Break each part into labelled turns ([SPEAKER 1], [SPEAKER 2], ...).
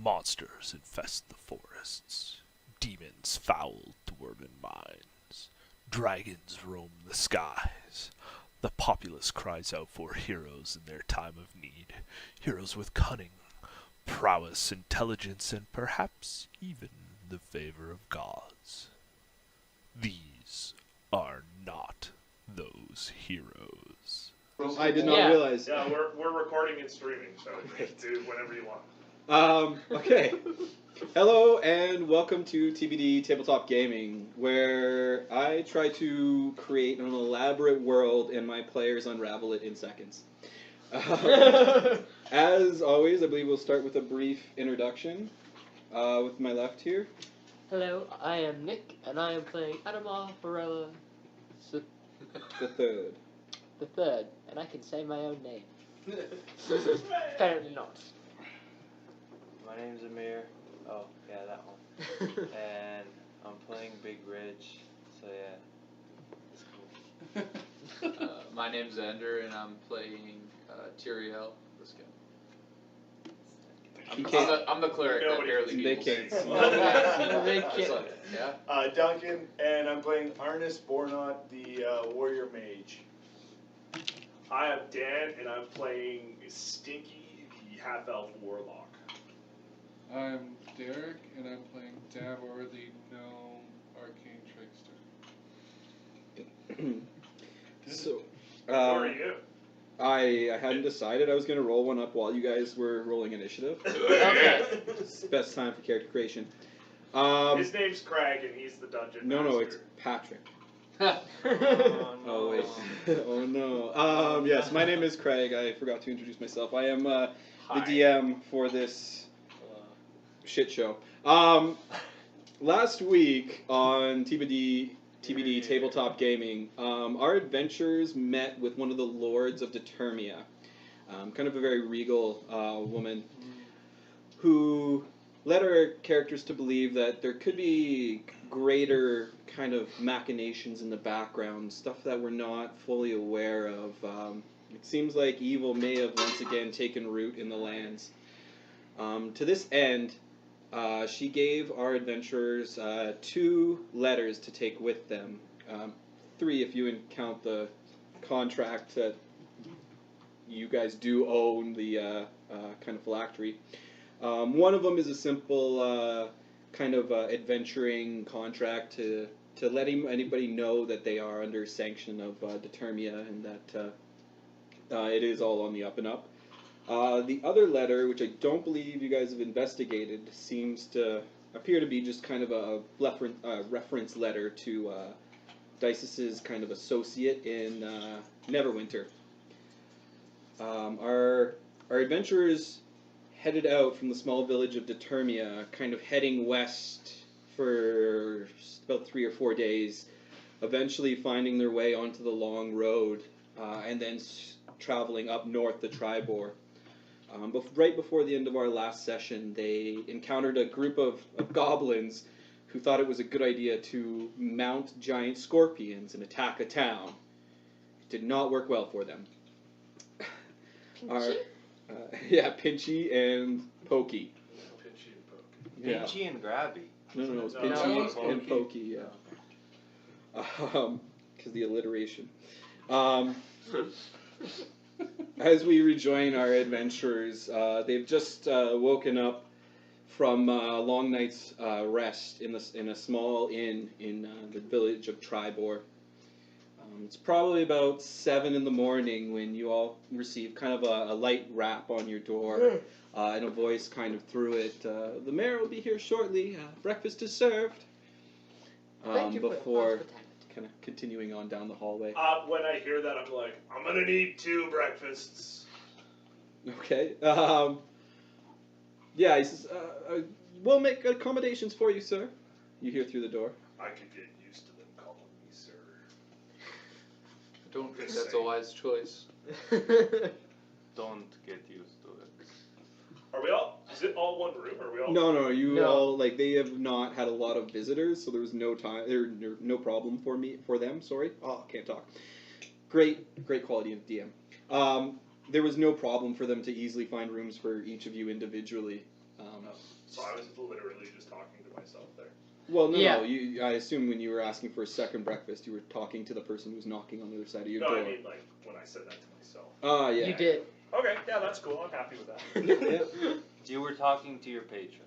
[SPEAKER 1] Monsters infest the forests. Demons foul dwarven minds. Dragons roam the skies. The populace cries out for heroes in their time of need. Heroes with cunning, prowess, intelligence, and perhaps even the favor of gods. These are not those heroes.
[SPEAKER 2] I did not realize.
[SPEAKER 3] Yeah, we're recording and streaming, so you can do whatever you want.
[SPEAKER 2] Okay. Hello and welcome to TBD Tabletop Gaming, where I try to create an elaborate world and my players unravel it in seconds. As always, I believe we'll start with a brief introduction with my left here.
[SPEAKER 4] Hello, I am Nick, and I am playing Adama Varela
[SPEAKER 2] The third.
[SPEAKER 4] the third, and I can say my own name. Apparently not.
[SPEAKER 5] My name's Amir. Oh, yeah, that one. And I'm playing Big Ridge, so yeah, it's cool.
[SPEAKER 6] My name's Ender, and I'm playing Tyriel, this guy. I'm the cleric that barely
[SPEAKER 2] They
[SPEAKER 6] heals.
[SPEAKER 2] can't.
[SPEAKER 6] Yeah.
[SPEAKER 3] Duncan, and I'm playing Arnis Bornot, the warrior mage. I am Dan, and I'm playing Stinky, the half-elf warlock.
[SPEAKER 7] I'm Derek, and I'm playing Davor, the gnome arcane trickster.
[SPEAKER 2] So,
[SPEAKER 3] Who are you?
[SPEAKER 2] I hadn't decided I was going to roll one up while you guys were rolling initiative.
[SPEAKER 4] Okay.
[SPEAKER 2] It's the best time for character creation.
[SPEAKER 3] His name's Craig, and he's the dungeon
[SPEAKER 2] No,
[SPEAKER 3] master.
[SPEAKER 2] it's Patrick.
[SPEAKER 5] Oh,
[SPEAKER 2] Oh, wait. Oh, no. Yes, my name is Craig. I forgot to introduce myself. I am the DM for this shit show. Last week on TBD Tabletop Gaming, our adventurers met with one of the lords of Determia, kind of a very regal woman, who led our characters to believe that there could be greater kind of machinations in the background, stuff that we're not fully aware of. It seems like evil may have once again taken root in the lands. To this end, she gave our adventurers 2 letters to take with them. 3 if you count the contract that you guys do own, the kind of phylactery. One of them is a simple kind of adventuring contract to let anybody know that they are under sanction of Determia and that it is all on the up and up. The other letter, which I don't believe you guys have investigated, seems to appear to be just kind of a reference letter to Dice's kind of associate in Neverwinter. Our adventurers headed out from the small village of Determia, kind of heading west for about 3 or 4 days, eventually finding their way onto the long road, and then traveling up north to Triboar. Right before the end of our last session, they encountered a group of goblins who thought it was a good idea to mount giant scorpions and attack a town. It did not work well for them. Pinchy and Pokey.
[SPEAKER 3] Pinchy and Poke.
[SPEAKER 2] Yeah.
[SPEAKER 5] Pinchy and Grabby.
[SPEAKER 2] No, it's
[SPEAKER 3] No,
[SPEAKER 2] Pinchy
[SPEAKER 3] it's
[SPEAKER 2] and Pokey, yeah. Because the alliteration. As we rejoin our adventurers, they've just woken up from a long night's rest in a small inn in the village of Triboar. It's probably about 7 in the morning when you all receive kind of a light rap on your door, and a voice kind of through it. The mayor will be here shortly. Breakfast is served.
[SPEAKER 4] Thank you for
[SPEAKER 2] Before
[SPEAKER 4] hospitality.
[SPEAKER 2] kind of continuing on down the hallway.
[SPEAKER 3] When I hear that, I'm like, I'm gonna need 2 breakfasts.
[SPEAKER 2] Okay. Yeah, he says, we'll make accommodations for you, sir. You hear through the door.
[SPEAKER 3] I could get used to them calling me sir.
[SPEAKER 6] I don't think that's a wise choice.
[SPEAKER 5] Don't get used to it.
[SPEAKER 3] Are we all? Is it all one room? Are we all?
[SPEAKER 2] No, you
[SPEAKER 4] No.
[SPEAKER 2] all, like, they have not had a lot of visitors, so there was no time, no problem for them, sorry. Oh, can't talk. Great quality of DM. There was no problem for them to easily find rooms for each of you individually.
[SPEAKER 3] So I was literally just talking to myself there.
[SPEAKER 2] Well, no,
[SPEAKER 4] Yeah.
[SPEAKER 2] no. I assume when you were asking for a second breakfast, you were talking to the person who was knocking on the other side of your
[SPEAKER 3] No,
[SPEAKER 2] door.
[SPEAKER 3] I mean like when I said that to myself.
[SPEAKER 2] Ah, yeah.
[SPEAKER 4] You did.
[SPEAKER 3] Okay, yeah, that's cool. I'm happy with that.
[SPEAKER 2] Yeah.
[SPEAKER 5] You were talking to your patron.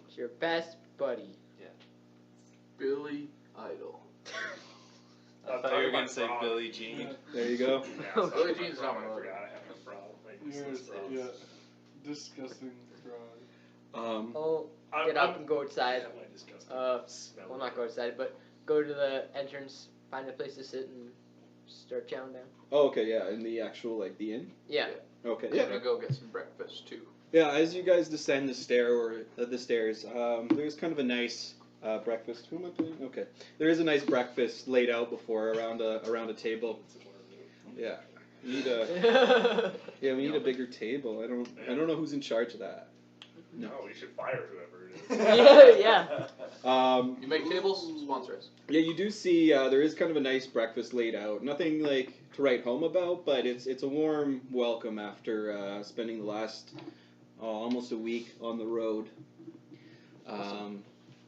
[SPEAKER 4] It's your best buddy.
[SPEAKER 6] Billy Idol.
[SPEAKER 5] I thought you were going to say Billie Jean.
[SPEAKER 2] There you go.
[SPEAKER 3] Yeah,
[SPEAKER 6] Billie
[SPEAKER 3] sorry,
[SPEAKER 6] Jean's
[SPEAKER 3] my
[SPEAKER 6] not
[SPEAKER 3] frog,
[SPEAKER 6] my
[SPEAKER 3] I
[SPEAKER 6] word.
[SPEAKER 3] forgot I have a frog. Like,
[SPEAKER 7] You're,
[SPEAKER 3] useless frog.
[SPEAKER 7] yeah, disgusting frog.
[SPEAKER 4] Oh,
[SPEAKER 3] I'm-
[SPEAKER 4] get up
[SPEAKER 3] I'm-
[SPEAKER 4] and go outside.
[SPEAKER 3] Yeah, my disgusting smell.
[SPEAKER 4] Well, not go outside, but go to the entrance, find a place to sit, and start chowing down.
[SPEAKER 2] Oh, okay, yeah, in the actual, like, the inn?
[SPEAKER 4] Yeah.
[SPEAKER 2] Okay,
[SPEAKER 6] I'm
[SPEAKER 2] yeah.
[SPEAKER 6] gonna go get some breakfast too.
[SPEAKER 2] Yeah, as you guys descend the stairs, there's kind of a nice breakfast. Who am I playing? Okay, there is a nice breakfast laid out before around a table. Yeah, we need a we need a bigger table. I don't know who's in charge of that.
[SPEAKER 3] No, we should fire whoever it is.
[SPEAKER 4] Yeah.
[SPEAKER 6] You make tables? Sponsor us.
[SPEAKER 2] Yeah, you do see there is kind of a nice breakfast laid out. Nothing like to write home about, but it's a warm welcome after spending the last almost a week on the road.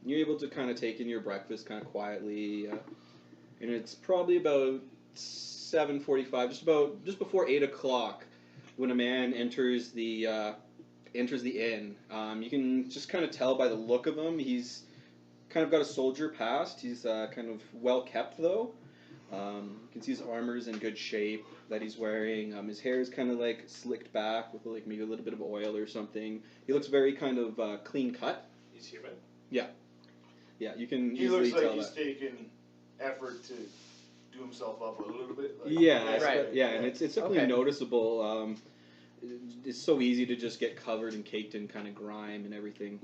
[SPEAKER 2] You're able to kind of take in your breakfast kind of quietly, and it's probably about 7:45, just before 8 o'clock, when a man enters the inn. You can just kind of tell by the look of him. He's kind of got a soldier past. He's kind of well kept though. You can see his armor's in good shape that he's wearing. His hair is kind of like slicked back with like maybe a little bit of oil or something. He looks very kind of clean cut.
[SPEAKER 3] He's human.
[SPEAKER 2] Yeah, you can
[SPEAKER 8] He
[SPEAKER 2] easily
[SPEAKER 8] looks like
[SPEAKER 2] tell
[SPEAKER 8] he's
[SPEAKER 2] that.
[SPEAKER 8] taking effort to do himself up a little bit. Like,
[SPEAKER 2] Yeah,
[SPEAKER 4] Right.
[SPEAKER 2] yeah, and it's definitely
[SPEAKER 4] Okay.
[SPEAKER 2] noticeable. It's so easy to just get covered and caked in kind of grime and everything,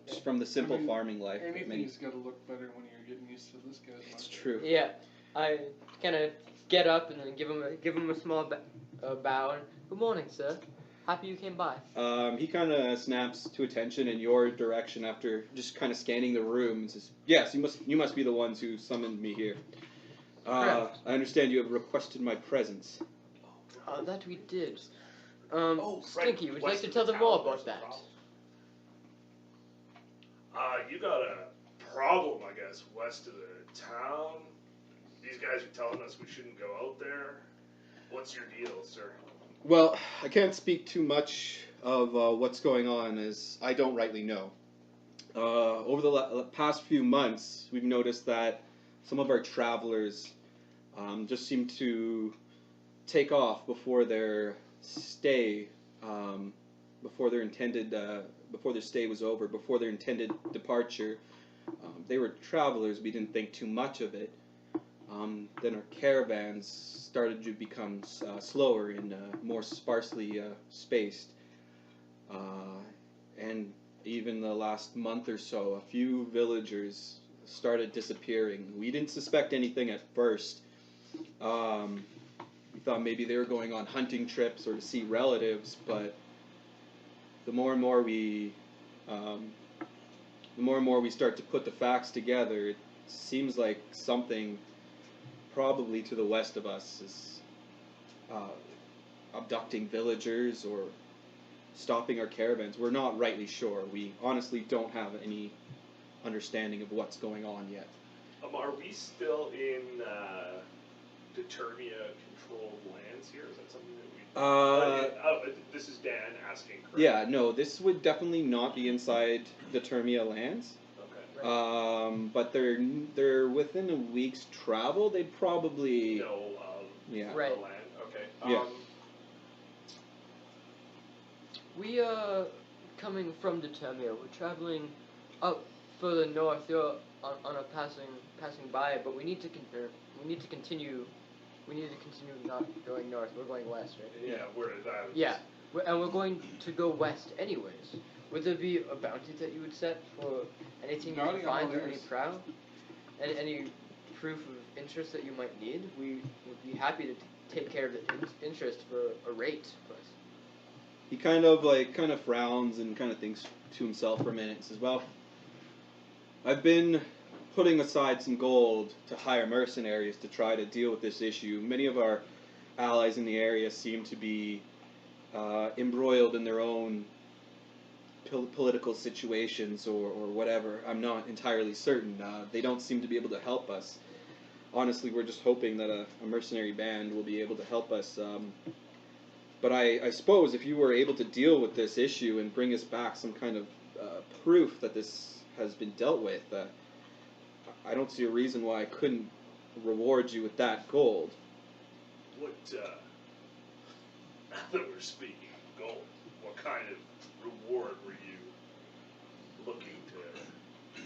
[SPEAKER 2] just from the simple
[SPEAKER 7] I mean,
[SPEAKER 2] farming life. that many-
[SPEAKER 7] Anything's got to look better when you're getting used to this guy's
[SPEAKER 2] It's
[SPEAKER 7] life.
[SPEAKER 2] true.
[SPEAKER 4] Yeah. I kind of get up and then give him a small bow and good morning, sir. Happy you came by.
[SPEAKER 2] He kind of snaps to attention in your direction after just kind of scanning the room and says, "Yes, you must be the ones who summoned me here.
[SPEAKER 4] Correct.
[SPEAKER 2] I understand you have requested my presence."
[SPEAKER 4] That we did.
[SPEAKER 3] Oh,
[SPEAKER 4] Stinky,
[SPEAKER 3] right,
[SPEAKER 4] would you like
[SPEAKER 3] west
[SPEAKER 4] to
[SPEAKER 3] of
[SPEAKER 4] tell
[SPEAKER 3] the
[SPEAKER 4] them more
[SPEAKER 3] town,
[SPEAKER 4] about
[SPEAKER 3] there's
[SPEAKER 4] that?
[SPEAKER 3] a problem. You got a problem, I guess, west of the town. These guys are telling us we shouldn't go out there. What's your deal, sir?
[SPEAKER 2] Well, I can't speak too much of what's going on, as I don't rightly know. Over the past few months, we've noticed that some of our travelers just seem to take off before their stay, before their stay was over, before their intended departure. They were travelers. We didn't think too much of it. Then our caravans started to become slower and more sparsely spaced. And even the last month or so, a few villagers started disappearing. We didn't suspect anything at first. We thought maybe they were going on hunting trips or to see relatives, but the more and more we start to put the facts together, it seems like something probably to the west of us is abducting villagers or stopping our caravans. We're not rightly sure. We honestly don't have any understanding of what's going on yet.
[SPEAKER 3] Are we still in Determia-controlled lands here? Is that something that we... this is Dan asking. Correct?
[SPEAKER 2] Yeah, no, this would definitely not be inside the Termia lands.
[SPEAKER 3] Okay.
[SPEAKER 2] But they're within a week's travel. They'd probably
[SPEAKER 3] No,
[SPEAKER 2] yeah.
[SPEAKER 4] Right.
[SPEAKER 3] the land. Okay.
[SPEAKER 2] Yeah.
[SPEAKER 4] We are coming from Determia. We're traveling up further north. You're on a passing by, but we need to continue. We need to continue not going north. We're going west, right?
[SPEAKER 3] Yeah, where is that?
[SPEAKER 4] Yeah, and we're going to go west anyways. Would there be a bounty that you would set for anything you
[SPEAKER 7] Bounty
[SPEAKER 4] can
[SPEAKER 7] on
[SPEAKER 4] find or
[SPEAKER 7] all
[SPEAKER 4] any
[SPEAKER 7] ears.
[SPEAKER 4] prow? Any proof of interest that you might need? We would be happy to take care of the interest for a rate. But
[SPEAKER 2] He kind of frowns and kind of thinks to himself for a minute and says, "Well, I've been putting aside some gold to hire mercenaries to try to deal with this issue. Many of our allies in the area seem to be embroiled in their own political situations or whatever. I'm not entirely certain. They don't seem to be able to help us. Honestly, we're just hoping that a mercenary band will be able to help us. But I suppose if you were able to deal with this issue and bring us back some kind of proof that this has been dealt with, I don't see a reason why I couldn't reward you with that gold.
[SPEAKER 3] What, now that we're speaking of gold, what kind of reward were you looking to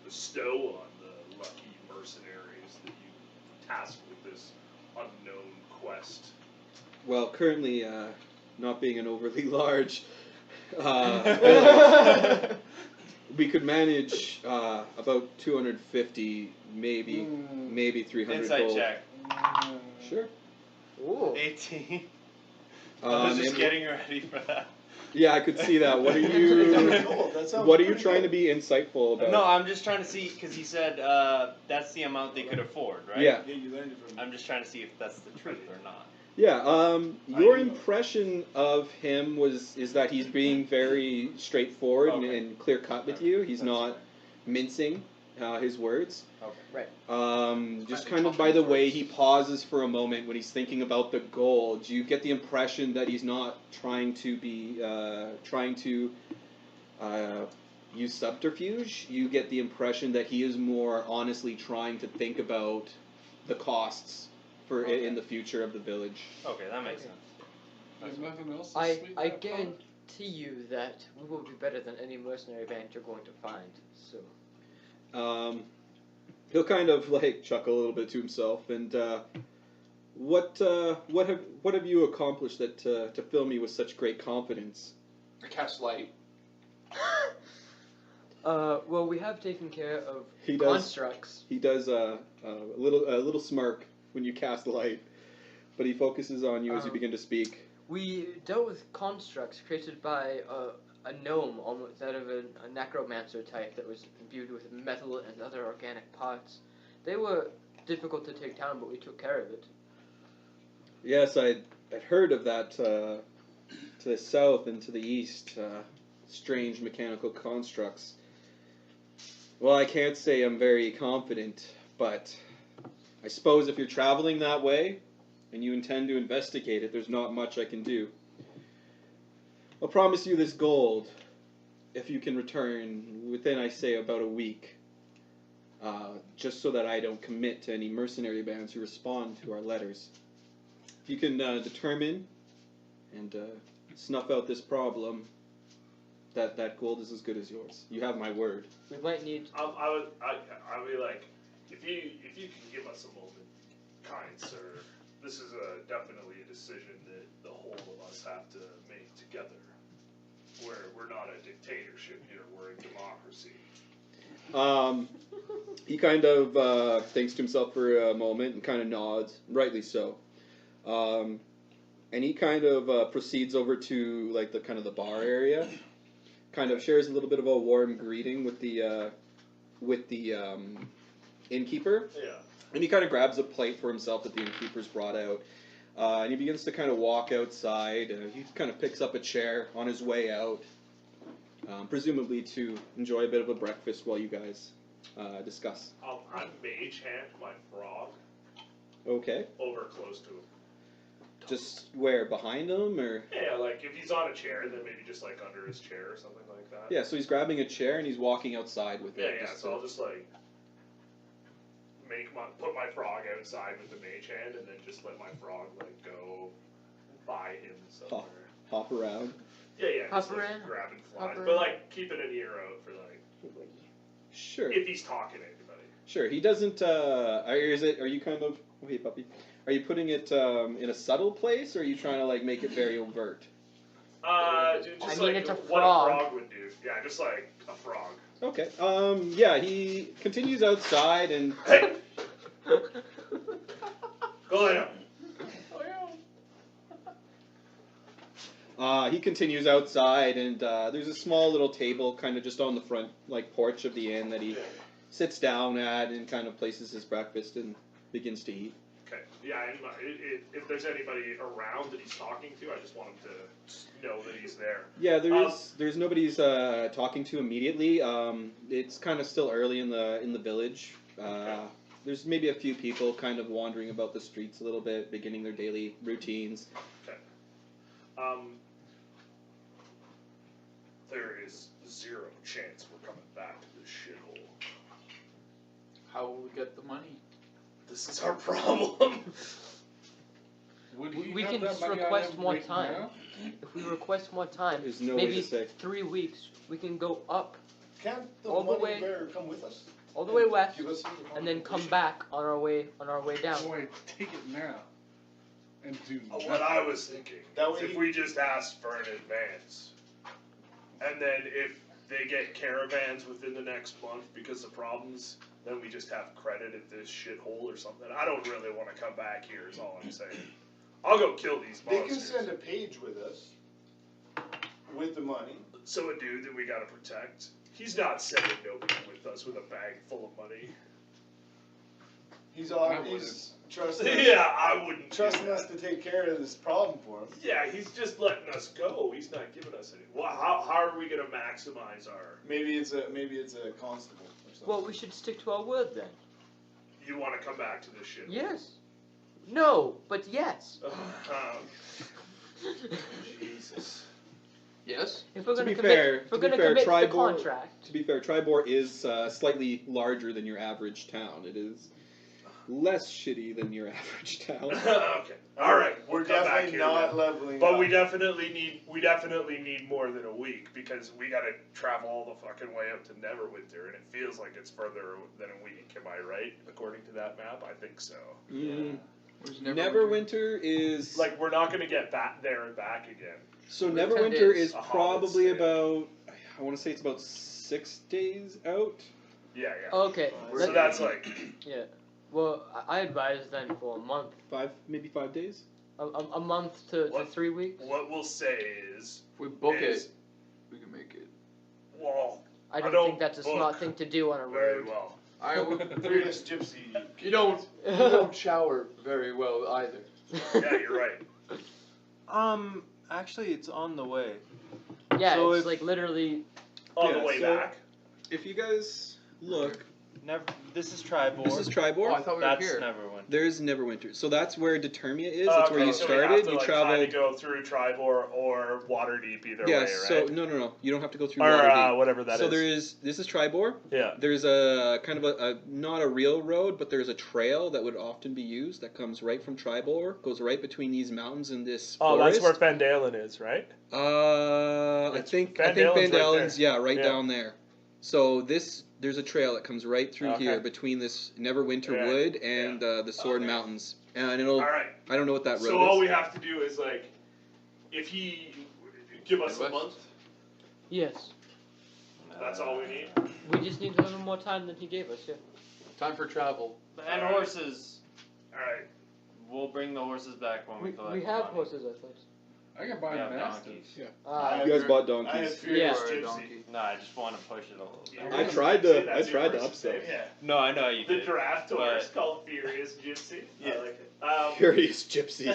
[SPEAKER 3] bestow on the lucky mercenaries that you tasked with this unknown quest?
[SPEAKER 2] Well, currently, not being an overly large village, we could manage about 250, maybe 300
[SPEAKER 5] Insight
[SPEAKER 2] gold.
[SPEAKER 5] check.
[SPEAKER 2] Sure.
[SPEAKER 4] Ooh.
[SPEAKER 5] 18. I was just getting ready for that.
[SPEAKER 2] Yeah, I could see that. What are you?
[SPEAKER 8] That sounds
[SPEAKER 2] What are you
[SPEAKER 8] pretty
[SPEAKER 2] trying
[SPEAKER 8] good.
[SPEAKER 2] to be insightful about?
[SPEAKER 5] No, I'm just trying to see, because he said that's the amount they could afford, right?
[SPEAKER 2] Yeah.
[SPEAKER 8] Yeah, you learned it from
[SPEAKER 5] I'm just trying to see if that's the truth or not.
[SPEAKER 2] Yeah. Your
[SPEAKER 8] I know.
[SPEAKER 2] impression of him is that he's being very straightforward
[SPEAKER 5] Okay.
[SPEAKER 2] and clear cut with you. He's not mincing his words.
[SPEAKER 5] Okay.
[SPEAKER 4] Right.
[SPEAKER 2] Just
[SPEAKER 8] Might be
[SPEAKER 2] kind of
[SPEAKER 8] tough
[SPEAKER 2] by the
[SPEAKER 8] words.
[SPEAKER 2] way he pauses for a moment when he's thinking about the gold, you get the impression that he's not trying to use subterfuge. You get the impression that he is more honestly trying to think about the costs for in the future of the village.
[SPEAKER 5] Okay, that makes sense.
[SPEAKER 7] There's nothing else to
[SPEAKER 4] I
[SPEAKER 7] sweeten
[SPEAKER 4] I
[SPEAKER 7] that pot?
[SPEAKER 4] guarantee you that we will be better than any mercenary band you're going to find. So.
[SPEAKER 2] He'll kind of like chuckle a little bit to himself and. What have you accomplished that to fill me with such great confidence?
[SPEAKER 6] I cast light.
[SPEAKER 4] Well, we have taken care of
[SPEAKER 2] He does.
[SPEAKER 4] constructs.
[SPEAKER 2] He does a little smirk when you cast light, but he focuses on you as you begin to speak.
[SPEAKER 4] We dealt with constructs created by a gnome, almost that of a necromancer type that was imbued with metal and other organic parts. They were difficult to take down, but we took care of it.
[SPEAKER 2] Yes, I'd heard of that to the south and to the east. Strange mechanical constructs. Well, I can't say I'm very confident, but I suppose if you're traveling that way and you intend to investigate it, there's not much I can do. I'll promise you this gold if you can return within, I say, about a week. Just so that I don't commit to any mercenary bands who respond to our letters. If you can determine and snuff out this problem, that gold is as good as yours. You have my word.
[SPEAKER 4] We might need.
[SPEAKER 3] I would be like, if you can give us a moment, kind sir. This is definitely a decision that the whole of us have to make together. We're not a dictatorship here. We're a democracy.
[SPEAKER 2] He kind of thinks to himself for a moment and kind of nods, rightly so. And he kind of proceeds over to like the kind of the bar area. Kind of shares a little bit of a warm greeting with the innkeeper.
[SPEAKER 3] Yeah.
[SPEAKER 2] And he kind of grabs a plate for himself that the innkeeper's brought out. And he begins to kind of walk outside. He kind of picks up a chair on his way out, presumably to enjoy a bit of a breakfast while you guys discuss.
[SPEAKER 3] I mage hand my frog
[SPEAKER 2] Okay.
[SPEAKER 3] over close to him.
[SPEAKER 2] Just where? Behind him? Or?
[SPEAKER 3] Yeah, like if he's on a chair, then maybe just like under his chair or something like that.
[SPEAKER 2] Yeah, so he's grabbing a chair and he's walking outside with
[SPEAKER 3] Yeah,
[SPEAKER 2] it.
[SPEAKER 3] yeah.
[SPEAKER 2] just
[SPEAKER 3] So
[SPEAKER 2] to-
[SPEAKER 3] I'll just like put my frog outside with the mage hand, and then just let my frog like go by him somewhere.
[SPEAKER 2] hop around.
[SPEAKER 3] Yeah, yeah.
[SPEAKER 4] Hop
[SPEAKER 3] Just, like,
[SPEAKER 4] around.
[SPEAKER 3] grab and fly,
[SPEAKER 4] Hop
[SPEAKER 3] but
[SPEAKER 4] around.
[SPEAKER 3] like keeping an ear out for like
[SPEAKER 2] Sure.
[SPEAKER 3] if he's talking to anybody.
[SPEAKER 2] Sure. He doesn't. Are you kind of? Oh, hey, puppy. Are you putting it in a subtle place, or are you trying to like make it very overt?
[SPEAKER 3] Just
[SPEAKER 4] I mean,
[SPEAKER 3] like
[SPEAKER 4] it's a
[SPEAKER 3] what
[SPEAKER 4] frog.
[SPEAKER 3] a frog would do. Yeah, just like a frog.
[SPEAKER 2] Okay. Yeah. He continues outside and.
[SPEAKER 3] Hey, go lay down.
[SPEAKER 2] He continues outside, and there's a small little table kind of just on the front like porch of the inn that he sits down at and kind of places his breakfast and begins to eat.
[SPEAKER 3] Okay. Yeah, if there's anybody around that he's talking to, I just want him to know that he's there.
[SPEAKER 2] Yeah, there's nobody's talking to immediately. It's kind of still early in the village. There's maybe a few people kind of wandering about the streets a little bit, beginning their daily routines.
[SPEAKER 3] Okay. There is 0 chance we're coming back to this shithole.
[SPEAKER 6] How will we get the money?
[SPEAKER 3] This is our problem.
[SPEAKER 7] Would he
[SPEAKER 4] We
[SPEAKER 7] have
[SPEAKER 4] can
[SPEAKER 7] that
[SPEAKER 4] just
[SPEAKER 7] money on
[SPEAKER 4] request
[SPEAKER 7] him
[SPEAKER 4] more
[SPEAKER 7] right
[SPEAKER 4] time.
[SPEAKER 7] now?
[SPEAKER 4] If we request more time,
[SPEAKER 2] There's no way
[SPEAKER 4] maybe
[SPEAKER 2] to say.
[SPEAKER 4] 3 weeks, we can go up
[SPEAKER 8] Can't the
[SPEAKER 4] All the
[SPEAKER 8] money
[SPEAKER 4] way-
[SPEAKER 8] bearer come with us?
[SPEAKER 4] all the way west
[SPEAKER 8] Give us
[SPEAKER 4] and then come back on our way down.
[SPEAKER 7] Boy, take it now. And do
[SPEAKER 3] What I was thinking
[SPEAKER 8] That
[SPEAKER 3] is
[SPEAKER 8] way
[SPEAKER 3] if
[SPEAKER 8] you-
[SPEAKER 3] we just asked for an advance, and then if they get caravans within the next month because of problems, then we just have credit at this shithole or something. I don't really want to come back here. Is all I'm saying. I'll go kill these
[SPEAKER 8] They
[SPEAKER 3] monsters.
[SPEAKER 8] can send a page with us. With the money.
[SPEAKER 3] So a dude that we gotta protect. He's not sending nobody with us with a bag full of money.
[SPEAKER 8] He's
[SPEAKER 7] wouldn't.
[SPEAKER 8] trusting us,
[SPEAKER 3] Yeah, I wouldn't. do
[SPEAKER 8] trusting
[SPEAKER 3] that.
[SPEAKER 8] us to take care of this problem for him.
[SPEAKER 3] Yeah, he's just letting us go. He's not giving us any. Well, how are we gonna maximize our?
[SPEAKER 8] Maybe it's a constable or something.
[SPEAKER 4] Well, we should stick to our word then.
[SPEAKER 3] You want to come back to this shit?
[SPEAKER 4] Yes. No, but yes.
[SPEAKER 3] Jesus.
[SPEAKER 6] Yes?
[SPEAKER 4] If we're
[SPEAKER 2] To
[SPEAKER 4] gonna
[SPEAKER 2] be
[SPEAKER 4] commit,
[SPEAKER 2] fair-
[SPEAKER 4] if we're
[SPEAKER 2] to be
[SPEAKER 4] gonna
[SPEAKER 2] fair,
[SPEAKER 4] commit to the
[SPEAKER 2] Triboar-
[SPEAKER 4] contract.
[SPEAKER 2] To be fair, Triboar is slightly larger than your average town. It is less shitty than your average town.
[SPEAKER 3] Okay. All right.
[SPEAKER 8] We're
[SPEAKER 3] We'll come back
[SPEAKER 8] definitely
[SPEAKER 3] here
[SPEAKER 8] not
[SPEAKER 3] then.
[SPEAKER 8] leveling
[SPEAKER 3] But
[SPEAKER 8] up.
[SPEAKER 3] we definitely need more than a week because we got to travel all the fucking way up to Neverwinter, and it feels like it's further than a week. Am I right? According to that map, I think so.
[SPEAKER 6] Where's
[SPEAKER 2] Neverwinter is
[SPEAKER 3] Like we're not gonna get back there and back again.
[SPEAKER 2] so
[SPEAKER 4] We're 10
[SPEAKER 2] Neverwinter
[SPEAKER 4] days.
[SPEAKER 2] is
[SPEAKER 3] A hobbit's
[SPEAKER 2] probably
[SPEAKER 3] tale.
[SPEAKER 2] about, I want to say it's about 6 days out.
[SPEAKER 3] Yeah.
[SPEAKER 4] Okay.
[SPEAKER 3] So that's like
[SPEAKER 4] Yeah. Well, I advise then for a month.
[SPEAKER 2] 5 days.
[SPEAKER 4] A month to
[SPEAKER 3] What?
[SPEAKER 4] 3 weeks.
[SPEAKER 3] what we'll say is,
[SPEAKER 6] If we book
[SPEAKER 3] Is-
[SPEAKER 6] it, we can make it.
[SPEAKER 3] well,
[SPEAKER 4] I don't
[SPEAKER 3] don't
[SPEAKER 4] think that's a
[SPEAKER 3] book
[SPEAKER 4] smart thing to do on a
[SPEAKER 3] very
[SPEAKER 4] road.
[SPEAKER 3] well.
[SPEAKER 8] Furious Gypsy.
[SPEAKER 6] You don't shower very well either.
[SPEAKER 3] Yeah, you're right.
[SPEAKER 5] Actually, it's on the way.
[SPEAKER 4] Yeah,
[SPEAKER 5] So
[SPEAKER 4] it's
[SPEAKER 5] if-
[SPEAKER 4] like literally.
[SPEAKER 3] On
[SPEAKER 2] Yeah,
[SPEAKER 3] the way
[SPEAKER 2] so-
[SPEAKER 3] back.
[SPEAKER 2] If you guys look,
[SPEAKER 5] This is Triboar.
[SPEAKER 2] this is Triboar.
[SPEAKER 6] Oh, I thought we were
[SPEAKER 5] That's
[SPEAKER 6] here.
[SPEAKER 5] Neverwinter.
[SPEAKER 2] There's Neverwinter. So that's where Determia is. That's where you
[SPEAKER 3] so we have
[SPEAKER 2] started.
[SPEAKER 3] to,
[SPEAKER 2] You
[SPEAKER 3] like,
[SPEAKER 2] traveled.
[SPEAKER 3] kinda go through Triboar or Waterdeep either
[SPEAKER 2] Yeah.
[SPEAKER 3] way, right?
[SPEAKER 2] So no. You don't have to go through
[SPEAKER 3] or
[SPEAKER 2] Waterdeep.
[SPEAKER 3] whatever that is.
[SPEAKER 2] So this is Triboar.
[SPEAKER 3] Yeah.
[SPEAKER 2] There's a kind of a not a real road, but there's a trail that would often be used that comes right from Triboar, goes right between these mountains and this
[SPEAKER 3] Oh,
[SPEAKER 2] forest.
[SPEAKER 3] that's where Fandalen is, right?
[SPEAKER 2] I
[SPEAKER 3] It's-
[SPEAKER 2] think
[SPEAKER 3] Vandalen's right
[SPEAKER 2] Vandalen's
[SPEAKER 3] there.
[SPEAKER 2] right
[SPEAKER 3] Yeah.
[SPEAKER 2] down there. So there's a trail that comes right through
[SPEAKER 3] Okay.
[SPEAKER 2] here between this Neverwinter
[SPEAKER 3] Yeah.
[SPEAKER 2] Wood and the Sword
[SPEAKER 8] Okay.
[SPEAKER 2] Mountains, and it'll.
[SPEAKER 3] All right.
[SPEAKER 2] I don't know what that road
[SPEAKER 3] So all
[SPEAKER 2] is.
[SPEAKER 3] we have to do is like, if he give us a
[SPEAKER 6] Midwest?
[SPEAKER 3] month,
[SPEAKER 4] Yes.
[SPEAKER 3] that's all we need.
[SPEAKER 4] We just need a little more time than he gave us. Yeah.
[SPEAKER 6] Time for travel.
[SPEAKER 5] And
[SPEAKER 3] Alright.
[SPEAKER 5] horses.
[SPEAKER 3] All right.
[SPEAKER 5] We'll bring the horses back when we collect
[SPEAKER 4] We
[SPEAKER 5] the
[SPEAKER 4] have
[SPEAKER 5] money.
[SPEAKER 4] horses, I thought.
[SPEAKER 7] I can buy
[SPEAKER 5] We have
[SPEAKER 7] mastiffs.
[SPEAKER 5] donkeys.
[SPEAKER 2] Yeah.
[SPEAKER 4] Ah,
[SPEAKER 2] You guys bought
[SPEAKER 8] I have
[SPEAKER 2] donkeys.
[SPEAKER 8] Furious
[SPEAKER 4] Yeah.
[SPEAKER 6] Or a
[SPEAKER 8] Gypsy.
[SPEAKER 6] donkey.
[SPEAKER 5] No, I just want to push it a little bit.
[SPEAKER 3] Yeah,
[SPEAKER 2] I tried to-
[SPEAKER 3] that's
[SPEAKER 2] I tried
[SPEAKER 3] your
[SPEAKER 2] to
[SPEAKER 3] first
[SPEAKER 2] upsell.
[SPEAKER 3] name, Yeah.
[SPEAKER 5] No, I know you
[SPEAKER 3] The
[SPEAKER 5] did.
[SPEAKER 3] draft horse
[SPEAKER 5] but-
[SPEAKER 3] called Furious Gypsy.
[SPEAKER 8] Yeah.
[SPEAKER 3] I like it.
[SPEAKER 2] Furious Gypsy.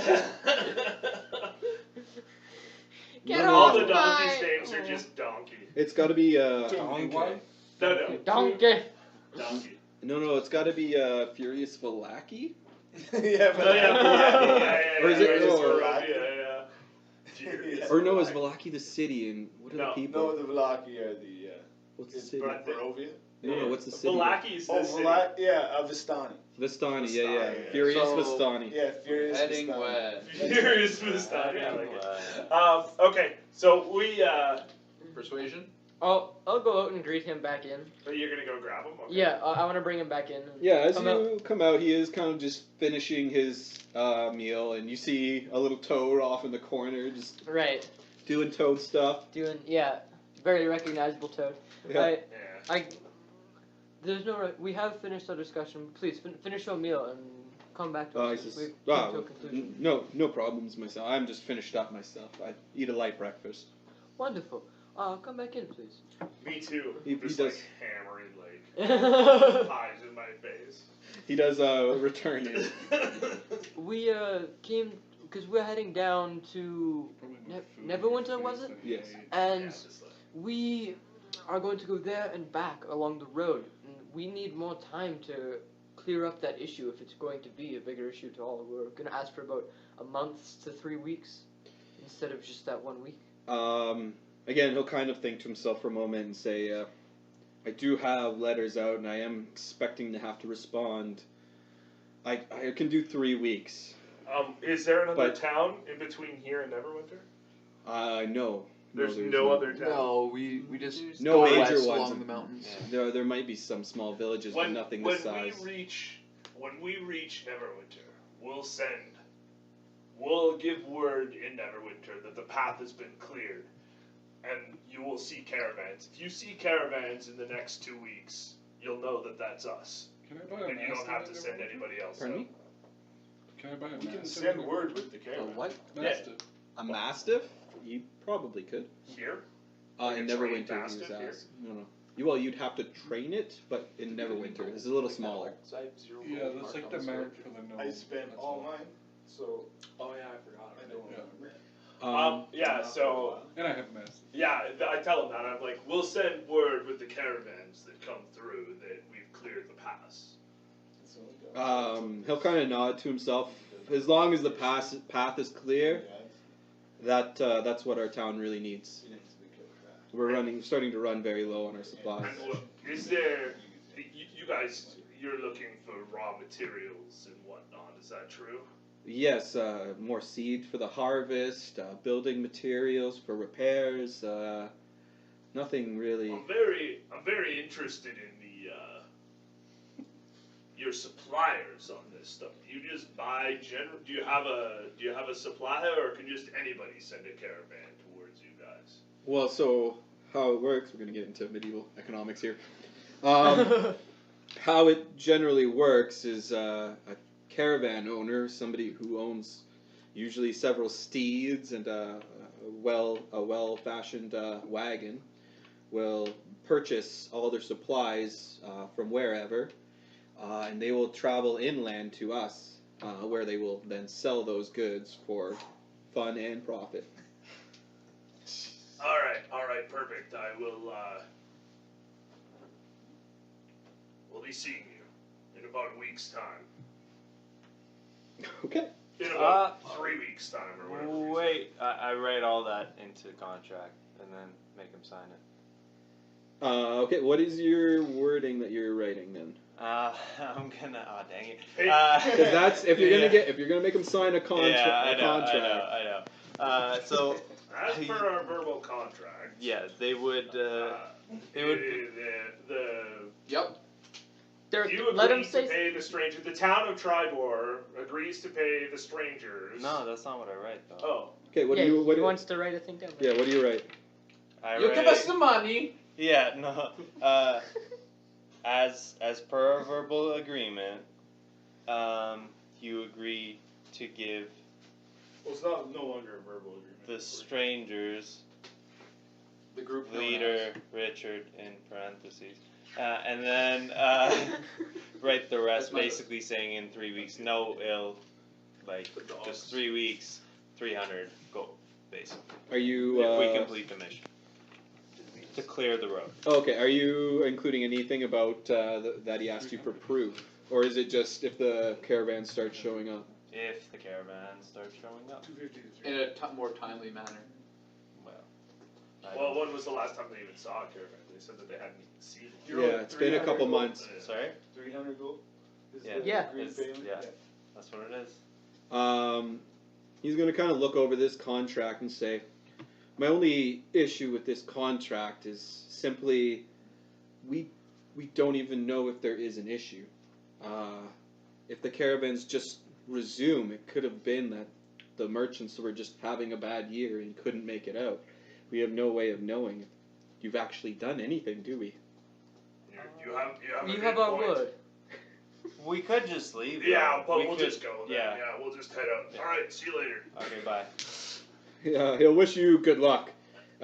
[SPEAKER 4] Get
[SPEAKER 2] No, no,
[SPEAKER 3] All
[SPEAKER 4] off
[SPEAKER 3] the donkeys'
[SPEAKER 4] my-
[SPEAKER 3] names are just donkey.
[SPEAKER 2] It's got to be
[SPEAKER 7] Donkey.
[SPEAKER 3] No.
[SPEAKER 4] Donkey.
[SPEAKER 3] Donkey.
[SPEAKER 2] no. It's got to be Furious Valaki.
[SPEAKER 8] Yeah, but
[SPEAKER 3] Oh, yeah.
[SPEAKER 2] Or is it-
[SPEAKER 3] Right,
[SPEAKER 2] no, or-
[SPEAKER 3] yeah.
[SPEAKER 8] Yeah.
[SPEAKER 2] Or no, is Valaki the city and what are
[SPEAKER 3] No.
[SPEAKER 2] the people?
[SPEAKER 8] No, the Velaki are the.
[SPEAKER 2] What's the
[SPEAKER 8] It's
[SPEAKER 2] city?
[SPEAKER 8] Barovia.
[SPEAKER 2] No, what's the city?
[SPEAKER 3] Valaki is the
[SPEAKER 8] Oh,
[SPEAKER 3] city.
[SPEAKER 8] Vistani.
[SPEAKER 2] Vistani. Yeah.
[SPEAKER 3] Vistani.
[SPEAKER 2] Furious
[SPEAKER 8] So-
[SPEAKER 2] Vistani.
[SPEAKER 8] Yeah, Furious
[SPEAKER 6] Heading
[SPEAKER 8] Vistani.
[SPEAKER 6] west.
[SPEAKER 3] Furious Vistani. I like it. Okay, so we.
[SPEAKER 6] Persuasion?
[SPEAKER 4] I'll go out and greet him back in.
[SPEAKER 3] You're gonna go grab him. Okay.
[SPEAKER 4] Yeah, I want to bring him back in.
[SPEAKER 2] Yeah, as
[SPEAKER 4] Come
[SPEAKER 2] you come out, he is kind of just finishing his meal, and you see a little toad off in the corner, just
[SPEAKER 4] Right.
[SPEAKER 2] doing toad stuff.
[SPEAKER 4] Very recognizable toad.
[SPEAKER 2] Yeah.
[SPEAKER 3] Yeah.
[SPEAKER 4] There's no. We have finished our discussion. Please finish your meal and come back to
[SPEAKER 2] Oh,
[SPEAKER 4] us.
[SPEAKER 2] he says,
[SPEAKER 4] We've come to a conclusion.
[SPEAKER 2] no problems myself. I'm just finished up myself. I eat a light breakfast.
[SPEAKER 4] Wonderful. Come back in, please.
[SPEAKER 3] Me too.
[SPEAKER 2] He
[SPEAKER 3] Just
[SPEAKER 2] does-
[SPEAKER 3] like hammering like pies in my face.
[SPEAKER 2] He does return it.
[SPEAKER 4] We came because we're heading down to
[SPEAKER 7] Probably
[SPEAKER 4] Ne-
[SPEAKER 7] food
[SPEAKER 4] Neverwinter,
[SPEAKER 7] face
[SPEAKER 4] was it?
[SPEAKER 7] that he
[SPEAKER 2] Yes.
[SPEAKER 7] ate.
[SPEAKER 4] and
[SPEAKER 3] Yeah, just like,
[SPEAKER 4] we are going to go there and back along the road. And we need more time to clear up that issue if it's going to be a bigger issue to all. We're going to ask for about a month to 3 weeks instead of just that 1 week.
[SPEAKER 2] Again, he'll kind of think to himself for a moment and say, I do have letters out, and I am expecting to have to respond. I can do 3 weeks.
[SPEAKER 3] is there another
[SPEAKER 2] But-
[SPEAKER 3] town in between here and Neverwinter?
[SPEAKER 2] No.
[SPEAKER 3] There's
[SPEAKER 2] there's
[SPEAKER 3] no
[SPEAKER 2] not.
[SPEAKER 3] other town.
[SPEAKER 6] No, we just
[SPEAKER 2] No
[SPEAKER 6] go
[SPEAKER 2] major
[SPEAKER 6] west
[SPEAKER 2] ones.
[SPEAKER 6] along the mountains.
[SPEAKER 5] Yeah.
[SPEAKER 2] There might be some small villages, but nothing this size.
[SPEAKER 3] When we reach Neverwinter, we'll give word in Neverwinter that the path has been cleared, and you will see caravans. If you see caravans in the next 2 weeks, you'll know that that's us,
[SPEAKER 7] Can I buy a
[SPEAKER 3] and you don't
[SPEAKER 7] mastiff
[SPEAKER 3] have to
[SPEAKER 7] at
[SPEAKER 3] send
[SPEAKER 7] Neverwinter?
[SPEAKER 3] anybody else.
[SPEAKER 2] Pardon
[SPEAKER 3] out.
[SPEAKER 2] me?
[SPEAKER 7] Can I buy a
[SPEAKER 8] We can
[SPEAKER 7] mastiff
[SPEAKER 8] send
[SPEAKER 7] at
[SPEAKER 8] word with the
[SPEAKER 4] A
[SPEAKER 8] caravan.
[SPEAKER 4] what?
[SPEAKER 7] Mastiff.
[SPEAKER 2] A mastiff? You probably could.
[SPEAKER 3] Here?
[SPEAKER 2] In
[SPEAKER 3] Like a trained
[SPEAKER 2] Neverwinter, he
[SPEAKER 3] mastiff
[SPEAKER 2] was
[SPEAKER 3] here?
[SPEAKER 2] asked. No. Well, you'd have to train it, but in Neverwinter, it's a little smaller.
[SPEAKER 8] So I have 0
[SPEAKER 7] Yeah,
[SPEAKER 8] gold
[SPEAKER 7] that's
[SPEAKER 8] mark
[SPEAKER 7] like
[SPEAKER 8] on
[SPEAKER 7] the
[SPEAKER 8] this
[SPEAKER 7] mount
[SPEAKER 8] road.
[SPEAKER 7] for the gnome.
[SPEAKER 8] I spent
[SPEAKER 7] That's
[SPEAKER 8] all mine, so
[SPEAKER 5] Oh yeah, I forgot.
[SPEAKER 8] I don't
[SPEAKER 7] Yeah.
[SPEAKER 8] remember.
[SPEAKER 3] Yeah, so,
[SPEAKER 7] And I have a mastiff.
[SPEAKER 3] yeah, I tell him that. I'm like, we'll send word with the caravans that come through that we've cleared the pass.
[SPEAKER 8] It's only got-
[SPEAKER 2] He'll kind of nod to himself. As long as the path is clear, that's what our town really needs. We're starting to run very low on our supplies.
[SPEAKER 3] And is there, you guys, you're looking for raw materials and whatnot, is that true?
[SPEAKER 2] Yes, more seed for the harvest, building materials for repairs. Nothing really.
[SPEAKER 3] I'm very interested in your suppliers on this stuff. Do you just buy do you have a supplier, or can just anybody send a caravan towards you guys?
[SPEAKER 2] Well, so how it works, we're going to get into medieval economics here. How it generally works is a caravan owner, somebody who owns usually several steeds and a well-fashioned wagon, will purchase all their supplies from wherever, and they will travel inland to us, where they will then sell those goods for fun and profit.
[SPEAKER 3] All right, perfect. I will. We'll be seeing you in about a week's time.
[SPEAKER 2] Okay.
[SPEAKER 3] In about 3 weeks' time, or whatever. we said.
[SPEAKER 5] Wait, I write all that into the contract and then make him sign it.
[SPEAKER 2] Okay, what is your wording that you're writing then?
[SPEAKER 5] I'm gonna. Oh dang it.
[SPEAKER 3] Hey,
[SPEAKER 2] Because that's if you're
[SPEAKER 5] Yeah.
[SPEAKER 2] gonna make them sign a contract.
[SPEAKER 5] Yeah, I know,
[SPEAKER 2] contract.
[SPEAKER 5] I know. So
[SPEAKER 3] As per our verbal contract.
[SPEAKER 5] yeah, they would. They would.
[SPEAKER 3] The
[SPEAKER 6] Yep.
[SPEAKER 4] Derek,
[SPEAKER 3] you
[SPEAKER 4] let him
[SPEAKER 3] agree to
[SPEAKER 4] say.
[SPEAKER 3] pay the stranger. The town of Triboar agrees to pay the strangers.
[SPEAKER 5] No, that's not what I write though.
[SPEAKER 3] Oh.
[SPEAKER 2] Okay, what
[SPEAKER 4] Yeah,
[SPEAKER 2] do you what
[SPEAKER 4] he
[SPEAKER 2] do,
[SPEAKER 4] wants to write a thing down.
[SPEAKER 2] yeah, what do you write?
[SPEAKER 5] I
[SPEAKER 6] You
[SPEAKER 5] write,
[SPEAKER 6] give us the money.
[SPEAKER 5] Yeah, no. As per our verbal agreement, you agree to give
[SPEAKER 8] Well, it's not no longer a verbal agreement.
[SPEAKER 5] the strangers
[SPEAKER 6] The group known
[SPEAKER 5] leader
[SPEAKER 6] as.
[SPEAKER 5] Richard in parentheses, and then write the rest,
[SPEAKER 6] That's my-
[SPEAKER 5] basically saying in 3 weeks, no ill, like
[SPEAKER 8] The dogs.
[SPEAKER 5] just 3 weeks, 300 gold, basically.
[SPEAKER 2] Are you
[SPEAKER 5] If we complete the mission to clear the road.
[SPEAKER 2] okay, are you including anything about that he asked you for proof? Or is it just if the caravan starts showing up?
[SPEAKER 5] If the caravan starts showing up,
[SPEAKER 8] 250 to
[SPEAKER 6] In
[SPEAKER 8] 300.
[SPEAKER 6] a more timely manner.
[SPEAKER 5] well. I
[SPEAKER 3] Well,
[SPEAKER 5] don't-
[SPEAKER 3] when was the last time they even saw a caravan? They said that they hadn't even seen it.
[SPEAKER 8] You're
[SPEAKER 2] Yeah,
[SPEAKER 8] only
[SPEAKER 2] it's been a
[SPEAKER 8] 300
[SPEAKER 2] couple
[SPEAKER 8] gold.
[SPEAKER 2] months.
[SPEAKER 5] Sorry?
[SPEAKER 8] 300 gold? Is
[SPEAKER 5] Yeah.
[SPEAKER 8] the
[SPEAKER 4] Yeah.
[SPEAKER 8] agreed
[SPEAKER 5] It's-
[SPEAKER 8] payment?
[SPEAKER 5] yeah. That's what it is.
[SPEAKER 2] He's going to kind of look over this contract and say, my only issue with this contract is simply we don't even know if there is an issue. If the caravans just resume, it could have been that the merchants were just having a bad year and couldn't make it out. We have no way of knowing if you've actually done anything, do we?
[SPEAKER 3] You have a
[SPEAKER 4] You
[SPEAKER 3] good
[SPEAKER 4] have our
[SPEAKER 3] point.
[SPEAKER 4] word.
[SPEAKER 5] We could just leave.
[SPEAKER 3] Yeah,
[SPEAKER 5] though.
[SPEAKER 3] but
[SPEAKER 5] We
[SPEAKER 3] we'll
[SPEAKER 5] could-
[SPEAKER 3] just go then.
[SPEAKER 5] Yeah.
[SPEAKER 3] Yeah, we'll just head out.
[SPEAKER 5] Yeah.
[SPEAKER 3] Alright, see you later.
[SPEAKER 5] Okay, bye.
[SPEAKER 2] Yeah, he'll wish you good luck.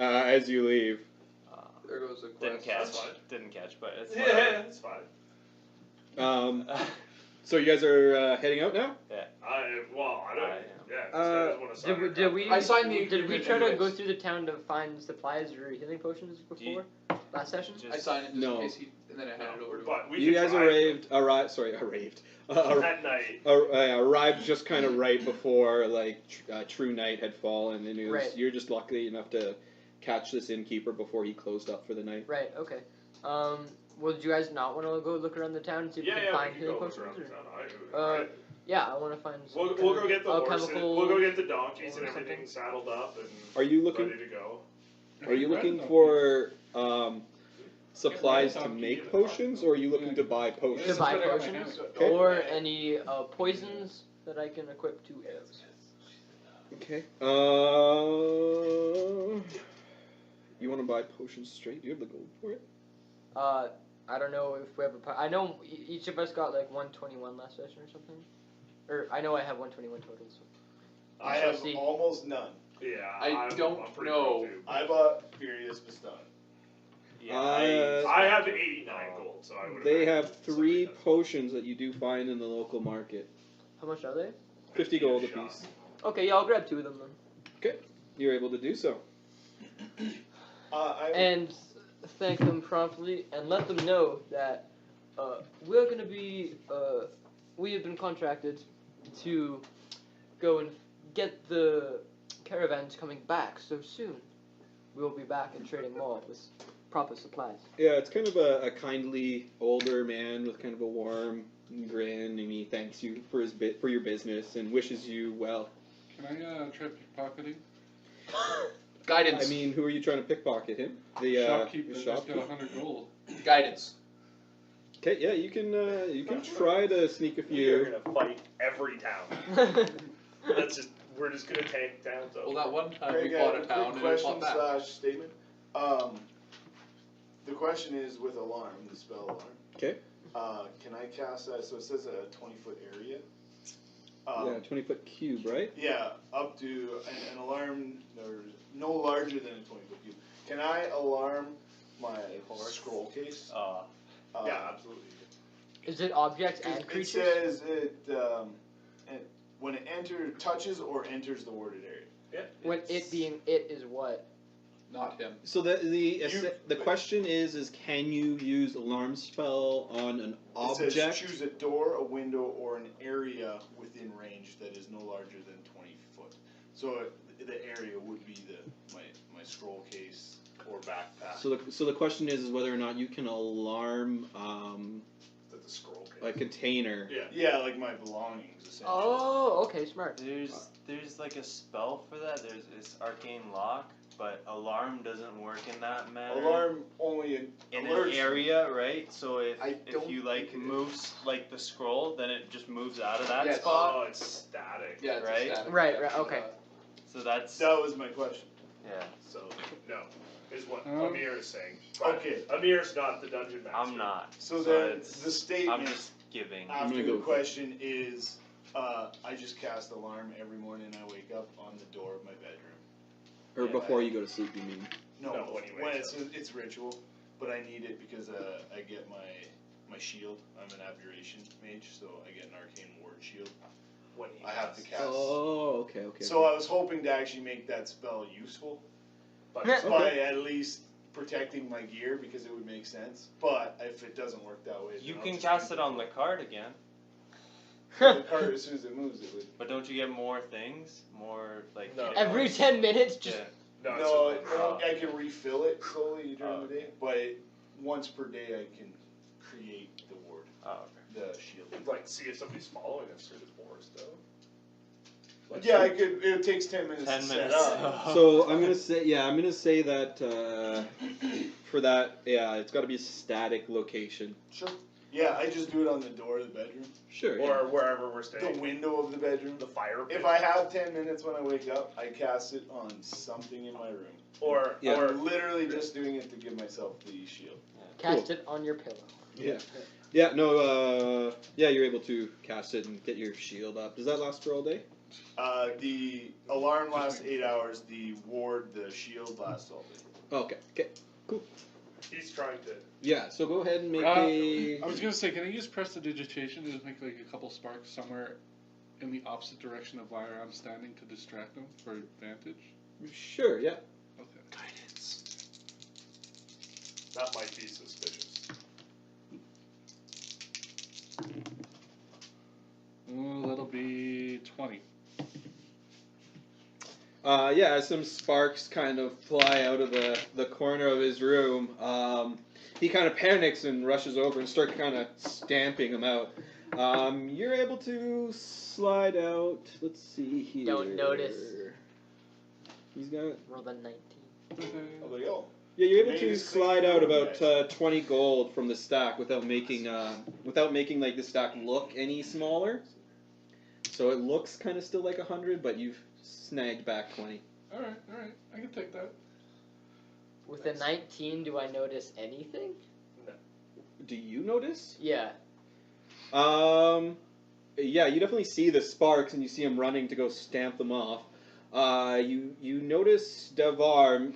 [SPEAKER 2] as you leave.
[SPEAKER 6] There goes the quest.
[SPEAKER 5] Didn't catch.
[SPEAKER 3] That's fine.
[SPEAKER 5] Didn't catch, but it's
[SPEAKER 3] Yeah, it's fine.
[SPEAKER 2] So you guys are heading out now?
[SPEAKER 3] I don't.
[SPEAKER 5] I am.
[SPEAKER 3] Yeah, this guy doesn't want to sign.
[SPEAKER 4] Did we?
[SPEAKER 6] I signed the
[SPEAKER 4] Did we
[SPEAKER 6] agreement
[SPEAKER 4] try to
[SPEAKER 6] anyways.
[SPEAKER 4] go through the town to find supplies or healing potions before last session?
[SPEAKER 6] I signed it just
[SPEAKER 2] No.
[SPEAKER 6] in case and then I handed it over to him.
[SPEAKER 3] But we
[SPEAKER 2] You
[SPEAKER 3] could
[SPEAKER 2] guys
[SPEAKER 3] try
[SPEAKER 2] arrived.
[SPEAKER 3] at night.
[SPEAKER 2] Arrived just kind of right before true night had fallen, and
[SPEAKER 4] Right.
[SPEAKER 2] you're just lucky enough to catch this innkeeper before he closed up for the night.
[SPEAKER 4] Right. Okay. Well, do you guys not want to go look around the town and see if we can find
[SPEAKER 3] we
[SPEAKER 4] healing
[SPEAKER 3] can go
[SPEAKER 4] potions?
[SPEAKER 3] around the
[SPEAKER 4] Or,
[SPEAKER 3] town.
[SPEAKER 4] yeah, I want to find. Some
[SPEAKER 3] We'll go get the horses.
[SPEAKER 4] alchemical-
[SPEAKER 3] We'll go get the donkeys
[SPEAKER 4] or
[SPEAKER 3] and everything
[SPEAKER 4] something.
[SPEAKER 3] saddled up and
[SPEAKER 2] Are you looking?
[SPEAKER 3] ready to go.
[SPEAKER 2] Are you looking for supplies to make potions, or are you looking to buy
[SPEAKER 4] To
[SPEAKER 2] potions?
[SPEAKER 4] buy
[SPEAKER 7] That's what I
[SPEAKER 4] potions
[SPEAKER 7] have.
[SPEAKER 2] Okay.
[SPEAKER 4] or any poisons that I can equip to arrows.
[SPEAKER 2] Okay. You want to buy potions straight? Do you have the gold for it?
[SPEAKER 4] I don't know if we have I know each of us got like 121 last session or something. Or I know I have 121 total. So.
[SPEAKER 8] I
[SPEAKER 4] shall
[SPEAKER 8] have
[SPEAKER 4] see.
[SPEAKER 8] almost none.
[SPEAKER 3] Yeah,
[SPEAKER 6] I don't
[SPEAKER 3] I'm pretty
[SPEAKER 6] know.
[SPEAKER 3] low, too.
[SPEAKER 8] I bought Furious Baston.
[SPEAKER 3] I have 89 gold, so I would.
[SPEAKER 2] They
[SPEAKER 3] imagine
[SPEAKER 2] have
[SPEAKER 3] somebody
[SPEAKER 2] 3
[SPEAKER 3] does.
[SPEAKER 2] potions that you do find in the local market.
[SPEAKER 4] How much are they?
[SPEAKER 2] 50 gold
[SPEAKER 3] shot.
[SPEAKER 2] apiece.
[SPEAKER 4] Okay, yeah, I'll grab 2 of them then.
[SPEAKER 2] You're able to do so.
[SPEAKER 4] And thank them promptly and let them know that we're going to be, we have been contracted to go and get the caravans coming back so soon. We'll be back and trading more with proper supplies.
[SPEAKER 2] Yeah, it's kind of a kindly older man with kind of a warm grin, and he thanks you for for your business and wishes you well.
[SPEAKER 7] Can I try pickpocketing?
[SPEAKER 6] Guidance.
[SPEAKER 2] I mean, who are you trying to pickpocket him? The
[SPEAKER 7] Shopkeeper
[SPEAKER 2] the
[SPEAKER 7] that's got
[SPEAKER 2] shopkeeper.
[SPEAKER 7] 100 gold.
[SPEAKER 6] Guidance.
[SPEAKER 2] Okay, yeah, you can try to sneak a
[SPEAKER 3] We're
[SPEAKER 2] few.
[SPEAKER 3] gonna fight every town. We're just gonna tank towns over.
[SPEAKER 6] Well, that one time
[SPEAKER 8] Greg,
[SPEAKER 6] we
[SPEAKER 8] I
[SPEAKER 6] fought
[SPEAKER 8] have
[SPEAKER 6] a town
[SPEAKER 8] quick
[SPEAKER 6] and it
[SPEAKER 8] question
[SPEAKER 6] fought back.
[SPEAKER 8] / statement. The question is with alarm, the spell alarm.
[SPEAKER 2] Okay.
[SPEAKER 8] Can I cast that? So it says a 20-foot area.
[SPEAKER 2] Yeah, 20-foot cube, right?
[SPEAKER 8] Yeah, up to an alarm or no larger than a 20-foot cube. Can I alarm my scroll case?
[SPEAKER 3] Yeah, absolutely.
[SPEAKER 4] Is it objects and
[SPEAKER 8] It
[SPEAKER 4] creatures?
[SPEAKER 8] says when it touches or enters the warded area.
[SPEAKER 3] Yeah.
[SPEAKER 4] When it being it is what?
[SPEAKER 6] Not him.
[SPEAKER 2] So the question is can you use alarm spell on an
[SPEAKER 8] It says
[SPEAKER 2] object?
[SPEAKER 8] choose a door, a window, or an area within range that is no larger than 20 foot. So the area would be my scroll case or backpack.
[SPEAKER 2] So the question is whether or not you can alarm
[SPEAKER 3] That's a scroll case.
[SPEAKER 2] a container.
[SPEAKER 3] Yeah.
[SPEAKER 8] Yeah, like my belongings essentially.
[SPEAKER 4] Oh, okay, smart.
[SPEAKER 5] There's like a spell for that. There's this arcane lock, but alarm doesn't work in that manner.
[SPEAKER 8] Alarm only
[SPEAKER 5] in an
[SPEAKER 8] alerts.
[SPEAKER 5] area, right? So if
[SPEAKER 8] don't
[SPEAKER 5] you like
[SPEAKER 8] think it
[SPEAKER 5] moves like the scroll, then it just moves out of that
[SPEAKER 6] Yes.
[SPEAKER 5] spot.
[SPEAKER 3] Oh, it's static.
[SPEAKER 6] Yeah, it's a
[SPEAKER 5] Right?
[SPEAKER 6] static
[SPEAKER 4] Right,
[SPEAKER 6] effect,
[SPEAKER 4] okay.
[SPEAKER 5] So that's
[SPEAKER 8] That was my question.
[SPEAKER 5] yeah.
[SPEAKER 3] So no, is what
[SPEAKER 7] Um,
[SPEAKER 3] Amir is saying. But
[SPEAKER 8] Okay.
[SPEAKER 3] Amir's not the dungeon master.
[SPEAKER 5] I'm not.
[SPEAKER 8] So then
[SPEAKER 5] it's-
[SPEAKER 8] the statement
[SPEAKER 5] I'm just giving.
[SPEAKER 2] I'm
[SPEAKER 8] after
[SPEAKER 2] gonna
[SPEAKER 8] the
[SPEAKER 2] go for it.
[SPEAKER 8] question is, I just cast alarm every morning I wake up on the door of my bedroom.
[SPEAKER 2] Or
[SPEAKER 8] Yeah,
[SPEAKER 2] before you go to sleep, you mean?
[SPEAKER 8] No,
[SPEAKER 3] No, when you
[SPEAKER 8] when
[SPEAKER 3] wake
[SPEAKER 8] it's ritual, but I need it because I get my shield. I'm an abjuration mage, so I get an arcane ward shield.
[SPEAKER 3] When he
[SPEAKER 8] I have to
[SPEAKER 3] casts.
[SPEAKER 8] cast.
[SPEAKER 2] Oh, okay.
[SPEAKER 8] So I was hoping to actually make that spell useful
[SPEAKER 3] But
[SPEAKER 4] Yeah.
[SPEAKER 8] by at least protecting my gear because it would make sense. But if it doesn't work that way,
[SPEAKER 5] You
[SPEAKER 8] then I'll
[SPEAKER 5] can
[SPEAKER 8] just
[SPEAKER 5] cast
[SPEAKER 8] keep
[SPEAKER 5] it on the card again,
[SPEAKER 8] the card as soon as it moves. It would.
[SPEAKER 5] but don't you get more things? More like
[SPEAKER 3] No.
[SPEAKER 5] you get
[SPEAKER 4] Every
[SPEAKER 5] more-
[SPEAKER 4] 10 minutes, just
[SPEAKER 5] Yeah.
[SPEAKER 3] no,
[SPEAKER 8] No,
[SPEAKER 3] it's
[SPEAKER 8] I can refill it slowly during
[SPEAKER 5] Oh,
[SPEAKER 8] the day, but once per day I can create the ward,
[SPEAKER 5] Oh,
[SPEAKER 8] the shield.
[SPEAKER 3] like see if somebody's following us through the forest though. Like,
[SPEAKER 8] Yeah, I could. It takes 10 minutes
[SPEAKER 5] 10
[SPEAKER 8] to
[SPEAKER 5] minutes.
[SPEAKER 8] set up.
[SPEAKER 2] So I'm gonna say that for that, yeah, it's got to be a static location.
[SPEAKER 8] Sure. Yeah, I just do it on the door of the bedroom,
[SPEAKER 2] Sure.
[SPEAKER 3] Or wherever we're
[SPEAKER 8] the
[SPEAKER 3] staying.
[SPEAKER 8] window of the bedroom.
[SPEAKER 3] The fire pit.
[SPEAKER 8] If I have 10 minutes when I wake up, I cast it on something in my room.
[SPEAKER 3] or
[SPEAKER 2] Yeah.
[SPEAKER 8] I'm literally just doing it to give myself the shield.
[SPEAKER 4] cast it on your pillow.
[SPEAKER 2] Yeah. Yeah. No. Yeah, you're able to cast it and get your shield up. Does that last for all day?
[SPEAKER 8] The alarm lasts 8 hours. The ward, the shield, lasts all day.
[SPEAKER 2] Okay. Okay. Cool.
[SPEAKER 3] He's trying to.
[SPEAKER 2] Yeah. So go ahead and make a.
[SPEAKER 7] I was gonna say, can I use prestidigitation to just make like a couple sparks somewhere in the opposite direction of where I'm standing to distract them for advantage?
[SPEAKER 2] Sure. Yeah.
[SPEAKER 7] Okay.
[SPEAKER 3] Guidance. That might be suspicious.
[SPEAKER 7] Oh, that'll be 20.
[SPEAKER 2] Yeah, as some sparks kind of fly out of the corner of his room, he kind of panics and rushes over and starts kind of stamping them out. You're able to slide out. Let's see here.
[SPEAKER 4] Don't notice.
[SPEAKER 2] He's got.
[SPEAKER 4] Roll the 19.
[SPEAKER 8] Oh, there you go.
[SPEAKER 2] Yeah, you're able
[SPEAKER 8] Made
[SPEAKER 2] to
[SPEAKER 8] his
[SPEAKER 2] slide
[SPEAKER 8] clean
[SPEAKER 2] out
[SPEAKER 8] room,
[SPEAKER 2] about
[SPEAKER 8] guys.
[SPEAKER 2] 20 gold from the stack without making like the stack look any smaller. So it looks kind of still like 100, but you've snagged back 20.
[SPEAKER 7] Alright, I can take that.
[SPEAKER 4] With a 19, do I notice anything?
[SPEAKER 2] Do you notice?
[SPEAKER 4] Yeah.
[SPEAKER 2] Yeah, you definitely see the sparks, and you see him running to go stamp them off. You notice Devar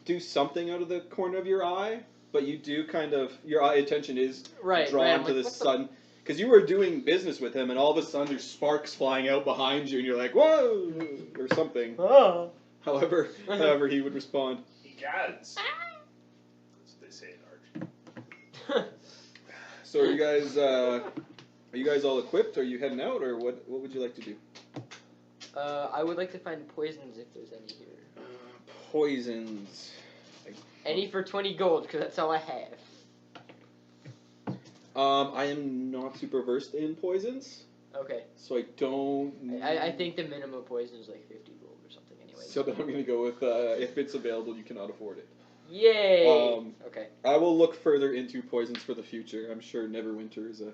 [SPEAKER 2] do something out of the corner of your eye, but you do kind of your eye attention is drawn
[SPEAKER 4] I'm
[SPEAKER 2] to
[SPEAKER 4] like,
[SPEAKER 2] the
[SPEAKER 4] what
[SPEAKER 2] sun because you were doing business with him, and all of a sudden there's sparks flying out behind you, and you're like whoa or something.
[SPEAKER 4] Oh.
[SPEAKER 2] However he would respond.
[SPEAKER 3] He gads. That's what they say in Arch.
[SPEAKER 2] So are you guys all equipped? Are you heading out, or what would you like to do?
[SPEAKER 4] I would like to find poisons if there's any here.
[SPEAKER 2] Poisons.
[SPEAKER 4] Any for 20 gold, because that's all I have.
[SPEAKER 2] I am not super versed in poisons,
[SPEAKER 4] Okay.
[SPEAKER 2] so I don't.
[SPEAKER 4] I think the minimum poison is like 50 gold or something anyway.
[SPEAKER 2] So then I'm gonna go with if it's available, you cannot afford it.
[SPEAKER 4] Yay! Okay.
[SPEAKER 2] I will look further into poisons for the future. I'm sure Neverwinter is a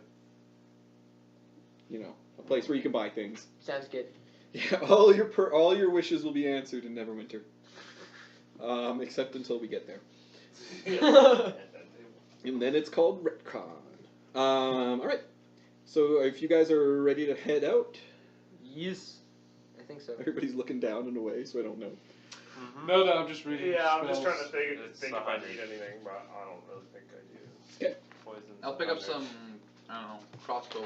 [SPEAKER 2] place where you can buy things.
[SPEAKER 4] Sounds good.
[SPEAKER 2] Yeah, all your wishes will be answered in Neverwinter. Except until we get there. And then it's called Retcon. Alright. So if you guys are ready to head out,
[SPEAKER 4] Yes. I think so.
[SPEAKER 2] everybody's looking down and away, so I don't know.
[SPEAKER 7] No, I'm just reading.
[SPEAKER 3] Yeah, I'm just
[SPEAKER 7] spells.
[SPEAKER 3] trying to think
[SPEAKER 5] It's
[SPEAKER 3] if I
[SPEAKER 5] 100.
[SPEAKER 3] need anything, but I don't really think I do.
[SPEAKER 5] Poison.
[SPEAKER 6] I'll pick up some, I don't know, crossbow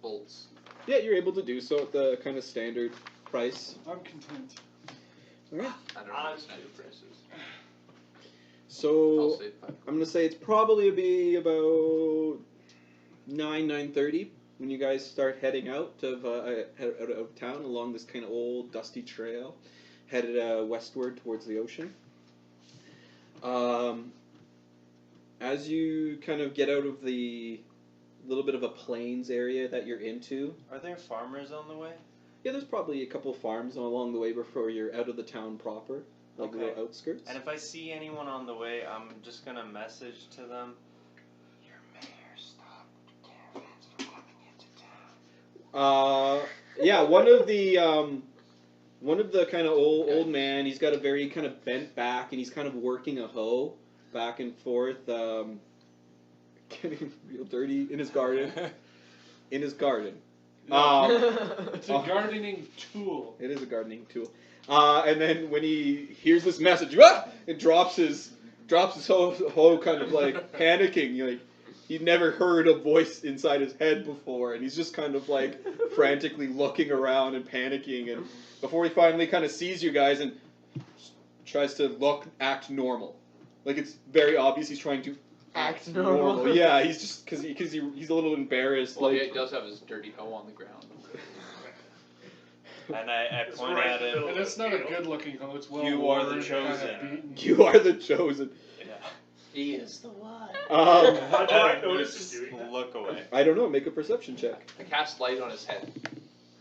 [SPEAKER 6] bolts.
[SPEAKER 2] Yeah, you're able to do so at the kind of standard price.
[SPEAKER 7] I'm content.
[SPEAKER 2] Alright.
[SPEAKER 6] I don't know
[SPEAKER 3] I'm
[SPEAKER 6] the standard prices.
[SPEAKER 2] So
[SPEAKER 6] I'll save 5 gold.
[SPEAKER 2] I'm gonna say it's probably be about 9:30 when you guys start heading out of town along this kind of old dusty trail, headed westward towards the ocean. As you kind of get out of the little bit of a plains area that you're into,
[SPEAKER 5] Are there farmers on the way?
[SPEAKER 2] yeah, there's probably a couple farms along the way before you're out of the town proper, like
[SPEAKER 5] Okay.
[SPEAKER 2] the outskirts.
[SPEAKER 5] And if I see anyone on the way, I'm just gonna message to them. Your mayor stopped caravans from coming into town.
[SPEAKER 2] Yeah, one of the kind of old man. He's got a very kind of bent back, and he's kind of working a hoe back and forth, getting real dirty in his garden.
[SPEAKER 7] It's a gardening tool.
[SPEAKER 2] It is a gardening tool. And then when he hears this message, it drops his hoe, kind of like panicking. Like he'd never heard a voice inside his head before, and he's just kind of like frantically looking around and panicking. And before he finally kind of sees you guys and tries to act normal, like it's very obvious he's trying to
[SPEAKER 4] Act normal.
[SPEAKER 2] Yeah, he's just because he's a little embarrassed.
[SPEAKER 6] Well,
[SPEAKER 2] like,
[SPEAKER 6] he does have his dirty hoe on the ground.
[SPEAKER 5] And I
[SPEAKER 3] It's
[SPEAKER 5] point
[SPEAKER 3] right
[SPEAKER 5] at
[SPEAKER 3] in the
[SPEAKER 5] him.
[SPEAKER 3] middle.
[SPEAKER 7] And it's not a good looking hoe, it's well
[SPEAKER 5] You are the
[SPEAKER 7] worn,
[SPEAKER 5] chosen.
[SPEAKER 7] kinda beaten.
[SPEAKER 2] you are the chosen.
[SPEAKER 5] Yeah.
[SPEAKER 6] He is the one.
[SPEAKER 3] How do I
[SPEAKER 5] And
[SPEAKER 3] notice
[SPEAKER 5] just
[SPEAKER 3] you doing that?
[SPEAKER 5] look away.
[SPEAKER 2] I don't know. Make a perception check.
[SPEAKER 6] I cast light on his head.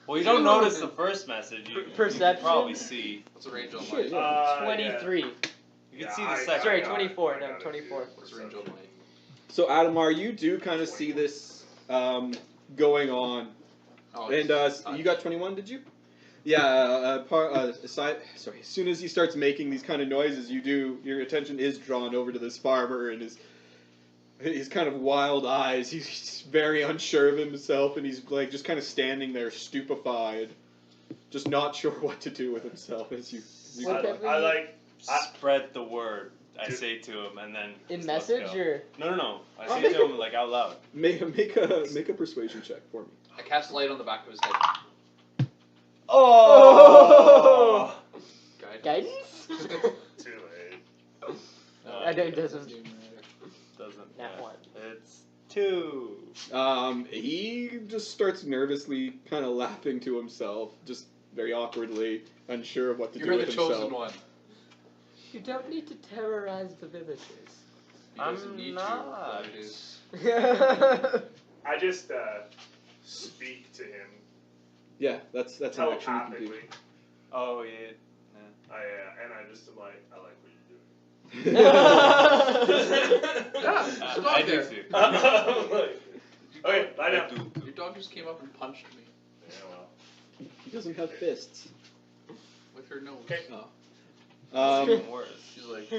[SPEAKER 5] Well, you don't notice the first message. You
[SPEAKER 4] Perception?
[SPEAKER 5] can probably see.
[SPEAKER 6] What's the range on
[SPEAKER 2] Sure,
[SPEAKER 6] light?
[SPEAKER 2] yeah.
[SPEAKER 4] 23.
[SPEAKER 5] You can see
[SPEAKER 3] I-
[SPEAKER 5] the second.
[SPEAKER 4] Sorry,
[SPEAKER 3] I got
[SPEAKER 4] 24,
[SPEAKER 3] it.
[SPEAKER 4] no,
[SPEAKER 3] I got it.
[SPEAKER 4] 24.
[SPEAKER 6] What's the range on light?
[SPEAKER 2] So Adamar, you do kind of see this going on,
[SPEAKER 6] Oh,
[SPEAKER 2] and you got 21, did you? Yeah. As soon as he starts making these kind of noises, your attention is drawn over to this farmer and his kind of wild eyes. He's very unsure of himself, and he's like just kind of standing there stupefied. just not sure what to do with himself as you.
[SPEAKER 3] I like.
[SPEAKER 5] Spread the word. I say to him, and then
[SPEAKER 4] In
[SPEAKER 5] let's
[SPEAKER 4] message
[SPEAKER 5] go.
[SPEAKER 4] or?
[SPEAKER 5] No. I say to him like out loud.
[SPEAKER 2] Make a persuasion check for me.
[SPEAKER 6] I cast light on the back of his head.
[SPEAKER 5] Oh!
[SPEAKER 4] Guidance?
[SPEAKER 3] Too late.
[SPEAKER 4] I know it doesn't.
[SPEAKER 5] Doesn't.
[SPEAKER 4] That
[SPEAKER 5] yeah.
[SPEAKER 4] one.
[SPEAKER 5] It's 2.
[SPEAKER 2] He just starts nervously, kind of laughing to himself, just very awkwardly, unsure of what to do
[SPEAKER 6] You're the
[SPEAKER 2] with
[SPEAKER 6] chosen
[SPEAKER 2] himself.
[SPEAKER 6] one.
[SPEAKER 4] You don't need to terrorize the villagers.
[SPEAKER 6] He doesn't need
[SPEAKER 5] not.
[SPEAKER 6] to. But it is.
[SPEAKER 3] I just speak to him
[SPEAKER 2] Yeah, that's an action you can do.
[SPEAKER 3] telepathically.
[SPEAKER 5] Oh yeah.
[SPEAKER 3] And I just am like, I like what you're doing.
[SPEAKER 6] Yeah,
[SPEAKER 5] I do too.
[SPEAKER 3] I'm like, okay, lie down.
[SPEAKER 6] Your dog just came up and punched me
[SPEAKER 3] Yeah, well.
[SPEAKER 2] He doesn't have fists.
[SPEAKER 6] with her nose.
[SPEAKER 3] Okay.
[SPEAKER 2] Oh.
[SPEAKER 5] It's even worse.
[SPEAKER 6] She's like,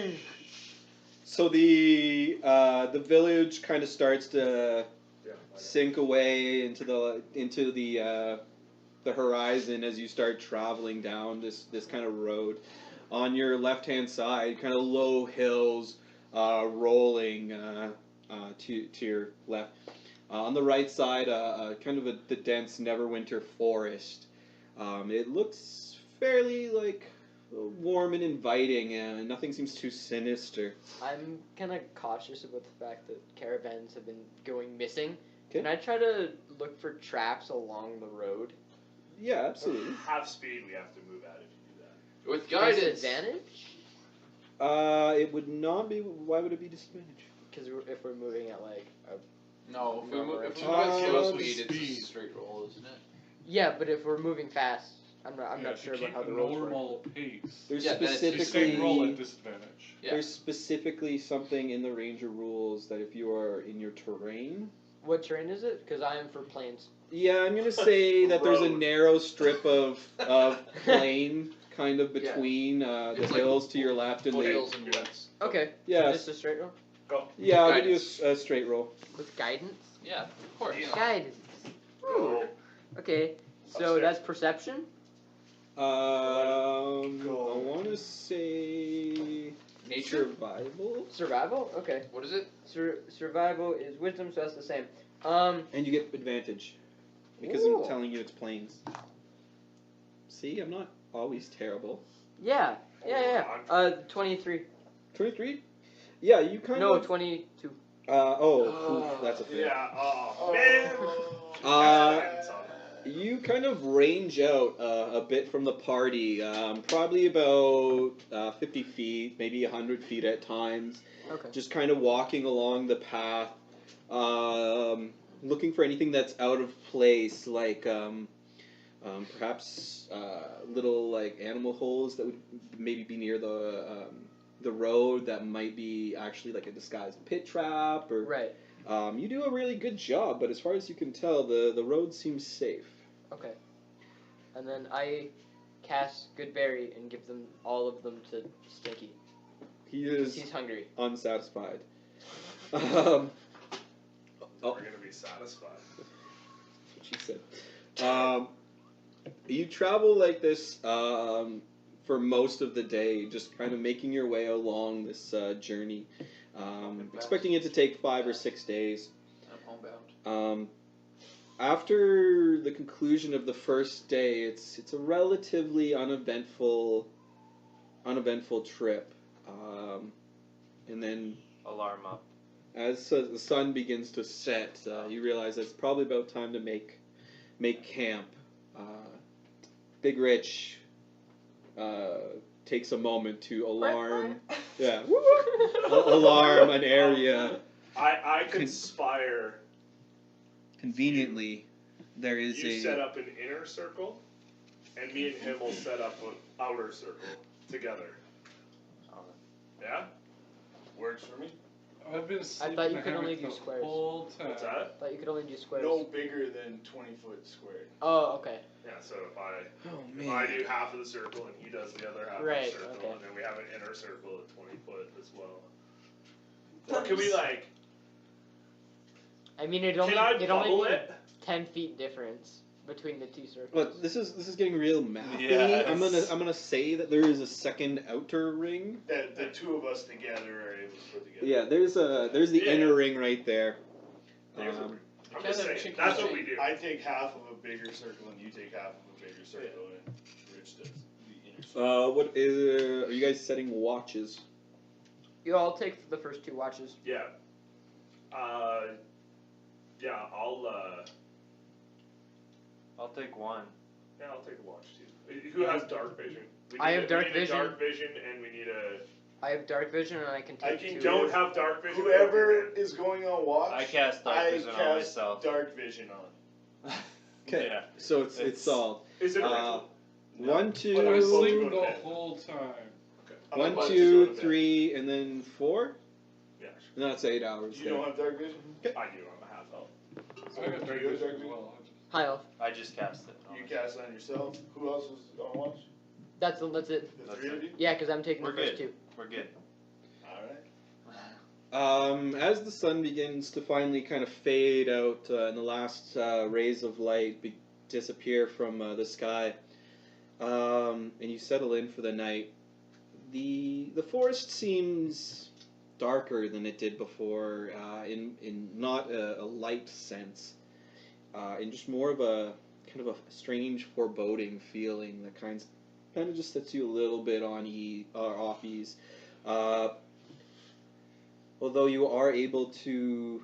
[SPEAKER 2] So the village kind of starts to
[SPEAKER 3] Yeah, lie down.
[SPEAKER 2] sink away into the horizon as you start traveling down this kind of road. On your left hand side, kind of low hills rolling to your left. On the right side, kind of the dense Neverwinter forest. It looks fairly like warm and inviting, and nothing seems too sinister.
[SPEAKER 4] I'm kind of cautious about the fact that caravans have been going missing.
[SPEAKER 2] Okay.
[SPEAKER 4] Can I try to look for traps along the road?
[SPEAKER 2] Yeah, absolutely.
[SPEAKER 3] Half speed we have to move at if you do that.
[SPEAKER 6] with guidance.
[SPEAKER 4] Disadvantage?
[SPEAKER 2] It would not be. Why would it be disadvantage?
[SPEAKER 4] Because if we're moving at like a...
[SPEAKER 6] No, if we move at
[SPEAKER 2] Uh,
[SPEAKER 6] slow speed, it's
[SPEAKER 7] speed.
[SPEAKER 6] a straight roll, isn't it?
[SPEAKER 4] Yeah, but if we're moving fast, I'm not
[SPEAKER 7] to
[SPEAKER 4] sure about
[SPEAKER 7] keep
[SPEAKER 4] how the
[SPEAKER 7] a
[SPEAKER 4] rules work.
[SPEAKER 7] normal pace.
[SPEAKER 2] There's
[SPEAKER 6] Yeah, then it's
[SPEAKER 7] You say roll
[SPEAKER 2] specifically
[SPEAKER 7] at disadvantage.
[SPEAKER 6] Yeah.
[SPEAKER 2] there's specifically something in the ranger rules that if you are in your terrain.
[SPEAKER 4] What terrain is it? Because I am for plains.
[SPEAKER 2] Yeah, I'm gonna say that there's a
[SPEAKER 3] Road.
[SPEAKER 2] narrow strip of plain kind of
[SPEAKER 6] Yeah.
[SPEAKER 2] between the
[SPEAKER 6] It's like
[SPEAKER 2] hills to your left and the
[SPEAKER 6] Foothills and woods.
[SPEAKER 4] Okay.
[SPEAKER 2] yeah
[SPEAKER 4] Just a straight roll?
[SPEAKER 3] Go.
[SPEAKER 2] yeah. I'll give you
[SPEAKER 6] Guidance.
[SPEAKER 2] a straight roll.
[SPEAKER 4] With guidance?
[SPEAKER 6] Yeah, of course.
[SPEAKER 4] Guidance.
[SPEAKER 3] Go.
[SPEAKER 4] Okay. So
[SPEAKER 3] Upstairs.
[SPEAKER 4] that's perception?
[SPEAKER 2] I want to say
[SPEAKER 6] Nature?
[SPEAKER 2] survival,
[SPEAKER 4] Survival? Okay.
[SPEAKER 6] What is it?
[SPEAKER 4] Survival is wisdom, so that's the same.
[SPEAKER 2] and you get advantage because
[SPEAKER 4] Ooh.
[SPEAKER 2] I'm telling you it's plains. See, I'm not always terrible.
[SPEAKER 4] Yeah. 23.
[SPEAKER 2] 23? Yeah, you kind
[SPEAKER 4] No,
[SPEAKER 2] of.
[SPEAKER 4] 22.
[SPEAKER 2] Oof, that's a fail.
[SPEAKER 3] Yeah, oh, man.
[SPEAKER 2] Uh, You kind of range out a bit from the party, probably about 50 feet, maybe 100 feet at times.
[SPEAKER 4] Okay.
[SPEAKER 2] Just kind of walking along the path, looking for anything that's out of place, like perhaps little like animal holes that would maybe be near the road that might be actually like a disguised pit trap, or
[SPEAKER 4] Right.
[SPEAKER 2] you do a really good job, but as far as you can tell, the road seems safe.
[SPEAKER 4] Okay. And then I cast Goodberry and give them all of them to Stinky.
[SPEAKER 2] He
[SPEAKER 4] 'Cause
[SPEAKER 2] is
[SPEAKER 4] he's hungry.
[SPEAKER 2] unsatisfied.
[SPEAKER 3] We're gonna be satisfied.
[SPEAKER 2] That's what she said. You travel like this for most of the day, just kind of making your way along this journey, expecting it to take 5 or 6 days.
[SPEAKER 6] I'm homebound.
[SPEAKER 2] After the conclusion of the first day, it's a relatively uneventful trip, and then
[SPEAKER 5] Alarm up.
[SPEAKER 2] as the sun begins to set, you realize it's probably about time to make camp. Big Rich takes a moment to alarm alarm an area.
[SPEAKER 3] I conspire.
[SPEAKER 2] Conveniently, there is
[SPEAKER 3] You set up an inner circle, and me and him will set up an outer circle together. Yeah? Works for me?
[SPEAKER 7] I've been
[SPEAKER 4] I
[SPEAKER 7] sleeping
[SPEAKER 4] thought
[SPEAKER 7] in
[SPEAKER 4] you
[SPEAKER 7] a
[SPEAKER 4] could only
[SPEAKER 7] hammock
[SPEAKER 4] do
[SPEAKER 7] the
[SPEAKER 4] squares.
[SPEAKER 7] whole time.
[SPEAKER 3] What's that?
[SPEAKER 4] Thought you could only do squares.
[SPEAKER 8] No bigger than 20 foot squared.
[SPEAKER 4] Oh, okay.
[SPEAKER 3] Yeah, so if I
[SPEAKER 2] Oh
[SPEAKER 3] do half of the circle and he does the other half
[SPEAKER 4] Right,
[SPEAKER 3] of the circle,
[SPEAKER 4] okay.
[SPEAKER 3] and then we have an inner circle at 20 foot as well. Or can we
[SPEAKER 4] I mean, it only
[SPEAKER 3] can I
[SPEAKER 4] it
[SPEAKER 3] bubble
[SPEAKER 4] only
[SPEAKER 3] it?
[SPEAKER 4] 10 feet difference. between the two circles.
[SPEAKER 2] But this is getting real mathy.
[SPEAKER 5] Yes.
[SPEAKER 2] I'm gonna say that there is a second outer ring.
[SPEAKER 8] That the two of us together are able to put together.
[SPEAKER 2] Yeah, there's the
[SPEAKER 3] Yeah.
[SPEAKER 2] inner ring right there.
[SPEAKER 3] There's a-
[SPEAKER 2] Um,
[SPEAKER 3] I'm just
[SPEAKER 7] Kind of
[SPEAKER 3] saying,
[SPEAKER 7] chicken
[SPEAKER 3] that's what
[SPEAKER 7] shake.
[SPEAKER 3] we do.
[SPEAKER 8] I take half of a bigger circle and you take half of a bigger circle, and Rich does the inner circle.
[SPEAKER 2] what is? Are you guys setting watches?
[SPEAKER 4] You all take the first 2 watches.
[SPEAKER 3] Yeah. Yeah,
[SPEAKER 5] I'll take one.
[SPEAKER 3] I'll take a watch too. Who has dark vision?
[SPEAKER 4] I have dark
[SPEAKER 3] we need
[SPEAKER 4] vision.
[SPEAKER 3] A dark vision, and we need a.
[SPEAKER 4] I have dark vision and I can
[SPEAKER 8] I
[SPEAKER 4] take
[SPEAKER 8] can
[SPEAKER 4] 2.
[SPEAKER 3] Don't have dark vision.
[SPEAKER 8] Whoever is going on watch,
[SPEAKER 5] I cast dark vision on
[SPEAKER 8] cast
[SPEAKER 5] myself.
[SPEAKER 8] dark vision on.
[SPEAKER 2] Okay.
[SPEAKER 5] Yeah.
[SPEAKER 2] So it's
[SPEAKER 5] It's-
[SPEAKER 2] solved.
[SPEAKER 3] Is it a
[SPEAKER 2] Uh,
[SPEAKER 3] rental?
[SPEAKER 2] 1,
[SPEAKER 8] But I was
[SPEAKER 2] 2,
[SPEAKER 8] sleeping
[SPEAKER 7] Sleeping
[SPEAKER 8] go to
[SPEAKER 7] the
[SPEAKER 8] bed.
[SPEAKER 7] whole time.
[SPEAKER 8] I'm
[SPEAKER 2] one,
[SPEAKER 8] about to
[SPEAKER 2] two,
[SPEAKER 8] go to bed.
[SPEAKER 2] 3, and then 4.
[SPEAKER 3] Yeah,
[SPEAKER 2] No, that's 8 hours.
[SPEAKER 8] You don't have dark vision?
[SPEAKER 3] I do. I'm a half elf.
[SPEAKER 7] I got dark
[SPEAKER 8] You have
[SPEAKER 7] vision
[SPEAKER 8] dark
[SPEAKER 7] as
[SPEAKER 8] vision?
[SPEAKER 7] well.
[SPEAKER 4] High elf.
[SPEAKER 5] I just cast it. on
[SPEAKER 8] You
[SPEAKER 5] myself.
[SPEAKER 8] cast on yourself. Who else was on watch?
[SPEAKER 4] That's it.
[SPEAKER 8] The
[SPEAKER 5] That's
[SPEAKER 8] 3 of
[SPEAKER 5] it.
[SPEAKER 8] you?
[SPEAKER 4] Yeah, because I'm taking
[SPEAKER 5] We're
[SPEAKER 4] the first
[SPEAKER 5] good.
[SPEAKER 4] 2.
[SPEAKER 5] We're good.
[SPEAKER 8] Alright.
[SPEAKER 2] As the sun begins to finally kind of fade out and the last rays of light disappear from the sky, and you settle in for the night, the forest seems darker than it did before, in not a light sense, in just more of a kind of a strange foreboding feeling that kind of just sets you a little bit off ease. Although you are able to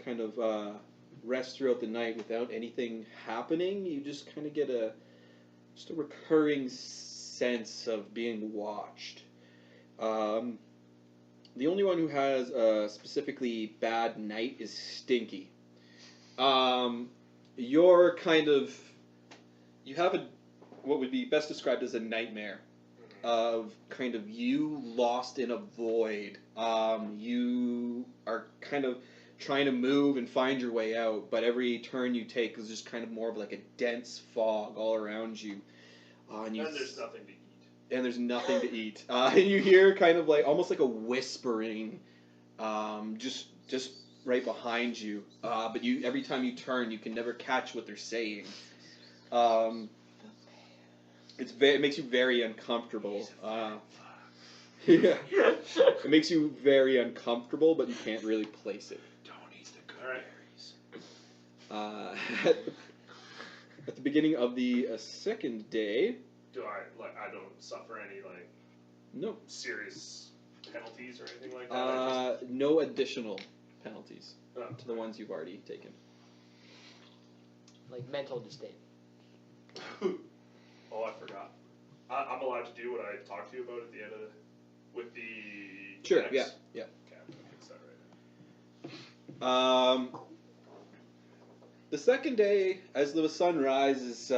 [SPEAKER 2] kind of rest throughout the night without anything happening, you just kind of get a recurring sense of being watched. The only one who has a specifically bad night is Stinky. You're you have what would be best described as a nightmare of kind of you lost in a void. You are kind of trying to move and find your way out, but every turn you take is just kind of more of like a dense fog all around you. And
[SPEAKER 3] there's nothing to eat.
[SPEAKER 2] And there's nothing to eat. And you hear kind of like almost like a whispering, just right behind you. But every time you turn, you can never catch what they're saying. It makes you very uncomfortable. Yeah, it makes you very uncomfortable, but you can't really place it.
[SPEAKER 3] Don't eat the good
[SPEAKER 2] berries. At the beginning of the second day.
[SPEAKER 3] Do I don't suffer any
[SPEAKER 2] No.
[SPEAKER 3] serious penalties or anything like that?
[SPEAKER 2] No additional penalties
[SPEAKER 3] Oh.
[SPEAKER 2] to the ones you've already taken.
[SPEAKER 4] Like mental disdain.
[SPEAKER 3] Oh, I forgot. I'm allowed to do what I talked to you about at the end of with the.
[SPEAKER 2] Sure.
[SPEAKER 3] next-
[SPEAKER 2] Yeah.
[SPEAKER 3] Okay, I'm gonna fix that right now.
[SPEAKER 2] The second day, as the sun rises,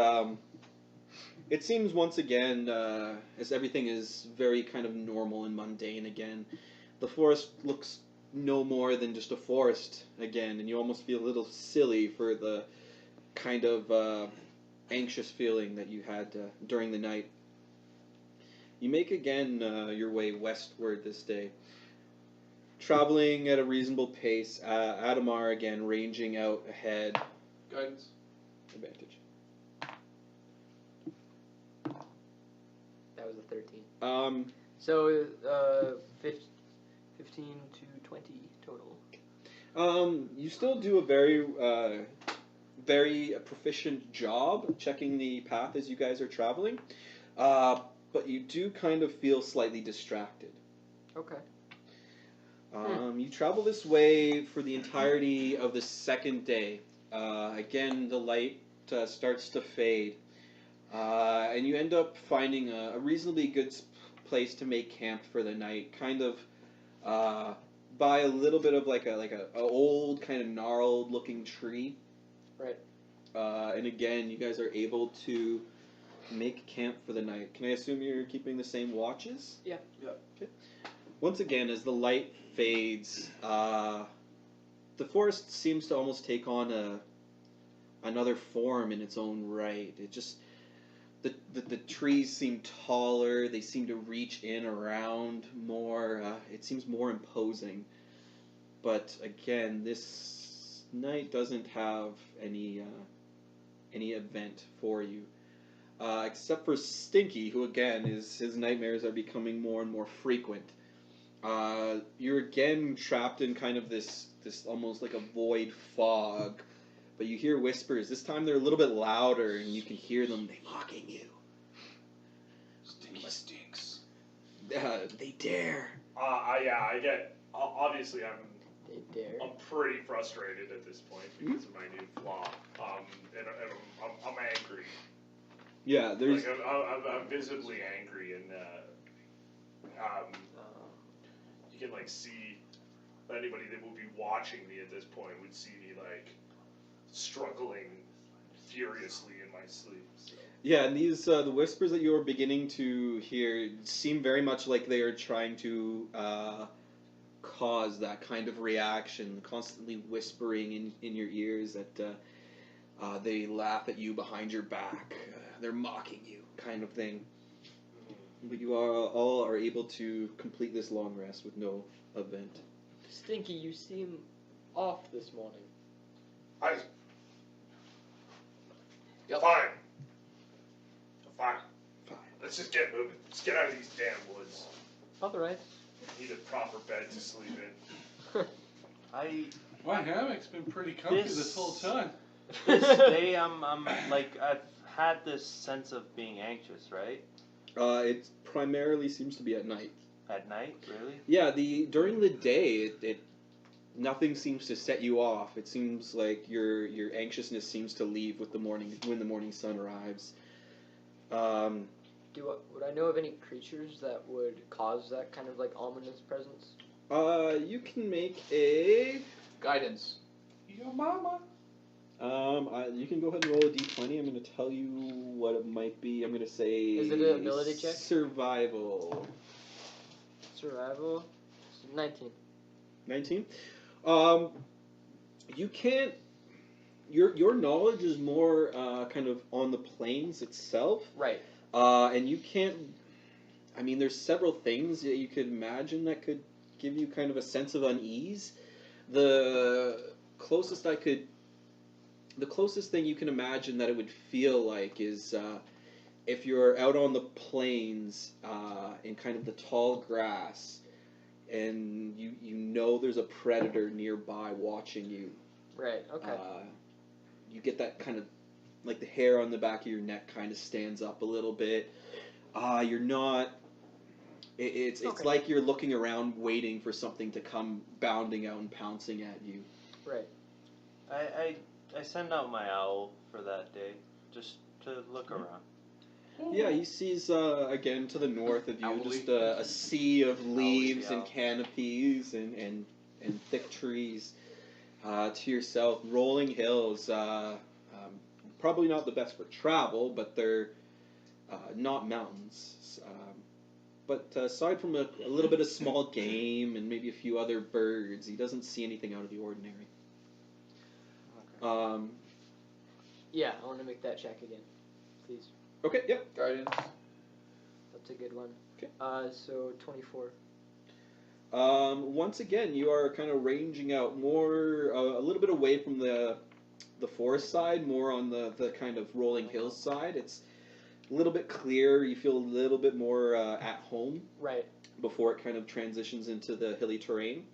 [SPEAKER 2] it seems once again, as everything is very kind of normal and mundane again, the forest looks no more than just a forest again, and you almost feel a little silly for the kind of anxious feeling that you had during the night. You make again your way westward this day, traveling at a reasonable pace. Adamar again ranging out ahead.
[SPEAKER 6] Guidance.
[SPEAKER 2] Advantage.
[SPEAKER 4] That was a 13.
[SPEAKER 2] Um,
[SPEAKER 4] So, 15 to 20 total.
[SPEAKER 2] You still do a very proficient job checking the path as you guys are traveling, but you do kind of feel slightly distracted.
[SPEAKER 4] Okay.
[SPEAKER 2] You travel this way for the entirety of the second day. Again, the light starts to fade, and you end up finding a reasonably good place to make camp for the night. Kind of by a little bit of like a old kind of gnarled looking tree.
[SPEAKER 4] Right.
[SPEAKER 2] And again, you guys are able to make camp for the night. Can I assume you're keeping the same watches?
[SPEAKER 4] Yeah.
[SPEAKER 8] Yeah.
[SPEAKER 2] Okay. Once again, as the light fades, the forest seems to almost take on another form in its own right. It just the trees seem taller. They seem to reach in around more. It seems more imposing. But again, this night doesn't have any any event for you. Except for Stinky, who again his nightmares are becoming more and more frequent. You're again trapped in kind of this almost like a void fog, but you hear whispers. This time they're a little bit louder, and you can hear them. They mocking you.
[SPEAKER 8] Stinky stinks.
[SPEAKER 2] They dare.
[SPEAKER 3] I get. Obviously,
[SPEAKER 4] They dare.
[SPEAKER 3] I'm pretty frustrated at this point because of my new flaw. And I'm angry.
[SPEAKER 2] Yeah, there's.
[SPEAKER 3] Like I'm visibly angry, and you can like see anybody that would be watching me at this point would see me like struggling furiously in my sleep. So.
[SPEAKER 2] Yeah, and these the whispers that you're beginning to hear seem very much like they are trying to cause that kind of reaction, constantly whispering in your ears that they laugh at you behind your back, they're mocking you, kind of thing. But you all are able to complete this long rest with no event.
[SPEAKER 4] Stinky, you seem off this morning.
[SPEAKER 6] Yep.
[SPEAKER 3] Fine. Let's just get moving. Let's get out of these damn woods.
[SPEAKER 4] Alright.
[SPEAKER 3] I need a proper bed to sleep in.
[SPEAKER 7] My hammock's been pretty comfy this whole time.
[SPEAKER 5] This day, I'm like, I've had this sense of being anxious, right?
[SPEAKER 2] It primarily seems to be at night.
[SPEAKER 5] At night, really?
[SPEAKER 2] Yeah, during the day, it nothing seems to set you off. It seems like your anxiousness seems to leave with the morning when the morning sun arrives.
[SPEAKER 4] Would I know of any creatures that would cause that kind of like ominous presence?
[SPEAKER 2] You can make a.
[SPEAKER 6] Guidance.
[SPEAKER 7] Your mama.
[SPEAKER 2] You can go ahead and roll a d20. I'm going to tell you what it might be. I'm going to say.
[SPEAKER 4] Is it an ability check?
[SPEAKER 2] Survival.
[SPEAKER 4] Survival. 19.
[SPEAKER 2] 19. You can't. Your knowledge is more kind of on the plains itself.
[SPEAKER 4] Right.
[SPEAKER 2] And you can't. I mean, there's several things that you could imagine that could give you kind of a sense of unease. The closest thing you can imagine that it would feel like is if you're out on the plains in kind of the tall grass, and you know there's a predator nearby watching you.
[SPEAKER 4] Right. Okay.
[SPEAKER 2] You get that kind of like the hair on the back of your neck kind of stands up a little bit. You're not. It's
[SPEAKER 4] Okay.
[SPEAKER 2] like you're looking around, waiting for something to come bounding out and pouncing at you.
[SPEAKER 4] Right.
[SPEAKER 5] I send out my owl for that day, just to look around.
[SPEAKER 2] Yeah, he sees again to the north of you
[SPEAKER 6] Owly.
[SPEAKER 2] just a sea of leaves
[SPEAKER 5] Owly
[SPEAKER 2] and
[SPEAKER 5] owl.
[SPEAKER 2] canopies and thick trees. To yourself, rolling hills. Probably not the best for travel, but they're not mountains. But aside from a little bit of small game and maybe a few other birds, he doesn't see anything out of the ordinary.
[SPEAKER 4] Yeah, I want to make that check again, please.
[SPEAKER 2] Okay, yep.
[SPEAKER 6] Guidance.
[SPEAKER 4] That's a good one.
[SPEAKER 2] Okay.
[SPEAKER 4] So 24.
[SPEAKER 2] Once again, you are kind of ranging out more, a little bit away from the forest side, more on the kind of rolling hills side. It's a little bit clearer. You feel a little bit more at home
[SPEAKER 4] Right.
[SPEAKER 2] before it kind of transitions into the hilly terrain.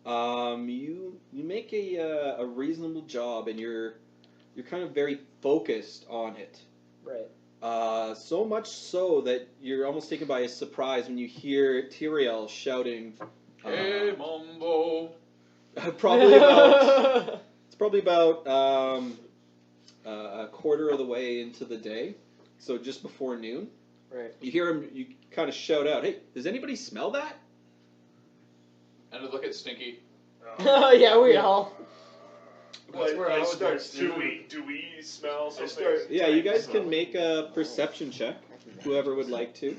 [SPEAKER 2] You make a reasonable job, and you're kind of very focused on it.
[SPEAKER 4] Right.
[SPEAKER 2] So much so that you're almost taken by a surprise when you hear Tyrael shouting.
[SPEAKER 6] Hey, Mumbo.
[SPEAKER 2] Probably about. It's probably about a quarter of the way into the day, so just before noon.
[SPEAKER 4] Right.
[SPEAKER 2] You hear him. You kind of shout out, "Hey, does anybody smell that?"
[SPEAKER 6] And to look at Stinky.
[SPEAKER 4] Yeah, we all.
[SPEAKER 8] That's where I
[SPEAKER 3] do
[SPEAKER 8] start
[SPEAKER 3] do we smell something?
[SPEAKER 8] start-
[SPEAKER 2] Yeah, you guys can make a perception check. Whoever would like to.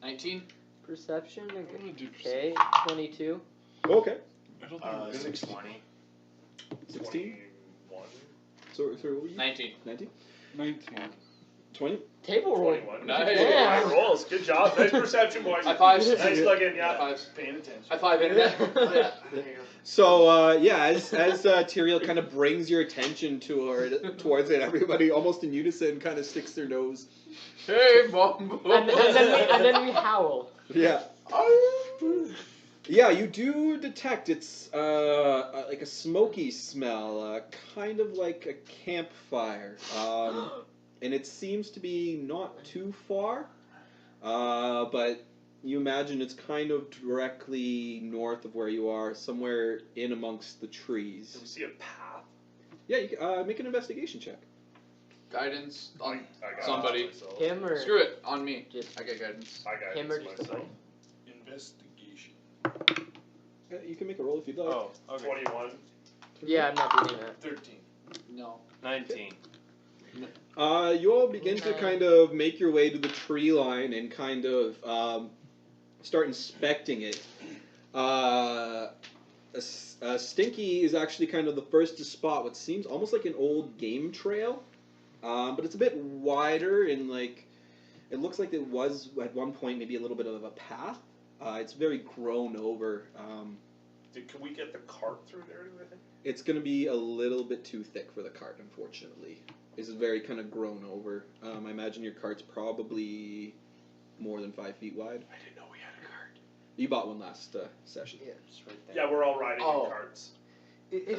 [SPEAKER 6] 19.
[SPEAKER 4] Perception.
[SPEAKER 7] I'm gonna do
[SPEAKER 4] Okay. 22.
[SPEAKER 2] Okay.
[SPEAKER 7] I don't think I'm good at
[SPEAKER 8] 620.
[SPEAKER 2] 16.
[SPEAKER 3] 21.
[SPEAKER 2] So what were you?
[SPEAKER 6] 19.
[SPEAKER 2] 19.
[SPEAKER 7] 19.
[SPEAKER 2] 20?
[SPEAKER 4] Table roll.
[SPEAKER 3] 21.
[SPEAKER 6] Nice.
[SPEAKER 3] High rolls. Good job. Nice perception, boys.
[SPEAKER 6] High fives.
[SPEAKER 3] Nice looking,
[SPEAKER 6] High
[SPEAKER 3] yeah.
[SPEAKER 6] fives.
[SPEAKER 8] Paying attention.
[SPEAKER 6] High five internet.
[SPEAKER 2] So as Tyrael kind of brings your attention towards it, everybody almost in unison kind of sticks their nose.
[SPEAKER 6] Hey, mom.
[SPEAKER 4] and then we howl.
[SPEAKER 2] Yeah. Yeah, you do detect it's like a smoky smell, kind of like a campfire, and it seems to be not too far, but you imagine it's kind of directly north of where you are, somewhere in amongst the
[SPEAKER 3] Do
[SPEAKER 2] trees.
[SPEAKER 3] we see a path?
[SPEAKER 2] Yeah, you make an investigation check.
[SPEAKER 6] Guidance on
[SPEAKER 3] I got
[SPEAKER 6] somebody.
[SPEAKER 3] it myself.
[SPEAKER 4] Him or
[SPEAKER 6] Screw it, on me.
[SPEAKER 4] Just
[SPEAKER 6] I get guidance.
[SPEAKER 3] I got
[SPEAKER 4] him or
[SPEAKER 3] it
[SPEAKER 4] just the
[SPEAKER 3] myself.
[SPEAKER 4] plane?
[SPEAKER 8] Investigation.
[SPEAKER 2] You can make a roll if you'd like.
[SPEAKER 5] Oh, okay.
[SPEAKER 3] 21.
[SPEAKER 4] Yeah, I'm not reading that.
[SPEAKER 8] 13.
[SPEAKER 6] No.
[SPEAKER 5] 19.
[SPEAKER 2] You all begin to kind of make your way to the tree line and kind of start inspecting it. Stinky is actually kind of the first to spot what seems almost like an old game trail, but it's a bit wider and like it looks like it was at one point maybe a little bit of a path. It's very grown over.
[SPEAKER 3] Can we get the cart through there, do you think?
[SPEAKER 2] It's going to be a little bit too thick for the cart, unfortunately. This is very kind of grown over. I imagine your cart's probably more than 5 feet wide.
[SPEAKER 3] I didn't know we had a cart.
[SPEAKER 2] You bought one last session.
[SPEAKER 4] Yeah.
[SPEAKER 5] Just right there.
[SPEAKER 3] Yeah, we're all riding
[SPEAKER 6] Oh.
[SPEAKER 3] in carts.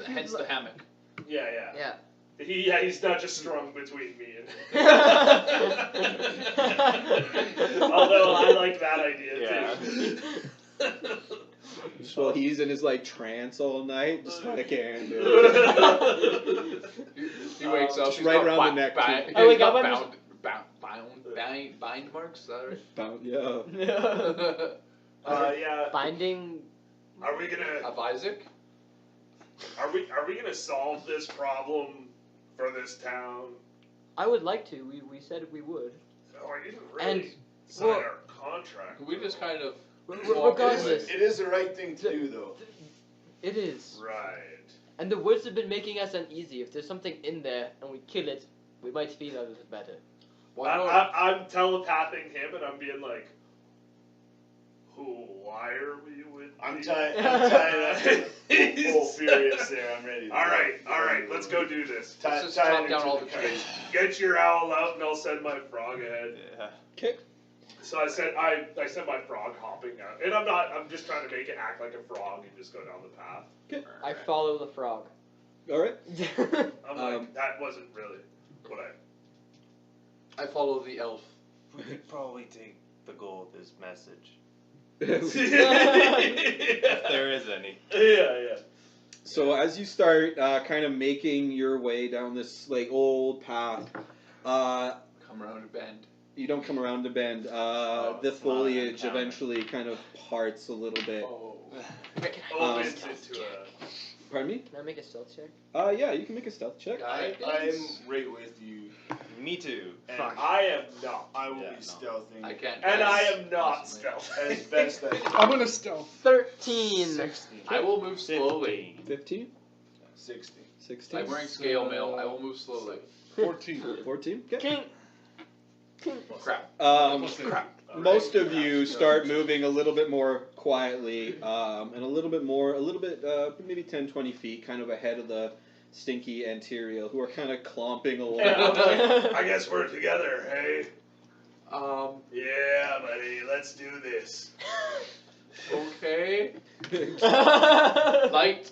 [SPEAKER 6] Hence the hammock.
[SPEAKER 3] Yeah, yeah.
[SPEAKER 4] Yeah.
[SPEAKER 3] He's not just strung between me and. Although I like that idea too.
[SPEAKER 2] Well, he's in his like trance all night, just like can't do it.
[SPEAKER 6] He wakes up.
[SPEAKER 2] Just
[SPEAKER 6] He's
[SPEAKER 2] right
[SPEAKER 6] got
[SPEAKER 2] around the neck, too.
[SPEAKER 4] Oh, wait,
[SPEAKER 6] he's got
[SPEAKER 4] got
[SPEAKER 6] bind marks. Is that
[SPEAKER 2] Yeah.
[SPEAKER 6] right?
[SPEAKER 3] Yeah.
[SPEAKER 4] Finding.
[SPEAKER 3] Are we gonna?
[SPEAKER 6] Of Isaac.
[SPEAKER 3] Are we gonna solve this problem for this town?
[SPEAKER 4] I would like to. We said we would.
[SPEAKER 3] Oh, I didn't really
[SPEAKER 4] And,
[SPEAKER 3] sign
[SPEAKER 4] well-
[SPEAKER 3] our contract.
[SPEAKER 6] We just kind of.
[SPEAKER 4] Regardless,
[SPEAKER 8] It is the right thing to do, though.
[SPEAKER 4] it is.
[SPEAKER 3] Right.
[SPEAKER 4] And the woods have been making us uneasy. If there's something in there and we kill it, we might feel a little better.
[SPEAKER 6] Why not?
[SPEAKER 3] I'm telepathing him, and I'm being like, why are we with?
[SPEAKER 8] I'm
[SPEAKER 3] these-
[SPEAKER 8] tired up to full furious there. I'm ready.
[SPEAKER 3] All right, let's go do this.
[SPEAKER 6] Let's just chop down all the trees.
[SPEAKER 3] Get your owl out, and I'll send my frog ahead.
[SPEAKER 5] Yeah.
[SPEAKER 2] Okay.
[SPEAKER 3] So I sent my frog hopping out, and I'm just trying to make it act like a frog and just go down the path.
[SPEAKER 4] I follow the frog.
[SPEAKER 2] All right.
[SPEAKER 3] I'm like, that wasn't really what I.
[SPEAKER 6] I follow the elf.
[SPEAKER 5] We could probably take the goal of his message.
[SPEAKER 3] If
[SPEAKER 5] If there is any.
[SPEAKER 3] Yeah.
[SPEAKER 2] So as you start kind of making your way down this like old path,
[SPEAKER 6] Come around a bend.
[SPEAKER 2] you don't come around the bend. The
[SPEAKER 5] it's not
[SPEAKER 2] foliage
[SPEAKER 5] uncommon.
[SPEAKER 2] eventually kind of parts a little bit.
[SPEAKER 6] Oh.
[SPEAKER 3] Opens into a.
[SPEAKER 2] Pardon me?
[SPEAKER 4] Can I make a stealth check?
[SPEAKER 2] Yeah, you can make a stealth check.
[SPEAKER 8] I'm
[SPEAKER 6] Guidance.
[SPEAKER 8] right with you.
[SPEAKER 5] Me too.
[SPEAKER 8] And
[SPEAKER 3] I am not.
[SPEAKER 8] I will
[SPEAKER 5] Yeah,
[SPEAKER 8] be
[SPEAKER 5] no.
[SPEAKER 8] stealthing
[SPEAKER 6] I can't.
[SPEAKER 3] And I
[SPEAKER 6] pass
[SPEAKER 3] am not
[SPEAKER 6] constantly.
[SPEAKER 3] stealth.
[SPEAKER 8] as best I can.
[SPEAKER 7] I'm gonna stealth.
[SPEAKER 4] 13.
[SPEAKER 6] I will move slowly.
[SPEAKER 2] 15?
[SPEAKER 8] 60.
[SPEAKER 2] 16?
[SPEAKER 6] I'm wearing scale mail. I will move slowly.
[SPEAKER 7] 14.
[SPEAKER 2] 14? Okay.
[SPEAKER 4] King.
[SPEAKER 6] Crap.
[SPEAKER 7] Almost there.
[SPEAKER 6] Crap.
[SPEAKER 2] Most of you start moving a little bit more quietly, and a little bit, maybe 10, 20 feet, kind of ahead of the Stinky and Tyrael, who are kind of clomping along.
[SPEAKER 3] And I'm like, I guess we're together, hey? Yeah, buddy, let's do this.
[SPEAKER 6] Okay. Light.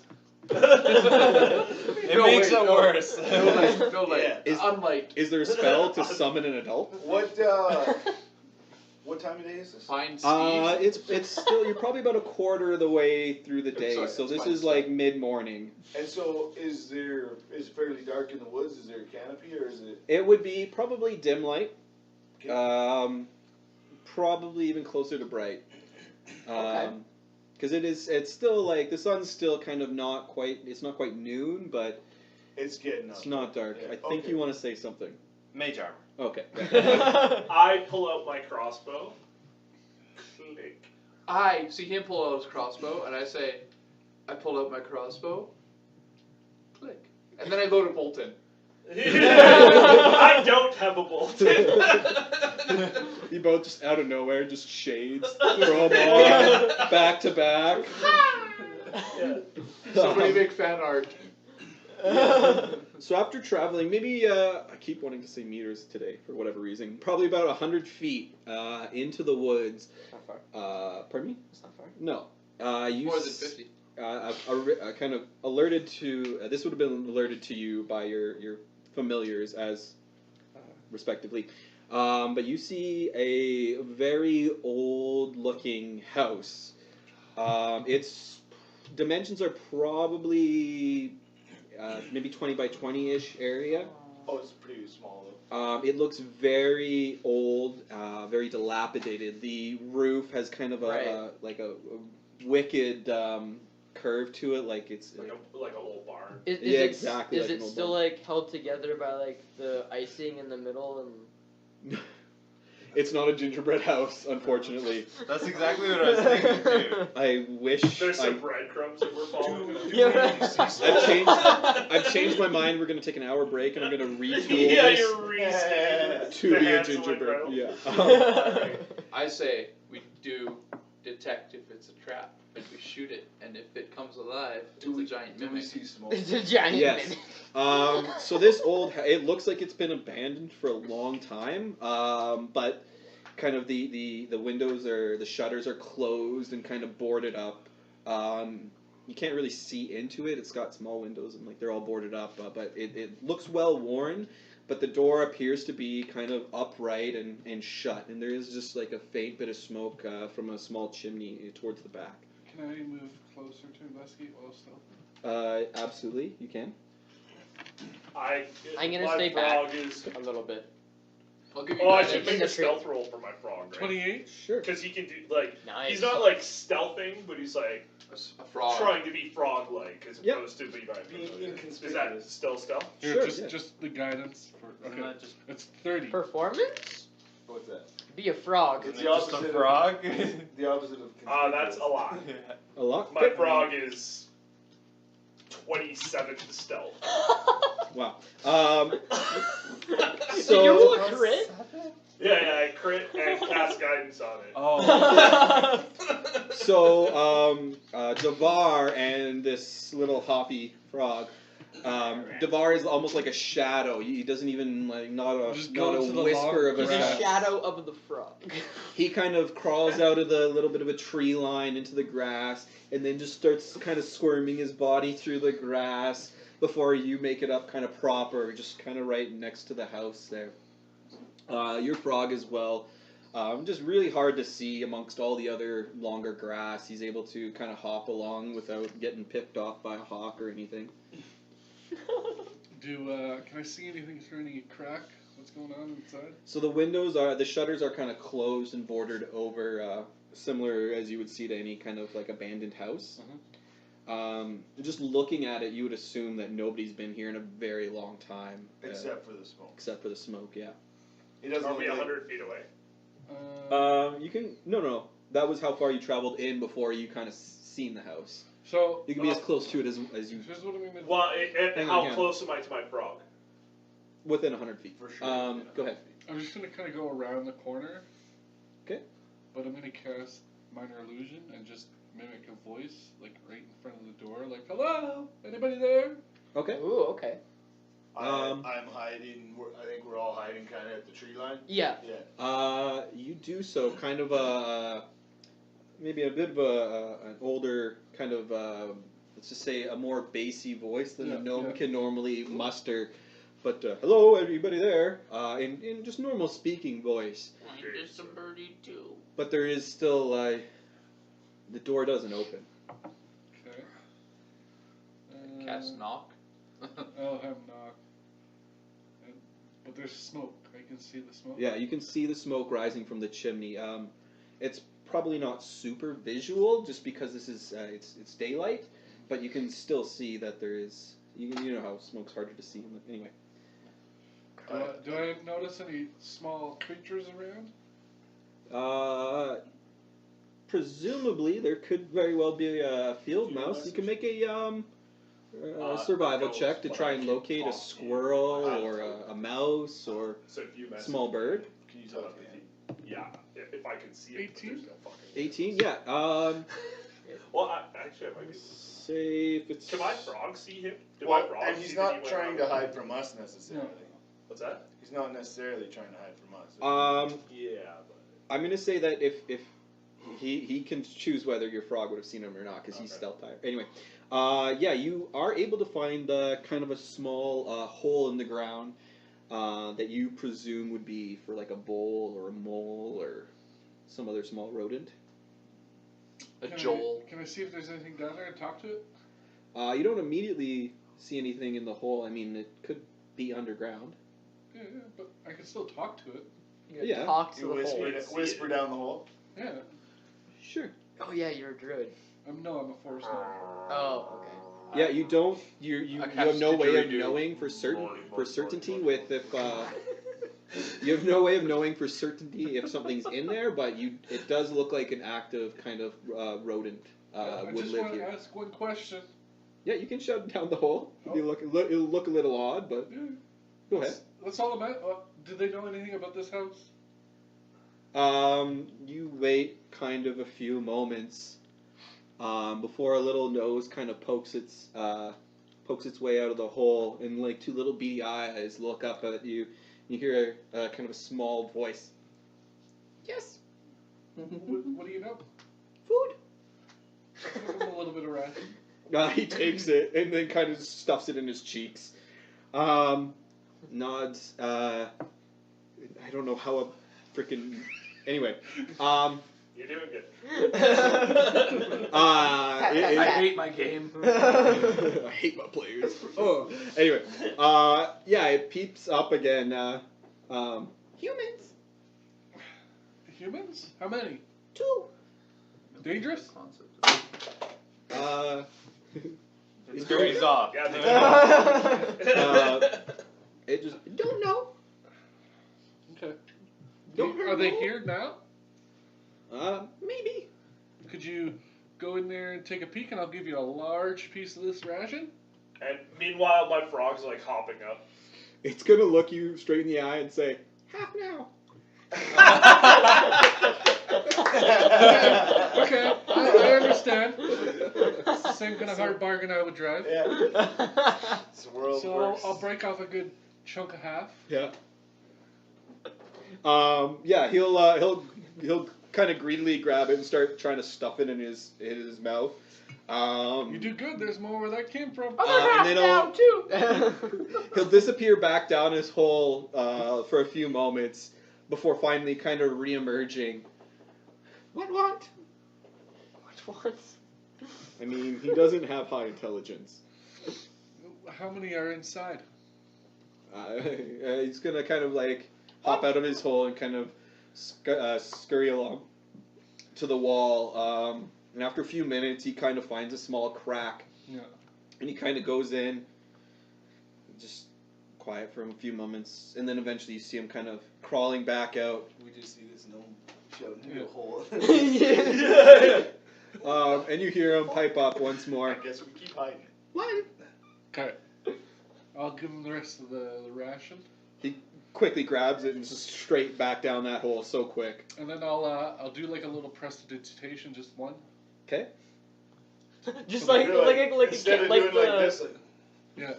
[SPEAKER 5] It makes it worse.
[SPEAKER 6] No light.
[SPEAKER 8] Yeah.
[SPEAKER 2] Is-
[SPEAKER 6] Unlight.
[SPEAKER 2] Is there a spell to summon an adult?
[SPEAKER 8] What time of day is this?
[SPEAKER 6] Find Steve.
[SPEAKER 2] It's still, you're probably about a quarter of the way through the day,
[SPEAKER 6] Sorry,
[SPEAKER 2] so
[SPEAKER 6] it's
[SPEAKER 2] this
[SPEAKER 6] fine,
[SPEAKER 2] is like mid-morning.
[SPEAKER 8] And so, is it fairly dark in the woods? Is there a canopy, or is it?
[SPEAKER 2] It would be probably dim light,
[SPEAKER 8] Okay.
[SPEAKER 2] probably even closer to bright.
[SPEAKER 4] Okay.
[SPEAKER 2] Because it's still like, the sun's still kind of it's not quite noon, but
[SPEAKER 8] It's getting up.
[SPEAKER 2] it's not dark.
[SPEAKER 8] Yeah,
[SPEAKER 2] I think
[SPEAKER 8] okay.
[SPEAKER 2] you want to say something.
[SPEAKER 5] Mage armor.
[SPEAKER 2] Okay.
[SPEAKER 3] I pull out my crossbow. Click.
[SPEAKER 6] I see him pull out his crossbow, and I say, I pulled out my crossbow. Click. And then I load a bolt in.
[SPEAKER 3] I don't have a bolt.
[SPEAKER 2] You both just out of nowhere, just shades, throw them on, back to back.
[SPEAKER 3] Yeah.
[SPEAKER 6] Somebody make fan art.
[SPEAKER 2] So after traveling, maybe I keep wanting to say meters today for whatever reason. Probably about 100 feet into the woods.
[SPEAKER 4] Not far.
[SPEAKER 2] Pardon me?
[SPEAKER 4] It's not far.
[SPEAKER 2] No. You
[SPEAKER 6] More than 50.
[SPEAKER 2] kind of alerted to. This would have been alerted to you by your familiars as respectively. But you see a very old-looking house. Its dimensions are probably maybe 20 by 20-ish area.
[SPEAKER 8] Oh, it's pretty small though.
[SPEAKER 2] It looks very old, very dilapidated. The roof has kind of a wicked curve to it, like it's
[SPEAKER 3] Like a whole barn.
[SPEAKER 4] Is
[SPEAKER 2] Yeah,
[SPEAKER 4] it,
[SPEAKER 2] exactly
[SPEAKER 4] Is
[SPEAKER 2] like
[SPEAKER 4] it
[SPEAKER 2] an old
[SPEAKER 4] still
[SPEAKER 2] barn.
[SPEAKER 4] like held together by like the icing in the middle and?
[SPEAKER 2] It's not a gingerbread house, unfortunately.
[SPEAKER 5] That's exactly what I was thinking too.
[SPEAKER 2] I wish
[SPEAKER 3] There's
[SPEAKER 2] I.
[SPEAKER 3] some breadcrumbs that we're following.
[SPEAKER 2] I've changed my mind. We're gonna take an hour break, and I'm gonna retool
[SPEAKER 3] Yeah,
[SPEAKER 2] this
[SPEAKER 3] you're re-stating
[SPEAKER 2] to
[SPEAKER 3] the
[SPEAKER 2] be a
[SPEAKER 3] Hansel and
[SPEAKER 2] gingerbread.
[SPEAKER 3] Gretel.
[SPEAKER 2] Yeah.
[SPEAKER 6] I say we do detect if it's a trap, and we shoot it, and if it comes alive, it's a giant
[SPEAKER 8] Do we
[SPEAKER 6] mimic.
[SPEAKER 8] see smoke?
[SPEAKER 4] It's a giant
[SPEAKER 2] Yes.
[SPEAKER 4] mimic.
[SPEAKER 2] So this it looks like it's been abandoned for a long time. But kind of the windows the shutters are closed and kind of boarded up. You can't really see into it. It's got small windows and like they're all boarded up. But it looks well worn. But the door appears to be kind of upright and shut, and there is just like a faint bit of smoke from a small chimney towards the back.
[SPEAKER 7] Can I move closer to investigate while still?
[SPEAKER 2] Absolutely, you can.
[SPEAKER 4] I'm gonna
[SPEAKER 3] my
[SPEAKER 4] stay
[SPEAKER 3] frog
[SPEAKER 4] back
[SPEAKER 3] is.
[SPEAKER 4] a little bit.
[SPEAKER 6] I'll give you
[SPEAKER 3] Oh, I
[SPEAKER 6] guidance.
[SPEAKER 3] should make
[SPEAKER 4] In the
[SPEAKER 3] a stealth roll for my frog, right?
[SPEAKER 7] 28?
[SPEAKER 2] Sure.
[SPEAKER 3] Because he can do like
[SPEAKER 4] Nice.
[SPEAKER 3] he's not like stealthing, but he's like
[SPEAKER 6] A frog.
[SPEAKER 3] trying to be frog-like as
[SPEAKER 2] Yep.
[SPEAKER 3] opposed to be by
[SPEAKER 8] Being
[SPEAKER 3] familiar. Is
[SPEAKER 8] inconspicuous.
[SPEAKER 3] that still stealth?
[SPEAKER 7] Here,
[SPEAKER 2] Sure,
[SPEAKER 7] just,
[SPEAKER 2] yeah.
[SPEAKER 7] just the guidance for.
[SPEAKER 5] Isn't
[SPEAKER 7] Okay.
[SPEAKER 5] that just-
[SPEAKER 7] It's 30.
[SPEAKER 4] Performance?
[SPEAKER 8] What's that?
[SPEAKER 4] Be a frog.
[SPEAKER 8] It's
[SPEAKER 5] Isn't
[SPEAKER 8] the
[SPEAKER 5] it just
[SPEAKER 8] opposite
[SPEAKER 5] a frog?
[SPEAKER 8] The opposite of
[SPEAKER 3] That's a lot.
[SPEAKER 2] A lot.
[SPEAKER 3] My frog is 27 to stealth.
[SPEAKER 2] Wow.
[SPEAKER 4] Did
[SPEAKER 2] So-
[SPEAKER 4] you roll a crit?
[SPEAKER 3] Yeah, I crit and cast guidance on it.
[SPEAKER 5] Oh.
[SPEAKER 2] So, Devar and this little hoppy frog. Devar is almost like a shadow. He doesn't even like not
[SPEAKER 7] Just go
[SPEAKER 2] a
[SPEAKER 7] into the
[SPEAKER 2] whisper of
[SPEAKER 7] long
[SPEAKER 2] a
[SPEAKER 4] He's a
[SPEAKER 7] grass.
[SPEAKER 2] sound.
[SPEAKER 4] shadow of the frog.
[SPEAKER 2] He kind of crawls out of the little bit of a tree line into the grass, and then just starts kind of squirming his body through the grass before you make it up kind of proper, just kind of right next to the house there. Your frog as well. Just really hard to see amongst all the other longer grass. He's able to kind of hop along without getting picked off by a hawk or anything.
[SPEAKER 7] Can I see anything through any crack? What's going on inside?
[SPEAKER 2] So the shutters are kind of closed and bordered over, similar as you would see to any kind of like abandoned house. Just looking at it, you would assume that nobody's been here in a very long time,
[SPEAKER 8] Except for the smoke.
[SPEAKER 2] except for the smoke. Yeah.
[SPEAKER 8] It doesn't
[SPEAKER 3] Are
[SPEAKER 8] look
[SPEAKER 3] we
[SPEAKER 8] like
[SPEAKER 3] 100 feet away?
[SPEAKER 2] You can no. That was how far you traveled in before you kind of seen the house.
[SPEAKER 7] So,
[SPEAKER 2] You can be as close to it as you
[SPEAKER 7] here's what I'm gonna do.
[SPEAKER 3] Well,
[SPEAKER 2] Hang on,
[SPEAKER 3] how
[SPEAKER 2] hang on.
[SPEAKER 3] close am I to my frog?
[SPEAKER 2] within 100 feet.
[SPEAKER 8] for sure.
[SPEAKER 2] Go ahead.
[SPEAKER 7] I'm just gonna kind of go around the corner.
[SPEAKER 2] 'Kay.
[SPEAKER 7] But I'm gonna cast Minor Illusion and just mimic a voice, like right in front of the door, like, hello, anybody there?
[SPEAKER 2] Okay.
[SPEAKER 4] Ooh, okay.
[SPEAKER 2] Um,
[SPEAKER 8] I'm hiding. I think we're all hiding kind of at the tree line.
[SPEAKER 4] Yeah.
[SPEAKER 8] Yeah.
[SPEAKER 2] You do so kind of maybe a bit of an older kind of let's just say a more bassy voice than a gnome can normally muster. But hello, everybody there, in just normal speaking voice.
[SPEAKER 6] I'm just a birdie too.
[SPEAKER 2] But there is still the door doesn't open.
[SPEAKER 7] Okay.
[SPEAKER 6] Cast knock.
[SPEAKER 7] I'll have knock. But there's smoke. I can see the smoke.
[SPEAKER 2] Yeah, you can see the smoke rising from the chimney. It's probably not super visual, just because this is it's daylight, but you can still see that there is. You know how smoke's harder to see. Anyway,
[SPEAKER 7] Do I notice any small creatures around?
[SPEAKER 2] presumably there could very well be a field mouse. You can make a Survival
[SPEAKER 3] goes,
[SPEAKER 2] check to
[SPEAKER 3] but
[SPEAKER 2] try
[SPEAKER 3] I
[SPEAKER 2] and
[SPEAKER 3] can
[SPEAKER 2] locate a
[SPEAKER 3] talk to you.
[SPEAKER 2] squirrel
[SPEAKER 3] I have
[SPEAKER 2] or
[SPEAKER 3] to-
[SPEAKER 2] a mouse or
[SPEAKER 3] So if you message
[SPEAKER 2] small
[SPEAKER 3] me,
[SPEAKER 2] bird.
[SPEAKER 8] Can you
[SPEAKER 3] tell
[SPEAKER 8] talk
[SPEAKER 3] him
[SPEAKER 8] to him?
[SPEAKER 3] yeah, if I can see it, but
[SPEAKER 7] 18?
[SPEAKER 3] there's no fucking.
[SPEAKER 2] 18. Yeah.
[SPEAKER 3] Well, actually, I might be.
[SPEAKER 2] Say if it's.
[SPEAKER 3] Can my frog see him? Do my
[SPEAKER 8] Well,
[SPEAKER 3] frog
[SPEAKER 8] and
[SPEAKER 3] see
[SPEAKER 8] he's
[SPEAKER 3] that he
[SPEAKER 8] not
[SPEAKER 3] went
[SPEAKER 8] trying
[SPEAKER 3] around?
[SPEAKER 8] to hide from us necessarily.
[SPEAKER 3] What's that?
[SPEAKER 8] He's not necessarily trying to hide from us.
[SPEAKER 3] Yeah, but
[SPEAKER 2] I'm gonna say that if he can choose whether your frog would have seen him or not because he's
[SPEAKER 3] Okay.
[SPEAKER 2] stealth type. Anyway, yeah, you are able to find kind of a small hole in the ground that you presume would be for like a vole or a mole or some other small rodent.
[SPEAKER 6] A
[SPEAKER 7] Can
[SPEAKER 6] Joel.
[SPEAKER 7] Can I see if there's anything down there and talk to it?
[SPEAKER 2] You don't immediately see anything in the hole. I mean, it could be underground.
[SPEAKER 7] Yeah, but I can still talk to it.
[SPEAKER 4] You
[SPEAKER 2] Yeah.
[SPEAKER 4] talk to
[SPEAKER 8] You
[SPEAKER 4] the
[SPEAKER 8] whisper,
[SPEAKER 4] hole.
[SPEAKER 8] whisper down the hole.
[SPEAKER 7] Yeah.
[SPEAKER 2] Sure.
[SPEAKER 4] Oh yeah, you're a druid.
[SPEAKER 7] I'm a forest gnome.
[SPEAKER 4] Oh, okay.
[SPEAKER 2] Yeah, you don't. You
[SPEAKER 6] I
[SPEAKER 2] have no
[SPEAKER 6] cast
[SPEAKER 2] way of
[SPEAKER 6] didgeridoo.
[SPEAKER 2] knowing for
[SPEAKER 3] Morty.
[SPEAKER 2] certainty with if you have no way of knowing for certainty if something's in there, but it does look like an active kind of rodent
[SPEAKER 7] I
[SPEAKER 2] would
[SPEAKER 7] just
[SPEAKER 2] live
[SPEAKER 7] want to
[SPEAKER 2] here.
[SPEAKER 7] ask one question.
[SPEAKER 2] Yeah, you can shut down the hole.
[SPEAKER 7] Oh.
[SPEAKER 2] It'll look a little odd, but
[SPEAKER 7] Yeah.
[SPEAKER 2] go ahead.
[SPEAKER 7] That's all about. Do they know anything about this house?
[SPEAKER 2] You wait kind of a few moments before a little nose kind of pokes its way out of the hole, and like two little beady eyes look up at you. You hear kind of a small voice. Yes,
[SPEAKER 7] What do you know?
[SPEAKER 2] food.
[SPEAKER 7] Give him a little bit of ration.
[SPEAKER 2] He takes it and then kind of stuffs it in his cheeks. Nods. I don't know how a freaking. Anyway.
[SPEAKER 3] you're doing good.
[SPEAKER 6] I hate my game.
[SPEAKER 2] I hate my players. Oh. Anyway. Yeah, it peeps up again. Humans.
[SPEAKER 7] Humans? How many?
[SPEAKER 2] 2.
[SPEAKER 7] Dangerous?
[SPEAKER 5] It scurries off.
[SPEAKER 3] Yeah,
[SPEAKER 2] It just don't know.
[SPEAKER 7] Okay.
[SPEAKER 2] Don't
[SPEAKER 7] Are they
[SPEAKER 2] know.
[SPEAKER 7] here now?
[SPEAKER 2] Maybe.
[SPEAKER 7] Could you go in there and take a peek, and I'll give you a large piece of this ration?
[SPEAKER 3] And meanwhile, my frog's like hopping up.
[SPEAKER 2] It's gonna look you straight in the eye and say, half now.
[SPEAKER 7] Okay, I understand. It's the same kind of hard bargain I would drive.
[SPEAKER 8] Yeah. It's the world
[SPEAKER 7] So
[SPEAKER 8] works.
[SPEAKER 7] I'll break off a good chunk of half.
[SPEAKER 2] Yeah. Yeah, he'll kind of greedily grab it and start trying to stuff it in his mouth.
[SPEAKER 7] You do good. There's more where that came from.
[SPEAKER 2] And then
[SPEAKER 4] Now too.
[SPEAKER 2] he'll disappear back down his hole for a few moments before finally kind of re-emerging. What?
[SPEAKER 4] Which ones?
[SPEAKER 2] I mean, he doesn't have high intelligence.
[SPEAKER 7] How many are inside?
[SPEAKER 2] He's gonna kind of like hop out of his hole and kind of scurry along to the wall. And after a few minutes, he kind of finds a small crack.
[SPEAKER 7] Yeah.
[SPEAKER 2] And he kind of goes in, just quiet for a few moments, and then eventually you see him kind of crawling back out.
[SPEAKER 8] We just see this gnome shoved into a hole.
[SPEAKER 2] And you hear him pipe up once more.
[SPEAKER 8] I guess we keep hiding.
[SPEAKER 2] One.
[SPEAKER 7] Okay. I'll give him the rest of the ration,
[SPEAKER 2] He quickly grabs it and just straight back down that hole so quick.
[SPEAKER 7] and then I'll do like a little prestidigitation, just one.
[SPEAKER 2] Okay.
[SPEAKER 4] Just
[SPEAKER 7] So
[SPEAKER 4] like
[SPEAKER 8] You're
[SPEAKER 4] like
[SPEAKER 8] instead
[SPEAKER 4] a
[SPEAKER 8] of
[SPEAKER 4] like
[SPEAKER 8] doing
[SPEAKER 4] the
[SPEAKER 8] like this, like,
[SPEAKER 7] Yeah.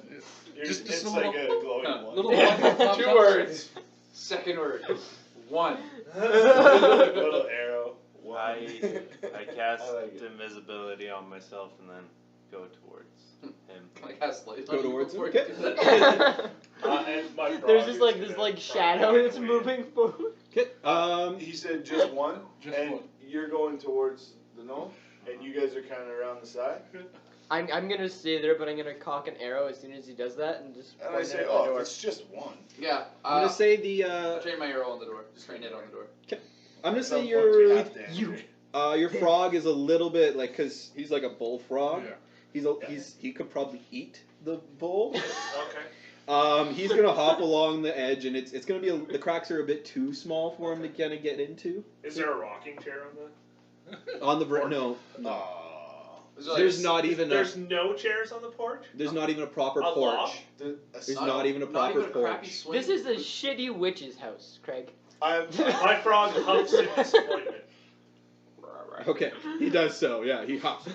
[SPEAKER 8] it's
[SPEAKER 7] Just a
[SPEAKER 8] like
[SPEAKER 7] little,
[SPEAKER 8] a glowing
[SPEAKER 6] Huh,
[SPEAKER 8] one.
[SPEAKER 7] little one that pops
[SPEAKER 6] Two
[SPEAKER 7] up.
[SPEAKER 6] words. Second word. One.
[SPEAKER 8] Little arrow.
[SPEAKER 5] I cast
[SPEAKER 8] I like it.
[SPEAKER 5] invisibility on myself and then go towards him.
[SPEAKER 6] Like has light.
[SPEAKER 2] Go towards him.
[SPEAKER 6] before you
[SPEAKER 2] Okay.
[SPEAKER 6] do that.
[SPEAKER 3] And my frog
[SPEAKER 4] There's just
[SPEAKER 3] is
[SPEAKER 4] like
[SPEAKER 3] gonna
[SPEAKER 4] this like
[SPEAKER 3] try
[SPEAKER 4] shadow
[SPEAKER 3] and
[SPEAKER 4] that's
[SPEAKER 3] wait.
[SPEAKER 4] moving forward.
[SPEAKER 2] Okay.
[SPEAKER 8] He said just one,
[SPEAKER 7] Just
[SPEAKER 8] and
[SPEAKER 7] one.
[SPEAKER 8] you're going towards the gnome, and you guys are kind of around the side.
[SPEAKER 4] I'm gonna stay there, but I'm gonna cock an arrow as soon as he does that and just
[SPEAKER 8] And I
[SPEAKER 4] point
[SPEAKER 8] say,
[SPEAKER 4] it at the
[SPEAKER 8] oh,
[SPEAKER 4] door.
[SPEAKER 8] if it's just one.
[SPEAKER 6] Yeah.
[SPEAKER 2] I'm gonna say the.
[SPEAKER 6] I'll train my arrow on the door. Just train it on the door.
[SPEAKER 2] I'm gonna
[SPEAKER 8] At some
[SPEAKER 2] say
[SPEAKER 8] point we
[SPEAKER 2] your
[SPEAKER 8] have to enter.
[SPEAKER 2] your frog is a little bit like because he's like a bullfrog.
[SPEAKER 7] Yeah.
[SPEAKER 2] He could probably eat the bull.
[SPEAKER 3] Okay.
[SPEAKER 2] He's gonna hop along the edge, and it's gonna be the cracks are a bit too small for him to kind of get into.
[SPEAKER 3] Is there a rocking chair on the?
[SPEAKER 2] On the no.
[SPEAKER 8] Aw.
[SPEAKER 2] There's not even
[SPEAKER 3] There's no chairs on the porch.
[SPEAKER 2] There's not even a proper
[SPEAKER 3] A
[SPEAKER 2] porch.
[SPEAKER 3] loft?
[SPEAKER 2] There's not even a proper porch.
[SPEAKER 4] This is a shitty witch's house, Craig.
[SPEAKER 3] My frog huffs in disappointment.
[SPEAKER 2] Okay, he does so. Yeah, he huffs.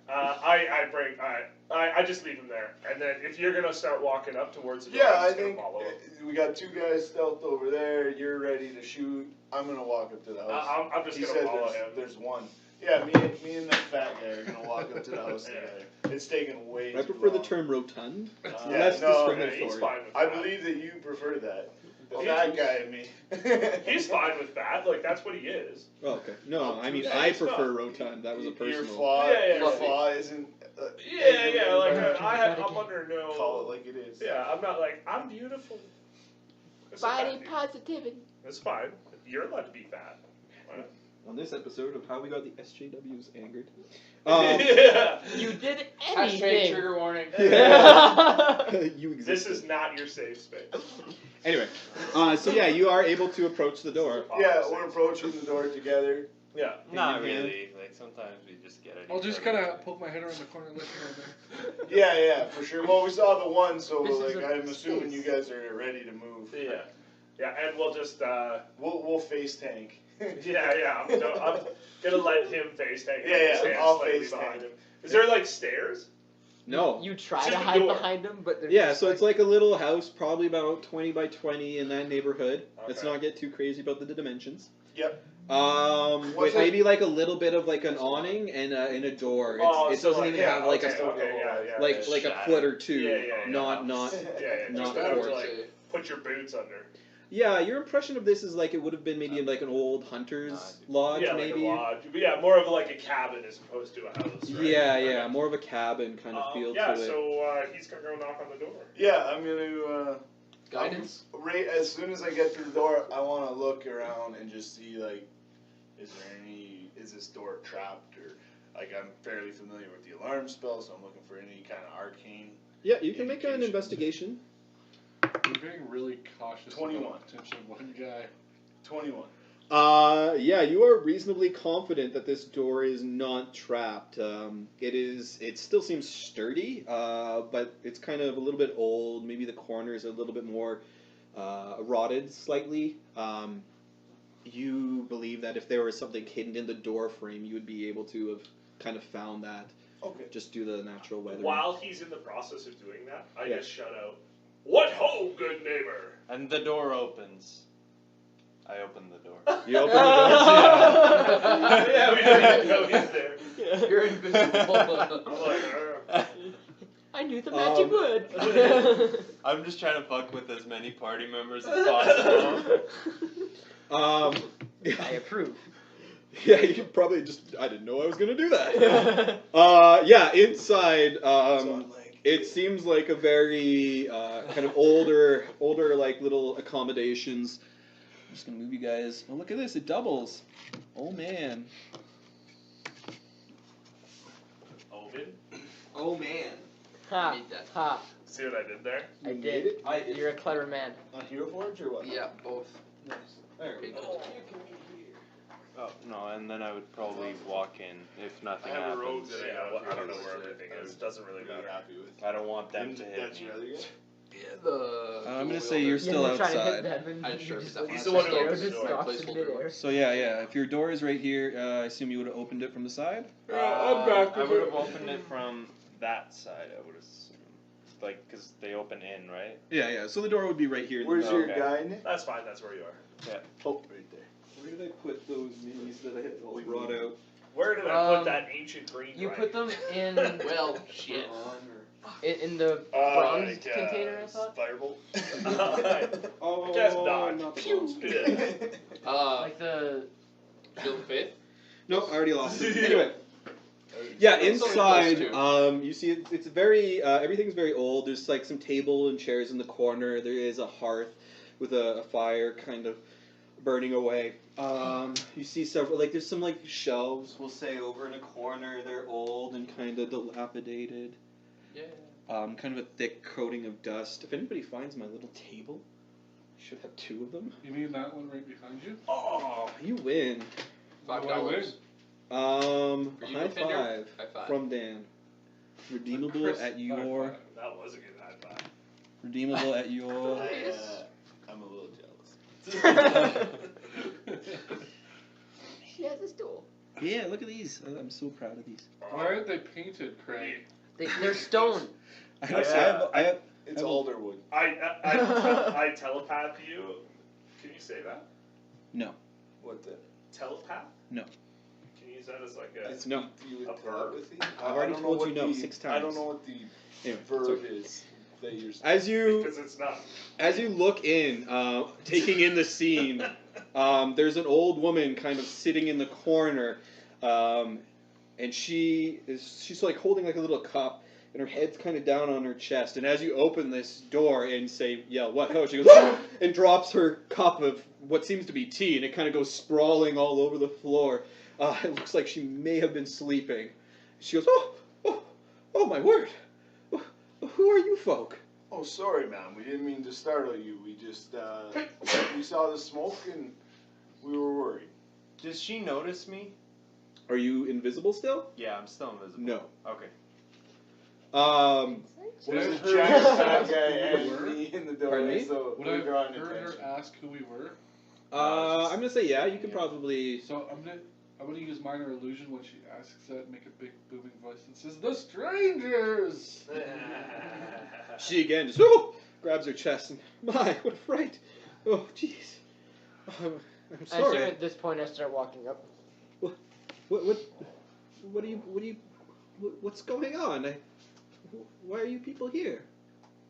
[SPEAKER 3] I just leave him there, and then if you're gonna start walking up towards the door,
[SPEAKER 8] Yeah,
[SPEAKER 3] I'm
[SPEAKER 8] I
[SPEAKER 3] just gonna
[SPEAKER 8] think
[SPEAKER 3] follow him.
[SPEAKER 8] we got 2 guys stealth over there. You're ready to shoot. I'm gonna walk up to the house.
[SPEAKER 3] I'm just
[SPEAKER 8] He
[SPEAKER 3] gonna
[SPEAKER 8] said
[SPEAKER 3] follow
[SPEAKER 8] there's,
[SPEAKER 3] him.
[SPEAKER 8] there's one. Yeah, me and that fat guy are gonna walk up to the house
[SPEAKER 3] Yeah.
[SPEAKER 8] together. It's taken way
[SPEAKER 2] I
[SPEAKER 8] too
[SPEAKER 2] prefer the
[SPEAKER 8] long.
[SPEAKER 2] term rotund.
[SPEAKER 8] Yeah,
[SPEAKER 2] Less
[SPEAKER 8] no,
[SPEAKER 2] discriminatory.
[SPEAKER 3] He's fine with
[SPEAKER 8] I
[SPEAKER 3] that.
[SPEAKER 8] believe that you prefer that. The
[SPEAKER 3] He
[SPEAKER 8] fat
[SPEAKER 3] does.
[SPEAKER 8] guy and me.
[SPEAKER 3] He's fine with that. Like that's what he is.
[SPEAKER 2] Oh, okay. No, I mean
[SPEAKER 3] Yeah,
[SPEAKER 2] I
[SPEAKER 3] it's not.
[SPEAKER 2] prefer rotund. That was a
[SPEAKER 8] Your
[SPEAKER 2] personal.
[SPEAKER 8] flaw,
[SPEAKER 3] Yeah,
[SPEAKER 8] your
[SPEAKER 3] yeah.
[SPEAKER 8] flaw isn't.
[SPEAKER 3] Yeah. Like
[SPEAKER 4] Right.
[SPEAKER 3] I'm under no.
[SPEAKER 8] Call it like it is.
[SPEAKER 3] Yeah, I'm not like I'm beautiful. It's
[SPEAKER 4] Body
[SPEAKER 3] okay.
[SPEAKER 4] positivity.
[SPEAKER 3] It's fine. You're allowed to be fat.
[SPEAKER 2] On this episode of How We Got the SJWs Angered.
[SPEAKER 3] Yeah.
[SPEAKER 4] You did
[SPEAKER 6] Hashtag
[SPEAKER 4] anything.
[SPEAKER 6] trigger warning.
[SPEAKER 2] You exist.
[SPEAKER 3] This is not your safe space.
[SPEAKER 2] Anyway, so yeah, you are able to approach the door.
[SPEAKER 8] Yeah, we're approaching the door together.
[SPEAKER 3] Yeah.
[SPEAKER 5] Not
[SPEAKER 2] Hand in hand.
[SPEAKER 5] really. Like sometimes we just get it.
[SPEAKER 7] I'll just kind of poke my head around the corner and let you know.
[SPEAKER 8] Yeah, for sure. Well, we saw the one, so
[SPEAKER 4] This is
[SPEAKER 8] like
[SPEAKER 4] a
[SPEAKER 8] I'm assuming
[SPEAKER 4] space.
[SPEAKER 8] you guys are ready to move.
[SPEAKER 3] Yeah. Yeah, and we'll just
[SPEAKER 8] We'll face tank.
[SPEAKER 3] yeah. I'm gonna let him face tank.
[SPEAKER 8] Yeah, yeah,
[SPEAKER 3] Stand
[SPEAKER 8] I'll
[SPEAKER 3] slightly
[SPEAKER 8] face
[SPEAKER 3] behind
[SPEAKER 8] tank.
[SPEAKER 3] him. Is there like stairs?
[SPEAKER 2] No.
[SPEAKER 4] You try
[SPEAKER 3] To
[SPEAKER 4] to
[SPEAKER 3] the
[SPEAKER 4] hide
[SPEAKER 3] door.
[SPEAKER 4] behind them, but they're
[SPEAKER 2] Yeah,
[SPEAKER 4] just
[SPEAKER 2] so it's like a little house, probably about 20 by 20 in that neighborhood. Let's
[SPEAKER 3] Okay.
[SPEAKER 2] not get too crazy about the dimensions.
[SPEAKER 8] Yep.
[SPEAKER 2] With
[SPEAKER 8] What's that?
[SPEAKER 2] maybe like a little bit of like an awning and a door. It
[SPEAKER 3] so
[SPEAKER 2] doesn't
[SPEAKER 3] like,
[SPEAKER 2] even
[SPEAKER 3] yeah,
[SPEAKER 2] have like
[SPEAKER 3] okay,
[SPEAKER 2] a
[SPEAKER 3] okay, yeah,
[SPEAKER 2] like
[SPEAKER 3] yeah.
[SPEAKER 2] like a foot or two.
[SPEAKER 3] Yeah.
[SPEAKER 2] Not
[SPEAKER 3] Yeah,
[SPEAKER 2] not
[SPEAKER 3] just enough to
[SPEAKER 2] porch.
[SPEAKER 3] like put your boots under.
[SPEAKER 2] Yeah, your impression of this is like it would have been maybe in like an old hunter's lodge,
[SPEAKER 3] Yeah,
[SPEAKER 2] maybe.
[SPEAKER 3] like a lodge. But yeah, more of like a cabin as opposed to a house. Right?
[SPEAKER 2] Yeah,
[SPEAKER 3] Okay.
[SPEAKER 2] more of a cabin kind of feel
[SPEAKER 3] Yeah,
[SPEAKER 2] to it.
[SPEAKER 3] so he's gonna go knock on the door.
[SPEAKER 8] Yeah, I'm gonna.
[SPEAKER 6] Guidance?
[SPEAKER 8] Right as soon as I get to the door, I want to look around and just see like, is this door trapped or like I'm fairly familiar with the alarm spell, so I'm looking for any kind of arcane.
[SPEAKER 2] Yeah, you can make an
[SPEAKER 8] indication.
[SPEAKER 2] investigation.
[SPEAKER 7] You're being really cautious
[SPEAKER 8] 21.
[SPEAKER 7] about the attention of one guy.
[SPEAKER 8] 21.
[SPEAKER 2] Yeah, you are reasonably confident that this door is not trapped. It still seems sturdy, but it's kind of a little bit old. Maybe the corners are a little bit more rotted slightly. You believe that if there was something hidden in the door frame, you would be able to have kind of found that.
[SPEAKER 8] Okay.
[SPEAKER 2] Just due to the natural weather.
[SPEAKER 3] While he's in the process of doing that, I
[SPEAKER 2] Yeah.
[SPEAKER 3] just shout out, "What ho, good neighbor!"
[SPEAKER 5] And the door opens. I open the door.
[SPEAKER 2] You open the door.
[SPEAKER 3] Yeah, we don't even know he's there.
[SPEAKER 6] You're invisible.
[SPEAKER 3] I'm like,
[SPEAKER 4] I knew the magic word.
[SPEAKER 5] I'm just trying to fuck with as many party members as possible.
[SPEAKER 4] I approve.
[SPEAKER 2] Yeah, you probably just. I didn't know I was gonna do that. Yeah, inside. It seems like a very kind of older like little accommodations. I'm just gonna move you guys. Oh, look at this! It doubles. Oh man.
[SPEAKER 3] Ovid?
[SPEAKER 2] Oh man.
[SPEAKER 4] Ha,
[SPEAKER 6] Need that.
[SPEAKER 4] ha.
[SPEAKER 3] See what I did there?
[SPEAKER 4] I
[SPEAKER 2] You
[SPEAKER 4] did.
[SPEAKER 2] made it?
[SPEAKER 4] You're a clever man.
[SPEAKER 8] On Hero Forge or what?
[SPEAKER 6] Yeah, both.
[SPEAKER 2] There we
[SPEAKER 6] Okay,
[SPEAKER 2] go.
[SPEAKER 6] good.
[SPEAKER 5] Oh no, and then I would probably walk in if
[SPEAKER 3] I
[SPEAKER 5] nothing
[SPEAKER 3] have a rogue
[SPEAKER 5] happens.
[SPEAKER 3] that I don't know where everything is. Doesn't really
[SPEAKER 8] Really
[SPEAKER 3] matter.
[SPEAKER 8] happy with.
[SPEAKER 5] I don't want them to hit
[SPEAKER 8] That's
[SPEAKER 5] me.
[SPEAKER 8] your other guy?
[SPEAKER 6] Yeah, the.
[SPEAKER 2] I'm gonna
[SPEAKER 6] dual
[SPEAKER 2] say you're
[SPEAKER 6] wielder.
[SPEAKER 2] still
[SPEAKER 4] Trying to hit
[SPEAKER 2] outside.
[SPEAKER 4] them and
[SPEAKER 6] I
[SPEAKER 4] you
[SPEAKER 6] sure
[SPEAKER 4] just
[SPEAKER 6] that
[SPEAKER 4] like,
[SPEAKER 3] He's the one who
[SPEAKER 4] arrow
[SPEAKER 3] opens the
[SPEAKER 4] just
[SPEAKER 3] door.
[SPEAKER 4] drops in
[SPEAKER 6] Placeholder.
[SPEAKER 4] midair.
[SPEAKER 2] So yeah. If your door is right here, I assume you would have opened it from the side.
[SPEAKER 5] I would have opened it from that side. I would assume, like, cause they open in, right?
[SPEAKER 2] Yeah. So the door would be right here.
[SPEAKER 8] Where's your
[SPEAKER 5] Okay.
[SPEAKER 8] guy, Nick?
[SPEAKER 3] That's fine, that's where you are.
[SPEAKER 8] Oh, right there.
[SPEAKER 2] Where did I put those minis that I had all brought out?
[SPEAKER 3] Where did I put that ancient green
[SPEAKER 4] You
[SPEAKER 3] dragon?
[SPEAKER 4] put them in
[SPEAKER 6] Well, shit.
[SPEAKER 4] in the bronze container, I thought.
[SPEAKER 3] Firebolt.
[SPEAKER 2] Oh,
[SPEAKER 3] Guess not.
[SPEAKER 2] not the
[SPEAKER 4] Pew.
[SPEAKER 2] bronze.
[SPEAKER 4] Like the
[SPEAKER 6] Shield of Faith?
[SPEAKER 2] No, I already lost it. Anyway. Yeah,
[SPEAKER 6] It's only
[SPEAKER 2] inside,
[SPEAKER 6] plus
[SPEAKER 2] you see it's very, everything's very old. There's like some table and chairs in the corner. There is a hearth with a fire kind of burning away. You see several, like there's some like shelves, we'll say, over in a corner. They're old and kind of dilapidated.
[SPEAKER 6] Yeah.
[SPEAKER 2] Kind of a thick coating of dust. If anybody finds my little table, I should have two of them.
[SPEAKER 7] You mean that one right behind you?
[SPEAKER 2] Oh, you win.
[SPEAKER 7] Why win?
[SPEAKER 6] For you,
[SPEAKER 2] High
[SPEAKER 6] Tinder?
[SPEAKER 2] five
[SPEAKER 6] High five.
[SPEAKER 2] from Dan. Redeemable
[SPEAKER 7] Chris,
[SPEAKER 2] at your.
[SPEAKER 3] That was a good high five.
[SPEAKER 2] Redeemable at your.
[SPEAKER 8] I'm a little jealous.
[SPEAKER 4] She has a stool.
[SPEAKER 2] Yeah, look at these. I'm so proud of these.
[SPEAKER 7] Why aren't they painted, Craig?
[SPEAKER 4] They're stone.
[SPEAKER 2] I have
[SPEAKER 8] It's
[SPEAKER 2] I will-
[SPEAKER 8] alder wood.
[SPEAKER 3] I telepath you. Can you say that?
[SPEAKER 2] No.
[SPEAKER 8] What the?
[SPEAKER 3] Telepath?
[SPEAKER 2] No.
[SPEAKER 3] Can you use that as like a?
[SPEAKER 8] I speak
[SPEAKER 2] No.
[SPEAKER 8] to you
[SPEAKER 3] A
[SPEAKER 8] with
[SPEAKER 3] verb.
[SPEAKER 8] telepathy.
[SPEAKER 2] I've already
[SPEAKER 8] I don't know
[SPEAKER 2] told
[SPEAKER 8] what
[SPEAKER 2] you no
[SPEAKER 8] the-
[SPEAKER 2] 6
[SPEAKER 8] I don't
[SPEAKER 2] times.
[SPEAKER 8] know what the
[SPEAKER 2] Anyway,
[SPEAKER 8] verb
[SPEAKER 2] sorry.
[SPEAKER 8] is that you're.
[SPEAKER 2] As you
[SPEAKER 3] Because it's not.
[SPEAKER 2] As you look in, taking in the scene, there's an old woman kind of sitting in the corner, and she's like holding like a little cup, and her head's kind of down on her chest. And as you open this door and say, "Yeah, what?" Oh, she goes and drops her cup of what seems to be tea, and it kind of goes sprawling all over the floor. It looks like she may have been sleeping. She goes, "Oh, my word! Who are you folk?"
[SPEAKER 8] Oh, sorry, ma'am. We didn't mean to startle you. We just we saw the smoke and we were worried.
[SPEAKER 5] Does she notice me?
[SPEAKER 2] Are you invisible still?
[SPEAKER 5] Yeah, I'm still invisible.
[SPEAKER 2] No.
[SPEAKER 5] Okay.
[SPEAKER 8] There's a
[SPEAKER 7] Would I
[SPEAKER 8] giant
[SPEAKER 7] have
[SPEAKER 8] fat
[SPEAKER 7] heard
[SPEAKER 8] guy
[SPEAKER 7] who we
[SPEAKER 8] and
[SPEAKER 7] were?
[SPEAKER 8] me in the door,
[SPEAKER 2] Pardon me?
[SPEAKER 8] so
[SPEAKER 7] Would
[SPEAKER 8] we're
[SPEAKER 7] I
[SPEAKER 8] drawing
[SPEAKER 7] have heard
[SPEAKER 8] attention.
[SPEAKER 7] her ask who we were?
[SPEAKER 2] I'm gonna say yeah. You can probably.
[SPEAKER 7] So I'm gonna use minor illusion when she asks that and make a big booming voice that says, "The strangers!"
[SPEAKER 2] She again just grabs her chest and my what a fright! Oh jeez. I'm
[SPEAKER 4] I assume
[SPEAKER 2] sorry.
[SPEAKER 4] at this point I start walking up.
[SPEAKER 2] What are you what's going on? Why are you people here?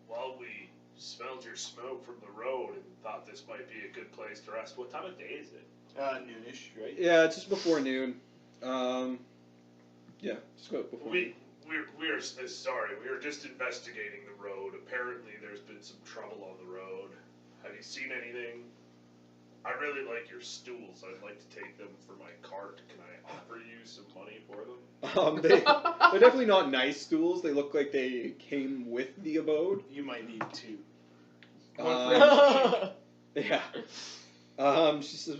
[SPEAKER 3] Well, we smelled your smoke from the road and thought this might be a good place to rest. What time of day is it?
[SPEAKER 8] Noonish, right?
[SPEAKER 2] Yeah, it's just before noon. Yeah, just about before.
[SPEAKER 3] We're sorry. We were just investigating the road. Apparently, there's been some trouble on the road. Have you seen anything? I really like your stools. I'd like to take them for my cart. Can I offer you some money for them?
[SPEAKER 2] They're definitely not nice stools. They look like they came with the abode.
[SPEAKER 8] You might need 2.
[SPEAKER 2] Yeah. She says,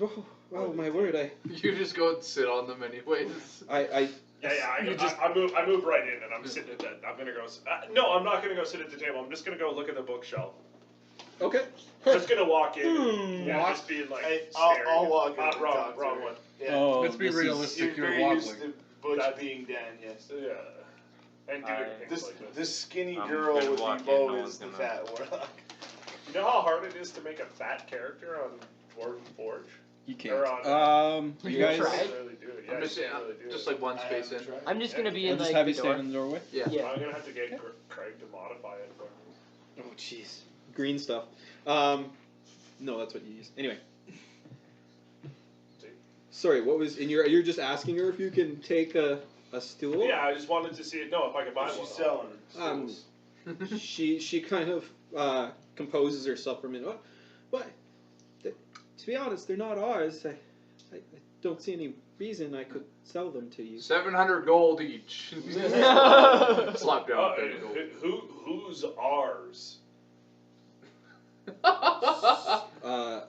[SPEAKER 2] "Oh, my word!
[SPEAKER 6] You just go and sit on them anyways.
[SPEAKER 2] I
[SPEAKER 3] I move right in and I'm sitting at that. I'm gonna go. No, I'm not gonna go sit at the table. I'm just gonna go look at the bookshelf.
[SPEAKER 2] okay."
[SPEAKER 3] Just gonna walk in. Yeah, just being like staring.
[SPEAKER 8] I'll walk in. and
[SPEAKER 3] Wrong
[SPEAKER 8] talk to her.
[SPEAKER 3] one.
[SPEAKER 8] Yeah.
[SPEAKER 2] Oh,
[SPEAKER 7] Let's be
[SPEAKER 2] this is-
[SPEAKER 7] realistic.
[SPEAKER 8] You're
[SPEAKER 7] You're
[SPEAKER 8] very used
[SPEAKER 7] wobbling.
[SPEAKER 8] to Butch
[SPEAKER 3] That's-
[SPEAKER 8] being Dan, yes.
[SPEAKER 3] Yeah. And doing things
[SPEAKER 8] This
[SPEAKER 3] like this.
[SPEAKER 8] this skinny
[SPEAKER 5] I'm
[SPEAKER 8] girl
[SPEAKER 5] gonna
[SPEAKER 8] with
[SPEAKER 5] walk
[SPEAKER 8] the
[SPEAKER 5] in,
[SPEAKER 8] bow
[SPEAKER 5] no
[SPEAKER 8] is
[SPEAKER 5] one's
[SPEAKER 8] the
[SPEAKER 5] gonna-
[SPEAKER 8] fat warlock.
[SPEAKER 3] You know how hard it is to make a fat character on Dwarven Forge?
[SPEAKER 2] You
[SPEAKER 3] Or
[SPEAKER 2] can't.
[SPEAKER 3] on-
[SPEAKER 2] You
[SPEAKER 4] You
[SPEAKER 2] guys.
[SPEAKER 4] tried?
[SPEAKER 3] Really do it. Yeah,
[SPEAKER 6] I'm just
[SPEAKER 3] you
[SPEAKER 6] saying,
[SPEAKER 3] can really do
[SPEAKER 6] just
[SPEAKER 3] it.
[SPEAKER 6] like one
[SPEAKER 8] I
[SPEAKER 6] space
[SPEAKER 8] haven't
[SPEAKER 6] in.
[SPEAKER 8] tried.
[SPEAKER 4] I'm just gonna be
[SPEAKER 2] I'll
[SPEAKER 4] in
[SPEAKER 2] just
[SPEAKER 4] like
[SPEAKER 2] have
[SPEAKER 4] the
[SPEAKER 2] you stand
[SPEAKER 4] door.
[SPEAKER 2] in the doorway.
[SPEAKER 6] Yeah.
[SPEAKER 4] Yeah.
[SPEAKER 3] I'm gonna have to get Craig to modify it for me.
[SPEAKER 2] Oh, jeez. Green stuff. No, that's what you use. Anyway. Sorry, what was in your? You're just asking her if you can take a stool.
[SPEAKER 3] Yeah, I just wanted to see it. No, if I could buy one.
[SPEAKER 8] She's selling
[SPEAKER 2] Um,
[SPEAKER 8] stools.
[SPEAKER 2] She kind of composes herself for a minute. What? To be honest, they're not ours. I don't see any reason I could sell them to you.
[SPEAKER 6] 700 gold each. Slap down.
[SPEAKER 3] Who's ours?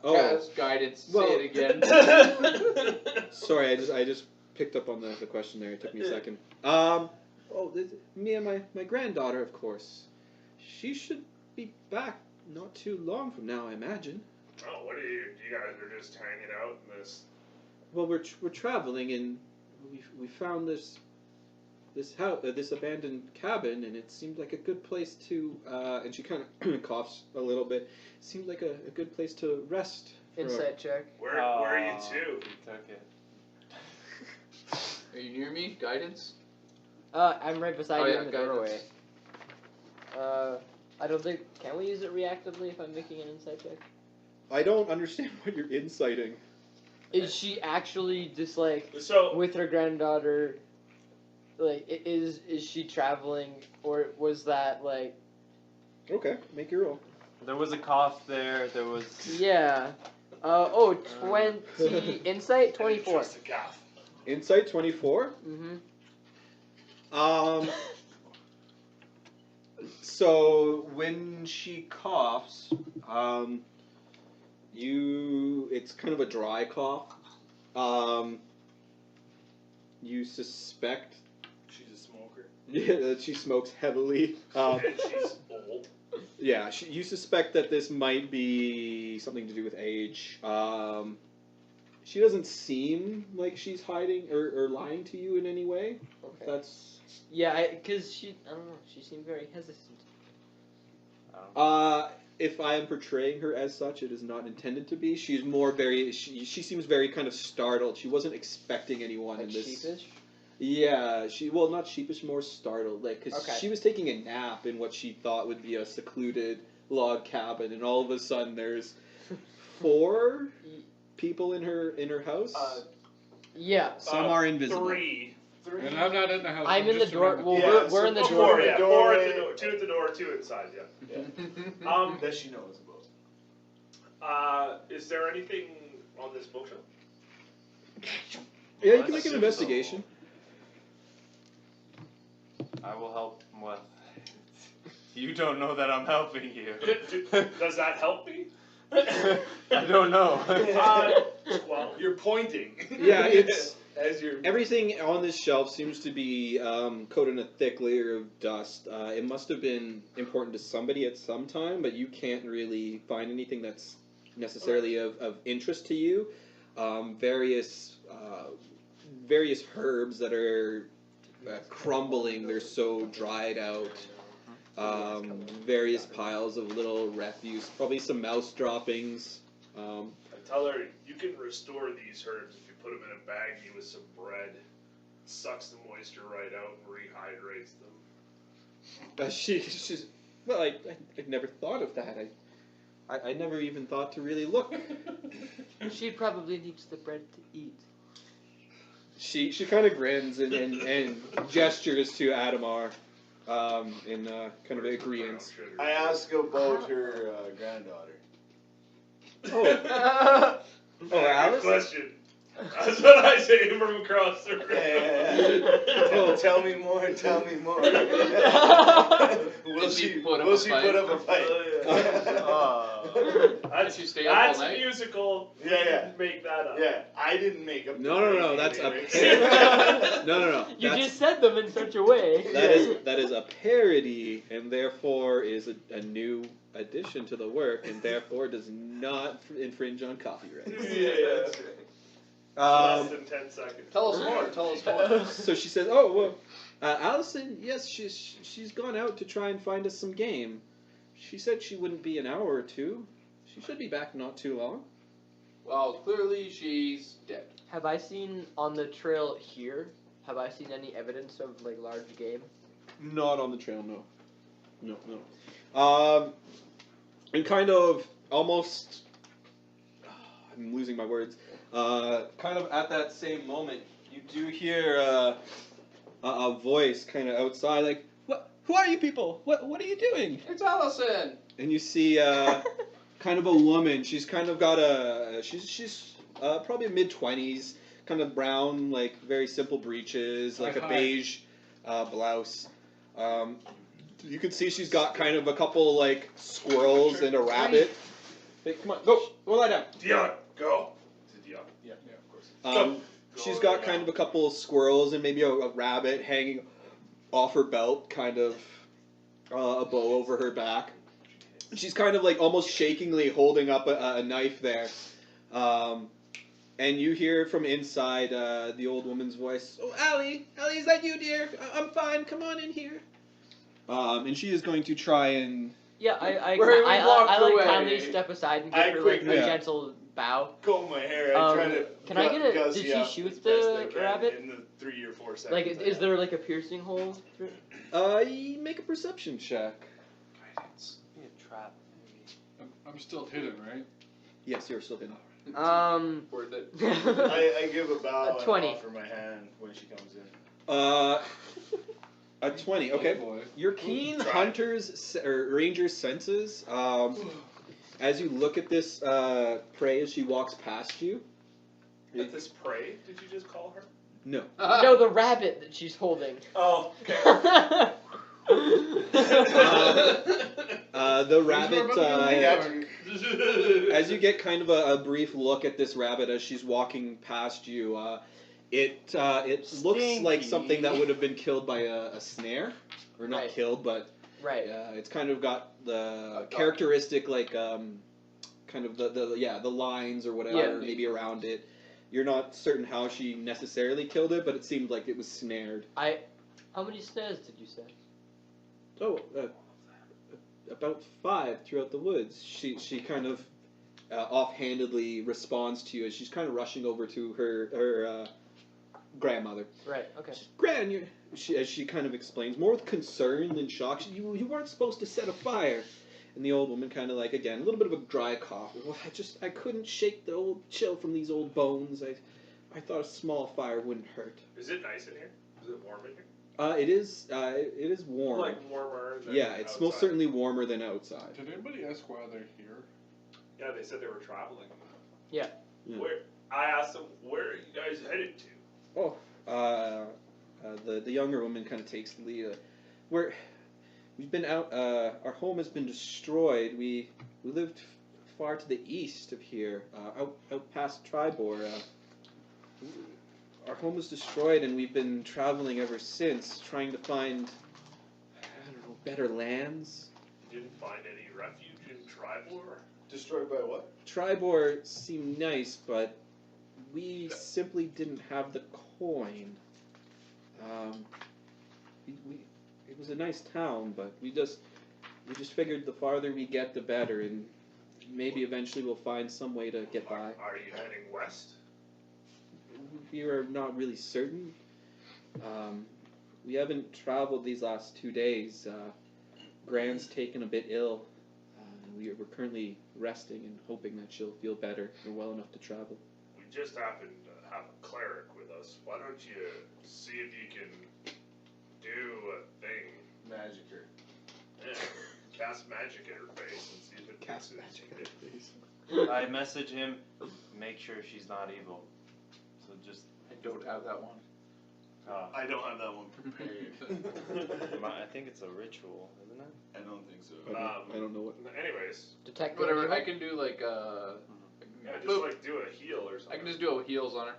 [SPEAKER 6] Cast guidance.
[SPEAKER 2] Well-
[SPEAKER 6] Say it again.
[SPEAKER 2] Sorry, I just picked up on the question there. It took me a second. Me and my granddaughter, of course. She should be back not too long from now, I imagine.
[SPEAKER 3] Oh, what are you? You guys are just hanging out in this.
[SPEAKER 2] Well, we're traveling and we found this house, this abandoned cabin, and it seemed like a good place to. And she kind of coughs a little bit. Seemed like a good place to rest.
[SPEAKER 4] Insight check.
[SPEAKER 3] Where are you two?
[SPEAKER 5] He took it.
[SPEAKER 6] Are you near me? Guidance?
[SPEAKER 4] I'm right beside
[SPEAKER 6] Oh,
[SPEAKER 4] you
[SPEAKER 6] yeah,
[SPEAKER 4] in the
[SPEAKER 6] guidance.
[SPEAKER 4] doorway. I don't think. Can we use it reactively if I'm making an insight check?
[SPEAKER 2] I don't understand what you're inciting.
[SPEAKER 4] Is she actually just like
[SPEAKER 3] So
[SPEAKER 4] with her granddaughter? Like, is she traveling, or was that like?
[SPEAKER 2] Okay, make your roll.
[SPEAKER 5] There was a cough there. There was.
[SPEAKER 4] Yeah. 20 insight 24.
[SPEAKER 3] Trust the gaff.
[SPEAKER 2] Insight 24.
[SPEAKER 4] Mhm.
[SPEAKER 2] So when she coughs, it's kind of a dry cough. You suspect
[SPEAKER 8] She's a smoker.
[SPEAKER 2] that she smokes heavily.
[SPEAKER 3] And she's old.
[SPEAKER 2] Yeah, you suspect that this might be something to do with age. She doesn't seem like she's hiding or lying to you in any way.
[SPEAKER 4] Okay.
[SPEAKER 2] That's
[SPEAKER 4] Yeah, because I don't know, she seemed very hesitant.
[SPEAKER 2] if I am portraying her as such, it is not intended to be. She's more she seems very kind of startled. She wasn't expecting anyone
[SPEAKER 4] Like
[SPEAKER 2] in this.
[SPEAKER 4] sheepish?
[SPEAKER 2] Yeah, not sheepish, more startled. Like, because
[SPEAKER 4] Okay.
[SPEAKER 2] she was taking a nap in what she thought would be a secluded log cabin, and all of a sudden there's 4 people in her house.
[SPEAKER 4] Yeah.
[SPEAKER 2] Some are invisible.
[SPEAKER 3] 3.
[SPEAKER 7] And I'm not in the house.
[SPEAKER 4] I'm in the
[SPEAKER 7] just
[SPEAKER 4] door.
[SPEAKER 7] around the
[SPEAKER 4] Well,
[SPEAKER 8] Yeah,
[SPEAKER 4] we're in the
[SPEAKER 3] Oh,
[SPEAKER 4] door.
[SPEAKER 3] 4, yeah. 4 at
[SPEAKER 8] Doorway.
[SPEAKER 3] the door. 2 at the door, 2 inside, yeah.
[SPEAKER 8] That she knows about.
[SPEAKER 3] Is there anything on this bookshelf?
[SPEAKER 2] Yeah, you can make an investigation.
[SPEAKER 5] I will help him with. You don't know that I'm helping you.
[SPEAKER 3] Does that help me?
[SPEAKER 5] I don't know.
[SPEAKER 3] 12.
[SPEAKER 8] You're pointing.
[SPEAKER 2] Yeah, it's
[SPEAKER 8] as you're.
[SPEAKER 2] everything on this shelf seems to be coated in a thick layer of dust. It must have been important to somebody at some time, but you can't really find anything that's necessarily of interest to you. Various herbs that are crumbling; they're so dried out. Various piles of little refuse, probably some mouse droppings.
[SPEAKER 3] I tell her you can restore these herbs if you put them in a baggie with some bread. Sucks the moisture right out and rehydrates them.
[SPEAKER 2] She's well. I never thought of that. I never even thought to really look.
[SPEAKER 4] She probably needs the bread to eat.
[SPEAKER 2] She kind of grins and gestures to Adamar, in kind of agreement.
[SPEAKER 8] I ask about her granddaughter.
[SPEAKER 2] Oh,
[SPEAKER 3] Good
[SPEAKER 2] Alice.
[SPEAKER 3] question. That's what I say from across the room.
[SPEAKER 8] Tell me more. Tell me more. will
[SPEAKER 6] Did she
[SPEAKER 8] she
[SPEAKER 6] put up
[SPEAKER 8] will
[SPEAKER 6] a
[SPEAKER 8] she
[SPEAKER 6] fight?
[SPEAKER 8] put up a fight?
[SPEAKER 3] That's,
[SPEAKER 6] Did you stay up
[SPEAKER 3] that's
[SPEAKER 6] all night?
[SPEAKER 3] musical. We
[SPEAKER 8] Yeah, yeah.
[SPEAKER 3] didn't make that up.
[SPEAKER 8] Yeah, I didn't make up.
[SPEAKER 2] No.
[SPEAKER 8] the
[SPEAKER 2] That's a
[SPEAKER 8] lyrics.
[SPEAKER 2] no.
[SPEAKER 4] You
[SPEAKER 2] That's,
[SPEAKER 4] just said them in such a way.
[SPEAKER 2] that is a parody, and therefore is a new addition to the work, and therefore does not infringe on copyright.
[SPEAKER 3] Yeah. Less than 10 seconds.
[SPEAKER 6] Tell us more. Tell us more.
[SPEAKER 2] So she says, "Oh well, Allison. Yes, she's gone out to try and find us some game. She said she wouldn't be an hour or two. She should be back not too long."
[SPEAKER 6] Well, clearly she's dead.
[SPEAKER 4] Have I seen on the trail here? Have I seen any evidence of like large game?
[SPEAKER 2] Not on the trail, no. And kind of almost, I'm losing my words. Kind of at that same moment, you do hear a voice kind of outside, like, "What? Who are you people? What are you doing?"
[SPEAKER 6] It's Allison.
[SPEAKER 2] And you see kind of a woman. She's kind of got she's probably mid-20s, kind of brown, like very simple breeches, like a
[SPEAKER 7] Hi.
[SPEAKER 2] beige blouse. You can see she's got kind of a couple like squirrels and a rabbit. Hey, come on, go lie down.
[SPEAKER 3] Dion, go. Is it Dion?
[SPEAKER 8] Yeah, of course.
[SPEAKER 2] She's got kind of a couple squirrels and maybe a rabbit hanging off her belt, kind of a bow over her back. She's kind of like almost shakingly holding up a knife there. And you hear from inside the old woman's voice, "Oh, Allie, is that you, dear? I'm fine. Come on in here." And she is going to try and...
[SPEAKER 4] Yeah, I
[SPEAKER 6] Where we walked
[SPEAKER 4] like
[SPEAKER 6] away.
[SPEAKER 4] kindly step aside and
[SPEAKER 8] I
[SPEAKER 4] give her like
[SPEAKER 8] quickly-
[SPEAKER 4] a gentle bow.
[SPEAKER 8] Comb my hair. I try to.
[SPEAKER 4] Can I get a-
[SPEAKER 8] gussy
[SPEAKER 4] did she
[SPEAKER 8] up
[SPEAKER 4] shoot
[SPEAKER 8] as best
[SPEAKER 4] the
[SPEAKER 8] I can
[SPEAKER 4] rabbit?
[SPEAKER 8] in the 3 or 4 seconds?
[SPEAKER 4] Like,
[SPEAKER 8] I
[SPEAKER 4] is
[SPEAKER 8] have.
[SPEAKER 4] there like a piercing hole?
[SPEAKER 2] You make a perception check.
[SPEAKER 5] Guidance. Be a trap, maybe.
[SPEAKER 7] I'm still hidden, right?
[SPEAKER 2] Yes, you're still hidden.
[SPEAKER 6] Worth it.
[SPEAKER 8] I give a bow
[SPEAKER 4] A
[SPEAKER 8] and
[SPEAKER 4] 20.
[SPEAKER 8] offer my hand when she comes in.
[SPEAKER 2] A 20, okay.
[SPEAKER 7] Oh, boy.
[SPEAKER 2] Your keen
[SPEAKER 8] Try.
[SPEAKER 2] hunter's or ranger's senses, as you look at this prey as she walks past you.
[SPEAKER 3] Is this prey? Did you just call her?
[SPEAKER 2] No.
[SPEAKER 4] No, the rabbit that she's holding.
[SPEAKER 3] Oh, okay.
[SPEAKER 2] The rabbit,
[SPEAKER 8] Yeah.
[SPEAKER 2] as you get kind of a brief look at this rabbit as she's walking past you, It looks like
[SPEAKER 5] Stinky.
[SPEAKER 2] something that would have been killed by a snare, or not
[SPEAKER 4] Right.
[SPEAKER 2] killed, but
[SPEAKER 4] Right.
[SPEAKER 2] it's kind of got the characteristic like kind of the lines or whatever
[SPEAKER 4] Yeah.
[SPEAKER 2] maybe around it. You're not certain how she necessarily killed it, but it seemed like it was snared.
[SPEAKER 4] How many snares did you say?
[SPEAKER 2] Oh, about 5 throughout the woods. She kind of offhandedly responds to you as she's kind of rushing over to her grandmother.
[SPEAKER 4] Right. Okay.
[SPEAKER 2] Gran, as she kind of explains, more with concern than shock. You weren't supposed to set a fire. And the old woman kind of like, again, a little bit of a dry cough. Well, I couldn't shake the old chill from these old bones. I thought a small fire wouldn't hurt.
[SPEAKER 3] Is it nice in here? Is it warm in here?
[SPEAKER 2] It is warm.
[SPEAKER 3] Like warmer than
[SPEAKER 2] Yeah, it's most
[SPEAKER 3] outside?
[SPEAKER 2] certainly warmer than outside.
[SPEAKER 7] Did anybody ask why they're here?
[SPEAKER 3] Yeah, they said they were traveling.
[SPEAKER 4] Yeah.
[SPEAKER 2] Yeah.
[SPEAKER 3] Where I asked them, where are you guys headed to?
[SPEAKER 2] Oh, the younger woman kind of takes the lead. We've been out. Our home has been destroyed. We lived far to the east of here, out past Triboar. Our home was destroyed, and we've been traveling ever since, trying to find, I don't know, better lands.
[SPEAKER 3] You didn't find any refuge in Triboar?
[SPEAKER 8] Destroyed by what?
[SPEAKER 2] Triboar seemed nice, but we simply didn't have the coin. It was a nice town, but we just figured the farther we get, the better, and maybe eventually we'll find some way to get by.
[SPEAKER 3] Are you heading west?
[SPEAKER 2] We are not really certain. We haven't traveled these last 2 days. Gran's taken a bit ill. We're currently resting and hoping that she'll feel better and well enough to travel.
[SPEAKER 3] We just happen to have a cleric with us. Why don't you see if you can do a thing?
[SPEAKER 8] Magic her.
[SPEAKER 3] Yeah, cast magic at her face and see if it
[SPEAKER 2] Cast
[SPEAKER 3] fixes
[SPEAKER 2] magic at her face.
[SPEAKER 5] I message him, make sure she's not evil. So just,
[SPEAKER 6] I don't have that one.
[SPEAKER 8] I don't have that one prepared.
[SPEAKER 5] I think it's a ritual, isn't it?
[SPEAKER 8] I don't think so.
[SPEAKER 2] I don't know what.
[SPEAKER 3] Anyways,
[SPEAKER 4] Detect
[SPEAKER 6] Whatever.
[SPEAKER 4] evil?
[SPEAKER 6] I can do like
[SPEAKER 3] yeah, just like do a heal or something.
[SPEAKER 6] I can just do a heals on her.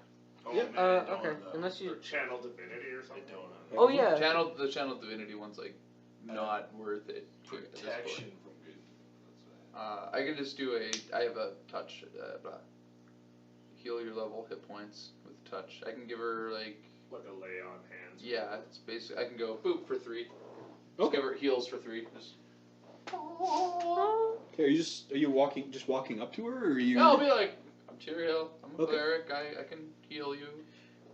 [SPEAKER 8] Oh,
[SPEAKER 2] Yeah,
[SPEAKER 8] man, I don't
[SPEAKER 4] Okay.
[SPEAKER 8] have that
[SPEAKER 4] Unless
[SPEAKER 3] Or
[SPEAKER 4] you.
[SPEAKER 3] channel divinity or
[SPEAKER 8] one. I
[SPEAKER 3] something.
[SPEAKER 8] don't have that.
[SPEAKER 4] Oh yeah.
[SPEAKER 6] The channel divinity one's like not worth it. at this point.
[SPEAKER 8] Protection from good. That's what
[SPEAKER 6] I can just do I have a touch. Heal your level hit points with touch. I can give her like.
[SPEAKER 3] Like a lay on hands.
[SPEAKER 6] Yeah, it's basically I can go boop for 3. Just
[SPEAKER 2] Okay.
[SPEAKER 6] give her heals for 3. Just.
[SPEAKER 2] Okay, are you walking up to her, or are you?
[SPEAKER 6] I'll be like, I'm Tyrael. I'm a
[SPEAKER 2] Okay.
[SPEAKER 6] cleric. I can heal you.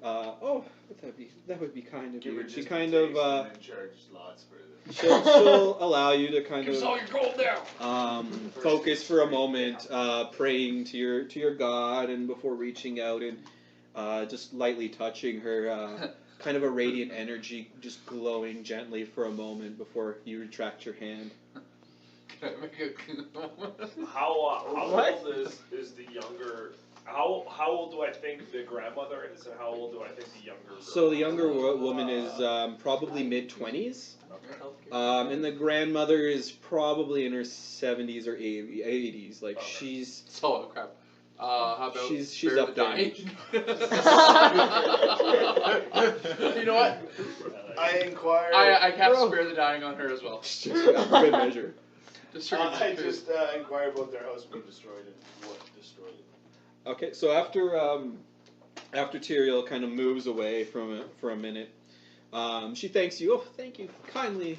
[SPEAKER 2] That would be kind of
[SPEAKER 8] Give her
[SPEAKER 2] you. She
[SPEAKER 8] just
[SPEAKER 2] kind
[SPEAKER 8] a
[SPEAKER 2] of
[SPEAKER 8] taste and then charge lots for this.
[SPEAKER 2] she'll allow you to kind
[SPEAKER 6] Give us
[SPEAKER 2] of
[SPEAKER 6] all your gold now.
[SPEAKER 2] focus for a moment, praying to your god, and before reaching out and just lightly touching her, kind of a radiant energy just glowing gently for a moment before you retract your hand.
[SPEAKER 6] Can I make a
[SPEAKER 3] How
[SPEAKER 4] What?
[SPEAKER 3] old is the younger? How old do I think the grandmother is, and how old do I think the younger girl?
[SPEAKER 2] So the younger woman is probably mid-20s, and the grandmother is probably in her 70s or 80s. Like
[SPEAKER 3] Okay.
[SPEAKER 2] she's
[SPEAKER 6] Oh crap. How about
[SPEAKER 2] She's
[SPEAKER 6] spare
[SPEAKER 2] up
[SPEAKER 6] the
[SPEAKER 2] there.
[SPEAKER 6] dying? You know what?
[SPEAKER 8] I inquire.
[SPEAKER 6] I cast
[SPEAKER 2] Bro.
[SPEAKER 6] spare the dying on her as well.
[SPEAKER 2] just for good measure.
[SPEAKER 6] Just
[SPEAKER 8] I just inquire about their house being destroyed and what destroyed it.
[SPEAKER 2] Okay, so after Tyrael kind of moves away from it for a minute, she thanks you. Oh, thank you kindly.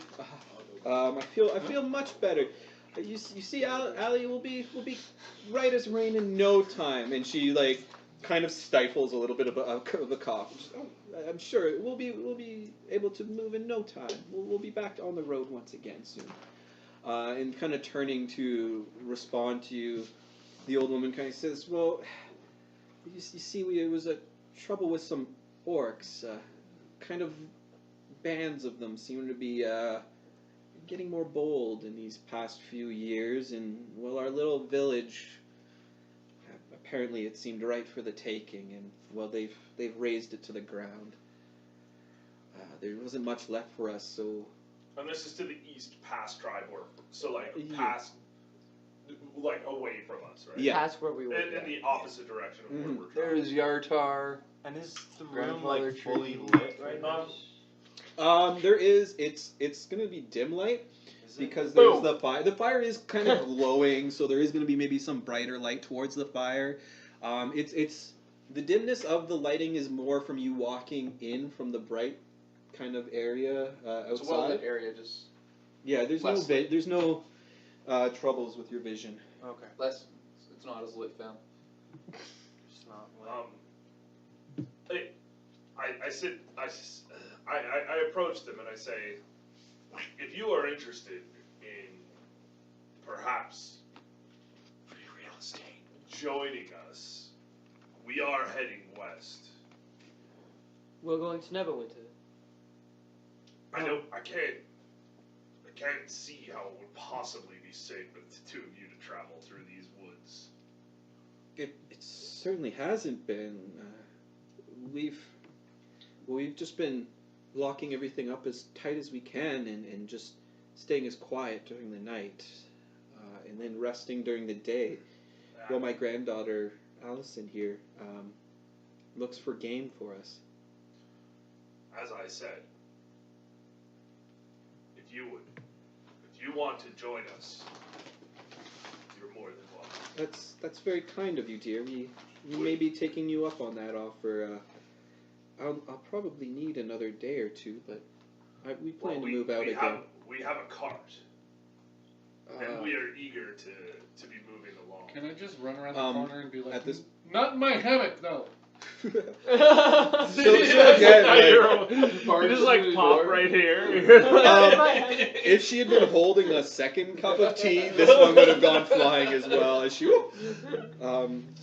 [SPEAKER 2] I feel much better. You see, Ali will be right as rain in no time. And she like kind of stifles a little bit of a cough. Just, I'm sure we'll be able to move in no time. We'll be back on the road once again soon. And kind of turning to respond to you, the old woman kind of says, "Well, you see, it was a trouble with some orcs. Kind of bands of them seem to be getting more bold in these past few years, and well, our little village, apparently it seemed right for the taking, and well, they've razed it to the ground. There wasn't much left for us, so."
[SPEAKER 3] And this is to the east, past Triboar. So like
[SPEAKER 2] Yeah.
[SPEAKER 3] past like away from us, right?
[SPEAKER 2] Yeah.
[SPEAKER 4] Past where we were.
[SPEAKER 3] In the opposite direction of where
[SPEAKER 2] Mhm.
[SPEAKER 3] we're traveling.
[SPEAKER 6] There's Yartar.
[SPEAKER 5] And is the room
[SPEAKER 6] Grandfather
[SPEAKER 5] like fully
[SPEAKER 6] tree.
[SPEAKER 5] lit right now?
[SPEAKER 2] There is. It's gonna be dim light
[SPEAKER 5] Is it?
[SPEAKER 2] because there's
[SPEAKER 3] Boom.
[SPEAKER 2] the fire. The fire is kind of glowing, so there is gonna be maybe some brighter light towards the fire. It's the dimness of the lighting is more from you walking in from the bright kind of area
[SPEAKER 6] It's a well-lit
[SPEAKER 2] outside.
[SPEAKER 6] area, just
[SPEAKER 2] Yeah, there's
[SPEAKER 6] less
[SPEAKER 2] no troubles with your vision.
[SPEAKER 5] Okay.
[SPEAKER 6] less. It's not as lit, fam.
[SPEAKER 5] It's not lit.
[SPEAKER 3] I approach them and I say, if you are interested in perhaps
[SPEAKER 8] Free real estate.
[SPEAKER 3] joining us, we are heading west.
[SPEAKER 4] We're going to Neverwinter.
[SPEAKER 3] I can't see how it would possibly be safe for the two of you to travel through these woods.
[SPEAKER 2] It certainly hasn't been. We've just been locking everything up as tight as we can and just staying as quiet during the night, and then resting during the day. While my granddaughter Allison here looks for game for us.
[SPEAKER 3] As I said, if you want to join us, you're more than welcome.
[SPEAKER 2] That's very kind of you, dear. We may be taking you up on that offer. I'll probably need another day or two, but we plan to move out again.
[SPEAKER 3] We have a cart, and
[SPEAKER 2] Uh,
[SPEAKER 3] we are eager to be moving along.
[SPEAKER 7] Can I just run around the corner and be like,
[SPEAKER 2] at this-
[SPEAKER 7] not in my hammock, though.
[SPEAKER 2] so again,
[SPEAKER 3] You just like pop right here.
[SPEAKER 2] if she had been holding a second cup of tea, this one would have gone flying as well. As she,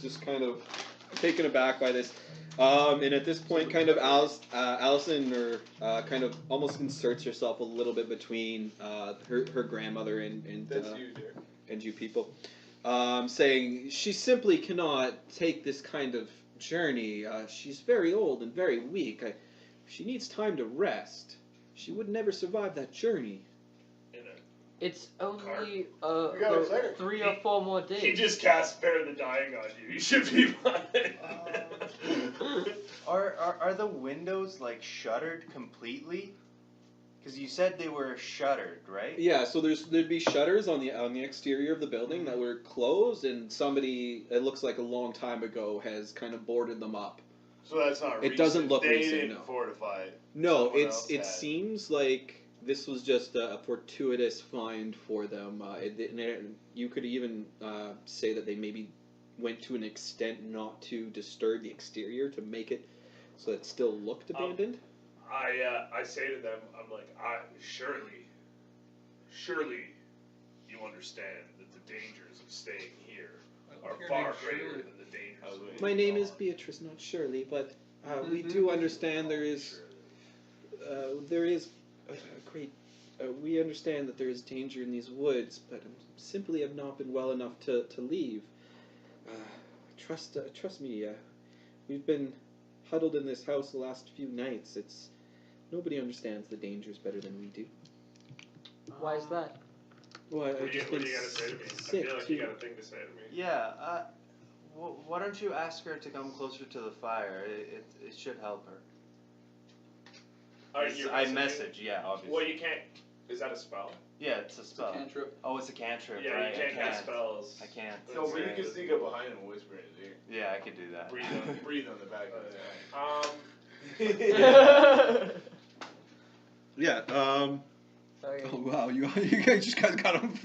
[SPEAKER 2] just kind of taken aback by this. And at this point, kind of Allison kind of almost inserts herself a little bit between her grandmother and
[SPEAKER 8] That's you, dear.
[SPEAKER 2] and you people, saying she simply cannot take this kind of journey. She's very old and very weak. She needs time to rest. She would never survive that journey.
[SPEAKER 4] It's only
[SPEAKER 8] You got a cleric.
[SPEAKER 4] 3 or 4 more days.
[SPEAKER 3] He just cast Spare the Dying on you. You should be fine.
[SPEAKER 5] Are the windows like shuttered completely? Because you said they were shuttered, right?
[SPEAKER 2] Yeah, so there'd be shutters on the exterior of the building that were closed, and somebody, it looks like a long time ago, has kind of boarded them up.
[SPEAKER 8] So that's not
[SPEAKER 2] It
[SPEAKER 8] recent.
[SPEAKER 2] doesn't look
[SPEAKER 8] they
[SPEAKER 2] recent,
[SPEAKER 8] didn't
[SPEAKER 2] no.
[SPEAKER 8] fortify it.
[SPEAKER 2] No,
[SPEAKER 8] Someone else
[SPEAKER 2] it
[SPEAKER 8] had.
[SPEAKER 2] seems like this was just a fortuitous find for them. You could even say that they maybe went to an extent not to disturb the exterior to make it so it still looked abandoned.
[SPEAKER 3] I say to them, I'm like, surely you understand that the dangers of staying here are
[SPEAKER 7] Your
[SPEAKER 3] far
[SPEAKER 7] name's
[SPEAKER 3] greater
[SPEAKER 7] Shirley.
[SPEAKER 3] than the dangers
[SPEAKER 8] I was
[SPEAKER 3] of
[SPEAKER 8] waiting.
[SPEAKER 2] My name is Beatrice, not Shirley, but we do understand there is a great. We understand that there is danger in these woods, but simply have not been well enough to leave. Trust me. We've been huddled in this house the last few nights. Nobody understands the dangers better than we do.
[SPEAKER 4] Why is that?
[SPEAKER 2] Well,
[SPEAKER 3] What
[SPEAKER 2] I've
[SPEAKER 3] do you
[SPEAKER 2] just been
[SPEAKER 3] gotta say to me? I
[SPEAKER 2] sick
[SPEAKER 3] feel like
[SPEAKER 2] too.
[SPEAKER 3] you got a thing to say to me.
[SPEAKER 5] Yeah. Why don't you ask her to come closer to the fire? It should help her.
[SPEAKER 3] Alright, you're
[SPEAKER 5] I
[SPEAKER 3] messaging?
[SPEAKER 5] message, yeah, obviously.
[SPEAKER 3] Well, you can't. Is that a spell?
[SPEAKER 5] Yeah, it's a
[SPEAKER 6] It's a
[SPEAKER 5] spell.
[SPEAKER 6] cantrip.
[SPEAKER 5] Oh, it's a cantrip,
[SPEAKER 3] Yeah,
[SPEAKER 5] right?
[SPEAKER 3] you can't
[SPEAKER 5] I
[SPEAKER 3] cast spells.
[SPEAKER 5] I can't.
[SPEAKER 8] No, but you can sneak up behind him and whisper in his ear.
[SPEAKER 5] Yeah, I could do that.
[SPEAKER 8] Breathe on the back of his neck.
[SPEAKER 2] Yeah.
[SPEAKER 4] Okay.
[SPEAKER 2] Oh wow, you guys just got him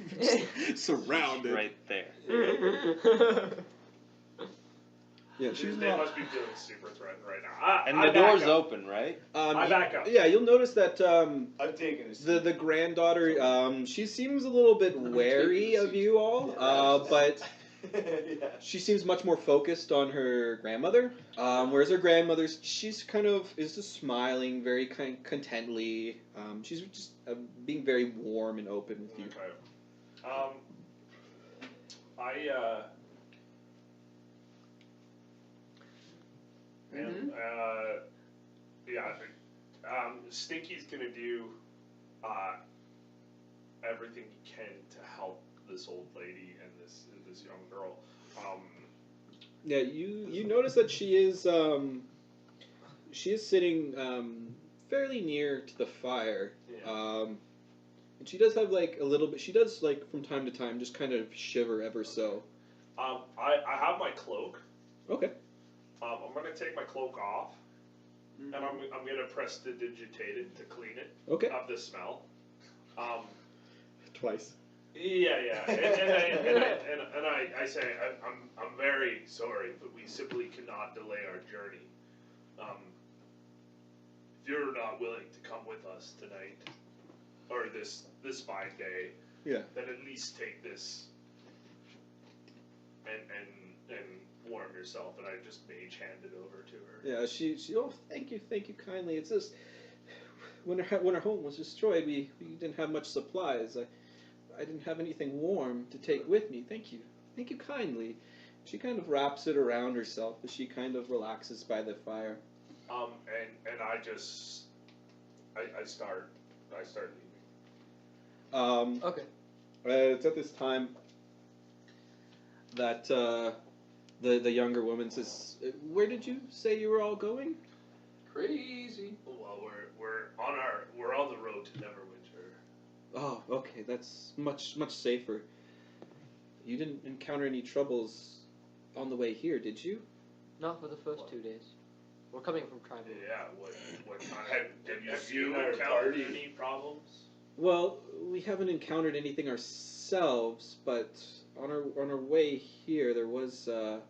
[SPEAKER 2] surrounded.
[SPEAKER 5] Right there.
[SPEAKER 2] Yeah, she's
[SPEAKER 3] They
[SPEAKER 2] not.
[SPEAKER 3] must be feeling super threatened right now.
[SPEAKER 5] And
[SPEAKER 3] I
[SPEAKER 5] the
[SPEAKER 3] back
[SPEAKER 5] door's
[SPEAKER 3] up.
[SPEAKER 5] open, right?
[SPEAKER 3] I back up.
[SPEAKER 2] Yeah, you'll notice that
[SPEAKER 8] I've taken his
[SPEAKER 2] the granddaughter, she seems a little bit wary of you all, but
[SPEAKER 8] yeah.
[SPEAKER 2] she seems much more focused on her grandmother. Whereas her grandmother, she's kind of is just smiling very contently. She's just being very warm and open with you.
[SPEAKER 3] Okay. Stinky's gonna do everything he can to help this old lady and this young girl.
[SPEAKER 2] Yeah, you notice that she is sitting fairly near to the fire.
[SPEAKER 3] Yeah.
[SPEAKER 2] And she does have like a little bit. She does like from time to time just kind of shiver ever so.
[SPEAKER 3] I have my cloak.
[SPEAKER 2] Okay.
[SPEAKER 3] I'm gonna take my cloak off, and I'm gonna prestidigitate it to clean it
[SPEAKER 2] Okay.
[SPEAKER 3] of the smell.
[SPEAKER 2] Twice.
[SPEAKER 3] Yeah. And I say I'm very sorry, but we simply cannot delay our journey. If you're not willing to come with us tonight, or this fine day,
[SPEAKER 2] Yeah.
[SPEAKER 3] then at least take this and warm yourself. And I just mage hand it over to her.
[SPEAKER 2] Yeah. She. Oh, thank you kindly. It's just when our home was destroyed, we didn't have much supplies. I didn't have anything warm to take with me. Thank you kindly. She kind of wraps it around herself as she kind of relaxes by the fire.
[SPEAKER 3] And I just I start leaving.
[SPEAKER 4] Okay.
[SPEAKER 2] It's at this time that the younger woman says, "Where did you say you were all going?"
[SPEAKER 6] Crazy.
[SPEAKER 3] Well, we're on the road to Neverwinter.
[SPEAKER 2] Oh, okay, that's much safer. You didn't encounter any troubles on the way here, did you?
[SPEAKER 4] Not for the first 2 days. We're coming from Triboar.
[SPEAKER 3] Yeah. What kind? Have you
[SPEAKER 8] seen our
[SPEAKER 3] encountered
[SPEAKER 8] party?
[SPEAKER 3] any problems?
[SPEAKER 2] Well, we haven't encountered anything ourselves, but on our way here, there was a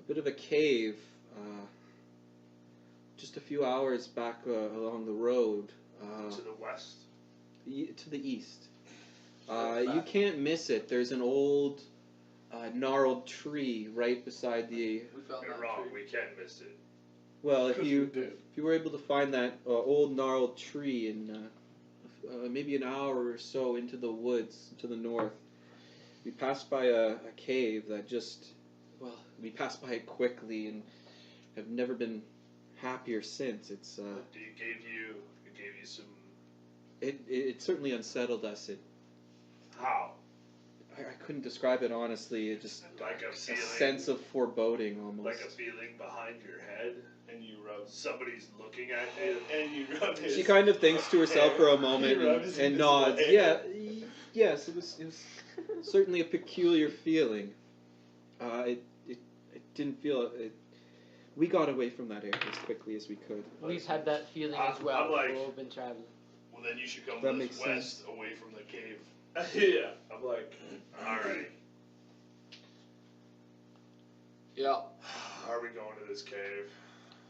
[SPEAKER 2] bit of a cave. Just a few hours back along the road.
[SPEAKER 3] To the west.
[SPEAKER 2] To the east. You can't miss it. There's an old gnarled tree right beside the.
[SPEAKER 6] We found
[SPEAKER 3] You're
[SPEAKER 6] that
[SPEAKER 3] wrong.
[SPEAKER 6] tree.
[SPEAKER 3] We can't miss it.
[SPEAKER 2] Well, if
[SPEAKER 7] 'Cause
[SPEAKER 2] you
[SPEAKER 7] we did.
[SPEAKER 2] were able to find that old gnarled tree in maybe an hour or so into the woods to the north, we passed by a cave that we passed by it quickly and have never been happier since. It's
[SPEAKER 3] It gave you some.
[SPEAKER 2] it certainly unsettled us.
[SPEAKER 3] How?
[SPEAKER 2] I couldn't describe it honestly. It just
[SPEAKER 3] Like a feeling.
[SPEAKER 2] sense of foreboding almost.
[SPEAKER 3] Like a feeling behind your head.
[SPEAKER 8] And you rub.
[SPEAKER 3] Somebody's looking at you.
[SPEAKER 8] And you rub his.
[SPEAKER 2] She kind of thinks to herself for a moment
[SPEAKER 8] He rubs his
[SPEAKER 2] and
[SPEAKER 8] invisible
[SPEAKER 2] nods.
[SPEAKER 8] hair.
[SPEAKER 2] Yeah, yes, it was certainly a peculiar feeling. It didn't feel it. We got away from that area as quickly as we could.
[SPEAKER 4] We've had that feeling as
[SPEAKER 3] I'm
[SPEAKER 4] well
[SPEAKER 3] like-
[SPEAKER 4] while we've been traveling.
[SPEAKER 8] Well, then you should come
[SPEAKER 2] That
[SPEAKER 8] to
[SPEAKER 2] makes
[SPEAKER 8] this west, away from the cave.
[SPEAKER 3] Yeah. I'm like, all right.
[SPEAKER 6] Yeah.
[SPEAKER 3] Are we going to this cave?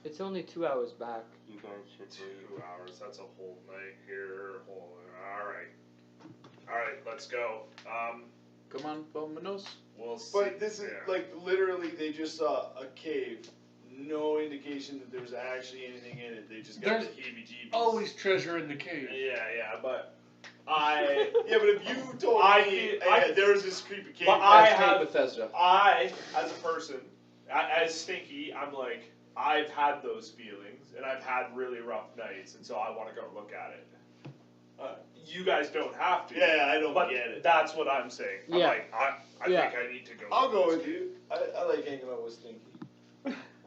[SPEAKER 4] It's only 2 hours back.
[SPEAKER 5] You guys should
[SPEAKER 3] 2 hours. That's a whole night here. All right. All right. Let's go.
[SPEAKER 6] Come on, Bomanos.
[SPEAKER 3] We'll see.
[SPEAKER 8] But this is
[SPEAKER 3] Yeah.
[SPEAKER 8] like literally they just saw a cave, no indication that there was actually anything in it. They just got
[SPEAKER 7] There's
[SPEAKER 8] the heebie-jeebies.
[SPEAKER 7] Always treasure in the cave.
[SPEAKER 3] Yeah, but
[SPEAKER 8] Yeah, but if you told
[SPEAKER 3] I
[SPEAKER 8] me
[SPEAKER 3] feel-
[SPEAKER 8] hey, there was this creepy cave,
[SPEAKER 3] But I
[SPEAKER 6] Hashtag
[SPEAKER 3] have-
[SPEAKER 6] Bethesda.
[SPEAKER 3] I, as a person, as Stinky, I'm like, I've had those feelings, and I've had really rough nights, and so I want to go look at it. You guys don't have to.
[SPEAKER 8] Yeah, I don't
[SPEAKER 3] but
[SPEAKER 8] get it.
[SPEAKER 3] That's what I'm saying. I'm
[SPEAKER 4] Yeah.
[SPEAKER 3] like, I
[SPEAKER 4] Yeah.
[SPEAKER 3] think I need to go.
[SPEAKER 8] I'll go
[SPEAKER 3] this
[SPEAKER 8] with
[SPEAKER 3] cave.
[SPEAKER 8] you. I like hanging out with Stinky.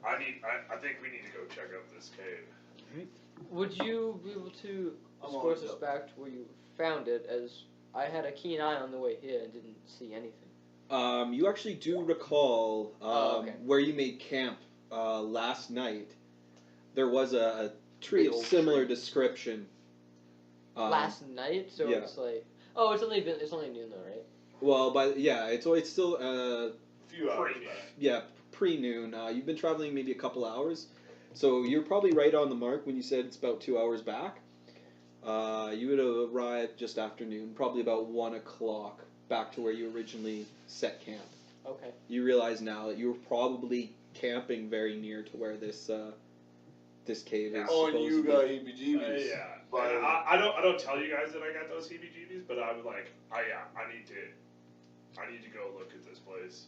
[SPEAKER 3] I think we need to go check out this cave.
[SPEAKER 4] Would you be able to
[SPEAKER 8] I'm
[SPEAKER 4] escort
[SPEAKER 8] always
[SPEAKER 4] us
[SPEAKER 8] up.
[SPEAKER 4] back to where you found it, as I had a keen eye on the way here and didn't see anything?
[SPEAKER 2] You actually do recall
[SPEAKER 4] Okay.
[SPEAKER 2] where you made camp last night. There was a tree
[SPEAKER 6] Big
[SPEAKER 2] of
[SPEAKER 6] old
[SPEAKER 2] similar
[SPEAKER 6] tree.
[SPEAKER 2] description.
[SPEAKER 4] Last night, so
[SPEAKER 2] yeah.
[SPEAKER 4] it's like, it's only noon though, right?
[SPEAKER 2] Well, it's still
[SPEAKER 8] A few hours
[SPEAKER 3] Pre-
[SPEAKER 8] back.
[SPEAKER 2] pre-noon. You've been traveling maybe a couple hours, so you're probably right on the mark when you said it's about 2 hours back. You would have arrived just after noon, probably about 1 o'clock, back to where you originally set camp.
[SPEAKER 4] Okay.
[SPEAKER 2] You realize now that you were probably camping very near to where this cave is.
[SPEAKER 8] Oh, and
[SPEAKER 2] supposed
[SPEAKER 8] you
[SPEAKER 2] to
[SPEAKER 8] got
[SPEAKER 2] be.
[SPEAKER 8] heebie-jeebies.
[SPEAKER 3] Yeah.
[SPEAKER 8] But
[SPEAKER 3] And I don't tell you guys that I got those heebie-jeebies, but I'm like, I need to go look at this place.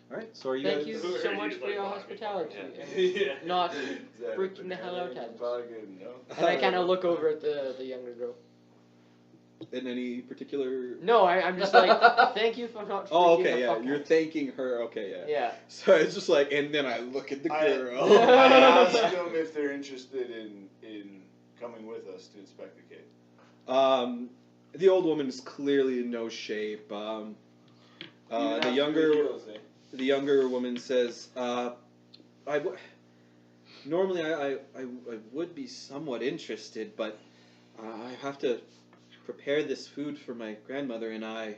[SPEAKER 2] All right. So are you
[SPEAKER 4] Thank
[SPEAKER 2] guys?
[SPEAKER 4] you
[SPEAKER 3] Who
[SPEAKER 4] so
[SPEAKER 3] heard
[SPEAKER 4] much
[SPEAKER 3] you,
[SPEAKER 4] for
[SPEAKER 3] like,
[SPEAKER 4] your
[SPEAKER 3] walking?
[SPEAKER 4] hospitality
[SPEAKER 3] Yeah.
[SPEAKER 4] and not
[SPEAKER 8] Is that
[SPEAKER 4] freaking the hell
[SPEAKER 8] banana
[SPEAKER 4] out at us.
[SPEAKER 8] vodka? No.
[SPEAKER 4] And I kind of look over at the younger girl.
[SPEAKER 2] In any particular?
[SPEAKER 4] No, I'm just like, thank you for not.
[SPEAKER 2] Oh,
[SPEAKER 4] freaking
[SPEAKER 2] okay,
[SPEAKER 4] the
[SPEAKER 2] yeah.
[SPEAKER 4] fuck
[SPEAKER 2] You're
[SPEAKER 4] out."
[SPEAKER 2] thanking her. Okay, yeah.
[SPEAKER 4] Yeah.
[SPEAKER 2] So it's just like, and then I look at the
[SPEAKER 8] I
[SPEAKER 2] girl.
[SPEAKER 8] ask them if they're interested in coming with us to inspect the cave.
[SPEAKER 2] The old woman is clearly in no shape.
[SPEAKER 8] Even
[SPEAKER 2] The
[SPEAKER 8] after
[SPEAKER 2] younger
[SPEAKER 8] heals, eh?
[SPEAKER 2] the younger woman says, normally I would be somewhat interested, but I have to prepare this food for my grandmother and I,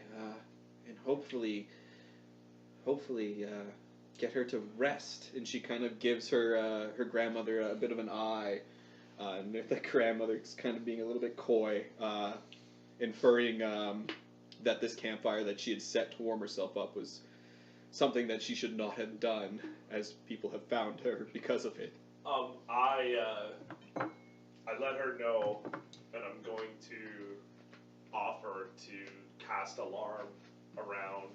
[SPEAKER 2] and hopefully get her to rest." And she kind of gives her her grandmother a bit of an eye, and the grandmother's kind of being a little bit coy, inferring that this campfire that she had set to warm herself up was something that she should not have done, as people have found her because of it.
[SPEAKER 3] I let her know, and I'm going to offer to cast alarm around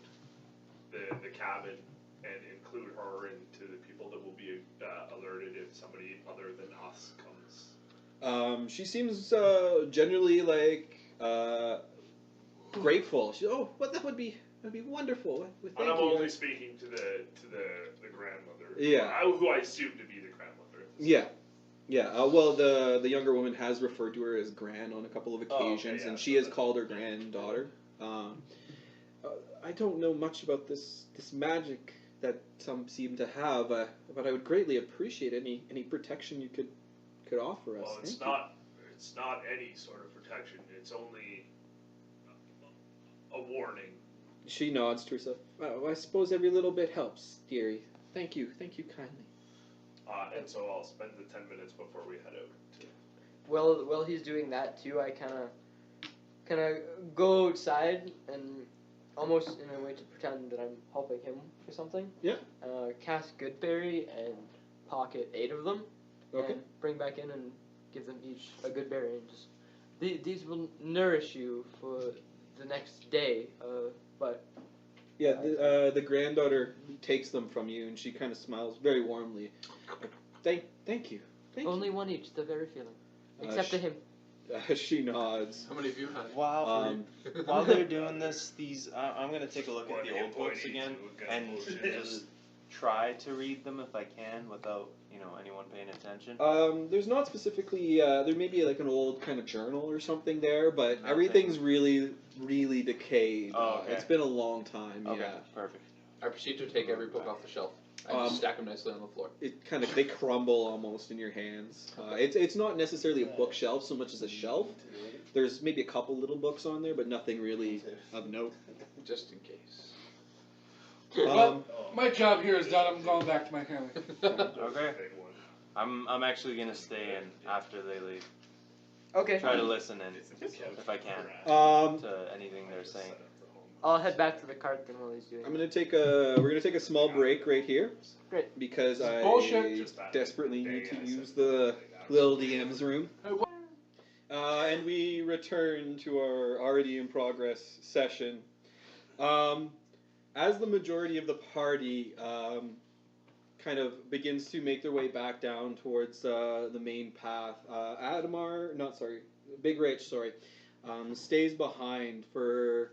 [SPEAKER 3] the cabin and include her into the people that will be alerted if somebody other than us comes.
[SPEAKER 2] She seems generally like grateful. She, oh, what that would be wonderful. Thank
[SPEAKER 3] And I'm
[SPEAKER 2] you.
[SPEAKER 3] only speaking to the grandmother.
[SPEAKER 2] Yeah.
[SPEAKER 3] Who I assume to be the grandmother.
[SPEAKER 2] Yeah. Yeah, well, the younger woman has referred to her as Gran on a couple of
[SPEAKER 3] Oh, okay,
[SPEAKER 2] occasions,
[SPEAKER 3] yeah,
[SPEAKER 2] and
[SPEAKER 3] so
[SPEAKER 2] she has
[SPEAKER 3] that-
[SPEAKER 2] called her granddaughter. I don't know much about this magic that some seem to have, but I would greatly appreciate any protection you could offer us.
[SPEAKER 3] Well, it's
[SPEAKER 2] Thank you.
[SPEAKER 3] it's not any sort of protection. It's only a warning.
[SPEAKER 2] She nods to herself. I suppose every little bit helps, dearie. Thank you kindly.
[SPEAKER 3] And so I'll spend the 10 minutes before we head out.
[SPEAKER 4] While he's doing that too, I kind of go outside and almost in a way to pretend that I'm helping him for something.
[SPEAKER 2] Yeah.
[SPEAKER 4] Cast Goodberry and pocket 8 of them.
[SPEAKER 2] Okay.
[SPEAKER 4] And bring back in and give them each a good berry and just these will nourish you for the next day. But
[SPEAKER 2] Yeah, the granddaughter takes them from you, and she kind of smiles very warmly. Thank you.
[SPEAKER 4] only one each, the very feeling, except
[SPEAKER 2] sh-
[SPEAKER 4] to him.
[SPEAKER 2] She nods.
[SPEAKER 6] How many have you had?
[SPEAKER 5] While they're doing this, I'm gonna take a look at
[SPEAKER 3] What
[SPEAKER 5] the old books again and just try to read them if I can without anyone paying attention.
[SPEAKER 2] There's not specifically. There may be like an old kind of journal or something there, but
[SPEAKER 5] Nothing.
[SPEAKER 2] everything's really decayed.
[SPEAKER 5] Oh, okay.
[SPEAKER 2] It's been a long time.
[SPEAKER 5] Okay,
[SPEAKER 2] Yeah.
[SPEAKER 5] perfect.
[SPEAKER 6] I proceed to take every book off the shelf. I just stack them nicely on the floor.
[SPEAKER 2] It kind of they crumble almost in your hands. It's not necessarily a bookshelf so much as a shelf. There's maybe a couple little books on there, but nothing really of note.
[SPEAKER 6] Just in case.
[SPEAKER 7] Well, my job here is done. I'm going back to my family.
[SPEAKER 5] Okay. I'm actually gonna stay in after they leave.
[SPEAKER 4] Okay.
[SPEAKER 5] Try to listen in if I can to anything they're saying.
[SPEAKER 4] I'll head back to the cart then while he's doing.
[SPEAKER 2] We're gonna take a small break right here.
[SPEAKER 4] Great.
[SPEAKER 2] Because I
[SPEAKER 7] bullshit.
[SPEAKER 2] desperately need to use the little DM's room. And we return to our already in progress session. As the majority of the party kind of begins to make their way back down towards the main path, Big Rich, stays behind for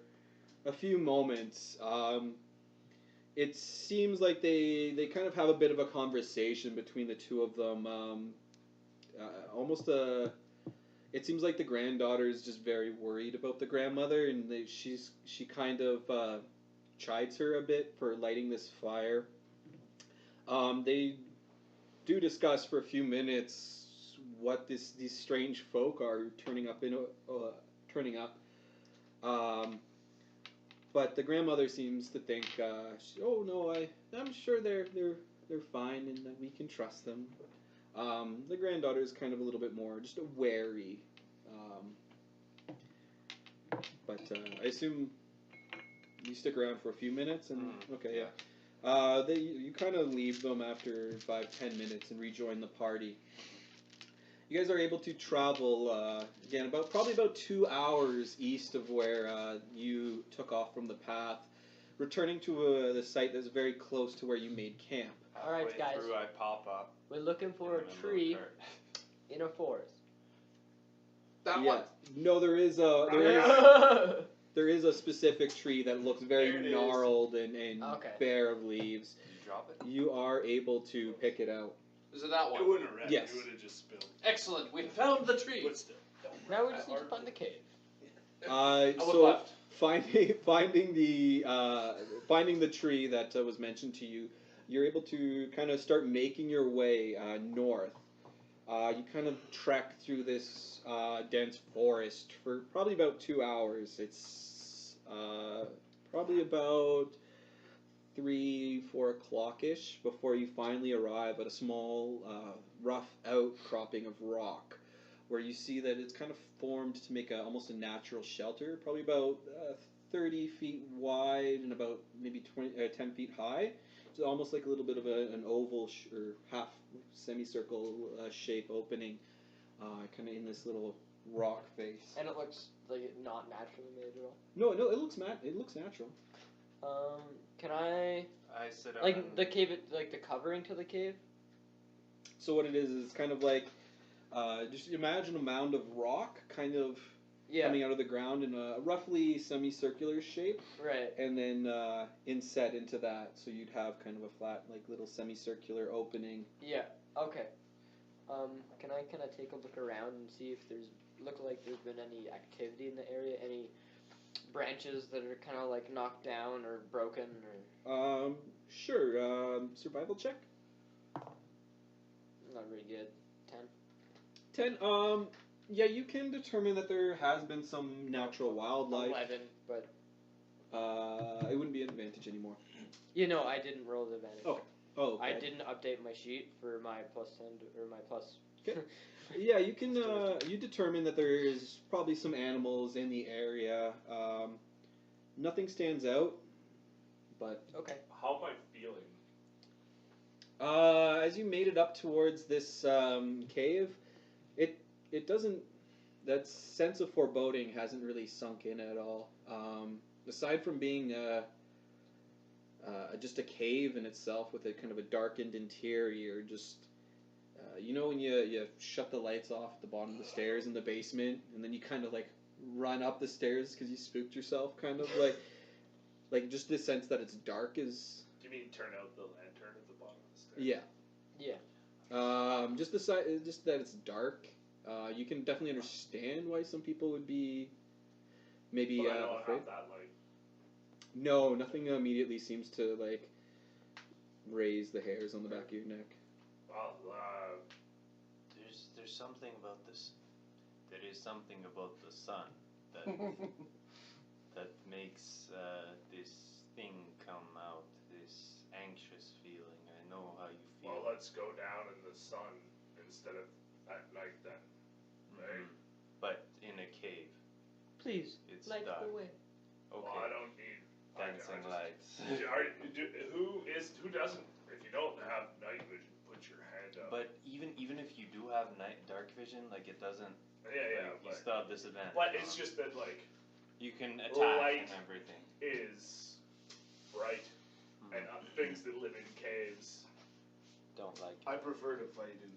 [SPEAKER 2] a few moments. It seems like they kind of have a bit of a conversation between the two of them. It seems like the granddaughter is just very worried about the grandmother, and she kind of chides her a bit for lighting this fire. They do discuss for a few minutes what these strange folk are turning up. But the grandmother seems to think, "Oh no, I'm sure they're fine and that we can trust them." The granddaughter is kind of a little bit more just wary. But I assume you stick around for a few minutes and okay, yeah. You kind of leave them after 5-10 minutes and rejoin the party. You guys are able to travel again probably about 2 hours east of where you took off from the path, returning to the site that's very close to where you made camp.
[SPEAKER 4] All right,
[SPEAKER 5] Halfway
[SPEAKER 4] guys.
[SPEAKER 5] through, I pop up.
[SPEAKER 4] We're looking for a
[SPEAKER 5] in the middle of
[SPEAKER 4] tree
[SPEAKER 5] the cart.
[SPEAKER 4] in a forest.
[SPEAKER 6] That
[SPEAKER 2] Yeah.
[SPEAKER 6] one.
[SPEAKER 2] No, there is a specific tree that looks very
[SPEAKER 8] There it is.
[SPEAKER 2] gnarled and
[SPEAKER 4] Okay.
[SPEAKER 2] bare of leaves.
[SPEAKER 5] Did you drop it?
[SPEAKER 2] You are able to pick it out.
[SPEAKER 6] Is it that
[SPEAKER 8] It
[SPEAKER 6] one?
[SPEAKER 8] wouldn't have wrecked.
[SPEAKER 2] Yes.
[SPEAKER 8] It would have just spilled.
[SPEAKER 6] Excellent. We found the tree.
[SPEAKER 8] But still.
[SPEAKER 4] Now we just need to find the cave.
[SPEAKER 6] I would
[SPEAKER 2] So
[SPEAKER 6] left.
[SPEAKER 2] finding the tree that was mentioned to you, you're able to kind of start making your way north. You kind of trek through this dense forest for probably about 2 hours. It's probably about 3-4 o'clock ish before you finally arrive at a small, rough outcropping of rock, where you see that it's kind of formed to make almost a natural shelter, probably about 30 feet wide and about maybe 10 feet high. So almost like a little bit of an oval or half semicircle shape opening, kind of in this little rock face.
[SPEAKER 4] And it looks like it not naturally made at all.
[SPEAKER 2] No, it looks it looks natural.
[SPEAKER 4] Can I
[SPEAKER 5] I sit up.
[SPEAKER 4] like
[SPEAKER 5] and-
[SPEAKER 4] the cave? Like the covering to the cave?
[SPEAKER 2] So what it is kind of like, just imagine a mound of rock, kind of
[SPEAKER 4] Yeah.
[SPEAKER 2] coming out of the ground in a roughly semicircular shape,
[SPEAKER 4] Right.
[SPEAKER 2] and then inset into that, so you'd have kind of a flat, like little semicircular opening.
[SPEAKER 4] Yeah. Okay. Can I kind of take a look around and see if there's been any activity in the area? Any branches that are kind of like knocked down or broken or
[SPEAKER 2] Sure. Survival check.
[SPEAKER 4] not really good?
[SPEAKER 2] 10. Yeah, you can determine that there has been some natural wildlife.
[SPEAKER 4] 11, but
[SPEAKER 2] It wouldn't be an advantage anymore.
[SPEAKER 4] I didn't roll the advantage.
[SPEAKER 2] Oh. Oh, okay.
[SPEAKER 4] I didn't update my sheet for my +10 or my plus.
[SPEAKER 2] Okay. Yeah, you can. You determine that there is probably some animals in the area. Nothing stands out, but
[SPEAKER 4] Okay.
[SPEAKER 3] How am I feeling?
[SPEAKER 2] as you made it up towards this cave, it doesn't. That sense of foreboding hasn't really sunk in at all. Aside from being just a cave in itself with a kind of a darkened interior, just when you shut the lights off at the bottom of the stairs in the basement, and then you kind of like run up the stairs because you spooked yourself, kind of like just this sense that it's dark is.
[SPEAKER 3] Do you mean turn out the lantern at the bottom of the stairs?
[SPEAKER 2] Yeah.
[SPEAKER 4] Yeah.
[SPEAKER 2] Just that it's dark. You can definitely understand why some people would be maybe
[SPEAKER 3] But I don't
[SPEAKER 2] afraid.
[SPEAKER 3] have that light.
[SPEAKER 2] No, nothing immediately seems to like raise the hairs on the back of your neck.
[SPEAKER 3] Well,
[SPEAKER 5] There's something about this. There is something about the sun that that makes this thing come out. This anxious feeling. I know how you feel.
[SPEAKER 3] well, let's go down in the sun instead of at night then. Right?
[SPEAKER 5] But in a cave,
[SPEAKER 4] Please,
[SPEAKER 5] it's
[SPEAKER 4] light
[SPEAKER 5] dark.
[SPEAKER 4] the way.
[SPEAKER 5] Okay.
[SPEAKER 3] Well, I don't need
[SPEAKER 5] Dancing lights.
[SPEAKER 3] Who doesn't? If you don't have night vision, put your hand up.
[SPEAKER 5] But even if you do have dark vision, like it doesn't.
[SPEAKER 3] yeah,
[SPEAKER 5] like, you
[SPEAKER 3] but,
[SPEAKER 5] still have disadvantage.
[SPEAKER 3] but it's just that like
[SPEAKER 5] You can attack
[SPEAKER 3] Light.
[SPEAKER 5] and everything.
[SPEAKER 3] is bright, and things that live in caves.
[SPEAKER 5] Don't like.
[SPEAKER 8] I prefer to fight in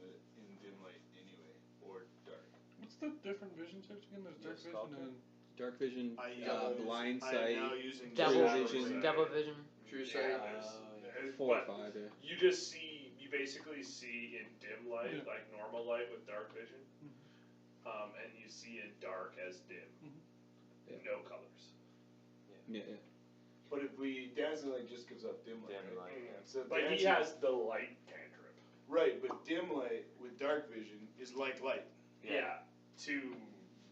[SPEAKER 8] dim light anyway, or dark.
[SPEAKER 7] What's the different vision types again? There's dark
[SPEAKER 5] Your
[SPEAKER 7] vision
[SPEAKER 5] sculptor?
[SPEAKER 7] and
[SPEAKER 2] Dark vision,
[SPEAKER 8] I
[SPEAKER 2] blind
[SPEAKER 8] I am
[SPEAKER 2] sight,
[SPEAKER 8] now using
[SPEAKER 4] Devil
[SPEAKER 8] shadow
[SPEAKER 2] vision.
[SPEAKER 8] sight.
[SPEAKER 4] Devil vision.
[SPEAKER 6] True
[SPEAKER 3] Yeah,
[SPEAKER 6] sight.
[SPEAKER 3] there's-
[SPEAKER 2] 4 or
[SPEAKER 3] but
[SPEAKER 2] 5. Yeah.
[SPEAKER 3] you basically see in dim light,
[SPEAKER 7] Yeah.
[SPEAKER 3] like normal light with dark vision, and you see in dark as dim.
[SPEAKER 2] Yeah.
[SPEAKER 3] No colors.
[SPEAKER 2] Yeah.
[SPEAKER 8] But if we dancing light just gives up dim light,
[SPEAKER 5] Dim
[SPEAKER 8] right?
[SPEAKER 5] light, yeah.
[SPEAKER 8] So
[SPEAKER 3] But he
[SPEAKER 8] dancing-
[SPEAKER 3] has the light cantrip.
[SPEAKER 8] right, but dim light with dark vision is like light.
[SPEAKER 3] Yeah. To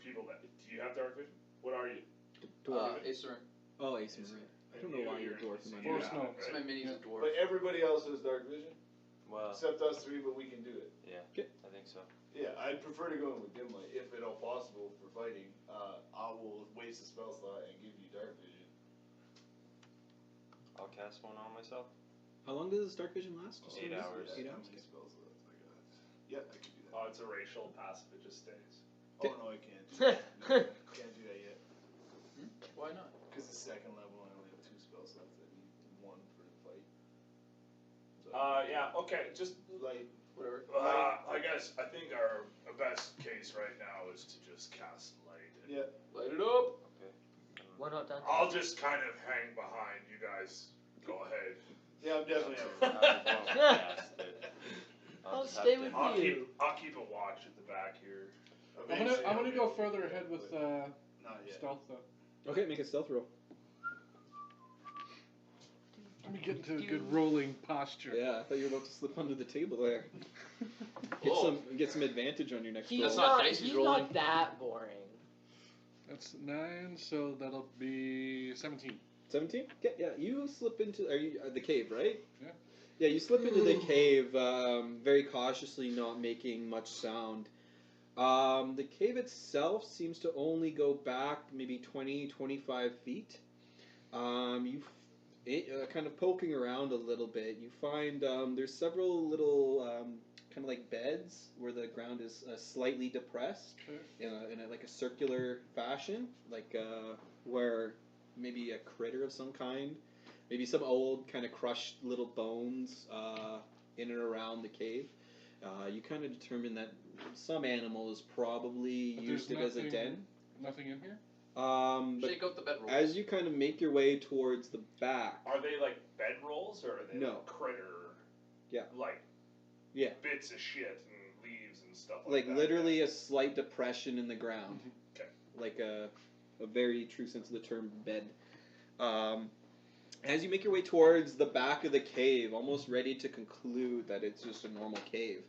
[SPEAKER 3] people that do you have dark vision? What are you?
[SPEAKER 2] Dwarf.
[SPEAKER 6] Ace Ring.
[SPEAKER 2] Oh, Ace and Marie. I don't know why you're a dwarf.
[SPEAKER 3] So
[SPEAKER 2] in my
[SPEAKER 3] you
[SPEAKER 2] mind.
[SPEAKER 7] Force
[SPEAKER 3] have
[SPEAKER 7] no.
[SPEAKER 3] it, right?
[SPEAKER 6] So my mini's a dwarf.
[SPEAKER 8] But everybody else has dark vision
[SPEAKER 5] Well,
[SPEAKER 8] except us three, but we can do it.
[SPEAKER 5] yeah,
[SPEAKER 2] Okay.
[SPEAKER 5] I think so.
[SPEAKER 8] Yeah, I'd prefer to go in with dim light if at all possible for fighting. I will waste a spell slot and give you dark vision.
[SPEAKER 5] I'll cast one on myself.
[SPEAKER 2] How long does dark vision last? Just
[SPEAKER 5] 8
[SPEAKER 2] so-
[SPEAKER 5] hours.
[SPEAKER 2] 8
[SPEAKER 8] How
[SPEAKER 2] hours.
[SPEAKER 8] many spell slots I got? Yeah, I can do that.
[SPEAKER 3] Oh, it's a racial passive. It just stays.
[SPEAKER 8] Oh no, I can't do that. No, can't do that yet.
[SPEAKER 6] Why not?
[SPEAKER 8] Because the second level, I only have 2 spell slots. I need 1 for the fight. So,
[SPEAKER 3] Yeah. Okay. Just.
[SPEAKER 8] like
[SPEAKER 6] Whatever.
[SPEAKER 3] I guess I think our best case right now is to just just cast light. And
[SPEAKER 8] Yeah.
[SPEAKER 6] Light it up.
[SPEAKER 4] Why not down?
[SPEAKER 3] I'll just kind of hang behind you guys. Go ahead.
[SPEAKER 8] Yeah, I'm definitely.
[SPEAKER 4] I'll stay with
[SPEAKER 3] I'll
[SPEAKER 4] you.
[SPEAKER 3] keep a watch at the back here.
[SPEAKER 7] I'm gonna go further ahead with
[SPEAKER 8] Not yet.
[SPEAKER 7] stealth though.
[SPEAKER 2] Okay, make a stealth roll.
[SPEAKER 7] Let me get into a good rolling posture.
[SPEAKER 2] Yeah, I thought you were about to slip under the table there.
[SPEAKER 6] Oh.
[SPEAKER 2] Get some advantage on your next
[SPEAKER 4] He's
[SPEAKER 2] roll.
[SPEAKER 6] That's not
[SPEAKER 4] not.
[SPEAKER 6] dice, he's
[SPEAKER 4] He's
[SPEAKER 6] rolling.
[SPEAKER 4] not that boring.
[SPEAKER 7] That's 9, so that'll be 17.
[SPEAKER 2] 17? Okay, yeah, you slip into the cave, right?
[SPEAKER 7] Yeah.
[SPEAKER 2] Yeah, you slip into the cave very cautiously, not making much sound. The cave itself seems to only go back maybe 20, 25 feet. Kind of poking around a little bit, you find there's several little kind of like beds where the ground is slightly depressed in a like a circular fashion, like where maybe a critter of some kind, maybe some old kind of crushed little bones in and around the cave. You kind of determine that some animal has probably
[SPEAKER 7] But
[SPEAKER 2] used it
[SPEAKER 7] there's
[SPEAKER 2] as a den.
[SPEAKER 7] Nothing in here?
[SPEAKER 2] But
[SPEAKER 6] Shake out the bedroll.
[SPEAKER 2] as you kind of make your way towards the back,
[SPEAKER 3] Are they like bedrolls or are they
[SPEAKER 2] No.
[SPEAKER 3] like critter?
[SPEAKER 2] Yeah.
[SPEAKER 3] Like
[SPEAKER 2] Yeah.
[SPEAKER 3] bits of shit and leaves and stuff
[SPEAKER 2] like
[SPEAKER 3] that.
[SPEAKER 2] literally a slight depression in the ground,
[SPEAKER 3] Okay.
[SPEAKER 2] like a very true sense of the term bed. As you make your way towards the back of the cave, almost ready to conclude that it's just a normal cave,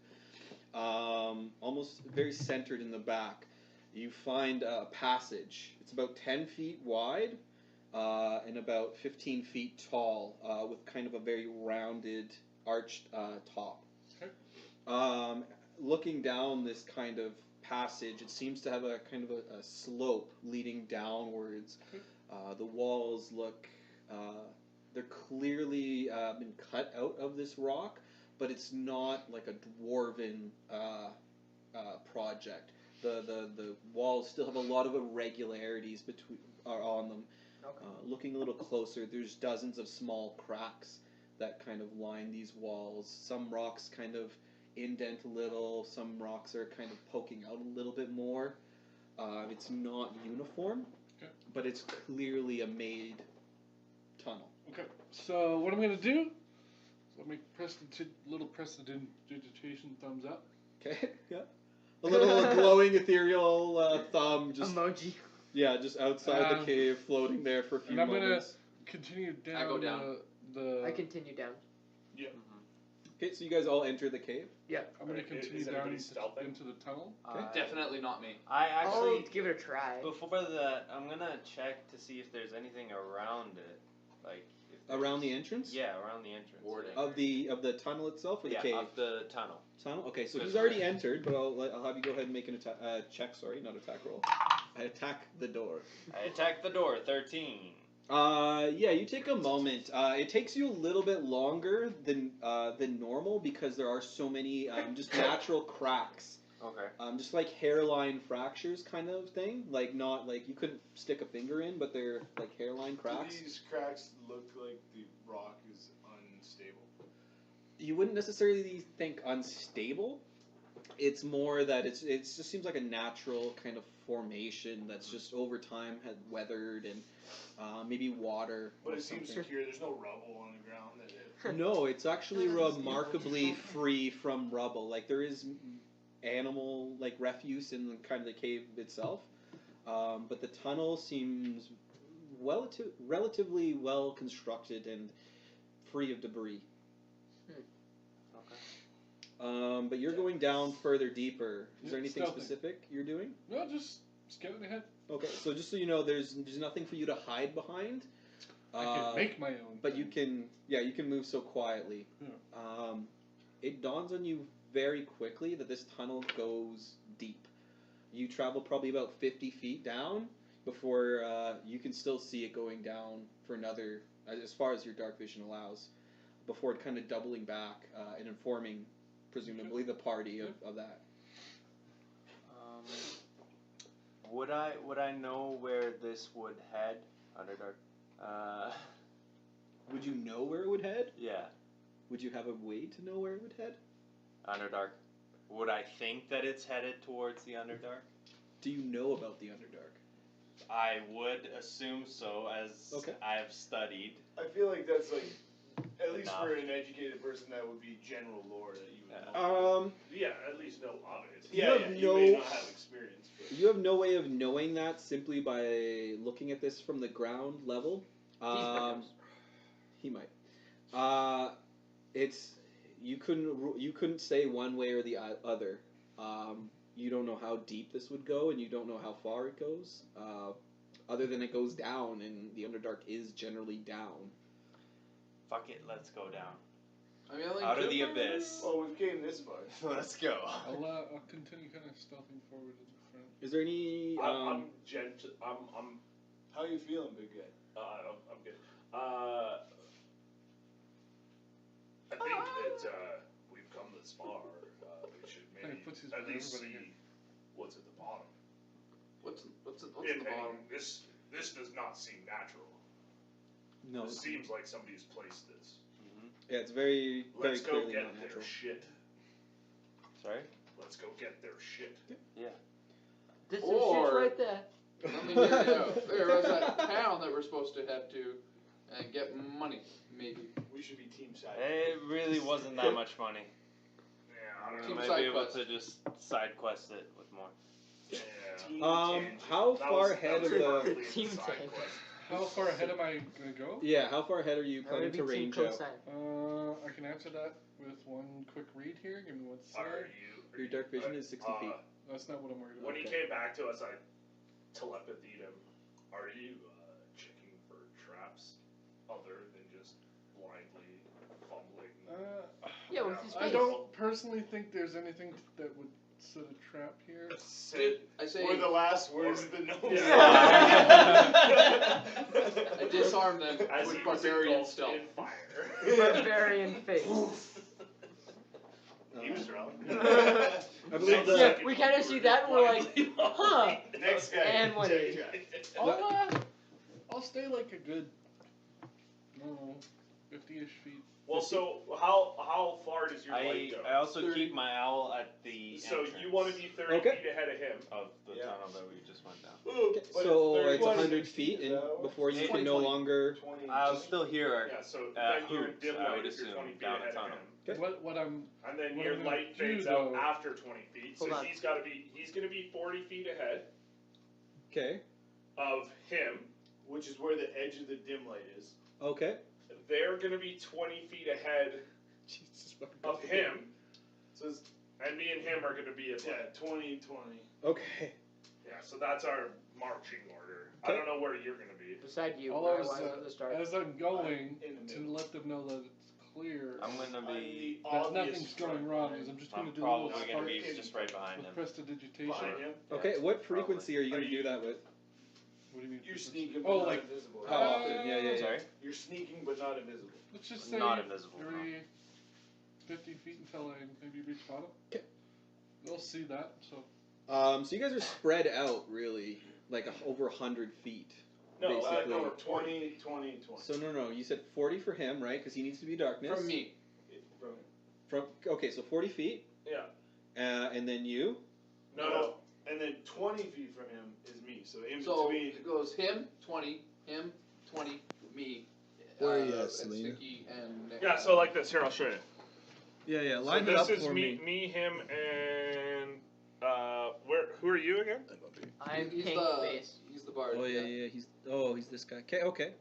[SPEAKER 2] almost very centered in the back, you find a passage. It's about 10 feet wide and about 15 feet tall, with kind of a very rounded, arched top. Looking down this kind of passage, it seems to have a kind of a slope leading downwards. The walls look, they're clearly been cut out of this rock, but it's not like a dwarven project. The walls still have a lot of irregularities on them.
[SPEAKER 4] Okay.
[SPEAKER 2] Looking a little closer, there's dozens of small cracks that kind of line these walls. Some rocks kind of indent a little, some rocks are kind of poking out a little bit more. It's not uniform, but it's clearly a made tunnel.
[SPEAKER 7] Okay, so what I'm going to do, let me press the little prestidigitation thumbs up.
[SPEAKER 2] Okay, yeah. A little glowing ethereal thumb just
[SPEAKER 4] Emoji.
[SPEAKER 2] yeah, just outside the cave, floating there for a few
[SPEAKER 7] And I'm going to
[SPEAKER 2] moments.
[SPEAKER 7] continue down,
[SPEAKER 6] I go down.
[SPEAKER 7] the
[SPEAKER 4] I continue down.
[SPEAKER 2] Okay, so you guys all enter the cave.
[SPEAKER 4] Yeah.
[SPEAKER 7] I'm going to
[SPEAKER 3] Is
[SPEAKER 7] continue down
[SPEAKER 3] everybody stealthing?
[SPEAKER 7] into the tunnel.
[SPEAKER 6] Definitely not me.
[SPEAKER 5] I
[SPEAKER 4] I'll
[SPEAKER 5] actually,
[SPEAKER 4] give it a try.
[SPEAKER 5] before that, I'm gonna check to see if there's anything around it, like if
[SPEAKER 2] Around the
[SPEAKER 5] there's-
[SPEAKER 2] entrance?
[SPEAKER 5] Yeah, around the entrance.
[SPEAKER 6] Ward
[SPEAKER 5] yeah.
[SPEAKER 2] Of the tunnel itself or the
[SPEAKER 5] Yeah,
[SPEAKER 2] cave?
[SPEAKER 5] of the tunnel.
[SPEAKER 2] Tunnel? Okay, so
[SPEAKER 6] That's
[SPEAKER 2] he's already
[SPEAKER 6] right.
[SPEAKER 2] entered, but I'll have you go ahead and make an check, sorry, not attack roll. I attack the door.
[SPEAKER 5] I attack the door. 13.
[SPEAKER 2] Yeah, you take a moment. It takes you a little bit longer than normal because there are so many just natural cracks.
[SPEAKER 5] Okay.
[SPEAKER 2] Just like hairline fractures kind of thing. Like not like you couldn't stick a finger in, but they're like hairline cracks.
[SPEAKER 8] Do these cracks look like the rock is unstable?
[SPEAKER 2] You wouldn't necessarily think unstable. It's more that it just seems like a natural kind of formation that's just over time had weathered and maybe water.
[SPEAKER 8] But
[SPEAKER 2] or
[SPEAKER 8] it seems
[SPEAKER 2] something.
[SPEAKER 8] secure. There's no rubble on the ground.
[SPEAKER 2] No, it's actually remarkably free from rubble. Like there is animal like refuse in the kind of the cave itself, but the tunnel seems relatively well constructed and free of debris. But you're going down further deeper. Is there anything
[SPEAKER 7] Stealthing.
[SPEAKER 2] specific you're doing?
[SPEAKER 7] No, just getting ahead.
[SPEAKER 2] Okay, so just so you know, there's nothing for you to hide behind.
[SPEAKER 7] I can make my own.
[SPEAKER 2] But you can move so quietly.
[SPEAKER 7] Yeah.
[SPEAKER 2] It dawns on you very quickly that this tunnel goes deep. You travel probably about 50 feet down before you can still see it going down for another, as far as your dark vision allows, before it kind of doubling back and informing, presumably, the party of that.
[SPEAKER 5] Would I know where this would head? Underdark.
[SPEAKER 2] Would you know where it would head?
[SPEAKER 5] Yeah.
[SPEAKER 2] Would you have a way to know where it would head?
[SPEAKER 5] Underdark. Would I think that it's headed towards the Underdark?
[SPEAKER 2] do you know about the Underdark?
[SPEAKER 5] I would assume so, as
[SPEAKER 2] Okay.
[SPEAKER 5] I have studied.
[SPEAKER 8] I feel like that's like, at least
[SPEAKER 5] Enough.
[SPEAKER 8] for an educated person, that would be general lore that you would know.
[SPEAKER 3] Yeah, at least know of it.
[SPEAKER 2] You
[SPEAKER 8] Yeah,
[SPEAKER 2] have
[SPEAKER 8] you may
[SPEAKER 2] no-
[SPEAKER 8] not have experience, but
[SPEAKER 2] You have no way of knowing that simply by looking at this from the ground level. He might. It's you couldn't say one way or the other. You don't know how deep this would go, and you don't know how far it goes. Other than it goes down, and the Underdark is generally down.
[SPEAKER 5] Fuck it, let's go down.
[SPEAKER 6] I mean, I like
[SPEAKER 5] Out of the
[SPEAKER 6] Triboar.
[SPEAKER 5] abyss.
[SPEAKER 8] well, we've came this far.
[SPEAKER 5] Let's go.
[SPEAKER 7] I'll continue kind of stealthing forward in the front.
[SPEAKER 2] Is there any?
[SPEAKER 3] I'm
[SPEAKER 8] How you feeling, big guy?
[SPEAKER 3] I'm good. I think that we've come this far. We should
[SPEAKER 7] Hey,
[SPEAKER 3] maybe
[SPEAKER 7] puts his
[SPEAKER 3] at least
[SPEAKER 7] everybody
[SPEAKER 3] see what's at the bottom.
[SPEAKER 6] What's
[SPEAKER 3] If
[SPEAKER 6] the
[SPEAKER 3] anything,
[SPEAKER 6] bottom?
[SPEAKER 3] This does not seem natural.
[SPEAKER 2] No.
[SPEAKER 3] It seems like somebody's placed this.
[SPEAKER 2] Yeah, it's very
[SPEAKER 3] Let's go
[SPEAKER 2] clearly
[SPEAKER 3] get
[SPEAKER 2] not
[SPEAKER 3] their
[SPEAKER 2] natural.
[SPEAKER 3] shit.
[SPEAKER 5] Sorry?
[SPEAKER 3] Let's go get their shit.
[SPEAKER 5] Yeah.
[SPEAKER 4] This is
[SPEAKER 6] Or-
[SPEAKER 4] shit right there.
[SPEAKER 6] I mean, there was that town that we're supposed to head to and get money, maybe.
[SPEAKER 8] We should be team side.
[SPEAKER 5] It really wasn't that much money.
[SPEAKER 3] Yeah, I don't
[SPEAKER 5] We
[SPEAKER 6] Team
[SPEAKER 3] know.
[SPEAKER 5] might
[SPEAKER 6] side
[SPEAKER 5] be able
[SPEAKER 6] quest.
[SPEAKER 5] to just side quest it with more.
[SPEAKER 3] Yeah.
[SPEAKER 2] How
[SPEAKER 3] That
[SPEAKER 2] far
[SPEAKER 3] was-
[SPEAKER 2] ahead
[SPEAKER 3] that
[SPEAKER 2] of
[SPEAKER 3] was
[SPEAKER 2] the?
[SPEAKER 3] partly
[SPEAKER 4] Team
[SPEAKER 3] side
[SPEAKER 4] tank.
[SPEAKER 3] quest.
[SPEAKER 7] How far ahead am I gonna go?
[SPEAKER 2] Yeah, how far ahead are you planning to
[SPEAKER 4] Everything
[SPEAKER 2] range out?
[SPEAKER 4] cosine.
[SPEAKER 7] I can answer that with one quick read here. Give me one
[SPEAKER 3] Are
[SPEAKER 7] sec.
[SPEAKER 3] you?
[SPEAKER 2] Your dark vision is 60 feet.
[SPEAKER 7] That's not what I'm worried
[SPEAKER 3] When
[SPEAKER 7] about.
[SPEAKER 3] he came back to us, I telepathied him. Are you checking for traps other than just blindly fumbling?
[SPEAKER 4] Yeah, with his
[SPEAKER 7] I
[SPEAKER 4] face.
[SPEAKER 7] don't personally think there's anything that would set a trap here.
[SPEAKER 3] Sid,
[SPEAKER 6] I say
[SPEAKER 8] Were the last words of the gnomes.
[SPEAKER 6] I disarm them
[SPEAKER 3] as
[SPEAKER 6] with
[SPEAKER 3] he was
[SPEAKER 6] barbarian
[SPEAKER 3] engulfed
[SPEAKER 6] stealth.
[SPEAKER 3] in fire.
[SPEAKER 4] Barbarian face.
[SPEAKER 8] He was drunk.
[SPEAKER 2] I believe the.
[SPEAKER 4] Yeah, we kind of see that and we're like, huh.
[SPEAKER 8] Next guy.
[SPEAKER 4] And what
[SPEAKER 8] Next
[SPEAKER 4] is-
[SPEAKER 8] guy.
[SPEAKER 7] I'll stay like a good, I don't know, 50-ish feet.
[SPEAKER 3] Well, so how far does your light go?
[SPEAKER 5] I also
[SPEAKER 6] 30.
[SPEAKER 5] keep my owl at the
[SPEAKER 3] So
[SPEAKER 5] entrance
[SPEAKER 3] you want to be 30
[SPEAKER 2] Okay.
[SPEAKER 3] feet ahead of him.
[SPEAKER 5] of the
[SPEAKER 8] Yeah.
[SPEAKER 5] tunnel that we just went down.
[SPEAKER 2] So
[SPEAKER 8] But
[SPEAKER 2] it's
[SPEAKER 8] 30
[SPEAKER 2] 100 feet,
[SPEAKER 8] is
[SPEAKER 2] and
[SPEAKER 8] that what?
[SPEAKER 2] before you can
[SPEAKER 5] 20,
[SPEAKER 2] no
[SPEAKER 5] 20.
[SPEAKER 2] longer.
[SPEAKER 8] 20.
[SPEAKER 5] I'll still hear
[SPEAKER 3] Yeah, so
[SPEAKER 5] Uh,
[SPEAKER 3] then you're
[SPEAKER 5] hoops,
[SPEAKER 3] dim
[SPEAKER 5] I
[SPEAKER 3] light
[SPEAKER 5] would
[SPEAKER 3] if you're
[SPEAKER 5] assume,
[SPEAKER 3] 20 feet
[SPEAKER 5] down
[SPEAKER 3] ahead
[SPEAKER 5] the
[SPEAKER 3] of
[SPEAKER 5] tunnel.
[SPEAKER 3] him.
[SPEAKER 7] What I'm
[SPEAKER 3] And then
[SPEAKER 7] What
[SPEAKER 3] your
[SPEAKER 7] I'm gonna
[SPEAKER 3] light
[SPEAKER 7] do,
[SPEAKER 3] fades out
[SPEAKER 7] though-
[SPEAKER 3] after 20 feet. So
[SPEAKER 4] Hold on.
[SPEAKER 3] he's gonna be 40 feet ahead
[SPEAKER 2] Okay.
[SPEAKER 3] of him.
[SPEAKER 8] Which is where the edge of the dim light is.
[SPEAKER 2] Okay.
[SPEAKER 3] They're gonna be 20 feet ahead
[SPEAKER 2] Jesus fucking
[SPEAKER 3] of
[SPEAKER 2] Christ.
[SPEAKER 3] him,
[SPEAKER 8] So it's
[SPEAKER 3] and me and him are gonna be at like
[SPEAKER 8] 20.
[SPEAKER 2] Okay.
[SPEAKER 3] yeah. So that's our marching order. I
[SPEAKER 2] Okay.
[SPEAKER 3] don't know where you're gonna be.
[SPEAKER 4] Beside you,
[SPEAKER 7] all
[SPEAKER 4] where
[SPEAKER 7] I
[SPEAKER 4] I
[SPEAKER 7] was,
[SPEAKER 4] was at the start.
[SPEAKER 7] as I'm going
[SPEAKER 8] in the
[SPEAKER 7] to
[SPEAKER 8] middle.
[SPEAKER 7] let them know that it's clear.
[SPEAKER 5] I'm gonna
[SPEAKER 8] I'm
[SPEAKER 5] be.
[SPEAKER 8] the
[SPEAKER 7] that
[SPEAKER 8] obvious
[SPEAKER 7] nothing's going
[SPEAKER 8] front
[SPEAKER 7] wrong.
[SPEAKER 8] line.
[SPEAKER 7] Is I'm just
[SPEAKER 5] I'm
[SPEAKER 7] going to do a little
[SPEAKER 5] probably gonna be
[SPEAKER 7] spark
[SPEAKER 5] just right behind
[SPEAKER 7] with
[SPEAKER 5] him.
[SPEAKER 7] prestidigitation.
[SPEAKER 8] Behind him.
[SPEAKER 2] Okay. What frequency are you going to
[SPEAKER 3] Are you-
[SPEAKER 2] do that with?
[SPEAKER 7] What do you mean?
[SPEAKER 8] You're
[SPEAKER 7] frequency?
[SPEAKER 8] sneaking, but
[SPEAKER 7] Oh,
[SPEAKER 8] not
[SPEAKER 7] like
[SPEAKER 8] invisible.
[SPEAKER 2] How often? Yeah, yeah, yeah.
[SPEAKER 5] Sorry?
[SPEAKER 8] You're sneaking, but not invisible.
[SPEAKER 7] let's just say
[SPEAKER 5] Not invisible, no.
[SPEAKER 7] every 50 feet until I maybe reach bottom.
[SPEAKER 2] Okay.
[SPEAKER 7] They'll see that. So
[SPEAKER 2] So you guys are spread out really, like over 100 feet.
[SPEAKER 3] No,
[SPEAKER 2] basically.
[SPEAKER 8] No, 20.
[SPEAKER 2] So no, you said 40 for him, right? Because he needs to be darkness.
[SPEAKER 6] From me.
[SPEAKER 2] From okay, so 40 feet,
[SPEAKER 3] Yeah.
[SPEAKER 2] and then you.
[SPEAKER 3] No.
[SPEAKER 8] And then 20 feet from him is me. So in
[SPEAKER 6] So
[SPEAKER 8] between.
[SPEAKER 6] it goes him 20, me.
[SPEAKER 9] Where are you at,
[SPEAKER 6] and
[SPEAKER 9] Selena?
[SPEAKER 6] Sticky and Nick.
[SPEAKER 3] Yeah. So like this. Here, I'll show you.
[SPEAKER 2] Yeah,
[SPEAKER 3] So
[SPEAKER 2] line it
[SPEAKER 3] this
[SPEAKER 2] up
[SPEAKER 3] is
[SPEAKER 2] for
[SPEAKER 3] me, him, and who are you again?
[SPEAKER 4] I'm
[SPEAKER 6] he's
[SPEAKER 4] pink
[SPEAKER 6] the
[SPEAKER 4] face.
[SPEAKER 6] he's the bard.
[SPEAKER 2] Oh yeah, he's this guy. Okay.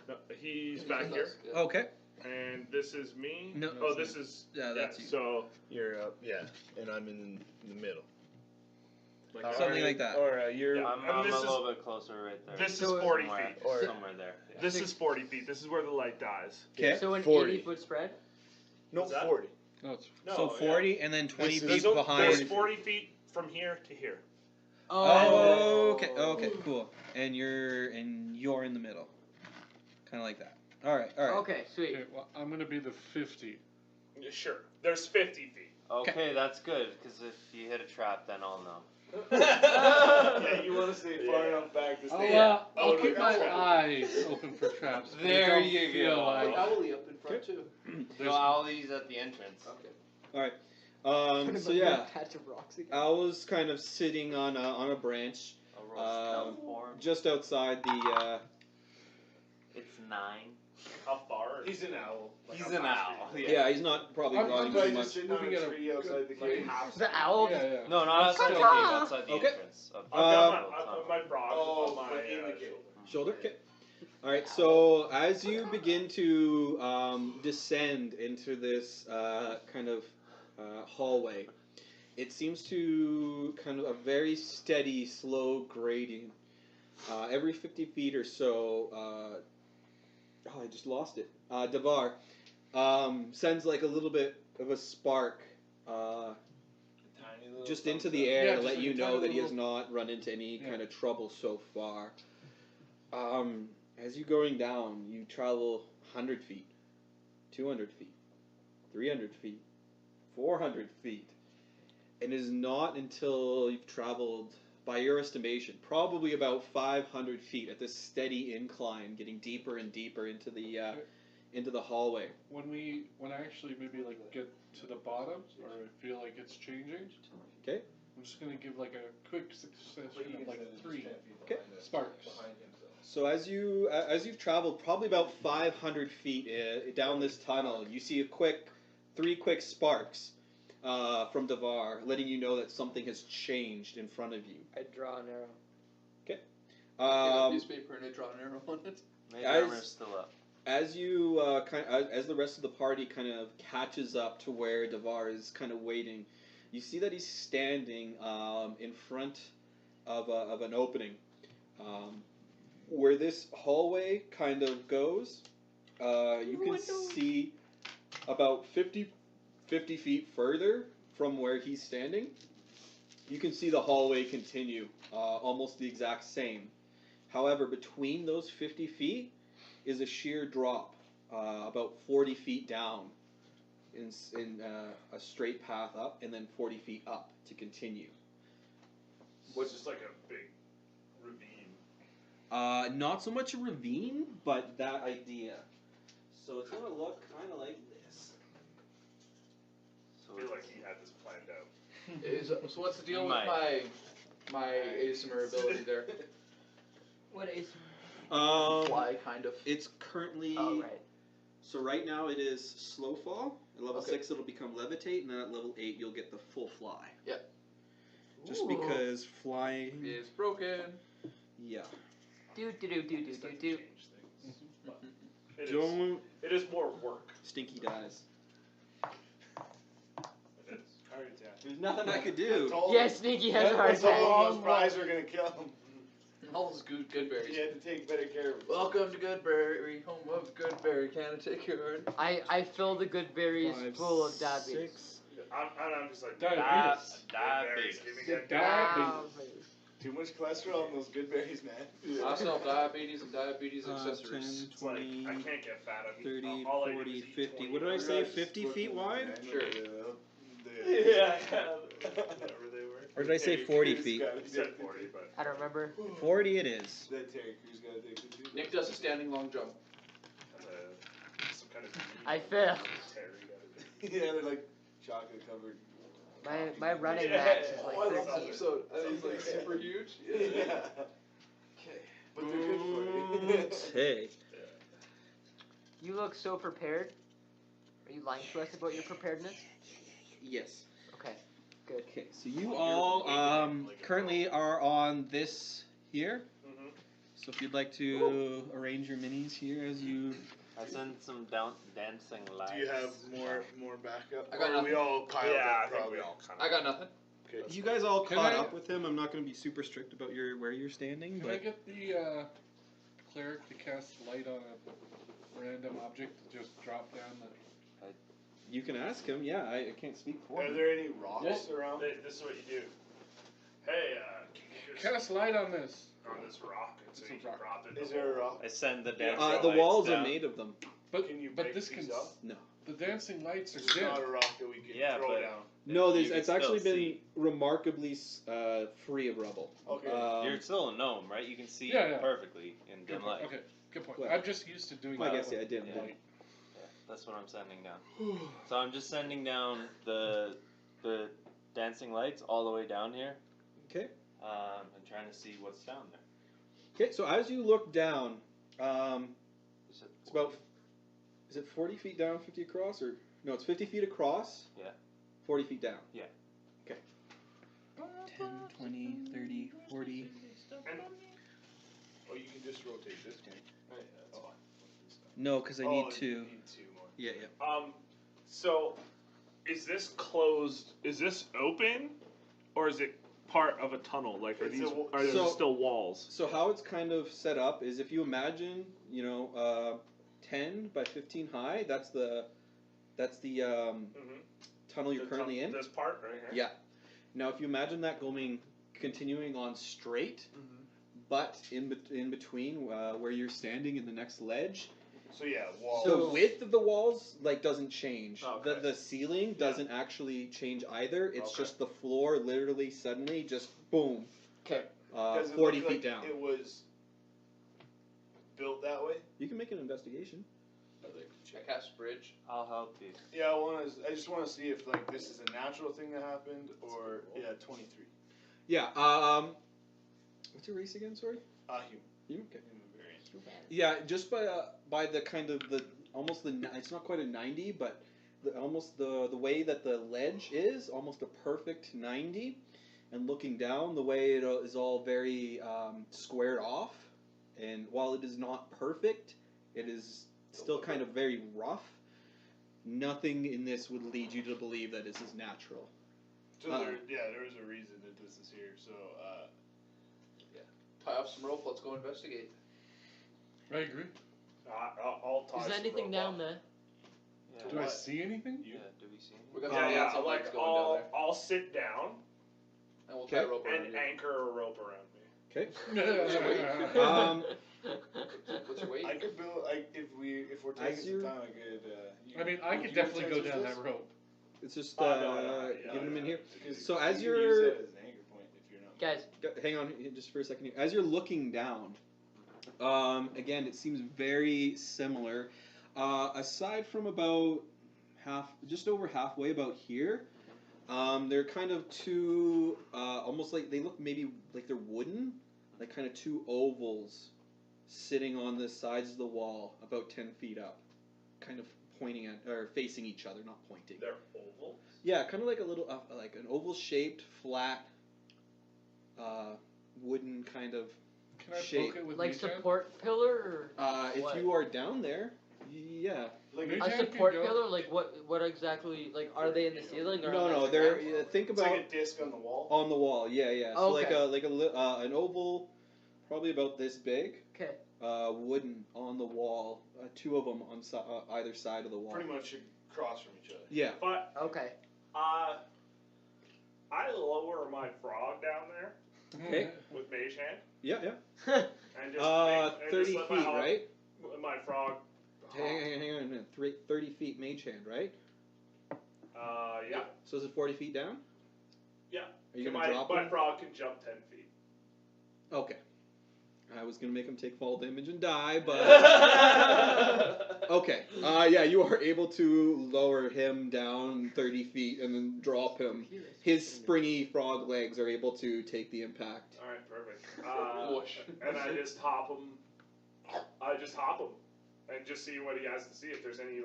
[SPEAKER 3] No, he's
[SPEAKER 6] He's
[SPEAKER 3] back
[SPEAKER 6] with
[SPEAKER 3] here,
[SPEAKER 6] us, yeah.
[SPEAKER 2] Okay.
[SPEAKER 3] and this is me.
[SPEAKER 2] No.
[SPEAKER 3] Oh, this is
[SPEAKER 2] That's you.
[SPEAKER 3] So
[SPEAKER 9] You're up, yeah, and I'm in the middle.
[SPEAKER 3] like
[SPEAKER 2] Something like that.
[SPEAKER 9] Or you're,
[SPEAKER 3] Yeah.
[SPEAKER 5] I'm
[SPEAKER 3] And
[SPEAKER 5] a
[SPEAKER 3] this is-
[SPEAKER 5] little bit closer right there.
[SPEAKER 3] This is
[SPEAKER 4] So-
[SPEAKER 3] 40
[SPEAKER 5] somewhere,
[SPEAKER 3] feet.
[SPEAKER 9] Or-
[SPEAKER 5] somewhere there. Yeah.
[SPEAKER 3] This is 40 feet. This is where the light dies.
[SPEAKER 2] Okay.
[SPEAKER 4] So an
[SPEAKER 9] 40.
[SPEAKER 4] 80-foot spread?
[SPEAKER 9] no,
[SPEAKER 3] What's that?
[SPEAKER 9] 40.
[SPEAKER 7] no, it's
[SPEAKER 3] No.
[SPEAKER 2] So 40 and then 20
[SPEAKER 9] This is-
[SPEAKER 2] feet
[SPEAKER 3] There's,
[SPEAKER 2] behind.
[SPEAKER 3] there's 40 feet from here to here.
[SPEAKER 2] Oh, okay, cool. And you're in the middle, kind of like that. All right.
[SPEAKER 4] Okay, sweet.
[SPEAKER 7] okay. Well, I'm going to be the 50.
[SPEAKER 3] Yeah, sure. There's 50 feet.
[SPEAKER 5] Okay, that's good, because if you hit a trap, then I'll know.
[SPEAKER 8] Yeah, you want to stay far enough back to stay
[SPEAKER 7] I'll
[SPEAKER 8] out
[SPEAKER 7] keep
[SPEAKER 8] of
[SPEAKER 7] my
[SPEAKER 8] trap.
[SPEAKER 7] eyes open for traps. but I
[SPEAKER 5] There
[SPEAKER 7] don't
[SPEAKER 5] you
[SPEAKER 7] feel
[SPEAKER 5] go.
[SPEAKER 7] like
[SPEAKER 6] Owlie up in front too.
[SPEAKER 5] No, Ollie's at the entrance.
[SPEAKER 6] Okay.
[SPEAKER 2] All right.
[SPEAKER 4] Put him
[SPEAKER 2] So
[SPEAKER 4] under
[SPEAKER 2] yeah,
[SPEAKER 4] a patch of rocks again.
[SPEAKER 2] Al was kind of sitting on a branch
[SPEAKER 5] A roast form.
[SPEAKER 2] just outside the.
[SPEAKER 5] It's 9.
[SPEAKER 3] How far?
[SPEAKER 8] He's an owl.
[SPEAKER 3] Like,
[SPEAKER 5] He's
[SPEAKER 3] how
[SPEAKER 5] an
[SPEAKER 3] fast
[SPEAKER 5] owl.
[SPEAKER 3] are you?
[SPEAKER 2] Yeah, he's not probably
[SPEAKER 7] I'm
[SPEAKER 2] running
[SPEAKER 8] Probably
[SPEAKER 2] too
[SPEAKER 8] just
[SPEAKER 2] much.
[SPEAKER 8] sitting on
[SPEAKER 7] Moving
[SPEAKER 8] a
[SPEAKER 7] at a
[SPEAKER 8] tree outside the
[SPEAKER 3] Like
[SPEAKER 8] cave.
[SPEAKER 3] half.
[SPEAKER 4] The owl.
[SPEAKER 7] Yeah, yeah.
[SPEAKER 5] No, not outside the cave,
[SPEAKER 4] Ta-ta!
[SPEAKER 5] outside the
[SPEAKER 2] Okay.
[SPEAKER 5] entrance. Of
[SPEAKER 3] I've got
[SPEAKER 2] Um,
[SPEAKER 3] my frog
[SPEAKER 8] Oh,
[SPEAKER 3] on my
[SPEAKER 8] but in the cave.
[SPEAKER 3] shoulder.
[SPEAKER 2] Shoulder. Okay. All right. So as you begin to descend into this kind of hallway, it seems to kind of a very steady, slow gradient. Every 50 feet or so. Oh, I just lost it. Devar sends like a little bit of a spark
[SPEAKER 8] Tiny little
[SPEAKER 2] just into
[SPEAKER 8] thumbs
[SPEAKER 2] the
[SPEAKER 8] up.
[SPEAKER 2] air
[SPEAKER 7] Yeah,
[SPEAKER 2] to
[SPEAKER 7] just
[SPEAKER 2] let
[SPEAKER 7] like
[SPEAKER 2] you
[SPEAKER 7] a
[SPEAKER 2] know
[SPEAKER 7] tiny
[SPEAKER 2] that he has
[SPEAKER 7] little-
[SPEAKER 2] not run into any
[SPEAKER 7] Yeah.
[SPEAKER 2] kind of trouble so far. As you're going down, you travel 100 feet, 200 feet, 300 feet, 400 feet. And it is not until you've traveled, by your estimation, probably about 500 feet at this steady incline, getting deeper and deeper into the hallway.
[SPEAKER 7] When I actually maybe like get to the bottom, or I feel like it's changing.
[SPEAKER 2] Okay.
[SPEAKER 7] I'm just gonna give like a quick succession of like 3
[SPEAKER 2] Okay.
[SPEAKER 7] sparks.
[SPEAKER 2] So as you've traveled probably about 500 feet down this tunnel, you see 3 quick sparks from Devar, letting you know that something has changed in front of you.
[SPEAKER 4] I draw an arrow.
[SPEAKER 6] Get a
[SPEAKER 2] Um,
[SPEAKER 6] piece of paper and I draw an arrow on it.
[SPEAKER 5] Mage
[SPEAKER 2] As-
[SPEAKER 5] armor's still up.
[SPEAKER 2] as you as the rest of the party kind of catches up to where Devar is kind of waiting, you see that he's standing in front of an opening. Where this hallway kind of goes, you can see about 50 feet further from where he's standing. You can see the hallway continue, almost the exact same. However, between those 50 feet is a sheer drop, about 40 feet down in a straight path up, and then 40 feet up to continue.
[SPEAKER 3] What's just like a big ravine?
[SPEAKER 2] Not so much a ravine, but that idea. So it's gonna look kind of like this.
[SPEAKER 3] I feel like he had this planned out.
[SPEAKER 6] So what's the deal with
[SPEAKER 5] Might.
[SPEAKER 6] my ASMR ability there?
[SPEAKER 4] What is?
[SPEAKER 6] Fly, kind of.
[SPEAKER 2] It's currently.
[SPEAKER 4] Oh right.
[SPEAKER 2] So right now it is slow fall. At level
[SPEAKER 6] Okay.
[SPEAKER 2] 6 it'll become levitate, and then at level 8 you'll get the full fly.
[SPEAKER 6] Yep.
[SPEAKER 2] Just
[SPEAKER 4] Ooh.
[SPEAKER 2] because flying.
[SPEAKER 6] It's broken.
[SPEAKER 2] Yeah.
[SPEAKER 4] Do do do do do do do.
[SPEAKER 3] Change things. But it is-
[SPEAKER 2] Don't
[SPEAKER 3] It is more work.
[SPEAKER 2] stinky dies.
[SPEAKER 3] It is.
[SPEAKER 8] Heart attack.
[SPEAKER 2] There's nothing I could do.
[SPEAKER 4] Yes, Sneaky has a heart
[SPEAKER 8] That's all
[SPEAKER 4] attack.
[SPEAKER 8] those flies are gonna kill him.
[SPEAKER 6] All those good berries.
[SPEAKER 8] You had to take better care of him.
[SPEAKER 6] Welcome to Goodberry, home of Goodberry. Can I take your word?
[SPEAKER 4] I fill the good berries
[SPEAKER 2] 5,
[SPEAKER 4] full of diabetes.
[SPEAKER 2] 6.
[SPEAKER 3] I'm just like
[SPEAKER 7] Diabetes.
[SPEAKER 3] Diabetes. Give me good
[SPEAKER 7] Diabetes.
[SPEAKER 8] Too much cholesterol in those good berries, man.
[SPEAKER 6] I sell diabetes and diabetes
[SPEAKER 2] 10,
[SPEAKER 6] accessories.
[SPEAKER 3] It's like,
[SPEAKER 2] 20,
[SPEAKER 3] I can't get fat. I mean,
[SPEAKER 2] 30,
[SPEAKER 3] all I do
[SPEAKER 2] 40,
[SPEAKER 3] is eat
[SPEAKER 2] 50.
[SPEAKER 3] 20
[SPEAKER 2] What did I
[SPEAKER 3] hours.
[SPEAKER 2] say? 50 feet wide?
[SPEAKER 6] Sure.
[SPEAKER 3] Yeah, whatever they were.
[SPEAKER 2] Or did I say 40 feet?
[SPEAKER 3] You said 40, but
[SPEAKER 4] I don't remember.
[SPEAKER 2] 40 it is.
[SPEAKER 8] That Terry Crews gotta take the two.
[SPEAKER 6] Nick does a standing long jump.
[SPEAKER 3] some kind of.
[SPEAKER 4] I failed.
[SPEAKER 8] Yeah, they're like chocolate covered.
[SPEAKER 4] My running
[SPEAKER 3] Yeah.
[SPEAKER 4] max is
[SPEAKER 6] Oh,
[SPEAKER 4] like
[SPEAKER 6] I love this
[SPEAKER 4] 13.
[SPEAKER 6] episode. It's like super huge.
[SPEAKER 8] Yeah.
[SPEAKER 6] Okay.
[SPEAKER 8] But they're good for you.
[SPEAKER 2] Hey.
[SPEAKER 4] You look so prepared. Are you lying to us about your preparedness?
[SPEAKER 2] Yes.
[SPEAKER 4] Okay, good.
[SPEAKER 2] Okay, so you all currently are on this here.
[SPEAKER 3] Mm-hmm.
[SPEAKER 2] So if you'd like to arrange your minis here as you.
[SPEAKER 5] I sent some dancing lights.
[SPEAKER 8] Do you have more backup?
[SPEAKER 6] I got
[SPEAKER 8] or are we
[SPEAKER 6] nothing.
[SPEAKER 8] all piled
[SPEAKER 3] Yeah, I
[SPEAKER 8] up
[SPEAKER 3] think
[SPEAKER 8] probably?
[SPEAKER 3] we all kind
[SPEAKER 6] I got nothing.
[SPEAKER 8] Okay.
[SPEAKER 2] You guys all
[SPEAKER 7] Can
[SPEAKER 2] caught
[SPEAKER 7] I-
[SPEAKER 2] up with him. I'm not going to be super strict about where you're standing,
[SPEAKER 7] Can I
[SPEAKER 2] but
[SPEAKER 7] get the cleric to cast light on a random object to just drop down the...
[SPEAKER 2] you can ask him. Yeah, I can't speak for
[SPEAKER 8] Are
[SPEAKER 2] him.
[SPEAKER 8] there any rocks around?
[SPEAKER 3] This is what you do. Hey, can you just
[SPEAKER 7] Cast light on this.
[SPEAKER 3] on this rock and so
[SPEAKER 7] It's
[SPEAKER 3] you
[SPEAKER 7] a
[SPEAKER 3] can
[SPEAKER 7] rock.
[SPEAKER 3] drop it.
[SPEAKER 8] Is there a rock?
[SPEAKER 5] I send the dancing
[SPEAKER 2] The
[SPEAKER 5] lights
[SPEAKER 2] walls
[SPEAKER 5] down.
[SPEAKER 2] are made of them.
[SPEAKER 7] But
[SPEAKER 8] Can you
[SPEAKER 7] but
[SPEAKER 8] break
[SPEAKER 7] this
[SPEAKER 8] these
[SPEAKER 7] can
[SPEAKER 8] up?
[SPEAKER 2] No.
[SPEAKER 7] the dancing lights are
[SPEAKER 8] It's
[SPEAKER 7] dim.
[SPEAKER 8] not a rock that we can
[SPEAKER 5] Yeah,
[SPEAKER 8] throw
[SPEAKER 5] but-
[SPEAKER 8] down.
[SPEAKER 2] No,
[SPEAKER 5] You can
[SPEAKER 2] it's actually
[SPEAKER 5] still
[SPEAKER 2] been
[SPEAKER 5] see.
[SPEAKER 2] remarkably free of rubble.
[SPEAKER 8] Okay.
[SPEAKER 5] You're still a gnome, right? You can see
[SPEAKER 7] Yeah.
[SPEAKER 5] perfectly in
[SPEAKER 7] Good
[SPEAKER 5] dim
[SPEAKER 7] point.
[SPEAKER 5] light.
[SPEAKER 7] Okay, good point.
[SPEAKER 2] Well,
[SPEAKER 7] I'm just used to doing
[SPEAKER 2] I
[SPEAKER 7] that.
[SPEAKER 2] guess yeah, I
[SPEAKER 7] with
[SPEAKER 2] did.
[SPEAKER 7] light.
[SPEAKER 5] Yeah, that's what I'm sending down. So I'm just sending down the the dancing lights all the way down here.
[SPEAKER 2] Okay.
[SPEAKER 5] And trying to see what's down there.
[SPEAKER 2] Okay, so as you look down,
[SPEAKER 5] Is it
[SPEAKER 2] it's about, is it 40 feet down, 50 across, or no? It's 50 feet across.
[SPEAKER 5] Yeah.
[SPEAKER 2] 40 feet down.
[SPEAKER 10] 10, 20, 30, 40.
[SPEAKER 8] Oh, you can just rotate this game.
[SPEAKER 3] Oh, yeah, that's fine.
[SPEAKER 10] No, because I
[SPEAKER 3] Oh,
[SPEAKER 10] need
[SPEAKER 3] you
[SPEAKER 10] to.
[SPEAKER 3] need two more.
[SPEAKER 10] Yeah, yeah.
[SPEAKER 3] So, is this closed? Is this open, or is it part of a tunnel? Like, are
[SPEAKER 8] It's
[SPEAKER 3] these
[SPEAKER 8] a-
[SPEAKER 3] are there
[SPEAKER 2] so-
[SPEAKER 3] still walls?
[SPEAKER 2] So how it's kind of set up is if you imagine, 10 by 15 high. That's the tunnel you're currently in.
[SPEAKER 3] This part right here.
[SPEAKER 2] Yeah. Now, if you imagine that continuing on straight, but in between where you're standing in the next ledge,
[SPEAKER 8] So yeah, walls.
[SPEAKER 2] the width of the walls doesn't change.
[SPEAKER 3] Okay.
[SPEAKER 2] The ceiling doesn't actually change either. It's
[SPEAKER 3] Okay.
[SPEAKER 2] just the floor literally suddenly just boom.
[SPEAKER 4] Okay.
[SPEAKER 8] Does it
[SPEAKER 2] 40
[SPEAKER 8] look
[SPEAKER 2] feet
[SPEAKER 8] like
[SPEAKER 2] down.
[SPEAKER 8] It was built that way.
[SPEAKER 2] You can make an investigation.
[SPEAKER 6] I cast bridge.
[SPEAKER 5] I'll help you.
[SPEAKER 8] Yeah, I just want to see if like this is a natural thing that happened or 23.
[SPEAKER 2] Yeah. What's your race again? Sorry.
[SPEAKER 8] Human.
[SPEAKER 2] You okay?
[SPEAKER 8] Human variant.
[SPEAKER 2] Yeah, just by the kind of it's not quite a 90, but almost the way that the ledge is almost a perfect 90, and looking down the way it is all very squared off, and while it is not perfect, it is still kind of very rough. Nothing in this would lead you to believe that this is natural.
[SPEAKER 8] So there is a reason that this is here. So
[SPEAKER 6] Tie off some rope. Let's go investigate.
[SPEAKER 7] I agree.
[SPEAKER 3] I'll tie
[SPEAKER 4] Is there
[SPEAKER 3] some
[SPEAKER 4] anything
[SPEAKER 3] rope
[SPEAKER 4] down
[SPEAKER 3] off.
[SPEAKER 4] there?
[SPEAKER 5] Yeah.
[SPEAKER 7] Do I see anything?
[SPEAKER 5] Yeah. Do we see
[SPEAKER 6] We
[SPEAKER 5] anything?
[SPEAKER 6] got
[SPEAKER 3] Yeah,
[SPEAKER 6] some lights
[SPEAKER 3] like
[SPEAKER 6] going down there,
[SPEAKER 3] I'll sit down
[SPEAKER 6] and we'll tie a
[SPEAKER 2] Okay.
[SPEAKER 6] rope around
[SPEAKER 3] and
[SPEAKER 6] you.
[SPEAKER 3] anchor a rope around me.
[SPEAKER 2] Okay.
[SPEAKER 6] What's your weight?
[SPEAKER 8] I could build. If we're
[SPEAKER 2] As
[SPEAKER 8] taking
[SPEAKER 2] you're-
[SPEAKER 8] some time, I could.
[SPEAKER 7] I mean, I could definitely go down that rope.
[SPEAKER 2] It's just
[SPEAKER 3] No,
[SPEAKER 2] giving them in here.
[SPEAKER 8] Because
[SPEAKER 2] So
[SPEAKER 8] you
[SPEAKER 2] as
[SPEAKER 8] could
[SPEAKER 2] you're-
[SPEAKER 8] use that as an anchor point if you're not.
[SPEAKER 4] Guys,
[SPEAKER 2] Hang on just for a second here. As you're looking down, again, it seems very similar. Aside from about just over halfway about here, they're kind of two, almost like they look maybe like they're wooden, like kind of two ovals sitting on the sides of the wall about 10 feet up, kind of pointing at, or facing each other, not pointing.
[SPEAKER 3] They're oval.
[SPEAKER 2] Yeah, kind of like a little, like an oval-shaped, flat, wooden kind of.
[SPEAKER 7] Can I
[SPEAKER 2] Shape.
[SPEAKER 7] poke it with
[SPEAKER 4] like
[SPEAKER 7] Mage Hand?
[SPEAKER 4] support pillar, or
[SPEAKER 2] If
[SPEAKER 4] what?
[SPEAKER 2] you are down there, yeah.
[SPEAKER 8] Like
[SPEAKER 7] Mage
[SPEAKER 4] A
[SPEAKER 7] Hand can
[SPEAKER 4] support
[SPEAKER 7] go-
[SPEAKER 4] pillar? Like what exactly? Like are they in the ceiling or?
[SPEAKER 2] No,
[SPEAKER 4] on
[SPEAKER 2] no,
[SPEAKER 4] the
[SPEAKER 2] they're
[SPEAKER 4] ground?
[SPEAKER 2] think
[SPEAKER 8] it's
[SPEAKER 2] about
[SPEAKER 8] like a disc on the wall.
[SPEAKER 2] on the wall. Yeah, yeah. So
[SPEAKER 4] Oh,
[SPEAKER 2] like
[SPEAKER 4] okay.
[SPEAKER 2] an oval, probably about this big,
[SPEAKER 4] Okay.
[SPEAKER 2] wooden on the wall. Two of them on either side of the wall.
[SPEAKER 8] Pretty much across from each other.
[SPEAKER 2] Yeah.
[SPEAKER 3] But
[SPEAKER 4] Okay.
[SPEAKER 3] I lower my frog down there
[SPEAKER 2] Okay.
[SPEAKER 3] with mage hand
[SPEAKER 2] Yeah, yeah.
[SPEAKER 3] and just
[SPEAKER 2] 30
[SPEAKER 3] let
[SPEAKER 2] feet, right?
[SPEAKER 3] My frog.
[SPEAKER 2] Hang on a minute. 30 feet mage hand, right?
[SPEAKER 3] Yeah.
[SPEAKER 2] So is it 40 feet down?
[SPEAKER 3] Yeah.
[SPEAKER 2] Are you gonna drop
[SPEAKER 3] my
[SPEAKER 2] him?
[SPEAKER 3] frog can jump 10 feet.
[SPEAKER 2] Okay. I was gonna make him take fall damage and die, but okay. Yeah, you are able to lower him down 30 feet and then drop him. His springy frog legs are able to take the impact.
[SPEAKER 3] All right, perfect.
[SPEAKER 6] Whoosh.
[SPEAKER 3] And I just hop him. And just see what he has to see. If there's any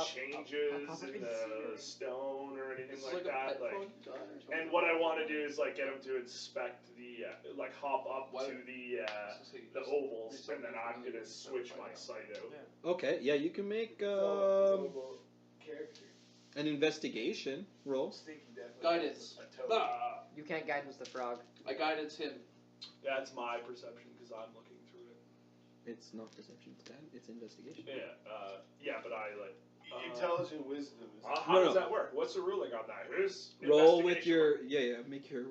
[SPEAKER 3] changes in the stone or anything
[SPEAKER 6] It's
[SPEAKER 3] like
[SPEAKER 6] like a
[SPEAKER 3] that.
[SPEAKER 6] pet frog you got or something?
[SPEAKER 3] And what I want to do is get him to inspect the hop up
[SPEAKER 6] What?
[SPEAKER 3] to the ovals, and then I'm gonna switch my sight out.
[SPEAKER 2] Okay, yeah, you can make
[SPEAKER 8] It's all about character.
[SPEAKER 2] an investigation roll.
[SPEAKER 8] Stinky definitely
[SPEAKER 6] Guidance.
[SPEAKER 8] has a toe.
[SPEAKER 6] Ah,
[SPEAKER 4] You can't guidance the frog.
[SPEAKER 6] I guidance him.
[SPEAKER 3] That's my perception because I'm looking through it.
[SPEAKER 2] It's not perception, it's investigation.
[SPEAKER 3] Yeah, but I
[SPEAKER 8] Intelligent wisdom is.
[SPEAKER 3] How
[SPEAKER 2] No,
[SPEAKER 3] does
[SPEAKER 2] no.
[SPEAKER 3] that work? What's the ruling on that? Who's
[SPEAKER 2] Roll with
[SPEAKER 3] investigation
[SPEAKER 2] your make your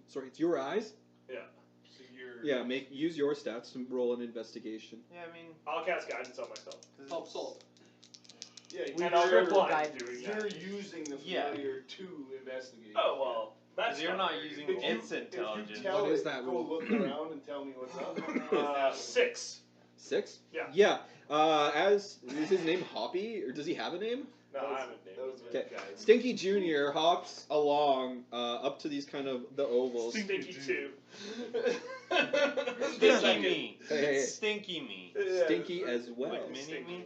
[SPEAKER 2] sorry, it's your eyes.
[SPEAKER 3] Yeah.
[SPEAKER 8] So you're.
[SPEAKER 2] Yeah, use your stats to roll an investigation.
[SPEAKER 5] Yeah, I mean,
[SPEAKER 3] I'll cast guidance on myself.
[SPEAKER 6] Help salt.
[SPEAKER 8] Yeah,
[SPEAKER 3] And I'll
[SPEAKER 4] Triple
[SPEAKER 3] reply
[SPEAKER 4] guidance.
[SPEAKER 3] doing
[SPEAKER 8] you're
[SPEAKER 3] that.
[SPEAKER 8] using the
[SPEAKER 5] Yeah.
[SPEAKER 8] familiar to investigate.
[SPEAKER 3] Oh well, that's
[SPEAKER 5] because you're not using
[SPEAKER 8] If you-
[SPEAKER 5] its intelligence.
[SPEAKER 8] If you tell
[SPEAKER 2] What is
[SPEAKER 8] it,
[SPEAKER 2] that
[SPEAKER 8] go
[SPEAKER 2] rule?
[SPEAKER 8] look around and tell me what's up.
[SPEAKER 3] 6.
[SPEAKER 2] 6?
[SPEAKER 3] Yeah.
[SPEAKER 2] Yeah. Is his name Hoppy, or does he have a name?
[SPEAKER 3] No, I haven't named
[SPEAKER 8] That was
[SPEAKER 3] it.
[SPEAKER 8] good,
[SPEAKER 2] Okay.
[SPEAKER 8] guys.
[SPEAKER 2] Stinky Junior hops along up to these kind of the ovals.
[SPEAKER 3] Stinky 2.
[SPEAKER 5] Stinky me.
[SPEAKER 2] Hey.
[SPEAKER 5] Stinky me.
[SPEAKER 2] Stinky as well.
[SPEAKER 5] Like mini
[SPEAKER 3] Stinky
[SPEAKER 5] me?
[SPEAKER 3] me.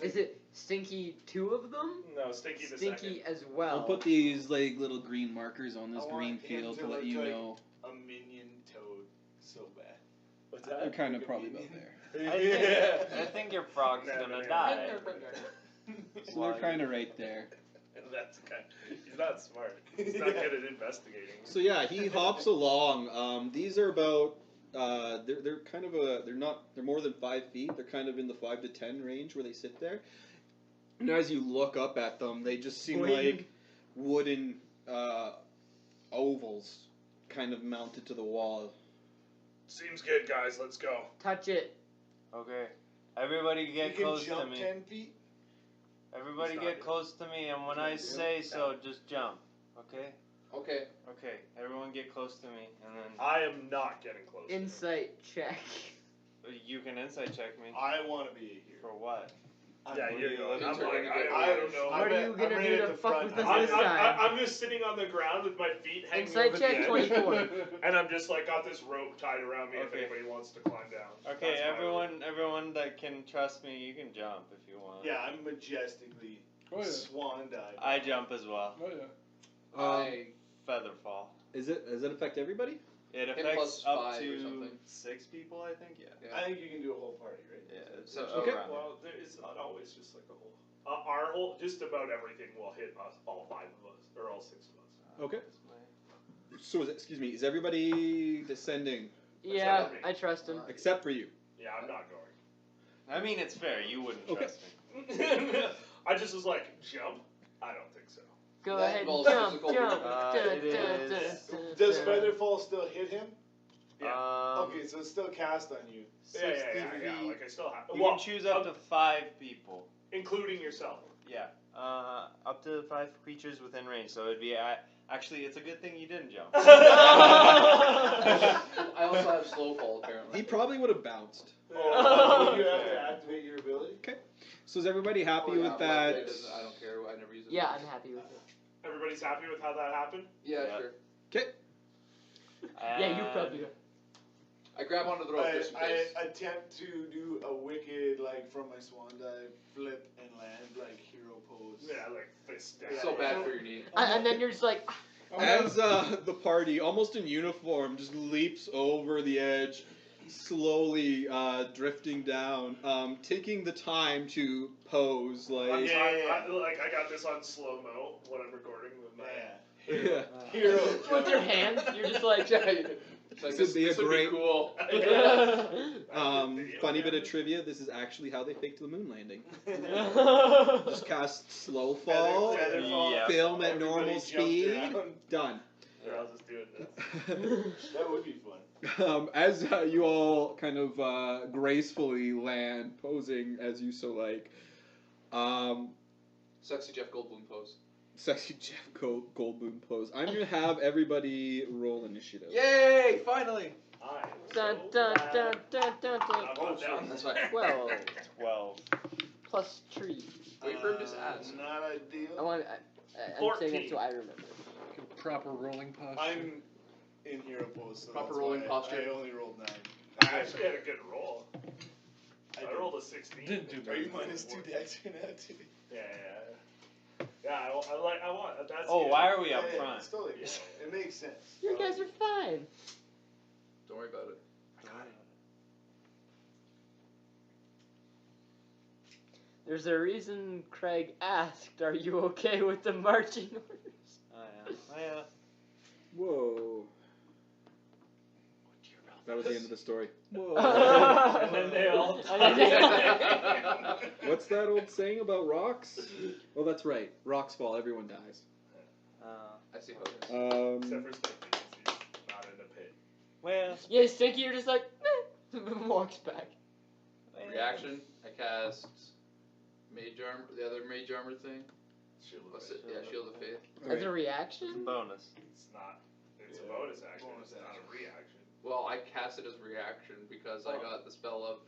[SPEAKER 4] Is it Stinky 2 of them?
[SPEAKER 3] No, Stinky the
[SPEAKER 4] Stinky
[SPEAKER 3] second.
[SPEAKER 4] as well.
[SPEAKER 10] I'll put these like little green markers on this
[SPEAKER 8] I
[SPEAKER 10] green
[SPEAKER 8] want him
[SPEAKER 10] field
[SPEAKER 8] to
[SPEAKER 10] to let
[SPEAKER 8] look
[SPEAKER 10] you
[SPEAKER 8] like-
[SPEAKER 10] know
[SPEAKER 8] A minion toad, so bad.
[SPEAKER 3] What's
[SPEAKER 10] they're
[SPEAKER 3] that?
[SPEAKER 10] kind of
[SPEAKER 8] Like a
[SPEAKER 10] probably about
[SPEAKER 8] minion.
[SPEAKER 10] there.
[SPEAKER 5] I think your frog's
[SPEAKER 3] No,
[SPEAKER 5] gonna
[SPEAKER 3] no.
[SPEAKER 5] die.
[SPEAKER 10] So they're kind of right there.
[SPEAKER 3] That's kind. He's not smart. He's not good at investigating.
[SPEAKER 2] So yeah, he hops along. These are about they're kind of they're more than 5 feet. They're kind of in the 5 to 10 range where they sit there. And as you look up at them, they just seem like wooden ovals, kind of mounted to the wall.
[SPEAKER 3] Seems good, guys. Let's go.
[SPEAKER 4] Touch it.
[SPEAKER 5] Okay. Everybody
[SPEAKER 8] You
[SPEAKER 5] get
[SPEAKER 8] can
[SPEAKER 5] close to
[SPEAKER 8] jump
[SPEAKER 5] me.
[SPEAKER 8] 10 feet.
[SPEAKER 5] Everybody
[SPEAKER 3] Stop
[SPEAKER 5] get
[SPEAKER 3] it.
[SPEAKER 5] close to me, and when I say so, just jump. Okay?
[SPEAKER 6] Okay.
[SPEAKER 5] Okay. Everyone get close to me, and then
[SPEAKER 3] I am not getting close. to him.
[SPEAKER 4] Insight check.
[SPEAKER 5] you can insight check me.
[SPEAKER 8] I want to be a hero.
[SPEAKER 5] For what?
[SPEAKER 3] Yeah,
[SPEAKER 8] I'm
[SPEAKER 3] you're
[SPEAKER 8] really-
[SPEAKER 3] going. I'm
[SPEAKER 6] Things are
[SPEAKER 3] like,
[SPEAKER 6] gonna get
[SPEAKER 3] I
[SPEAKER 6] weird.
[SPEAKER 3] don't know.
[SPEAKER 4] What are you gonna
[SPEAKER 8] I'm
[SPEAKER 4] do
[SPEAKER 8] right
[SPEAKER 4] to
[SPEAKER 8] at the
[SPEAKER 4] fuck
[SPEAKER 8] front.
[SPEAKER 4] with us
[SPEAKER 3] I'm,
[SPEAKER 4] this
[SPEAKER 3] I'm,
[SPEAKER 4] time?
[SPEAKER 3] I'm just sitting on the ground with my feet hanging
[SPEAKER 4] Insight
[SPEAKER 3] over
[SPEAKER 4] check
[SPEAKER 3] the edge,
[SPEAKER 4] 24.
[SPEAKER 3] and I'm just like got this rope tied around me if
[SPEAKER 5] Okay.
[SPEAKER 3] anybody wants to climb down.
[SPEAKER 5] Okay,
[SPEAKER 3] That's my rope.
[SPEAKER 5] everyone that can trust me, you can jump if you want.
[SPEAKER 8] Yeah, I'm majestically
[SPEAKER 7] Oh yeah.
[SPEAKER 8] swan dive.
[SPEAKER 5] I jump as well.
[SPEAKER 7] Oh yeah.
[SPEAKER 6] I
[SPEAKER 5] Feather fall.
[SPEAKER 2] Does it affect everybody?
[SPEAKER 5] It
[SPEAKER 6] Hit
[SPEAKER 5] affects
[SPEAKER 6] plus
[SPEAKER 5] up
[SPEAKER 6] 5 or
[SPEAKER 5] to
[SPEAKER 6] something.
[SPEAKER 5] 6 people, I think. Yeah.
[SPEAKER 6] Yeah.
[SPEAKER 8] I think you can do a whole party, right?
[SPEAKER 5] Yeah. It's
[SPEAKER 2] Okay.
[SPEAKER 5] around.
[SPEAKER 3] Well, it's not always just like a whole. Our whole, just about everything will hit us, all 5 of us, or all 6 of us.
[SPEAKER 2] Okay. So is everybody descending
[SPEAKER 4] Yeah,
[SPEAKER 3] for me.
[SPEAKER 4] I trust him.
[SPEAKER 2] except for you?
[SPEAKER 3] Yeah, I'm not going.
[SPEAKER 5] I mean, it's fair. You wouldn't
[SPEAKER 2] Okay.
[SPEAKER 5] trust me.
[SPEAKER 3] I just was like, jump? I don't think so.
[SPEAKER 4] Go
[SPEAKER 6] That
[SPEAKER 4] ahead and
[SPEAKER 6] involves
[SPEAKER 4] jump,
[SPEAKER 6] physical
[SPEAKER 4] jump.
[SPEAKER 5] movement. It is-
[SPEAKER 8] Does Featherfall still hit him?
[SPEAKER 3] Yeah.
[SPEAKER 8] Okay, so it's still cast on you.
[SPEAKER 3] Yeah,
[SPEAKER 5] 60
[SPEAKER 3] yeah.
[SPEAKER 5] feet.
[SPEAKER 3] Like I still have.
[SPEAKER 5] You
[SPEAKER 3] Well,
[SPEAKER 5] can choose up to 5 people.
[SPEAKER 3] including yourself.
[SPEAKER 5] Yeah. Up to 5 creatures within range. So it'd be actually, it's a good thing you didn't jump.
[SPEAKER 6] I also have slow fall apparently.
[SPEAKER 2] He probably would have bounced.
[SPEAKER 8] Oh, you have to activate your ability?
[SPEAKER 2] So is everybody happy
[SPEAKER 6] Oh, yeah,
[SPEAKER 2] with
[SPEAKER 6] well,
[SPEAKER 2] that?
[SPEAKER 6] it doesn't- I don't care. I never use it.
[SPEAKER 4] Yeah, I'm happy with it.
[SPEAKER 3] Everybody's happy with how that happened?
[SPEAKER 6] Yeah,
[SPEAKER 5] Yeah.
[SPEAKER 6] sure.
[SPEAKER 4] Yeah, you probably do.
[SPEAKER 6] I grab onto the rope just in case.
[SPEAKER 8] I attempt to do a wicked, like, from my swan dive, flip and land, like, hero pose.
[SPEAKER 3] Yeah, like fist down.
[SPEAKER 6] So bad for your knee.
[SPEAKER 4] And then you're just like,
[SPEAKER 2] As the party, almost in uniform, just leaps over the edge, slowly drifting down, taking the time to pose, like
[SPEAKER 3] I got this on slow mo when I'm recording with my.
[SPEAKER 8] Yeah.
[SPEAKER 2] yeah.
[SPEAKER 8] Hero
[SPEAKER 4] with your hands, you're just like,
[SPEAKER 6] It's like,
[SPEAKER 2] This would be a
[SPEAKER 6] this would
[SPEAKER 2] great-
[SPEAKER 6] be cool.
[SPEAKER 2] Funny bit of trivia: this is actually how they faked the moon landing. Just cast slow fall,
[SPEAKER 5] Featherfall. Yeah.
[SPEAKER 2] film at
[SPEAKER 8] Everybody
[SPEAKER 2] normal
[SPEAKER 8] jumped
[SPEAKER 2] speed,
[SPEAKER 8] around.
[SPEAKER 2] done.
[SPEAKER 3] Yeah, I'll just do it.
[SPEAKER 8] That would be fun.
[SPEAKER 2] As you all kind of gracefully land, posing as you so like,
[SPEAKER 6] Sexy Jeff Goldblum pose.
[SPEAKER 2] sexy Jeff Goldblum pose. I'm gonna have everybody roll initiative.
[SPEAKER 5] Yay! Finally!
[SPEAKER 3] I'm
[SPEAKER 4] dun
[SPEAKER 3] so
[SPEAKER 4] dun
[SPEAKER 3] glad
[SPEAKER 4] dun dun dun
[SPEAKER 3] I'm
[SPEAKER 4] dun.
[SPEAKER 3] not down.
[SPEAKER 6] That's fine.
[SPEAKER 4] 12
[SPEAKER 5] 12.
[SPEAKER 4] plus tree.
[SPEAKER 6] Wait for him to ask.
[SPEAKER 8] Not ideal.
[SPEAKER 4] I'm saying it so I remember.
[SPEAKER 7] Proper rolling posture.
[SPEAKER 8] I'm in hero pose, so
[SPEAKER 6] Proper
[SPEAKER 8] that's
[SPEAKER 6] rolling
[SPEAKER 8] why
[SPEAKER 6] posture.
[SPEAKER 8] I only rolled 9.
[SPEAKER 3] I actually had a good roll. I rolled a 16.
[SPEAKER 7] Didn't do
[SPEAKER 8] Are you
[SPEAKER 7] very
[SPEAKER 8] minus 2 dex right now, too?
[SPEAKER 3] Yeah. Yeah, I want. That's
[SPEAKER 5] Oh,
[SPEAKER 3] good.
[SPEAKER 5] why are we
[SPEAKER 8] Yeah,
[SPEAKER 5] up
[SPEAKER 8] yeah,
[SPEAKER 5] front?
[SPEAKER 8] it's totally good.
[SPEAKER 3] Yeah.
[SPEAKER 8] It makes sense.
[SPEAKER 4] You guys are fine.
[SPEAKER 6] Don't worry about it.
[SPEAKER 4] There's a reason Craig asked, "Are you okay with the marching orders?"
[SPEAKER 5] Oh, yeah.
[SPEAKER 2] Whoa. That was the end of the story. Whoa.
[SPEAKER 3] And then they all
[SPEAKER 2] What's that old saying about rocks? Oh, that's right. Rocks fall, everyone dies.
[SPEAKER 6] I see how it is.
[SPEAKER 3] Except for Stinky, he's not in the pit.
[SPEAKER 5] Well,
[SPEAKER 4] Yeah, Stinky, you're just like, walks back.
[SPEAKER 6] Reaction. I cast Mage Armor, the other Mage Armor thing.
[SPEAKER 3] Shield of
[SPEAKER 6] What's
[SPEAKER 3] Faith.
[SPEAKER 6] it? Yeah, Shield of Faith.
[SPEAKER 4] As a reaction?
[SPEAKER 5] bonus.
[SPEAKER 3] It's not. It's
[SPEAKER 8] Yeah.
[SPEAKER 3] a bonus action.
[SPEAKER 8] Bonus
[SPEAKER 3] it's not
[SPEAKER 8] action.
[SPEAKER 3] a reaction.
[SPEAKER 6] Well, I cast it as reaction because I got the spell of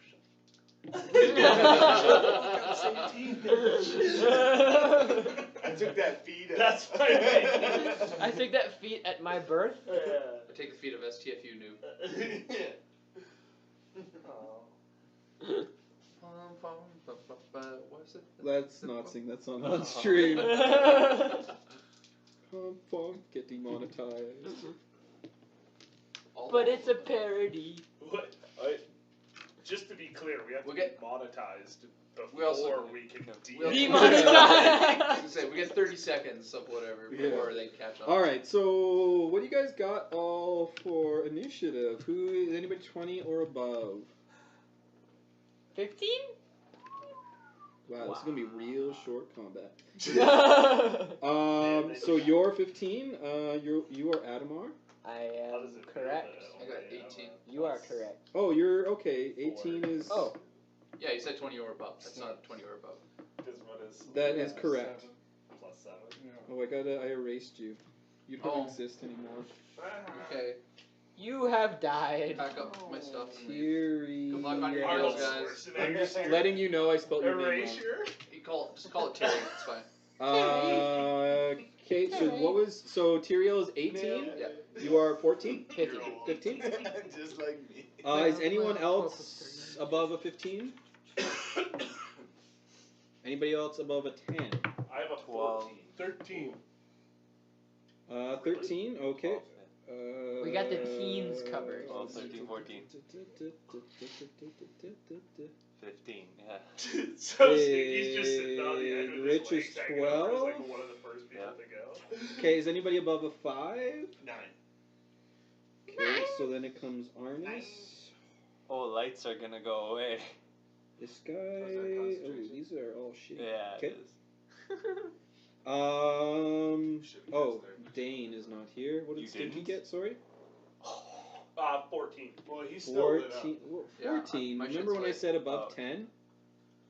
[SPEAKER 8] I took that feed.
[SPEAKER 3] That's my name.
[SPEAKER 4] I took that feat at my birth.
[SPEAKER 6] I take the feet of STFU noob. What's it?
[SPEAKER 10] Let's not sing that song on stream. Get demonetized.
[SPEAKER 4] But it's a parody.
[SPEAKER 3] What? Just to be clear, we have to
[SPEAKER 6] We'll
[SPEAKER 3] get
[SPEAKER 6] get-
[SPEAKER 3] monetized
[SPEAKER 6] we also-
[SPEAKER 3] before we can
[SPEAKER 6] we'll-
[SPEAKER 4] Demonetized.
[SPEAKER 6] I was gonna say, we get 30 seconds of whatever before they catch up.
[SPEAKER 10] All right, so what do you guys got all for initiative? Who is anybody 20 or above?
[SPEAKER 4] 15?
[SPEAKER 10] Wow, this is gonna be real short combat.
[SPEAKER 3] Yeah,
[SPEAKER 10] So you're 15. You are Adamar.
[SPEAKER 4] I
[SPEAKER 3] How
[SPEAKER 4] am
[SPEAKER 3] does it feel
[SPEAKER 4] correct.
[SPEAKER 3] to
[SPEAKER 6] I got
[SPEAKER 3] only have
[SPEAKER 6] 18.
[SPEAKER 3] a
[SPEAKER 4] You are
[SPEAKER 3] plus-
[SPEAKER 4] correct.
[SPEAKER 10] Oh, you're okay. 18 is.
[SPEAKER 4] Oh,
[SPEAKER 6] Yeah, you said 20 or above. That's not 20 or above.
[SPEAKER 3] Because what is
[SPEAKER 10] That is
[SPEAKER 7] Yeah,
[SPEAKER 10] correct.
[SPEAKER 7] 7.
[SPEAKER 3] plus 7?
[SPEAKER 7] Yeah.
[SPEAKER 10] Oh, I erased you. You don't
[SPEAKER 6] Oh.
[SPEAKER 10] exist anymore.
[SPEAKER 6] Okay,
[SPEAKER 4] you have died.
[SPEAKER 6] pack up my stuff and leave.
[SPEAKER 10] Terry.
[SPEAKER 6] Good luck on your
[SPEAKER 3] Arnold
[SPEAKER 6] heels, guys.
[SPEAKER 10] I'm just
[SPEAKER 3] Schwarzenegger.
[SPEAKER 10] letting you know I spelled your name wrong.
[SPEAKER 3] Erasure?
[SPEAKER 6] You just call it Terry. It's fine.
[SPEAKER 10] Okay, so what was. So Tyrael is 18.
[SPEAKER 6] Yeah.
[SPEAKER 10] You are 14?
[SPEAKER 4] 50.
[SPEAKER 10] 15?
[SPEAKER 8] Just like me.
[SPEAKER 10] Is anyone else above a 15? Anybody else above a 10?
[SPEAKER 3] I have a
[SPEAKER 5] 12.
[SPEAKER 3] 14.
[SPEAKER 7] 13.
[SPEAKER 10] 13? Okay.
[SPEAKER 4] We got the teens covered.
[SPEAKER 5] 12, 13, 14. 15, yeah.
[SPEAKER 3] So Stinky's just sitting on the end with
[SPEAKER 10] Rich
[SPEAKER 3] his legs
[SPEAKER 10] is
[SPEAKER 3] hanging over. He's
[SPEAKER 10] 12.
[SPEAKER 3] like one of the first people to go.
[SPEAKER 10] Okay, is anybody above a 5?
[SPEAKER 8] 9.
[SPEAKER 10] Okay, so then it comes Arnis.
[SPEAKER 5] Oh, lights are gonna go away.
[SPEAKER 10] This guy.
[SPEAKER 6] that
[SPEAKER 10] Oh,
[SPEAKER 6] concentration?
[SPEAKER 10] these are all shit.
[SPEAKER 5] Yeah,
[SPEAKER 10] Okay.
[SPEAKER 5] it is.
[SPEAKER 10] Oh, Dane is not here. What did
[SPEAKER 5] You
[SPEAKER 10] Stinky
[SPEAKER 5] didn't?
[SPEAKER 10] get? Sorry.
[SPEAKER 3] 14.
[SPEAKER 8] Well, he's still lit up.
[SPEAKER 10] 14. Well,
[SPEAKER 6] Yeah,
[SPEAKER 10] 14.
[SPEAKER 6] my
[SPEAKER 10] Remember
[SPEAKER 6] shit's
[SPEAKER 10] when I
[SPEAKER 6] lit.
[SPEAKER 10] said above
[SPEAKER 5] Oh.
[SPEAKER 10] 10?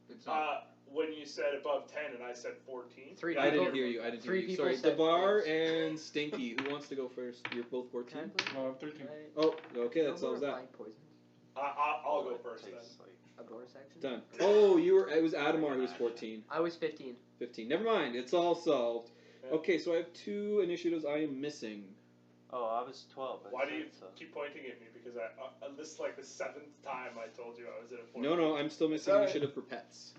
[SPEAKER 6] It's not.
[SPEAKER 3] When you said above 10 and I said 14.
[SPEAKER 4] Three
[SPEAKER 10] I didn't
[SPEAKER 4] people-
[SPEAKER 10] hear you. I didn't hear
[SPEAKER 4] three
[SPEAKER 10] you.
[SPEAKER 4] people
[SPEAKER 10] Sorry.
[SPEAKER 4] said
[SPEAKER 10] Devar
[SPEAKER 4] yes.
[SPEAKER 10] and Stinky. Who wants to go first? You're both 14.
[SPEAKER 7] Oh, I'm 13.
[SPEAKER 10] Oh, okay. That solves that.
[SPEAKER 4] Poison.
[SPEAKER 3] I'll go
[SPEAKER 5] It
[SPEAKER 3] first then.
[SPEAKER 5] tastes like-
[SPEAKER 4] Outdoor section.
[SPEAKER 10] Done. Oh, you were. It was Adamar who was 14.
[SPEAKER 4] I was 15.
[SPEAKER 10] 15. Never mind. It's all solved.
[SPEAKER 3] Yeah.
[SPEAKER 10] Okay, so I have 2 initiatives I am missing.
[SPEAKER 5] Oh, I was 12. I
[SPEAKER 3] Why do
[SPEAKER 5] said
[SPEAKER 3] you
[SPEAKER 5] so.
[SPEAKER 3] keep pointing at me? Because this is like the 7th time I told you I was at a 14.
[SPEAKER 10] No, I'm still missing
[SPEAKER 8] Sorry.
[SPEAKER 10] initiative for pets.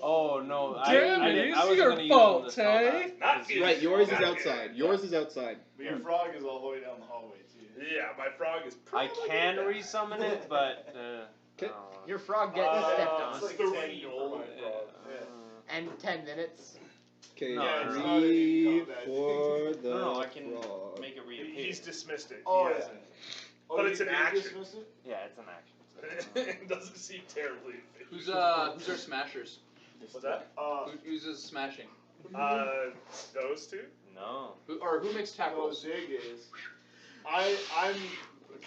[SPEAKER 5] Oh no!
[SPEAKER 7] Damn
[SPEAKER 5] I
[SPEAKER 7] it,
[SPEAKER 5] didn't.
[SPEAKER 7] it's
[SPEAKER 5] I was
[SPEAKER 7] your
[SPEAKER 5] gonna
[SPEAKER 7] fault,
[SPEAKER 5] use them this
[SPEAKER 7] eh?
[SPEAKER 5] combat.
[SPEAKER 3] Not
[SPEAKER 5] It's
[SPEAKER 3] good.
[SPEAKER 10] Right, yours is
[SPEAKER 3] Not
[SPEAKER 10] outside.
[SPEAKER 3] good.
[SPEAKER 10] Yours is outside.
[SPEAKER 8] But your frog is all the way down the hallway, too.
[SPEAKER 3] Yeah, my frog is
[SPEAKER 5] I
[SPEAKER 3] pretty
[SPEAKER 5] can
[SPEAKER 3] good.
[SPEAKER 5] resummon it, but.
[SPEAKER 10] Okay.
[SPEAKER 4] Your frog getting stepped on.
[SPEAKER 8] It's like
[SPEAKER 3] 3
[SPEAKER 8] 10
[SPEAKER 3] for my frog.
[SPEAKER 4] And 10 minutes.
[SPEAKER 10] Okay,
[SPEAKER 5] No,
[SPEAKER 8] Yeah, it's not
[SPEAKER 10] 3
[SPEAKER 8] in combat.
[SPEAKER 10] for the
[SPEAKER 5] No, I can
[SPEAKER 10] frog.
[SPEAKER 5] make it reappear.
[SPEAKER 3] He's dismissed it.
[SPEAKER 8] Oh,
[SPEAKER 3] He
[SPEAKER 8] yeah.
[SPEAKER 3] hasn't.
[SPEAKER 8] Oh,
[SPEAKER 3] But
[SPEAKER 8] you
[SPEAKER 3] it's an
[SPEAKER 8] did
[SPEAKER 3] action.
[SPEAKER 8] dismiss it?
[SPEAKER 5] Yeah, it's an action.
[SPEAKER 3] It doesn't seem terribly efficient.
[SPEAKER 6] Who's our smashers?
[SPEAKER 3] What's that?
[SPEAKER 6] Who's smashing?
[SPEAKER 3] Those two?
[SPEAKER 5] No.
[SPEAKER 6] Who makes
[SPEAKER 8] No,
[SPEAKER 6] tackles?
[SPEAKER 8] Zig is. I'm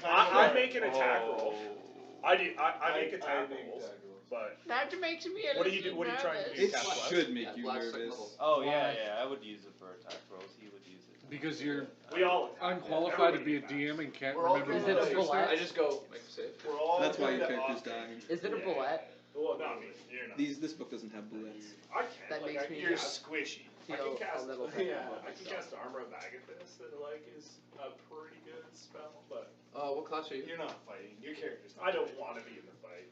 [SPEAKER 8] kind of.
[SPEAKER 3] I make an attack roll.
[SPEAKER 8] Oh.
[SPEAKER 3] I do. I make attack
[SPEAKER 8] make
[SPEAKER 3] rolls.
[SPEAKER 8] attack rolls.
[SPEAKER 3] But
[SPEAKER 4] That makes me a
[SPEAKER 3] what are you do? What are you trying to do?
[SPEAKER 10] It
[SPEAKER 3] Cast Blast?
[SPEAKER 10] should make
[SPEAKER 6] Yeah,
[SPEAKER 10] you
[SPEAKER 6] Black's second
[SPEAKER 10] nervous.
[SPEAKER 6] level.
[SPEAKER 5] Oh yeah. I would use it for attack rolls. He would use it.
[SPEAKER 7] Because you're
[SPEAKER 3] We all attack.
[SPEAKER 7] unqualified to be a
[SPEAKER 3] Everybody
[SPEAKER 7] DM and can't
[SPEAKER 8] We're all
[SPEAKER 7] remember
[SPEAKER 4] Is
[SPEAKER 7] the
[SPEAKER 4] it a
[SPEAKER 7] rules.
[SPEAKER 4] bullet?
[SPEAKER 6] I just go make a save.
[SPEAKER 8] We're all
[SPEAKER 10] That's why your
[SPEAKER 8] kinda
[SPEAKER 10] character's
[SPEAKER 8] off.
[SPEAKER 10] dying.
[SPEAKER 4] Is it a
[SPEAKER 3] Yeah.
[SPEAKER 4] bullet?
[SPEAKER 3] Well, not me. You're not.
[SPEAKER 10] This book doesn't have bullets.
[SPEAKER 3] I can.
[SPEAKER 4] That
[SPEAKER 3] like,
[SPEAKER 4] makes
[SPEAKER 3] I,
[SPEAKER 4] me
[SPEAKER 3] you're
[SPEAKER 4] cast-
[SPEAKER 3] squishy. I
[SPEAKER 4] feel
[SPEAKER 3] can cast.
[SPEAKER 4] a little
[SPEAKER 3] Yeah,
[SPEAKER 4] better about
[SPEAKER 3] I can
[SPEAKER 4] myself.
[SPEAKER 3] cast Armor of Agathis that like is a pretty good spell, but
[SPEAKER 6] What class are you?
[SPEAKER 8] You're not fighting. Your character's not
[SPEAKER 3] I don't
[SPEAKER 8] fighting.
[SPEAKER 3] want to be in the fight.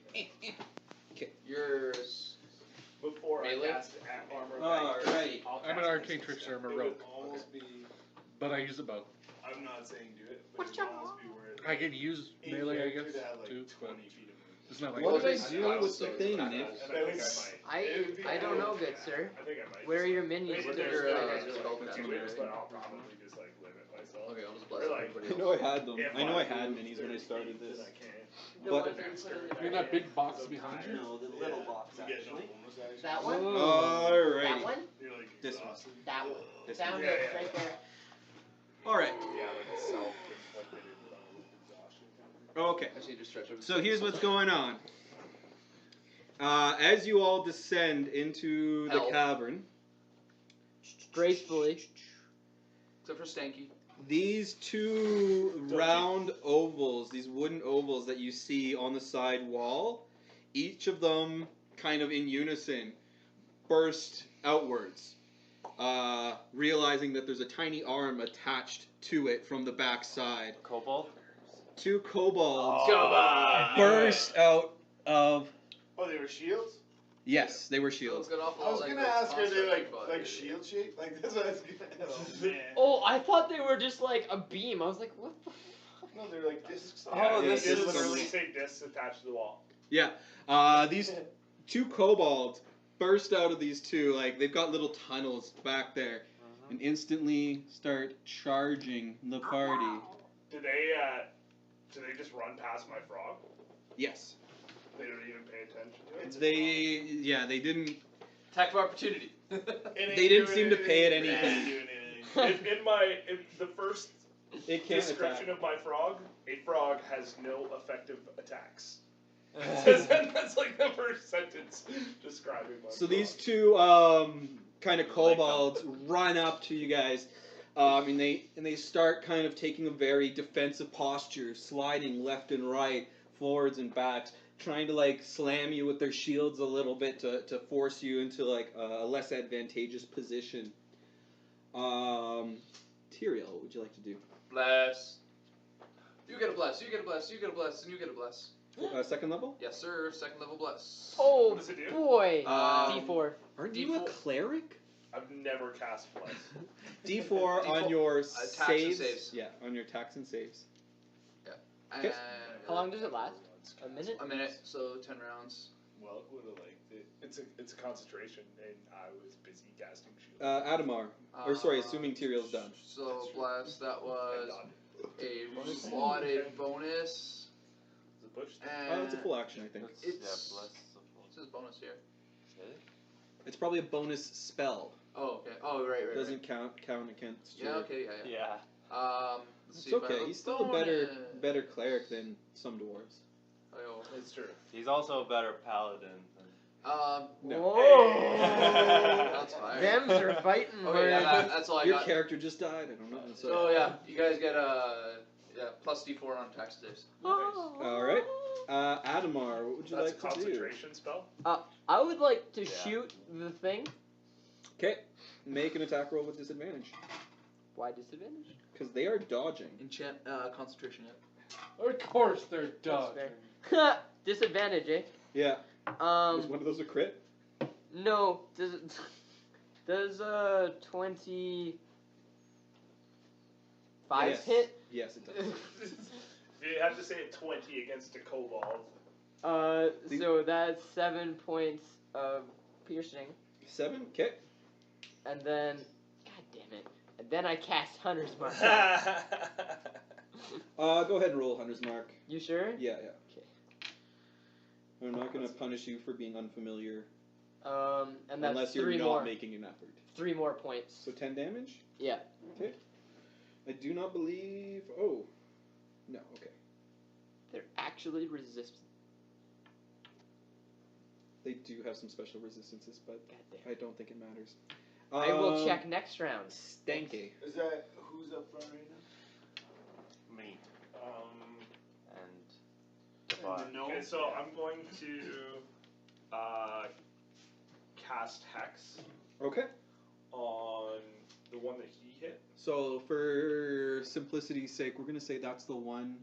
[SPEAKER 6] You're
[SPEAKER 3] Before
[SPEAKER 6] Melee?
[SPEAKER 3] I cast Armor of Agathis,
[SPEAKER 10] Alright.
[SPEAKER 3] I'll
[SPEAKER 7] I'm an
[SPEAKER 3] cast
[SPEAKER 7] arcane
[SPEAKER 3] Mystic
[SPEAKER 7] trickster. I'm a
[SPEAKER 8] It
[SPEAKER 7] rogue.
[SPEAKER 8] would almost be.
[SPEAKER 7] But I use a bow.
[SPEAKER 8] I'm not saying do it, but it would almost be where.
[SPEAKER 7] I can use
[SPEAKER 8] in
[SPEAKER 7] melee, I
[SPEAKER 8] character
[SPEAKER 7] guess,
[SPEAKER 8] to have like
[SPEAKER 7] too.
[SPEAKER 8] 20
[SPEAKER 7] But
[SPEAKER 8] feet of movement.
[SPEAKER 7] it's not like
[SPEAKER 10] What
[SPEAKER 6] Well,
[SPEAKER 10] did I
[SPEAKER 6] it's-
[SPEAKER 10] do with the thing,
[SPEAKER 3] And
[SPEAKER 10] Nick?
[SPEAKER 3] I think I might.
[SPEAKER 4] I don't know, good sir.
[SPEAKER 3] I think I might.
[SPEAKER 4] Where are
[SPEAKER 3] just,
[SPEAKER 4] your
[SPEAKER 3] like,
[SPEAKER 4] minions?
[SPEAKER 3] maybe
[SPEAKER 6] What are
[SPEAKER 3] there's
[SPEAKER 6] your,
[SPEAKER 3] like,
[SPEAKER 6] uh,
[SPEAKER 3] I just
[SPEAKER 6] spell
[SPEAKER 3] like
[SPEAKER 6] casting
[SPEAKER 3] do it,
[SPEAKER 10] abilities?
[SPEAKER 3] but I'll probably just like limit myself.
[SPEAKER 6] Okay, I'll just blast
[SPEAKER 3] Or, like,
[SPEAKER 6] everybody
[SPEAKER 10] I
[SPEAKER 6] else.
[SPEAKER 10] know I had them.
[SPEAKER 3] If
[SPEAKER 10] I know I
[SPEAKER 3] move
[SPEAKER 10] had minis when I
[SPEAKER 3] 30
[SPEAKER 10] started
[SPEAKER 3] feet,
[SPEAKER 10] this.
[SPEAKER 3] then I can't.
[SPEAKER 10] But
[SPEAKER 7] you're in that big box behind you.
[SPEAKER 10] no, the
[SPEAKER 8] little box, actually.
[SPEAKER 4] That one? That
[SPEAKER 10] Alright.
[SPEAKER 4] one?
[SPEAKER 3] You're like
[SPEAKER 10] This one.
[SPEAKER 3] exhausted.
[SPEAKER 4] That one.
[SPEAKER 10] This
[SPEAKER 4] Down
[SPEAKER 3] one.
[SPEAKER 4] there,
[SPEAKER 3] Yeah, yeah.
[SPEAKER 4] right there.
[SPEAKER 10] Alright.
[SPEAKER 3] Yeah, like self-inflicted exhaustion.
[SPEAKER 10] Okay.
[SPEAKER 6] I just need to stretch over.
[SPEAKER 10] So here's what's going on. As you all descend into the
[SPEAKER 6] Hell.
[SPEAKER 10] cavern,
[SPEAKER 4] Gracefully.
[SPEAKER 6] Except for Stanky.
[SPEAKER 10] these two round ovals, these wooden ovals that you see on the side wall,
[SPEAKER 2] each of them, kind of in unison, burst outwards, realizing that there's a tiny arm attached to it from the back side.
[SPEAKER 5] Kobold?
[SPEAKER 2] 2 kobolds
[SPEAKER 6] Kobold!
[SPEAKER 2] burst out of.
[SPEAKER 8] Oh, they were shields?
[SPEAKER 2] Yes, they were
[SPEAKER 6] It
[SPEAKER 2] shields.
[SPEAKER 6] was good awful
[SPEAKER 8] I was
[SPEAKER 6] like
[SPEAKER 8] gonna
[SPEAKER 6] those
[SPEAKER 8] ask, are they
[SPEAKER 6] constructs, but-
[SPEAKER 8] like shield shaped? Like that's what I was gonna. Oh man.
[SPEAKER 4] Oh, I thought they were just like a beam. I was like, what the fuck?
[SPEAKER 8] No, they're like discs.
[SPEAKER 3] Oh,
[SPEAKER 2] Yeah,
[SPEAKER 3] this
[SPEAKER 2] it's
[SPEAKER 3] is
[SPEAKER 2] just
[SPEAKER 3] literally
[SPEAKER 2] some-
[SPEAKER 3] say discs attached to the wall.
[SPEAKER 2] Yeah, these 2 kobolds burst out of these 2. Like they've got little tunnels back there, and instantly start charging the party.
[SPEAKER 3] Do they just run past my frog?
[SPEAKER 2] Yes,
[SPEAKER 3] They don't even pay attention to it.
[SPEAKER 2] they didn't.
[SPEAKER 6] Attack of opportunity.
[SPEAKER 2] They didn't seem to pay it anything.
[SPEAKER 3] In the first
[SPEAKER 2] It can't
[SPEAKER 3] description
[SPEAKER 2] attack.
[SPEAKER 3] of my frog, a frog has no effective attacks. That's like the first sentence describing my
[SPEAKER 2] So
[SPEAKER 3] frog.
[SPEAKER 2] these 2 kind of kobolds run up to you guys, and they start kind of taking a very defensive posture, sliding left and right, forwards and backs, trying to like slam you with their shields a little bit to force you into like a less advantageous position. Tyrael, what would you like to do?
[SPEAKER 6] Bless. You get a bless, you get a bless, you get a bless, and you get a bless.
[SPEAKER 2] Second level?
[SPEAKER 6] Yes, sir. Second level bless.
[SPEAKER 4] Oh
[SPEAKER 3] What does it do?
[SPEAKER 4] boy.
[SPEAKER 6] Um,
[SPEAKER 4] D4.
[SPEAKER 2] Aren't you a
[SPEAKER 6] D4.
[SPEAKER 2] cleric?
[SPEAKER 3] I've never cast bless.
[SPEAKER 2] D4 on
[SPEAKER 6] D4,
[SPEAKER 2] your
[SPEAKER 6] attacks and
[SPEAKER 2] saves.
[SPEAKER 6] saves.
[SPEAKER 2] Yeah, on your attacks and saves.
[SPEAKER 6] And
[SPEAKER 2] Okay.
[SPEAKER 4] How long does it last? A minute?
[SPEAKER 6] A minute, so 10 rounds.
[SPEAKER 3] Well, would have liked it. It's a concentration, and I was busy casting shield.
[SPEAKER 2] Adamar. Or sorry, assuming Tyrael's done.
[SPEAKER 6] So bless, that was a
[SPEAKER 3] Bonus.
[SPEAKER 6] slotted bonus.
[SPEAKER 3] Is it pushed?
[SPEAKER 6] And
[SPEAKER 2] It's a full action, I think.
[SPEAKER 5] That's,
[SPEAKER 6] It's-
[SPEAKER 5] yeah, bless the
[SPEAKER 6] It says bonus here.
[SPEAKER 5] Really?
[SPEAKER 2] It's probably a bonus spell.
[SPEAKER 6] Oh, okay. Oh, right, right.
[SPEAKER 2] Doesn't count against
[SPEAKER 6] Yeah,
[SPEAKER 2] your...
[SPEAKER 6] okay, yeah, yeah.
[SPEAKER 5] Yeah.
[SPEAKER 6] Let's
[SPEAKER 2] It's
[SPEAKER 6] see if I
[SPEAKER 2] okay.
[SPEAKER 6] have
[SPEAKER 2] He's still a
[SPEAKER 6] bonus.
[SPEAKER 2] better clerik than some dwarves.
[SPEAKER 6] Oh,
[SPEAKER 3] It's true.
[SPEAKER 5] He's also a better paladin than.
[SPEAKER 2] No.
[SPEAKER 4] Whoa.
[SPEAKER 6] That's fine.
[SPEAKER 4] Thems are fighting.
[SPEAKER 6] Okay, yeah,
[SPEAKER 4] man.
[SPEAKER 6] that's all I
[SPEAKER 2] Your
[SPEAKER 6] got.
[SPEAKER 2] character just died. I don't know.
[SPEAKER 6] So yeah, you guys get plus D4 on attack saves.
[SPEAKER 2] All right. Adamar, what would you
[SPEAKER 3] That's
[SPEAKER 2] like
[SPEAKER 3] a
[SPEAKER 2] to do?
[SPEAKER 3] concentration spell.
[SPEAKER 4] I would like to
[SPEAKER 5] Yeah.
[SPEAKER 4] shoot the thing.
[SPEAKER 2] Okay. Make an attack roll with disadvantage.
[SPEAKER 4] Why disadvantage?
[SPEAKER 2] Because they are dodging.
[SPEAKER 6] Enchant concentration. Yeah.
[SPEAKER 7] Of course they're
[SPEAKER 4] That's
[SPEAKER 7] dodging.
[SPEAKER 4] fair. Disadvantage, eh?
[SPEAKER 2] Yeah. Was one of those a crit?
[SPEAKER 4] No. Does 25
[SPEAKER 2] Yes.
[SPEAKER 4] hit?
[SPEAKER 2] Yes, it does.
[SPEAKER 3] You have to say a 20 against a kobold.
[SPEAKER 4] So that's 7 points of piercing,
[SPEAKER 2] 7? Okay.
[SPEAKER 4] and then, god damn it, and then I cast Hunter's Mark.
[SPEAKER 2] Go ahead and roll Hunter's Mark.
[SPEAKER 4] You sure?
[SPEAKER 2] Yeah.
[SPEAKER 4] Okay.
[SPEAKER 2] I'm not going to punish you for being unfamiliar
[SPEAKER 4] And that's
[SPEAKER 2] unless you're
[SPEAKER 4] 3
[SPEAKER 2] not
[SPEAKER 4] more.
[SPEAKER 2] making an effort.
[SPEAKER 4] 3 more points.
[SPEAKER 2] So 10 damage?
[SPEAKER 4] Yeah.
[SPEAKER 2] Okay. I do not believe... Oh. No, okay.
[SPEAKER 4] They're actually resistant.
[SPEAKER 2] They do have some special resistances, but
[SPEAKER 4] God damn.
[SPEAKER 2] I don't think it matters.
[SPEAKER 4] I will check next round.
[SPEAKER 2] Stanky.
[SPEAKER 8] Is that who's up front right now?
[SPEAKER 5] Me and
[SPEAKER 8] And
[SPEAKER 5] Triboar.
[SPEAKER 8] the gnome?
[SPEAKER 3] Okay, so I'm going to cast Hex
[SPEAKER 2] Okay.
[SPEAKER 3] on the one that he hit.
[SPEAKER 2] So for simplicity's sake, we're going to say that's the one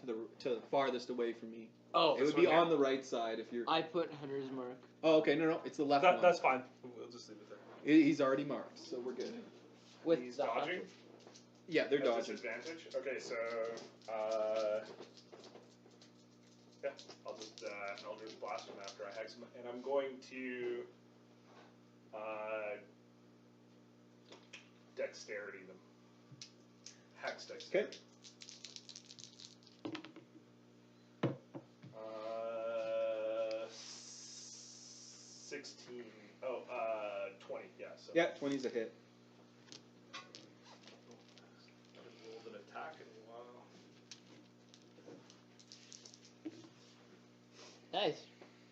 [SPEAKER 2] to the farthest away from me.
[SPEAKER 4] Oh,
[SPEAKER 2] It would be on the right side if you're...
[SPEAKER 4] I put Hunter's Mark.
[SPEAKER 2] Oh, okay, no, it's the left one.
[SPEAKER 3] That's fine. We'll just leave it there.
[SPEAKER 2] He's already marked, so we're good.
[SPEAKER 4] With
[SPEAKER 3] He's
[SPEAKER 4] the
[SPEAKER 3] dodging.
[SPEAKER 4] Hunter.
[SPEAKER 2] Yeah, they're
[SPEAKER 3] At
[SPEAKER 2] dodging.
[SPEAKER 3] disadvantage. Okay, so yeah, I'll just Eldritch Blast him after I hex him, and I'm going to dexterity them. Hex dexterity.
[SPEAKER 2] Okay.
[SPEAKER 3] 16. 20. Yeah. So
[SPEAKER 2] Yeah, 20's a hit.
[SPEAKER 3] I haven't rolled an attack in a while.
[SPEAKER 4] Nice.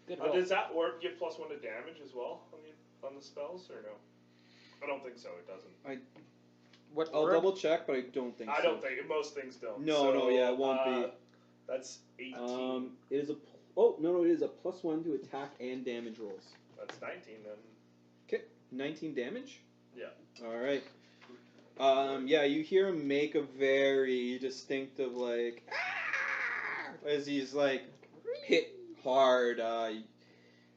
[SPEAKER 4] Good roll.
[SPEAKER 3] Does that orb give +1 to damage as well on the spells or no? I don't think so. It doesn't.
[SPEAKER 4] What
[SPEAKER 2] I'll
[SPEAKER 4] orb?
[SPEAKER 2] double check, but I don't think so.
[SPEAKER 3] I don't think most things don't.
[SPEAKER 2] No,
[SPEAKER 3] So,
[SPEAKER 2] yeah, it won't be.
[SPEAKER 3] That's 18.
[SPEAKER 2] It is a
[SPEAKER 10] Oh, no, it is a +1 to attack and damage rolls.
[SPEAKER 3] That's 19 then.
[SPEAKER 10] Okay, 19 damage?
[SPEAKER 3] Yeah.
[SPEAKER 10] Alright. Yeah, you hear him make a very distinctive, like, as he's, like, hit hard.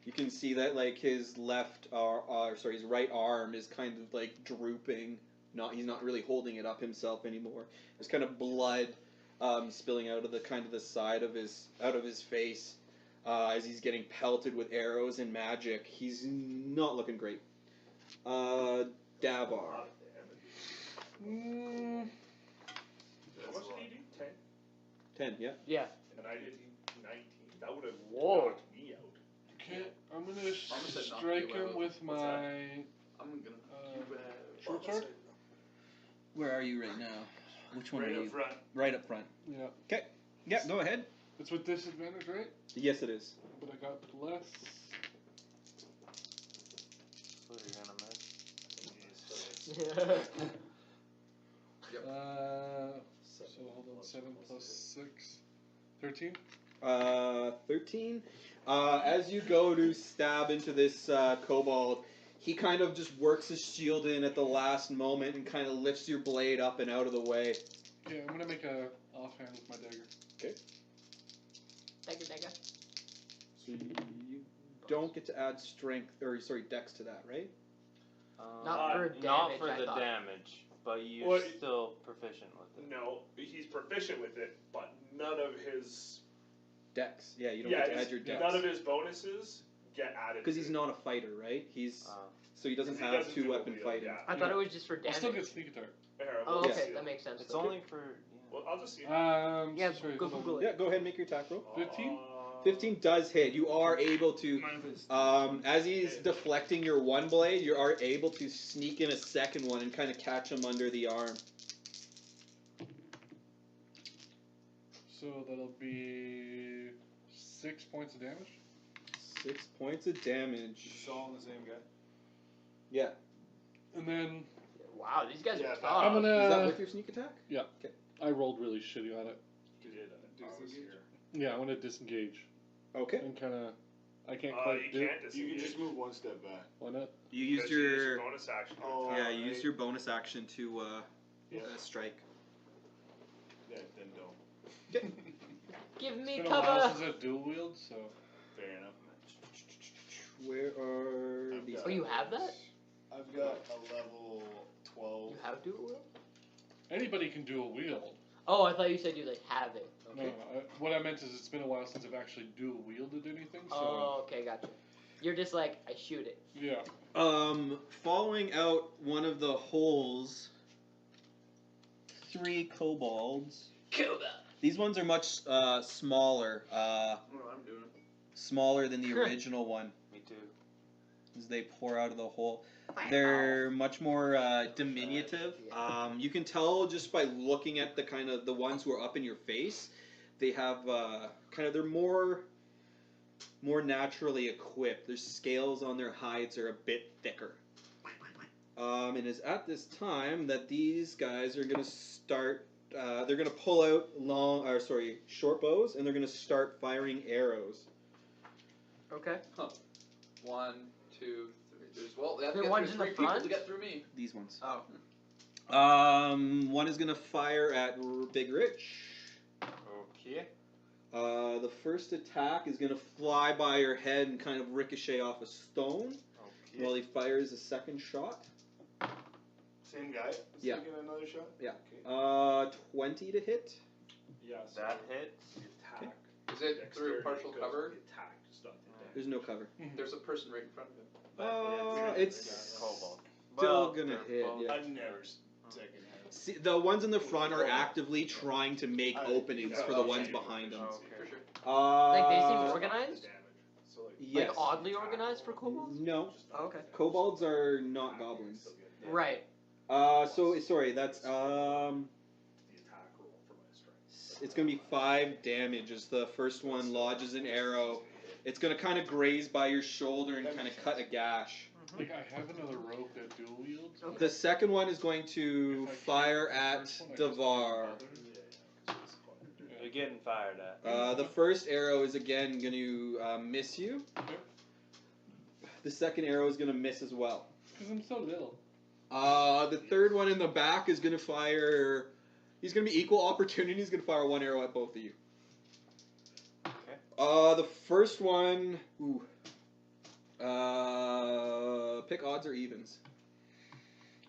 [SPEAKER 10] You can see that, like, his his right arm is kind of, like, drooping. He's not really holding it up himself anymore. There's kind of blood spilling out of the side of his face as he's getting pelted with arrows and magic. He's not looking great. Davar.
[SPEAKER 3] How much did he do? 10?
[SPEAKER 10] 10, yeah.
[SPEAKER 4] Yeah.
[SPEAKER 3] And I did 19. That would have
[SPEAKER 4] Whoa.
[SPEAKER 3] knocked me out.
[SPEAKER 7] Okay, I'm gonna
[SPEAKER 6] said knock
[SPEAKER 7] strike
[SPEAKER 6] you
[SPEAKER 7] him
[SPEAKER 6] out.
[SPEAKER 7] with
[SPEAKER 3] What's
[SPEAKER 7] my
[SPEAKER 6] I'm gonna
[SPEAKER 7] short sword.
[SPEAKER 10] Where are you right now? Which one
[SPEAKER 3] Right
[SPEAKER 10] are
[SPEAKER 3] up
[SPEAKER 10] you?
[SPEAKER 3] front.
[SPEAKER 10] Right up front.
[SPEAKER 7] Yeah,
[SPEAKER 10] Okay. Yeah, go ahead.
[SPEAKER 7] it's with disadvantage, right?
[SPEAKER 10] Yes, it is.
[SPEAKER 7] But I got less.
[SPEAKER 5] So you're gonna miss.
[SPEAKER 7] So hold on, 7 plus 6. 13?
[SPEAKER 10] 13. As you go to stab into this kobold, he kind of just works his shield in at the last moment and kind of lifts your blade up and out of the way.
[SPEAKER 7] Yeah, I'm gonna make a offhand with my dagger.
[SPEAKER 4] Dagger.
[SPEAKER 10] So you don't get to add dex to that, right?
[SPEAKER 4] Not for
[SPEAKER 5] Not
[SPEAKER 4] damage,
[SPEAKER 5] for
[SPEAKER 4] I
[SPEAKER 5] the
[SPEAKER 4] thought.
[SPEAKER 5] damage, but you're
[SPEAKER 3] Well,
[SPEAKER 5] still proficient with it.
[SPEAKER 3] No, he's proficient with it, but none of his
[SPEAKER 10] Dex. Yeah, you don't get to add your dex.
[SPEAKER 3] none of his bonuses get added.
[SPEAKER 10] Because
[SPEAKER 3] to
[SPEAKER 10] he's
[SPEAKER 3] it.
[SPEAKER 10] not a fighter, right? So he doesn't
[SPEAKER 3] He
[SPEAKER 10] have
[SPEAKER 3] doesn't do
[SPEAKER 10] two-weapon
[SPEAKER 3] it,
[SPEAKER 10] fighting.
[SPEAKER 3] yeah.
[SPEAKER 4] I thought it was just for
[SPEAKER 7] I'll still get
[SPEAKER 4] damage.
[SPEAKER 7] sneak attack.
[SPEAKER 3] Here,
[SPEAKER 4] Oh,
[SPEAKER 3] we'll
[SPEAKER 4] okay,
[SPEAKER 3] see.
[SPEAKER 4] that makes sense.
[SPEAKER 5] It's
[SPEAKER 4] though.
[SPEAKER 5] only for
[SPEAKER 3] Well, I'll just see.
[SPEAKER 4] Yeah,
[SPEAKER 7] Sorry,
[SPEAKER 4] go
[SPEAKER 7] hold on.
[SPEAKER 4] Google it.
[SPEAKER 10] Yeah, go ahead and make your attack roll.
[SPEAKER 7] 15?
[SPEAKER 10] 15 does hit. You are able to, as he's deflecting your one blade, you are able to sneak in a second one and kind of catch him under the arm.
[SPEAKER 7] So that'll be 6 points of damage.
[SPEAKER 10] 6 points of damage.
[SPEAKER 8] It's all on the same guy.
[SPEAKER 10] Yeah.
[SPEAKER 7] And then
[SPEAKER 4] Wow, these guys
[SPEAKER 8] Yeah,
[SPEAKER 4] are
[SPEAKER 8] I'm
[SPEAKER 4] tough.
[SPEAKER 7] I'm gonna.
[SPEAKER 10] Is that with your sneak attack?
[SPEAKER 7] I rolled really shitty on it.
[SPEAKER 3] You did. I was here.
[SPEAKER 7] Yeah, I'm gonna disengage
[SPEAKER 10] Okay.
[SPEAKER 7] and kind of. I can't
[SPEAKER 3] You
[SPEAKER 7] quite do.
[SPEAKER 3] can't
[SPEAKER 8] You
[SPEAKER 3] disengage.
[SPEAKER 8] can just move one step back.
[SPEAKER 7] Why not?
[SPEAKER 10] You used
[SPEAKER 3] Because you use
[SPEAKER 10] your
[SPEAKER 3] bonus action. to
[SPEAKER 8] Oh,
[SPEAKER 3] attack.
[SPEAKER 10] you used your bonus action to
[SPEAKER 8] Yeah.
[SPEAKER 10] strike.
[SPEAKER 8] Yeah, then don't.
[SPEAKER 4] Give
[SPEAKER 7] It's
[SPEAKER 4] me
[SPEAKER 7] been a while
[SPEAKER 4] cover.
[SPEAKER 7] since I dual wield, so.
[SPEAKER 8] Fair enough.
[SPEAKER 10] Where are
[SPEAKER 8] I've
[SPEAKER 10] these?
[SPEAKER 8] got-
[SPEAKER 4] Oh, you have that?
[SPEAKER 8] I've got a level 12.
[SPEAKER 4] You have dual wield?
[SPEAKER 7] Anybody can dual wield.
[SPEAKER 4] Oh, I thought you said you like have it.
[SPEAKER 7] No, what I meant is it's been a while since I've actually dual wielded anything, so.
[SPEAKER 4] Oh, okay, gotcha. You're just like I shoot it.
[SPEAKER 7] Yeah.
[SPEAKER 10] Following out one of the holes, 3 kobolds. These ones are much smaller.
[SPEAKER 6] I don't know what I'm doing.
[SPEAKER 10] Smaller than the original one.
[SPEAKER 5] me too.
[SPEAKER 10] As they pour out of the hole. They're much more diminutive. You can tell just by looking at the ones who are up in your face. They have they're more naturally equipped. Their scales on their hides are a bit thicker. And it's at this time that these guys are gonna start. They're gonna pull out short bows, and they're gonna start firing arrows.
[SPEAKER 4] Okay.
[SPEAKER 6] 1, 2, 3. There's they have
[SPEAKER 4] The
[SPEAKER 6] to get
[SPEAKER 4] ones
[SPEAKER 6] through
[SPEAKER 4] in the
[SPEAKER 6] 3 people
[SPEAKER 4] front?
[SPEAKER 6] to get through me.
[SPEAKER 10] These ones.
[SPEAKER 6] Oh.
[SPEAKER 10] One is gonna fire at Big Rich.
[SPEAKER 5] Okay.
[SPEAKER 10] The first attack is gonna fly by your head and kind of ricochet off a stone
[SPEAKER 5] Okay.
[SPEAKER 10] while he fires a second shot.
[SPEAKER 8] Same guy? Is
[SPEAKER 10] Yeah.
[SPEAKER 8] taking another shot?
[SPEAKER 10] Yeah.
[SPEAKER 8] Okay.
[SPEAKER 10] 20 to hit.
[SPEAKER 3] Yeah, so
[SPEAKER 5] That hits.
[SPEAKER 3] the attack.
[SPEAKER 6] Is it
[SPEAKER 3] Dexterity
[SPEAKER 6] through partial
[SPEAKER 3] goes
[SPEAKER 6] cover?
[SPEAKER 3] with the attack, just not the damage.
[SPEAKER 10] There's no cover.
[SPEAKER 6] There's a person right in front of him.
[SPEAKER 5] But
[SPEAKER 10] It's
[SPEAKER 5] Cobalt.
[SPEAKER 10] still gonna
[SPEAKER 5] they're
[SPEAKER 10] hit,
[SPEAKER 5] both-
[SPEAKER 10] yeah.
[SPEAKER 8] I've never taken him.
[SPEAKER 10] See, the ones in the front are actively trying to make openings for the ones behind them.
[SPEAKER 5] Okay.
[SPEAKER 6] For sure.
[SPEAKER 4] Like they seem
[SPEAKER 3] The
[SPEAKER 4] organized?
[SPEAKER 3] damage. So like,
[SPEAKER 10] Yes.
[SPEAKER 4] Like oddly organized for kobolds?
[SPEAKER 10] No.
[SPEAKER 4] Oh, okay.
[SPEAKER 10] Kobolds are not goblins.
[SPEAKER 4] Right.
[SPEAKER 10] Sorry, that's
[SPEAKER 3] the attack roll for my strength.
[SPEAKER 10] it's gonna be 5 damage as the first one lodges an arrow. It's gonna kind of graze by your shoulder and kind of cut a gash.
[SPEAKER 7] Like, I have another rope that dual wields.
[SPEAKER 4] Okay.
[SPEAKER 10] The second one is going to
[SPEAKER 7] If I
[SPEAKER 10] fire
[SPEAKER 7] can't
[SPEAKER 10] at
[SPEAKER 7] with the first one, I just can't
[SPEAKER 10] Davar.
[SPEAKER 7] bother.
[SPEAKER 3] Yeah, 'cause it's quite-
[SPEAKER 5] They're getting fired at.
[SPEAKER 10] The first arrow is again going to miss you. The second arrow is going to miss as well.
[SPEAKER 7] Because I'm so little.
[SPEAKER 10] The third one in the back is going to fire. He's going to be equal opportunity. He's going to fire one arrow at both of you.
[SPEAKER 5] Okay.
[SPEAKER 10] The first one. Ooh. Pick odds or evens.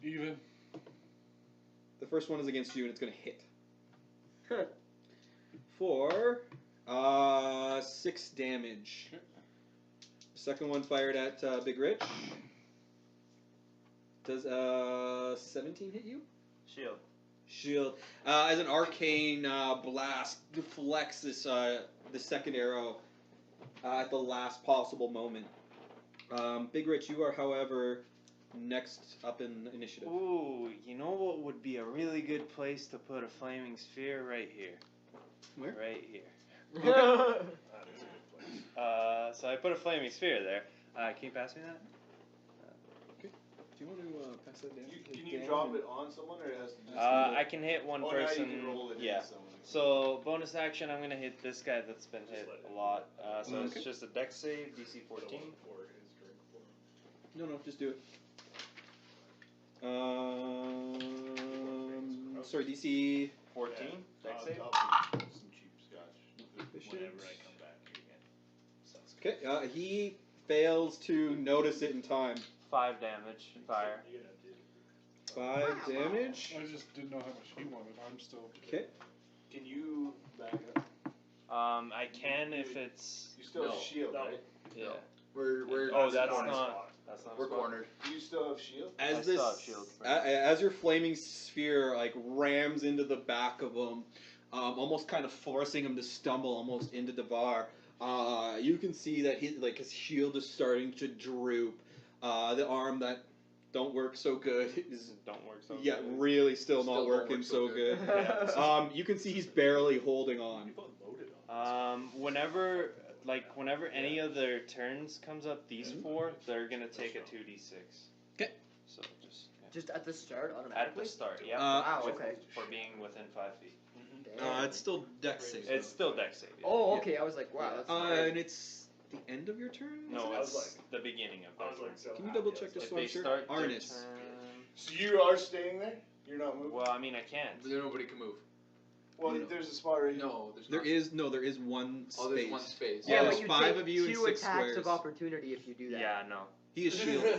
[SPEAKER 7] Even.
[SPEAKER 10] The first one is against you, and it's going to hit. For 6 damage. The second one fired at Big Rich. Does 17 hit you?
[SPEAKER 5] Shield.
[SPEAKER 10] Shield. As an arcane blast deflects this the second arrow at the last possible moment. Big Rich, you are, however, next up in initiative.
[SPEAKER 5] Ooh, you know what would be a really good place to put a flaming sphere? Right here.
[SPEAKER 10] Where?
[SPEAKER 5] Right here.
[SPEAKER 3] That is a good place.
[SPEAKER 5] So I put a flaming sphere there. Can you pass me that?
[SPEAKER 10] Do you want to pass that down?
[SPEAKER 8] Can you drop it on someone, or it has to just
[SPEAKER 5] I can hit one
[SPEAKER 8] now
[SPEAKER 5] person.
[SPEAKER 8] you can roll it
[SPEAKER 5] Yeah.
[SPEAKER 8] into someone.
[SPEAKER 5] So bonus action, I'm gonna hit this guy that's been
[SPEAKER 3] Just
[SPEAKER 5] hit
[SPEAKER 3] let it
[SPEAKER 5] a lot. So
[SPEAKER 10] Okay.
[SPEAKER 5] it's just a dex save, DC 14.
[SPEAKER 3] The one for his drink for him.
[SPEAKER 10] No, just do it. Sorry, DC.
[SPEAKER 5] 14 dex save.
[SPEAKER 8] I'll be some cheap scotch whenever I come back here again.
[SPEAKER 3] Sounds good.
[SPEAKER 10] Okay, he fails to notice it in time.
[SPEAKER 5] 5 damage. Fire.
[SPEAKER 3] You're gonna have to
[SPEAKER 10] 5 damage.
[SPEAKER 7] I just didn't know how much he wanted. I'm still.
[SPEAKER 10] Okay.
[SPEAKER 8] Can you back up?
[SPEAKER 5] I can if it's.
[SPEAKER 8] You still have
[SPEAKER 6] No.
[SPEAKER 8] shield,
[SPEAKER 3] No.
[SPEAKER 8] right?
[SPEAKER 5] Yeah.
[SPEAKER 6] We're
[SPEAKER 5] Oh, that's
[SPEAKER 3] not his
[SPEAKER 5] not.
[SPEAKER 3] spot.
[SPEAKER 5] That's not.
[SPEAKER 6] we're
[SPEAKER 5] spot.
[SPEAKER 6] cornered.
[SPEAKER 8] Do you still have shield?
[SPEAKER 10] As
[SPEAKER 5] I
[SPEAKER 10] this,
[SPEAKER 5] still have shield for
[SPEAKER 10] as your flaming sphere like rams into the back of him, almost kind of forcing him to stumble almost into Devar. You can see that his shield is starting to droop. The arm that don't work so good is
[SPEAKER 5] Don't work so.
[SPEAKER 10] yeah
[SPEAKER 5] good.
[SPEAKER 10] really still
[SPEAKER 6] Still
[SPEAKER 10] not
[SPEAKER 6] don't
[SPEAKER 10] working
[SPEAKER 6] work
[SPEAKER 10] so
[SPEAKER 6] so
[SPEAKER 10] good.
[SPEAKER 6] good.
[SPEAKER 10] You can see he's barely holding on.
[SPEAKER 3] You've unloaded on this.
[SPEAKER 5] Whenever any of their turns comes up, these 4, they're gonna take a 2d6.
[SPEAKER 10] 'Kay.
[SPEAKER 5] So just
[SPEAKER 4] Just at the start,
[SPEAKER 5] at
[SPEAKER 4] automatically.
[SPEAKER 5] the start, yeah.
[SPEAKER 4] Wow, okay.
[SPEAKER 5] For being within 5 feet.
[SPEAKER 4] Damn.
[SPEAKER 10] It's still dex save.
[SPEAKER 5] It's still dex save. Yeah.
[SPEAKER 4] Oh, okay. I was like, wow, that's
[SPEAKER 10] And it's the end of your turn.
[SPEAKER 5] No,
[SPEAKER 3] I was
[SPEAKER 5] it's the beginning of
[SPEAKER 3] I
[SPEAKER 5] their
[SPEAKER 3] was
[SPEAKER 5] turn.
[SPEAKER 3] like, so
[SPEAKER 10] Can you
[SPEAKER 3] happy.
[SPEAKER 10] double
[SPEAKER 3] I
[SPEAKER 10] check
[SPEAKER 3] was
[SPEAKER 10] this
[SPEAKER 5] If
[SPEAKER 10] one?
[SPEAKER 5] they
[SPEAKER 10] Sure.
[SPEAKER 5] start their
[SPEAKER 10] Arnis.
[SPEAKER 5] turn.
[SPEAKER 8] So you are staying there? You're not moving?
[SPEAKER 5] Well, I mean, I can't.
[SPEAKER 6] Nobody can move.
[SPEAKER 8] Well,
[SPEAKER 10] No.
[SPEAKER 8] there's a spot right here.
[SPEAKER 6] No, there's
[SPEAKER 10] There
[SPEAKER 6] not.
[SPEAKER 10] is one space.
[SPEAKER 6] Oh, there's one space.
[SPEAKER 10] Yeah,
[SPEAKER 4] but
[SPEAKER 10] there's
[SPEAKER 4] you
[SPEAKER 10] 5
[SPEAKER 4] take
[SPEAKER 10] of you in
[SPEAKER 4] 2
[SPEAKER 10] 6
[SPEAKER 4] attacks
[SPEAKER 10] squares.
[SPEAKER 4] of opportunity if you do that.
[SPEAKER 5] Yeah, no.
[SPEAKER 10] He is shielded.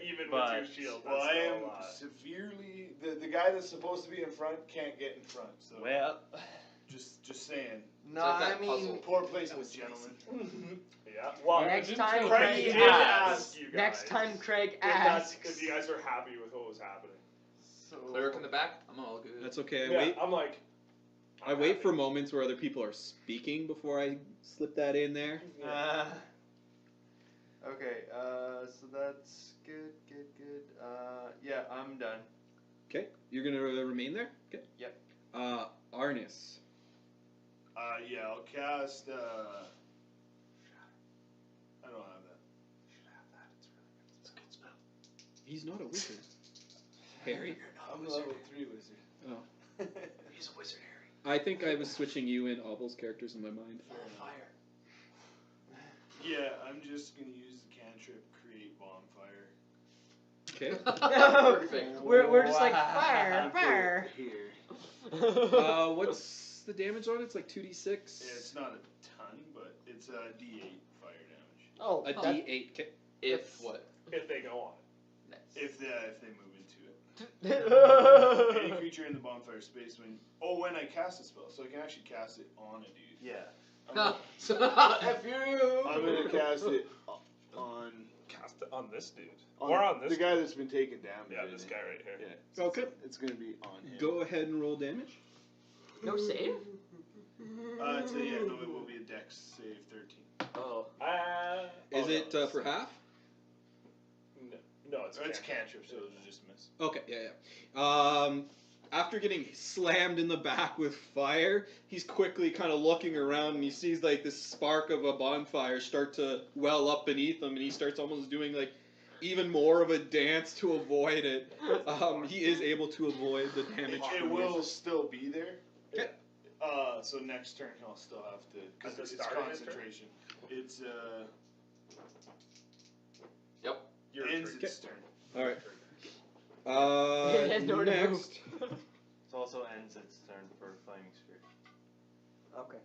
[SPEAKER 3] Even
[SPEAKER 5] But-
[SPEAKER 3] with your shield,
[SPEAKER 8] Well,
[SPEAKER 3] that's
[SPEAKER 8] I
[SPEAKER 3] still
[SPEAKER 8] am
[SPEAKER 3] a lot.
[SPEAKER 8] severely the guy that's supposed to be in front can't get in front. So
[SPEAKER 5] Well,
[SPEAKER 8] just saying.
[SPEAKER 5] no,
[SPEAKER 6] like that
[SPEAKER 5] I mean,
[SPEAKER 6] puzzle.
[SPEAKER 8] Poor placement, gentlemen.
[SPEAKER 3] Yeah. Well,
[SPEAKER 4] Next
[SPEAKER 7] didn't
[SPEAKER 4] time,
[SPEAKER 7] tell
[SPEAKER 3] Craig
[SPEAKER 4] Craig
[SPEAKER 3] did
[SPEAKER 4] asks.
[SPEAKER 3] ask you guys.
[SPEAKER 4] Next time, Craig
[SPEAKER 3] If
[SPEAKER 4] asks.
[SPEAKER 3] you guys are happy with what was happening.
[SPEAKER 6] Cleric in the back. I'm all good.
[SPEAKER 10] That's okay.
[SPEAKER 3] Yeah, I'm like.
[SPEAKER 10] I wait for moments where other people are speaking before I slip that in there.
[SPEAKER 5] Okay, so that's good. Yeah, I'm done.
[SPEAKER 10] Okay, you're gonna remain there. Okay.
[SPEAKER 5] Yep.
[SPEAKER 10] Arnis.
[SPEAKER 8] Yeah, I'll cast. I don't have that.
[SPEAKER 3] It's a good spell.
[SPEAKER 10] He's not a wizard. Harry.
[SPEAKER 8] I'm a level 3 wizard.
[SPEAKER 10] Oh.
[SPEAKER 3] He's a wizard, Harry.
[SPEAKER 10] I think I was switching you and Obble's characters in my mind.
[SPEAKER 3] Fire.
[SPEAKER 8] Yeah, I'm just gonna use the cantrip create bonfire.
[SPEAKER 10] Okay.
[SPEAKER 6] Perfect.
[SPEAKER 4] We're just like fire.
[SPEAKER 8] Here.
[SPEAKER 10] What's the damage on it? It's like 2d6.
[SPEAKER 8] Yeah, it's not a ton, but it's a D8 fire damage.
[SPEAKER 4] Oh,
[SPEAKER 10] A d8. Okay.
[SPEAKER 6] If what?
[SPEAKER 3] If they go on
[SPEAKER 6] Nice.
[SPEAKER 8] If they move into it.
[SPEAKER 3] it.
[SPEAKER 8] Any creature in the bonfire space when I cast a spell, so I can actually cast it on a dude.
[SPEAKER 5] Yeah.
[SPEAKER 8] I'm
[SPEAKER 6] F you.
[SPEAKER 8] gonna cast it on
[SPEAKER 3] Cast it on this dude.
[SPEAKER 8] on
[SPEAKER 3] or on this
[SPEAKER 8] the guy that's been taking damage.
[SPEAKER 3] Yeah,
[SPEAKER 8] right
[SPEAKER 3] this
[SPEAKER 8] now.
[SPEAKER 3] guy right here.
[SPEAKER 8] Yeah. So
[SPEAKER 10] Okay.
[SPEAKER 8] It's gonna be on him.
[SPEAKER 10] Go ahead and roll damage.
[SPEAKER 4] No save?
[SPEAKER 8] So yeah, no, it will be a dex save 13.
[SPEAKER 4] Oh.
[SPEAKER 10] Is it for half?
[SPEAKER 3] No, it's
[SPEAKER 8] Or it's a
[SPEAKER 3] cantrip.
[SPEAKER 8] cantrip, so it'll just miss.
[SPEAKER 10] Okay, yeah. After getting slammed in the back with fire, he's quickly kind of looking around and he sees like this spark of a bonfire start to well up beneath him, and he starts almost doing like even more of a dance to avoid it. He is able to avoid the damage.
[SPEAKER 8] It will still be there.
[SPEAKER 10] Okay.
[SPEAKER 8] So next turn he'll still have to,
[SPEAKER 3] At
[SPEAKER 8] because
[SPEAKER 3] the
[SPEAKER 8] it's
[SPEAKER 3] start of his turn?
[SPEAKER 8] concentration. It's
[SPEAKER 6] Yep.
[SPEAKER 3] Your
[SPEAKER 8] ends
[SPEAKER 3] turn.
[SPEAKER 8] its turn.
[SPEAKER 10] All right.
[SPEAKER 4] It has nowhere to move.
[SPEAKER 10] Next.
[SPEAKER 5] It also ends its turn for Flaming Sphere.
[SPEAKER 4] Okay.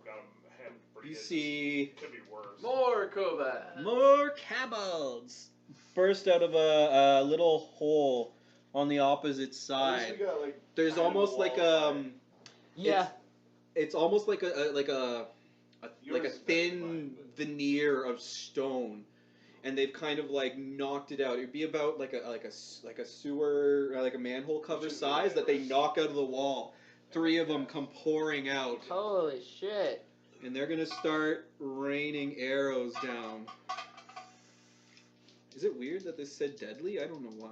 [SPEAKER 3] Got him hemmed pretty
[SPEAKER 10] You
[SPEAKER 3] good.
[SPEAKER 10] see
[SPEAKER 3] Could be worse.
[SPEAKER 6] More Koba.
[SPEAKER 10] more kobolds burst out of a little hole on the opposite
[SPEAKER 8] At least
[SPEAKER 10] side.
[SPEAKER 8] we got like
[SPEAKER 10] There's
[SPEAKER 8] kind of
[SPEAKER 10] almost like
[SPEAKER 8] wall
[SPEAKER 4] Yeah.
[SPEAKER 10] it's almost like a
[SPEAKER 8] Yours is better than
[SPEAKER 10] thin
[SPEAKER 8] mine, but-
[SPEAKER 10] veneer of stone, and they've kind of like knocked it out. It'd be about like a sewer, like a manhole cover
[SPEAKER 8] Which is
[SPEAKER 10] size that they
[SPEAKER 8] worse.
[SPEAKER 10] knock out of the wall. 3 of them come pouring out,
[SPEAKER 4] Holy shit.
[SPEAKER 10] and they're gonna start raining arrows down. Is it weird that this said deadly? I don't know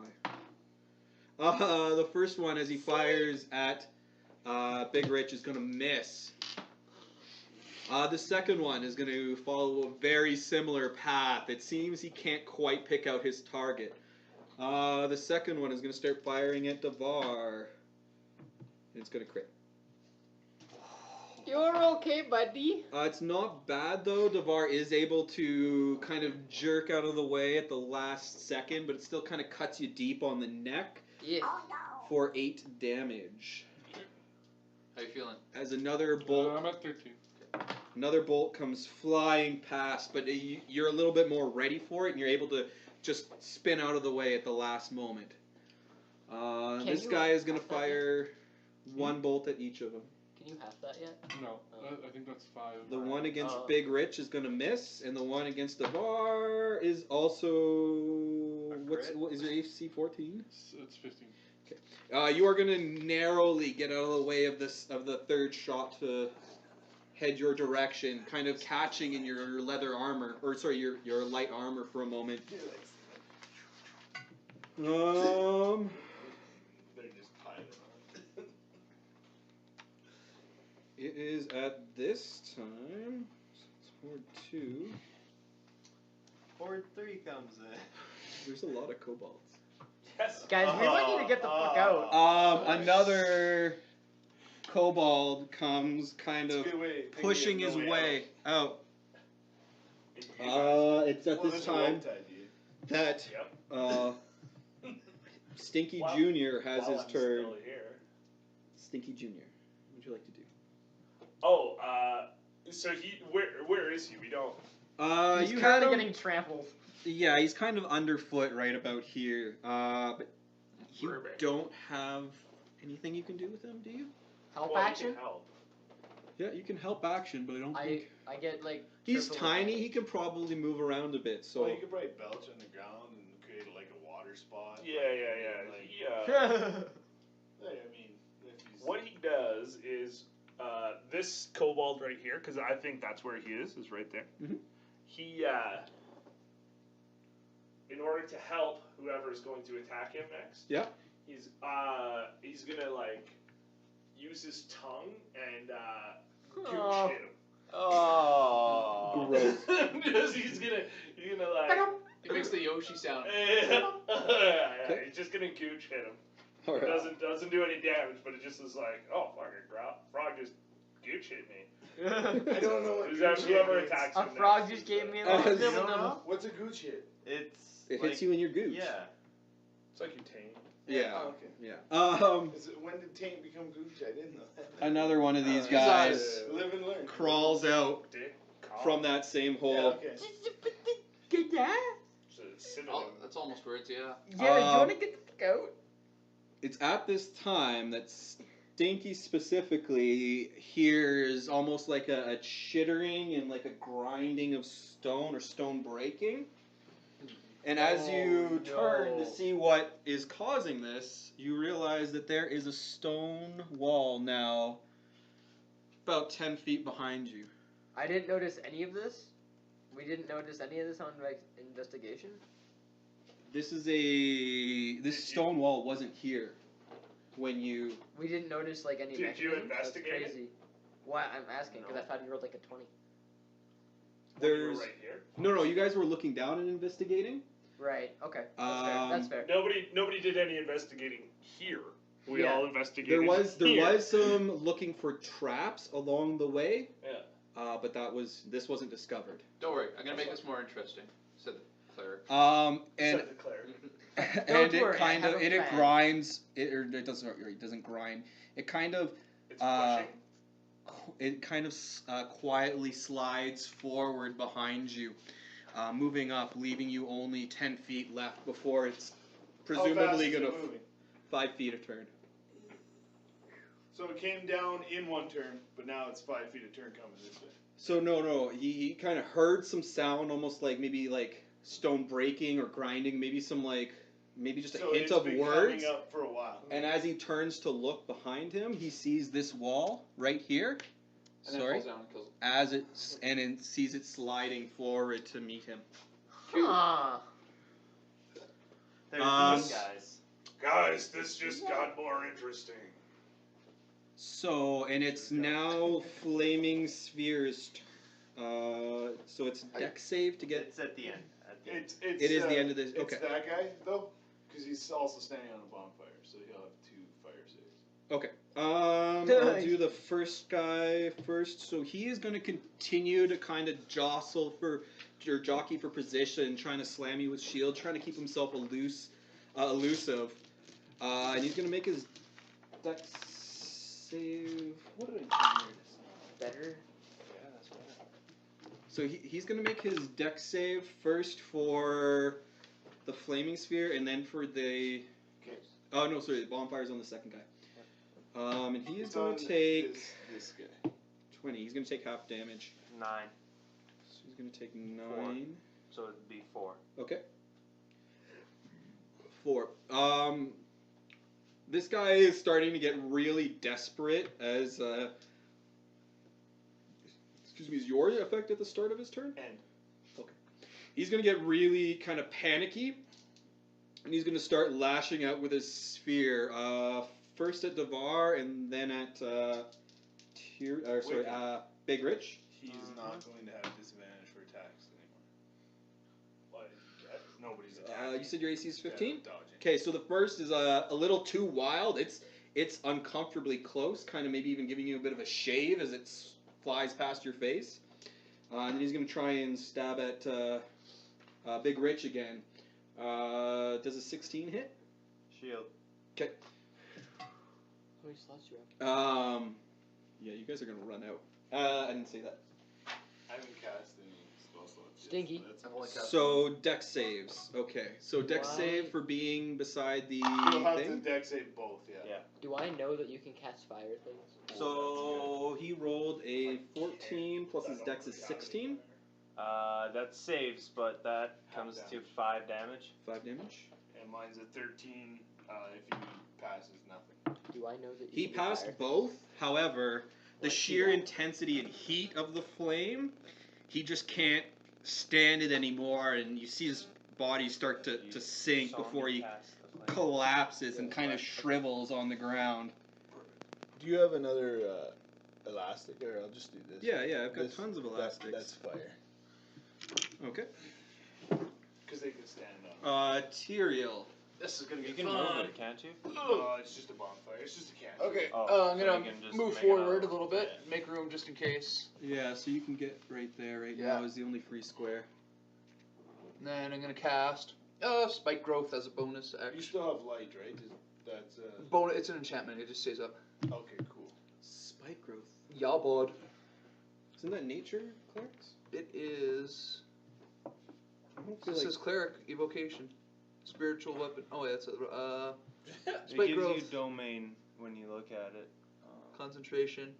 [SPEAKER 10] why. The first one, as he fires at Big Rich, is gonna miss. The second one is going to follow a very similar path. It seems he can't quite pick out his target. The second one is going to start firing at Devar. And it's going to crit.
[SPEAKER 4] You're okay, buddy.
[SPEAKER 10] It's not bad, though. Devar is able to kind of jerk out of the way at the last second, but it still kind of cuts you deep on the neck
[SPEAKER 4] Yeah.
[SPEAKER 10] for 8 damage.
[SPEAKER 6] How you feeling?
[SPEAKER 10] As another bolt...
[SPEAKER 7] I'm at 13.
[SPEAKER 10] Another bolt comes flying past, but you're a little bit more ready for it, and you're able to just spin out of the way at the last moment. This
[SPEAKER 4] you
[SPEAKER 10] guy is going to
[SPEAKER 4] have that
[SPEAKER 10] fire 1 bolt at each of them.
[SPEAKER 4] Can you have that yet?
[SPEAKER 7] No, I think that's 5.
[SPEAKER 10] The one against
[SPEAKER 4] Oh.
[SPEAKER 10] Big Rich is going to miss, and the one against Devar is also... What is your AC 14?
[SPEAKER 7] It's 15.
[SPEAKER 10] You are going to narrowly get out of the way of the third shot to head your direction, kind of catching in your leather armor, or sorry, your light armor for a moment.
[SPEAKER 8] They're just piling on.
[SPEAKER 10] It is at this time. It's Horde 2.
[SPEAKER 5] Horde 3 comes in.
[SPEAKER 10] There's a lot of kobolds.
[SPEAKER 3] Yes.
[SPEAKER 4] Guys, we might need to get the fuck out.
[SPEAKER 10] Another kobold comes, kind
[SPEAKER 8] It's a
[SPEAKER 10] of
[SPEAKER 8] good way to
[SPEAKER 10] pushing
[SPEAKER 8] get
[SPEAKER 10] his
[SPEAKER 8] no
[SPEAKER 10] way out. It's at
[SPEAKER 8] Well,
[SPEAKER 10] this
[SPEAKER 8] there's a
[SPEAKER 10] time
[SPEAKER 8] rope tied to you.
[SPEAKER 10] that
[SPEAKER 3] Yep.
[SPEAKER 10] Stinky
[SPEAKER 3] Wow.
[SPEAKER 10] Junior has
[SPEAKER 3] While
[SPEAKER 10] his
[SPEAKER 3] I'm
[SPEAKER 10] turn.
[SPEAKER 3] Still here.
[SPEAKER 10] Stinky Junior, what would you like to do?
[SPEAKER 3] Oh, so where is he? We don't.
[SPEAKER 4] He's
[SPEAKER 10] You
[SPEAKER 4] currently
[SPEAKER 10] had him-
[SPEAKER 4] getting trampled.
[SPEAKER 10] Yeah, he's kind of underfoot right about here. But you
[SPEAKER 3] Perfect.
[SPEAKER 10] don't have anything you can do with him, do you?
[SPEAKER 4] Help
[SPEAKER 3] Well, he
[SPEAKER 4] action?
[SPEAKER 3] can help.
[SPEAKER 10] Yeah, you can help action, but I don't think...
[SPEAKER 4] I get like.
[SPEAKER 10] He's
[SPEAKER 4] triple
[SPEAKER 10] tiny, he
[SPEAKER 4] advantage.
[SPEAKER 10] can probably move around a bit, so...
[SPEAKER 8] Well, you could probably belch on the ground and create like a water spot.
[SPEAKER 3] Yeah.
[SPEAKER 8] Like,
[SPEAKER 3] He,
[SPEAKER 8] I mean, if he's
[SPEAKER 3] what he does is this kobold right here, because I think that's where he is right there.
[SPEAKER 10] Mhm.
[SPEAKER 3] He, in order to help whoever's going to attack him next,
[SPEAKER 10] Yeah.
[SPEAKER 3] he's gonna like use his tongue and gooch
[SPEAKER 4] Oh.
[SPEAKER 3] hit him.
[SPEAKER 5] Oh.
[SPEAKER 10] Gross.
[SPEAKER 3] Just, he's gonna like.
[SPEAKER 6] It makes the Yoshi sound.
[SPEAKER 3] Yeah, he's just gonna gooch hit him.
[SPEAKER 10] Alright.
[SPEAKER 3] It doesn't do any damage, but it just is like, oh fucking frog just gooch hit me.
[SPEAKER 8] I don't know what
[SPEAKER 3] Who's that?
[SPEAKER 8] gooch
[SPEAKER 3] Whoever
[SPEAKER 8] hit
[SPEAKER 3] attacks
[SPEAKER 4] A
[SPEAKER 3] him
[SPEAKER 4] frog
[SPEAKER 3] next
[SPEAKER 4] just
[SPEAKER 3] is,
[SPEAKER 4] gave me a
[SPEAKER 10] Uh,
[SPEAKER 4] little
[SPEAKER 10] you
[SPEAKER 4] nibble
[SPEAKER 8] don't
[SPEAKER 4] nibble.
[SPEAKER 8] know? What's a gooch hit?
[SPEAKER 5] It's
[SPEAKER 10] It
[SPEAKER 5] like,
[SPEAKER 10] hits you in your gooch.
[SPEAKER 5] Yeah.
[SPEAKER 3] It's like you tame.
[SPEAKER 10] Yeah.
[SPEAKER 8] Oh, okay.
[SPEAKER 10] Yeah.
[SPEAKER 8] Is it, when did taint become gooch? I didn't know that.
[SPEAKER 10] Another one of these
[SPEAKER 8] Uh,
[SPEAKER 10] guys
[SPEAKER 8] Live and learn.
[SPEAKER 10] crawls out
[SPEAKER 3] Dick.
[SPEAKER 10] from that same
[SPEAKER 8] Yeah,
[SPEAKER 10] hole.
[SPEAKER 8] okay.
[SPEAKER 3] It's a synonym.
[SPEAKER 6] Oh, that's almost words, yeah.
[SPEAKER 4] Yeah, do you
[SPEAKER 10] Um,
[SPEAKER 4] want to get the fuck out?
[SPEAKER 10] It's at this time that Stinky specifically hears almost like a chittering and like a grinding of stone or stone breaking. And as you turn to
[SPEAKER 4] no.
[SPEAKER 10] see what is causing this, you realize that there is a stone wall now about 10 feet behind you.
[SPEAKER 4] I didn't notice any of this. We didn't notice any of this on like investigation.
[SPEAKER 10] This stone wall wasn't here when you...
[SPEAKER 4] We didn't notice like any.
[SPEAKER 3] Did you
[SPEAKER 4] mechanism?
[SPEAKER 3] investigate it?
[SPEAKER 4] That's crazy. Why? I'm asking because I thought you rolled like a 20.
[SPEAKER 3] When you were
[SPEAKER 10] There's...
[SPEAKER 3] right here.
[SPEAKER 10] No, you guys were looking down and investigating.
[SPEAKER 4] Right. Okay. That's fair. That's fair.
[SPEAKER 3] Nobody did any investigating here. We
[SPEAKER 4] Yeah.
[SPEAKER 3] all investigated.
[SPEAKER 10] There was
[SPEAKER 3] here.
[SPEAKER 10] some looking for traps along the way,
[SPEAKER 3] Yeah.
[SPEAKER 10] but this wasn't discovered.
[SPEAKER 6] Don't worry, I'm gonna make this more interesting," said the cleric.
[SPEAKER 7] And
[SPEAKER 3] Said the cleric.
[SPEAKER 7] and
[SPEAKER 4] worry,
[SPEAKER 7] it kind
[SPEAKER 4] I
[SPEAKER 7] of
[SPEAKER 4] have a
[SPEAKER 7] it
[SPEAKER 4] plan.
[SPEAKER 7] grinds. It doesn't grind. It kind of
[SPEAKER 3] It's
[SPEAKER 7] uh,
[SPEAKER 3] pushing.
[SPEAKER 7] it kind of quietly slides forward behind you, moving up, leaving you only 10 feet left before it's presumably
[SPEAKER 8] How fast is
[SPEAKER 7] gonna
[SPEAKER 8] it moving?
[SPEAKER 10] 5 feet a turn.
[SPEAKER 8] So it came down in one turn, but now it's 5 feet a turn coming this way.
[SPEAKER 10] So no, he kind of heard some sound, almost like maybe like stone breaking or grinding, maybe just a
[SPEAKER 8] So
[SPEAKER 10] hint
[SPEAKER 8] it's
[SPEAKER 10] of
[SPEAKER 8] been
[SPEAKER 10] words.
[SPEAKER 8] coming up for a while.
[SPEAKER 10] And as he turns to look behind him, he sees this wall right here.
[SPEAKER 6] And then
[SPEAKER 10] Sorry.
[SPEAKER 6] falls down and kills him.
[SPEAKER 10] It sees it sliding forward to meet him.
[SPEAKER 4] Huh.
[SPEAKER 5] They're
[SPEAKER 10] Um,
[SPEAKER 5] these guys.
[SPEAKER 3] Guys, this just got more interesting.
[SPEAKER 10] So, and it's now Flaming Sphere's. So it's deck save to get.
[SPEAKER 5] It's at the end.
[SPEAKER 8] It's
[SPEAKER 10] It is the end of this.
[SPEAKER 8] It's
[SPEAKER 10] Okay.
[SPEAKER 8] that guy though, because he's also standing on a bonfire, so he'll have 2 fire saves.
[SPEAKER 10] Okay. I'll do the first guy first. So he is going to continue to kind of jockey for position, trying to slam you with shield, trying to keep himself elusive. And he's going to make his deck save. What did I do here?
[SPEAKER 4] Better.
[SPEAKER 10] Yeah, that's better. So he's going to make his deck save first for the Flaming Sphere, and then for the. Oh no, sorry, the bonfire's on the second guy. And he is
[SPEAKER 8] It's
[SPEAKER 10] going
[SPEAKER 8] on
[SPEAKER 10] to take
[SPEAKER 8] this guy.
[SPEAKER 10] 20. He's going to take half damage.
[SPEAKER 5] 9.
[SPEAKER 10] So he's going to take 9.
[SPEAKER 5] So it'd be 4.
[SPEAKER 10] Okay. 4. This guy is starting to get really desperate as. Excuse me, is your effect at the start of his turn?
[SPEAKER 8] End.
[SPEAKER 10] Okay. He's going to get really kind of panicky, and he's going to start lashing out with his sphere. First at Devar, and then at Big Rich.
[SPEAKER 8] He's not going to have disadvantage for attacks anymore.
[SPEAKER 3] What did you get?
[SPEAKER 8] Nobody's attacking.
[SPEAKER 10] You said your AC is 15?
[SPEAKER 8] Yeah, dodging.
[SPEAKER 10] Okay, so the first is a little too wild. It's uncomfortably close, kind of maybe even giving you a bit of a shave as it flies past your face. And then he's going to try and stab at Big Rich again. Does a 16 hit?
[SPEAKER 5] Shield.
[SPEAKER 10] Okay.
[SPEAKER 4] How many slots do you have?
[SPEAKER 10] Yeah, you guys are going to run out. I didn't say that.
[SPEAKER 8] I haven't cast any spell slots yet,
[SPEAKER 4] Stinky.
[SPEAKER 8] so that's
[SPEAKER 6] I've only cast
[SPEAKER 10] So deck saves. Okay, so deck
[SPEAKER 4] Why?
[SPEAKER 10] save for being beside the
[SPEAKER 8] You'll have to
[SPEAKER 10] thing.
[SPEAKER 8] deck save both, yeah.
[SPEAKER 5] Yeah.
[SPEAKER 4] Do I know that you can cast fire things?
[SPEAKER 10] So he rolled a 14 plus his dex is 16.
[SPEAKER 5] That saves, but that comes to 5 damage.
[SPEAKER 10] 5 damage.
[SPEAKER 8] And mine's a 13 if you pass is nothing.
[SPEAKER 4] Do I know that you
[SPEAKER 10] He
[SPEAKER 4] can do
[SPEAKER 10] passed
[SPEAKER 4] fire
[SPEAKER 10] both. However, the
[SPEAKER 4] Like,
[SPEAKER 10] sheer
[SPEAKER 4] yeah.
[SPEAKER 10] intensity and heat of the flame, he just can't stand it anymore, and you see his body start to sink
[SPEAKER 5] Saw
[SPEAKER 10] before
[SPEAKER 5] me
[SPEAKER 10] he
[SPEAKER 5] cast the flame.
[SPEAKER 10] collapses and kind of shrivels on the ground.
[SPEAKER 9] Do you have another elastic, or I'll just do this?
[SPEAKER 10] Yeah, I've got
[SPEAKER 9] This-
[SPEAKER 10] tons of
[SPEAKER 9] that-
[SPEAKER 10] elastics.
[SPEAKER 9] That's fire.
[SPEAKER 10] Okay.
[SPEAKER 8] Because they can stand on
[SPEAKER 10] Tyrael.
[SPEAKER 6] This is gonna be
[SPEAKER 5] You can
[SPEAKER 6] fun.
[SPEAKER 5] move it, can't you?
[SPEAKER 8] it. No, it's just a bonfire. It's just a cancer.
[SPEAKER 6] Okay,
[SPEAKER 5] Oh,
[SPEAKER 6] I'm
[SPEAKER 5] so
[SPEAKER 6] gonna
[SPEAKER 5] you can just
[SPEAKER 6] move
[SPEAKER 5] make it
[SPEAKER 6] forward
[SPEAKER 5] out.
[SPEAKER 6] a little bit, make room just in case.
[SPEAKER 10] Yeah, so you can get right there. Right
[SPEAKER 6] Yeah.
[SPEAKER 10] now is the only free square.
[SPEAKER 6] And then I'm gonna cast Spike Growth as a bonus
[SPEAKER 8] You
[SPEAKER 6] action.
[SPEAKER 8] still have light, right? That's
[SPEAKER 6] It's an enchantment. It just stays up.
[SPEAKER 8] okay, cool.
[SPEAKER 10] Spike growth.
[SPEAKER 6] Yeah, bud.
[SPEAKER 10] Isn't that nature, clerics?
[SPEAKER 6] It is.
[SPEAKER 10] I don't feel
[SPEAKER 6] It
[SPEAKER 10] like
[SPEAKER 6] says cleric evocation, spiritual weapon. Oh, yeah, that's
[SPEAKER 5] It
[SPEAKER 6] Spike
[SPEAKER 5] gives
[SPEAKER 6] growth.
[SPEAKER 5] you domain when you look at it.
[SPEAKER 6] concentration.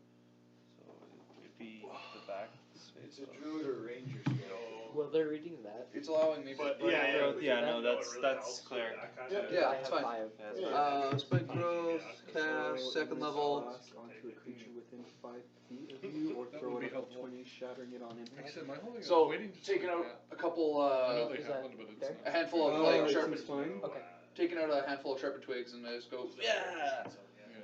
[SPEAKER 5] So it'd be the back
[SPEAKER 8] It's
[SPEAKER 5] space.
[SPEAKER 8] a druid or ranger spell.
[SPEAKER 4] Well, they're reading that.
[SPEAKER 6] It's allowing me.
[SPEAKER 8] But
[SPEAKER 5] But
[SPEAKER 8] yeah,
[SPEAKER 5] growth, yeah,
[SPEAKER 4] that-
[SPEAKER 5] no, that's
[SPEAKER 3] really
[SPEAKER 5] that's
[SPEAKER 3] helps with
[SPEAKER 5] cleric.
[SPEAKER 3] that kind
[SPEAKER 8] Yeah,
[SPEAKER 3] of-
[SPEAKER 6] yeah,
[SPEAKER 4] I
[SPEAKER 6] it's
[SPEAKER 4] have
[SPEAKER 6] fine.
[SPEAKER 4] 5.
[SPEAKER 5] That's
[SPEAKER 8] Yeah.
[SPEAKER 5] fine.
[SPEAKER 6] Spike growth, cast, second level.
[SPEAKER 10] onto a creature within 5 feet of you, or
[SPEAKER 7] That
[SPEAKER 10] throw
[SPEAKER 7] would
[SPEAKER 10] it
[SPEAKER 7] be
[SPEAKER 10] up to
[SPEAKER 7] helpful.
[SPEAKER 10] 20, shattering it on
[SPEAKER 7] Like I
[SPEAKER 10] impact.
[SPEAKER 7] said, my whole thing is
[SPEAKER 6] So
[SPEAKER 7] waiting to
[SPEAKER 6] taking
[SPEAKER 7] sort
[SPEAKER 6] out
[SPEAKER 7] that.
[SPEAKER 6] a couple,
[SPEAKER 7] I know they
[SPEAKER 4] is
[SPEAKER 7] have
[SPEAKER 4] that
[SPEAKER 7] one, but it's
[SPEAKER 4] there?
[SPEAKER 6] a
[SPEAKER 7] not.
[SPEAKER 6] handful of
[SPEAKER 10] Oh,
[SPEAKER 6] like
[SPEAKER 10] it
[SPEAKER 6] sharpened,
[SPEAKER 10] seems fine.
[SPEAKER 4] Okay.
[SPEAKER 6] taking out a handful of sharpened twigs, and I just go yeah.
[SPEAKER 7] Yeah.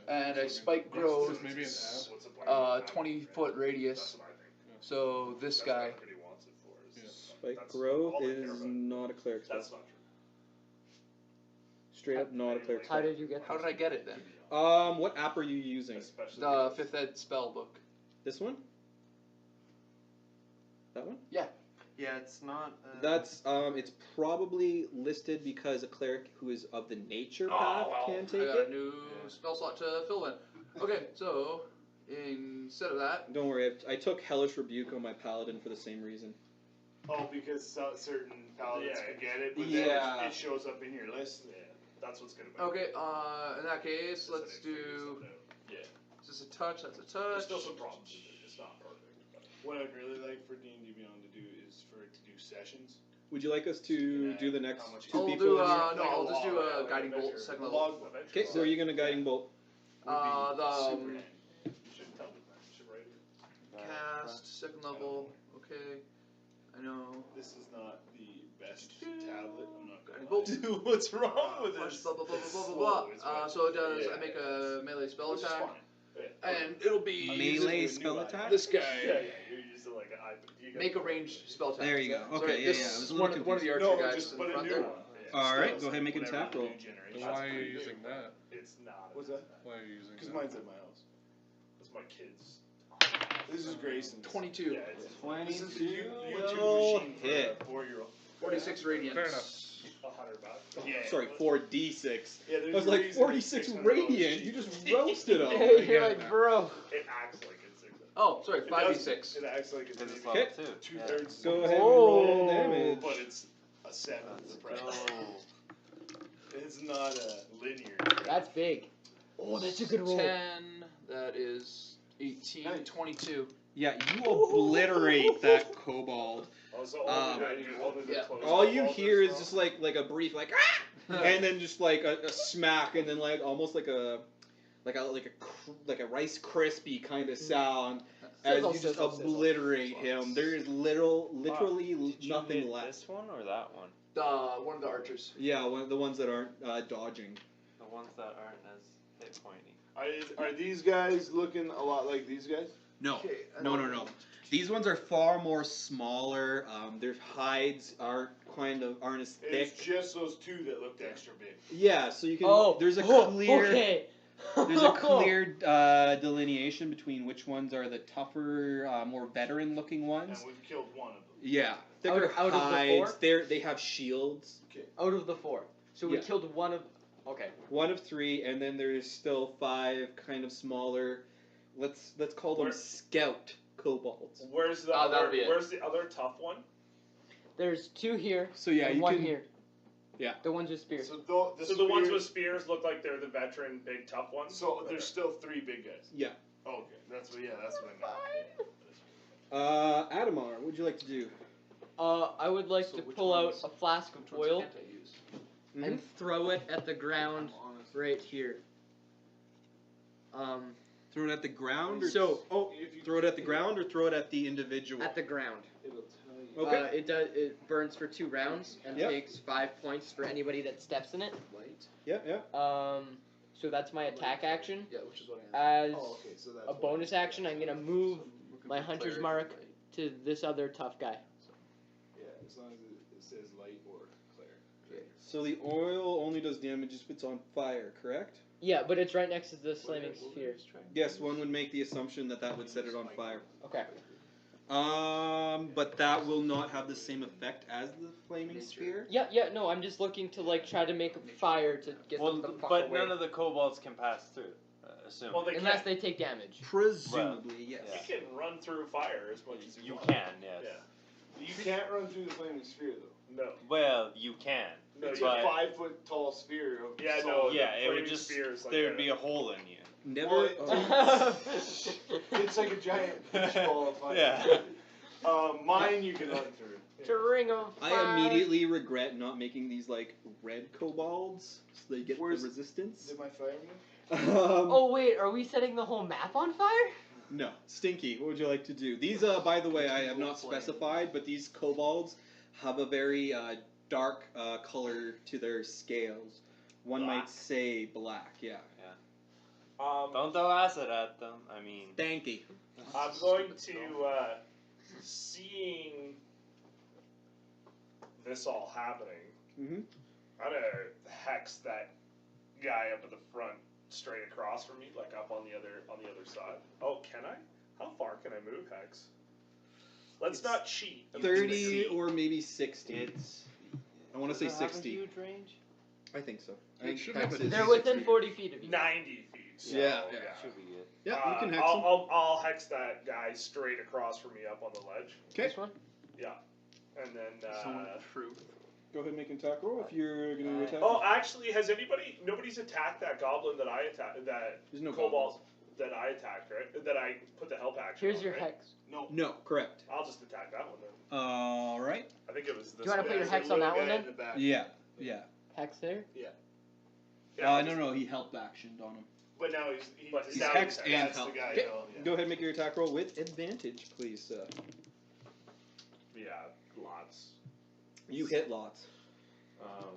[SPEAKER 6] And I
[SPEAKER 7] So
[SPEAKER 6] spike
[SPEAKER 7] maybe-
[SPEAKER 6] growth,
[SPEAKER 7] just maybe an app.
[SPEAKER 3] What's the point of that?
[SPEAKER 6] 20-foot radius.
[SPEAKER 3] That's what I think.
[SPEAKER 6] So this
[SPEAKER 3] That's
[SPEAKER 6] guy.
[SPEAKER 3] what he wants it for. Is
[SPEAKER 7] Yeah.
[SPEAKER 10] Spike
[SPEAKER 3] that's
[SPEAKER 10] growth
[SPEAKER 3] all I care
[SPEAKER 10] is
[SPEAKER 3] about.
[SPEAKER 10] not a cleric spell.
[SPEAKER 3] That's not true.
[SPEAKER 10] Straight up not a cleric
[SPEAKER 4] How
[SPEAKER 10] spell.
[SPEAKER 4] did you get
[SPEAKER 6] How did I get it then?
[SPEAKER 10] What app are you using?
[SPEAKER 3] Especially
[SPEAKER 6] The
[SPEAKER 3] because-
[SPEAKER 6] 5th Ed spell book.
[SPEAKER 10] This one? That one?
[SPEAKER 5] Yeah, it's not.
[SPEAKER 10] That's it's probably listed because a cleric who is of the nature
[SPEAKER 3] Oh,
[SPEAKER 10] path
[SPEAKER 3] well.
[SPEAKER 10] can
[SPEAKER 6] I
[SPEAKER 10] take
[SPEAKER 6] got a
[SPEAKER 10] it.
[SPEAKER 6] new spell slot to fill in. Okay, so instead of that,
[SPEAKER 10] Don't worry, I took Hellish Rebuke on my paladin for the same reason.
[SPEAKER 8] Oh, because certain paladins
[SPEAKER 3] Yeah.
[SPEAKER 8] could get it, but
[SPEAKER 10] Yeah.
[SPEAKER 8] then it shows up in your list.
[SPEAKER 3] Yeah, that's what's gonna make
[SPEAKER 6] okay, in that case,
[SPEAKER 3] it.
[SPEAKER 6] let's do.
[SPEAKER 3] Yeah,
[SPEAKER 6] Is this a touch? That's a
[SPEAKER 3] there's
[SPEAKER 6] touch.
[SPEAKER 3] still some problems with it. It's not perfect. But
[SPEAKER 8] What I'd really like for D&D Beyond to do is for it to do sessions.
[SPEAKER 10] Would you like us to
[SPEAKER 8] Yeah,
[SPEAKER 10] do the next
[SPEAKER 8] how much
[SPEAKER 10] two
[SPEAKER 6] I'll
[SPEAKER 10] people?
[SPEAKER 6] do,
[SPEAKER 10] in here?
[SPEAKER 6] no,
[SPEAKER 3] Like a
[SPEAKER 6] I'll just do
[SPEAKER 3] log,
[SPEAKER 6] a
[SPEAKER 3] like
[SPEAKER 6] guiding bolt,
[SPEAKER 3] adventure.
[SPEAKER 6] second
[SPEAKER 8] A
[SPEAKER 6] level.
[SPEAKER 8] log book.
[SPEAKER 10] Okay, so are you gonna guiding bolt?
[SPEAKER 8] Would be
[SPEAKER 6] The
[SPEAKER 8] super handy.
[SPEAKER 3] you should tell them that. You should write it.
[SPEAKER 6] cast, second level, okay. I know.
[SPEAKER 8] This is not the best tablet. I'm not gonna
[SPEAKER 6] Bolt.
[SPEAKER 8] lie. Dude, what's wrong with
[SPEAKER 6] Punch,
[SPEAKER 8] this?
[SPEAKER 6] blah blah blah
[SPEAKER 8] It's
[SPEAKER 6] blah blah
[SPEAKER 8] slow,
[SPEAKER 6] blah
[SPEAKER 8] it's
[SPEAKER 6] blah.
[SPEAKER 8] wet.
[SPEAKER 6] So it does.
[SPEAKER 8] Yeah,
[SPEAKER 6] I make a melee spell
[SPEAKER 8] Which is
[SPEAKER 6] attack,
[SPEAKER 8] fine. Yeah.
[SPEAKER 6] and it'll be
[SPEAKER 10] Melee
[SPEAKER 8] new
[SPEAKER 10] spell
[SPEAKER 8] item.
[SPEAKER 10] attack?
[SPEAKER 6] this guy.
[SPEAKER 3] Yeah, you're used to like an iPad. You
[SPEAKER 6] Make a ranged spell attack.
[SPEAKER 10] There you go.
[SPEAKER 6] So
[SPEAKER 10] Okay, yeah,
[SPEAKER 6] this
[SPEAKER 10] yeah. I was
[SPEAKER 6] is
[SPEAKER 10] a little
[SPEAKER 6] one of the archer
[SPEAKER 8] No,
[SPEAKER 6] guys
[SPEAKER 8] just
[SPEAKER 6] in
[SPEAKER 8] put a
[SPEAKER 6] front
[SPEAKER 8] new
[SPEAKER 6] there.
[SPEAKER 8] one.
[SPEAKER 10] All right,
[SPEAKER 8] Spells,
[SPEAKER 10] go ahead, make an
[SPEAKER 8] whatever
[SPEAKER 10] attack
[SPEAKER 8] the
[SPEAKER 10] roll.
[SPEAKER 8] new generation.
[SPEAKER 11] Why are you
[SPEAKER 8] That's
[SPEAKER 11] using
[SPEAKER 8] pretty
[SPEAKER 11] that?
[SPEAKER 3] It's not.
[SPEAKER 8] What's that?
[SPEAKER 11] Why are you using
[SPEAKER 8] Because
[SPEAKER 11] that?
[SPEAKER 8] mine's at my house.
[SPEAKER 3] It's my kids.
[SPEAKER 8] This is Grayson's.
[SPEAKER 6] 22,
[SPEAKER 3] Yeah, it's
[SPEAKER 8] This is the YouTube
[SPEAKER 10] Will
[SPEAKER 8] machine for
[SPEAKER 10] hit.
[SPEAKER 8] a 4-year-old.
[SPEAKER 6] 46 radiant.
[SPEAKER 11] Fair enough.
[SPEAKER 3] $100.
[SPEAKER 8] Yeah.
[SPEAKER 10] Sorry, 4d6.
[SPEAKER 8] Yeah,
[SPEAKER 10] I
[SPEAKER 8] there's
[SPEAKER 10] was
[SPEAKER 8] a
[SPEAKER 10] like,
[SPEAKER 8] reason
[SPEAKER 10] 46
[SPEAKER 8] it's $600
[SPEAKER 10] radiant.
[SPEAKER 8] cheap.
[SPEAKER 10] You just roasted them.
[SPEAKER 11] get
[SPEAKER 4] You're
[SPEAKER 11] it
[SPEAKER 4] like,
[SPEAKER 11] now.
[SPEAKER 4] bro.
[SPEAKER 3] It acts like it's 600.
[SPEAKER 6] Oh, sorry,
[SPEAKER 8] It
[SPEAKER 6] 5d6.
[SPEAKER 8] It acts like it's
[SPEAKER 5] Because it's
[SPEAKER 8] maybe
[SPEAKER 5] level
[SPEAKER 10] Okay.
[SPEAKER 5] 2.
[SPEAKER 8] 2/3.
[SPEAKER 10] Go ahead and roll
[SPEAKER 4] Oh.
[SPEAKER 10] damage.
[SPEAKER 8] But it's a 7th the price.
[SPEAKER 5] Go.
[SPEAKER 8] It's not a linear.
[SPEAKER 4] That's big. Oh, that's a good roll.
[SPEAKER 6] 10, that is 18,
[SPEAKER 8] Hey.
[SPEAKER 6] 22.
[SPEAKER 10] Yeah, you obliterate that kobold.
[SPEAKER 3] Also,
[SPEAKER 6] yeah.
[SPEAKER 10] All you hear is just like a brief like ah, and then just like a smack, and then like almost like a Rice Krispie kind of sound as
[SPEAKER 4] Sizzle,
[SPEAKER 10] you just
[SPEAKER 4] sizzle, sizzle.
[SPEAKER 10] obliterate him. There is literally
[SPEAKER 5] Did you
[SPEAKER 10] nothing
[SPEAKER 5] hit
[SPEAKER 10] left.
[SPEAKER 5] This one or that one?
[SPEAKER 6] One of the archers.
[SPEAKER 10] Yeah, the ones that aren't dodging.
[SPEAKER 5] The ones that aren't as hit pointy.
[SPEAKER 8] Are these guys looking a lot like these guys?
[SPEAKER 10] No,
[SPEAKER 6] Okay, I
[SPEAKER 10] no,
[SPEAKER 6] know.
[SPEAKER 10] no, no. These ones are far more smaller. Their hides aren't as thick.
[SPEAKER 8] It's just those two that looked extra big.
[SPEAKER 10] Yeah, so you can.
[SPEAKER 4] Oh,
[SPEAKER 10] There's a
[SPEAKER 4] oh,
[SPEAKER 10] clear.
[SPEAKER 4] Okay.
[SPEAKER 10] There's a clear delineation between which ones are the tougher, more veteran-looking
[SPEAKER 8] And
[SPEAKER 10] ones.
[SPEAKER 8] we've killed one of them.
[SPEAKER 10] Yeah, thicker
[SPEAKER 4] Out of the
[SPEAKER 10] hides.
[SPEAKER 4] four?
[SPEAKER 10] They have shields.
[SPEAKER 4] Out of the 4. So we
[SPEAKER 10] Yeah.
[SPEAKER 4] killed one of. Okay.
[SPEAKER 10] One of 3, and then there's still 5 kind of smaller. Let's call them
[SPEAKER 3] Where-
[SPEAKER 10] scout kobolds.
[SPEAKER 3] Where's the
[SPEAKER 6] that'll
[SPEAKER 3] other?
[SPEAKER 6] be it.
[SPEAKER 3] Where's the other tough one?
[SPEAKER 4] There's 2 here.
[SPEAKER 10] So yeah,
[SPEAKER 4] and
[SPEAKER 10] you
[SPEAKER 4] 1
[SPEAKER 10] can.
[SPEAKER 4] here.
[SPEAKER 10] Yeah.
[SPEAKER 4] The ones with spears.
[SPEAKER 8] So
[SPEAKER 3] So the ones with spears look like they're the veteran, big tough ones.
[SPEAKER 8] So there's still 3 big guys.
[SPEAKER 10] Yeah.
[SPEAKER 8] Okay, that's what I meant.
[SPEAKER 10] Adamar, what would you like to do?
[SPEAKER 4] I would like
[SPEAKER 6] So
[SPEAKER 4] to
[SPEAKER 6] which
[SPEAKER 4] pull out
[SPEAKER 6] ones-
[SPEAKER 4] a flask of
[SPEAKER 6] Which ones
[SPEAKER 4] oil
[SPEAKER 6] can't I use?
[SPEAKER 4] and throw it at the ground
[SPEAKER 6] I'm honest.
[SPEAKER 4] right here.
[SPEAKER 10] Throw it at the ground, or
[SPEAKER 4] So-
[SPEAKER 10] throw it at the ground, or throw it at the individual.
[SPEAKER 4] At the ground.
[SPEAKER 8] It'll tell you.
[SPEAKER 10] Okay.
[SPEAKER 4] It burns for 2 rounds and
[SPEAKER 10] Yep.
[SPEAKER 4] takes 5 points for anybody that steps in it.
[SPEAKER 6] Light.
[SPEAKER 10] Yeah.
[SPEAKER 4] So that's my attack action.
[SPEAKER 6] Yeah, which is what I am.
[SPEAKER 4] As
[SPEAKER 8] Oh, okay, so that's
[SPEAKER 4] a bonus action, I'm gonna move my
[SPEAKER 6] Cleric
[SPEAKER 4] hunter's
[SPEAKER 6] and
[SPEAKER 4] mark
[SPEAKER 6] light.
[SPEAKER 4] to this other tough guy.
[SPEAKER 8] Yeah, as long as it says light or cleric.
[SPEAKER 6] Okay.
[SPEAKER 10] So the oil only does damage if it's on fire, correct?
[SPEAKER 4] Yeah, but it's right next to the flaming sphere.
[SPEAKER 10] Yes, one would make the assumption that would set it on fire.
[SPEAKER 4] Okay.
[SPEAKER 10] But that will not have the same effect as the flaming sphere.
[SPEAKER 4] Yeah, no, I'm just looking to like try to make a fire to get
[SPEAKER 5] Well,
[SPEAKER 4] them the fuck
[SPEAKER 5] but
[SPEAKER 4] away.
[SPEAKER 5] none of the kobolds can pass through. Assume.
[SPEAKER 3] Well, they
[SPEAKER 4] Unless
[SPEAKER 3] can't.
[SPEAKER 4] they take damage.
[SPEAKER 10] Presumably, yes.
[SPEAKER 3] You can run through fire as much as you
[SPEAKER 5] you
[SPEAKER 3] want.
[SPEAKER 5] can, yes.
[SPEAKER 3] Yeah.
[SPEAKER 8] You can't run through the flaming sphere though.
[SPEAKER 3] No.
[SPEAKER 5] Well, you can.
[SPEAKER 3] No,
[SPEAKER 8] It's
[SPEAKER 3] you
[SPEAKER 5] but-
[SPEAKER 8] a 5-foot tall sphere of
[SPEAKER 3] Yeah, no,
[SPEAKER 8] solid.
[SPEAKER 5] Yeah, it would
[SPEAKER 3] flaming
[SPEAKER 5] just
[SPEAKER 3] spear is like
[SPEAKER 5] there'd
[SPEAKER 3] a-
[SPEAKER 5] be a hole in you.
[SPEAKER 10] Never.
[SPEAKER 8] Well, It's like a giant beach ball of fire.
[SPEAKER 5] Yeah.
[SPEAKER 8] Mine you can run through.
[SPEAKER 4] To ring of fire.
[SPEAKER 10] I immediately regret not making these like red kobolds, so they get
[SPEAKER 8] Where's-
[SPEAKER 10] the resistance.
[SPEAKER 8] Did my fire move?
[SPEAKER 4] Oh wait, are we setting the whole map on fire?
[SPEAKER 10] No, Stinky. What would you like to do? These, by the way, I have not specified, but these kobolds have a very dark color to their scales. One
[SPEAKER 3] Black.
[SPEAKER 10] might say black. Yeah.
[SPEAKER 5] Don't throw acid at them. I mean,
[SPEAKER 10] Stanky.
[SPEAKER 3] I'm going to, seeing this all happening,
[SPEAKER 10] Mm-hmm.
[SPEAKER 3] I'm gonna hex that guy up at the front straight across from me, like up on the other side? Oh, can I? How far can I move, Hex? Let's not cheat.
[SPEAKER 10] 30 or maybe 60.
[SPEAKER 5] It's.
[SPEAKER 10] I want to say
[SPEAKER 5] does it have a
[SPEAKER 10] 60.
[SPEAKER 5] huge range?
[SPEAKER 10] I think so. I
[SPEAKER 9] It
[SPEAKER 10] think
[SPEAKER 9] should
[SPEAKER 10] Hex
[SPEAKER 9] have a
[SPEAKER 10] is-
[SPEAKER 4] They're within 40 feet of you.
[SPEAKER 3] 90 feet. So,
[SPEAKER 10] Yeah.
[SPEAKER 5] Should be good.
[SPEAKER 10] Yeah, you can hex him.
[SPEAKER 3] I'll hex that guy straight across from me up on the ledge.
[SPEAKER 10] Okay.
[SPEAKER 4] This one?
[SPEAKER 3] Yeah. And then.
[SPEAKER 6] Someone truth.
[SPEAKER 10] Go ahead and make an attack roll if you're going to attack.
[SPEAKER 3] Oh, actually, has nobody's attacked that goblin that I attacked, that
[SPEAKER 10] There's no
[SPEAKER 3] cobalt that I attacked, right? That I put the help action
[SPEAKER 4] Here's
[SPEAKER 3] on,
[SPEAKER 4] your
[SPEAKER 3] right?
[SPEAKER 4] hex.
[SPEAKER 10] No, correct.
[SPEAKER 3] I'll just attack that one then.
[SPEAKER 10] All right.
[SPEAKER 3] I think it was this
[SPEAKER 4] Do you wanna
[SPEAKER 3] one.
[SPEAKER 4] put your hex on that one then?
[SPEAKER 10] Yeah. Yeah.
[SPEAKER 4] Hex there?
[SPEAKER 3] Yeah,
[SPEAKER 10] No, he help actioned on him.
[SPEAKER 8] But now
[SPEAKER 3] But
[SPEAKER 10] he's hexed and
[SPEAKER 8] that's
[SPEAKER 10] helped.
[SPEAKER 8] the guy.
[SPEAKER 10] Okay.
[SPEAKER 8] Oh, yeah.
[SPEAKER 10] Go ahead and make your attack roll with advantage, please.
[SPEAKER 3] Yeah, lots.
[SPEAKER 10] You hit lots.
[SPEAKER 3] Um,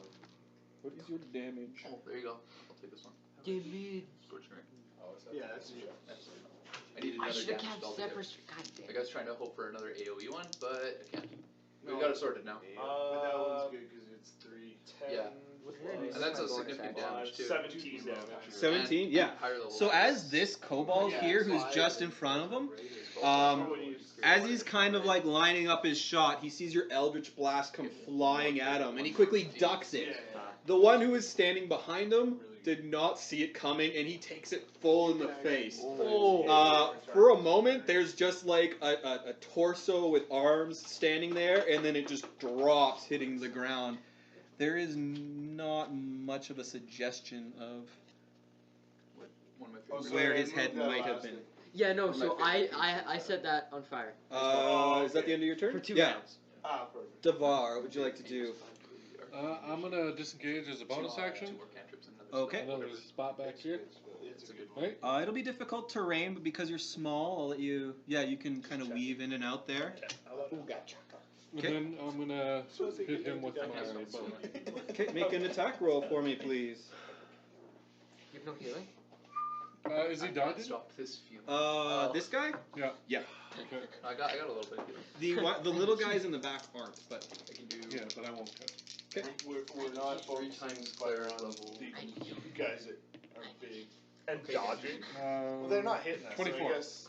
[SPEAKER 10] What is your damage?
[SPEAKER 6] Oh, there you go. I'll take this one.
[SPEAKER 4] Give me.
[SPEAKER 6] Scorching ring.
[SPEAKER 8] Yeah, that's true.
[SPEAKER 6] I need
[SPEAKER 4] I
[SPEAKER 6] another
[SPEAKER 4] should have
[SPEAKER 6] damage
[SPEAKER 4] kept
[SPEAKER 6] spell to get.
[SPEAKER 4] separate. God damn.
[SPEAKER 6] Like I was trying to hope for another AoE one, but I can't.
[SPEAKER 8] No.
[SPEAKER 6] We got it sorted now.
[SPEAKER 8] But that one's good because it's 3.
[SPEAKER 3] 10
[SPEAKER 6] Yeah.
[SPEAKER 3] plus
[SPEAKER 6] And that's a
[SPEAKER 4] bonus
[SPEAKER 6] significant
[SPEAKER 4] action.
[SPEAKER 6] damage too.
[SPEAKER 3] 17 damage.
[SPEAKER 10] 17?
[SPEAKER 6] And
[SPEAKER 10] Yeah.
[SPEAKER 6] higher level
[SPEAKER 10] So
[SPEAKER 6] weapons.
[SPEAKER 10] as this kobold
[SPEAKER 8] Yeah,
[SPEAKER 10] here, who's
[SPEAKER 8] 5
[SPEAKER 10] just in
[SPEAKER 8] and
[SPEAKER 10] front of him,
[SPEAKER 8] Raiders.
[SPEAKER 10] as he's kind of like lining up his shot, he sees your Eldritch Blast come flying at him, and he quickly ducks it.
[SPEAKER 8] Yeah.
[SPEAKER 10] The one who is standing behind him did not see it coming, and he takes it full in the face. For a moment, there's just like a torso with arms standing there, and then it just drops, hitting the ground. There is not much of a suggestion of
[SPEAKER 6] One of my
[SPEAKER 8] Oh,
[SPEAKER 6] favorites.
[SPEAKER 8] so
[SPEAKER 10] where
[SPEAKER 8] I
[SPEAKER 10] his
[SPEAKER 8] moved
[SPEAKER 10] head
[SPEAKER 8] that
[SPEAKER 10] might have
[SPEAKER 8] last
[SPEAKER 10] been.
[SPEAKER 8] thing.
[SPEAKER 4] Yeah, no,
[SPEAKER 6] One of
[SPEAKER 4] so
[SPEAKER 6] my favorite
[SPEAKER 4] I set that on fire.
[SPEAKER 10] Is that the end of your turn?
[SPEAKER 4] For 2
[SPEAKER 10] yeah.
[SPEAKER 4] rounds.
[SPEAKER 8] Ah, perfect.
[SPEAKER 10] Devar, what would you like to do?
[SPEAKER 9] I'm gonna disengage as a bonus action.
[SPEAKER 6] Two more cantrips and another
[SPEAKER 10] Okay.
[SPEAKER 6] spell.
[SPEAKER 9] Another spot back here.
[SPEAKER 8] It's a good one.
[SPEAKER 9] Right?
[SPEAKER 10] It'll be difficult terrain, but because you're small, I'll let you. Yeah, you can kind of weave in and out there.
[SPEAKER 9] And
[SPEAKER 10] Okay.
[SPEAKER 9] then I'm gonna hit him with my bow.
[SPEAKER 10] Okay, make an attack roll for me, please.
[SPEAKER 4] You have no healing?
[SPEAKER 9] Is he dodging?
[SPEAKER 6] Stop this few.
[SPEAKER 10] This guy?
[SPEAKER 9] Yeah.
[SPEAKER 10] Yeah.
[SPEAKER 9] Okay.
[SPEAKER 6] I got a little bit of healing.
[SPEAKER 10] The little guys in the back aren't, but I can do.
[SPEAKER 9] Yeah, but I won't cut.
[SPEAKER 8] We're not focusing
[SPEAKER 6] times
[SPEAKER 8] fire on
[SPEAKER 6] level.
[SPEAKER 8] the guys that are big.
[SPEAKER 3] And dodging.
[SPEAKER 8] Well, they're not hitting us.
[SPEAKER 9] 24.
[SPEAKER 8] So I guess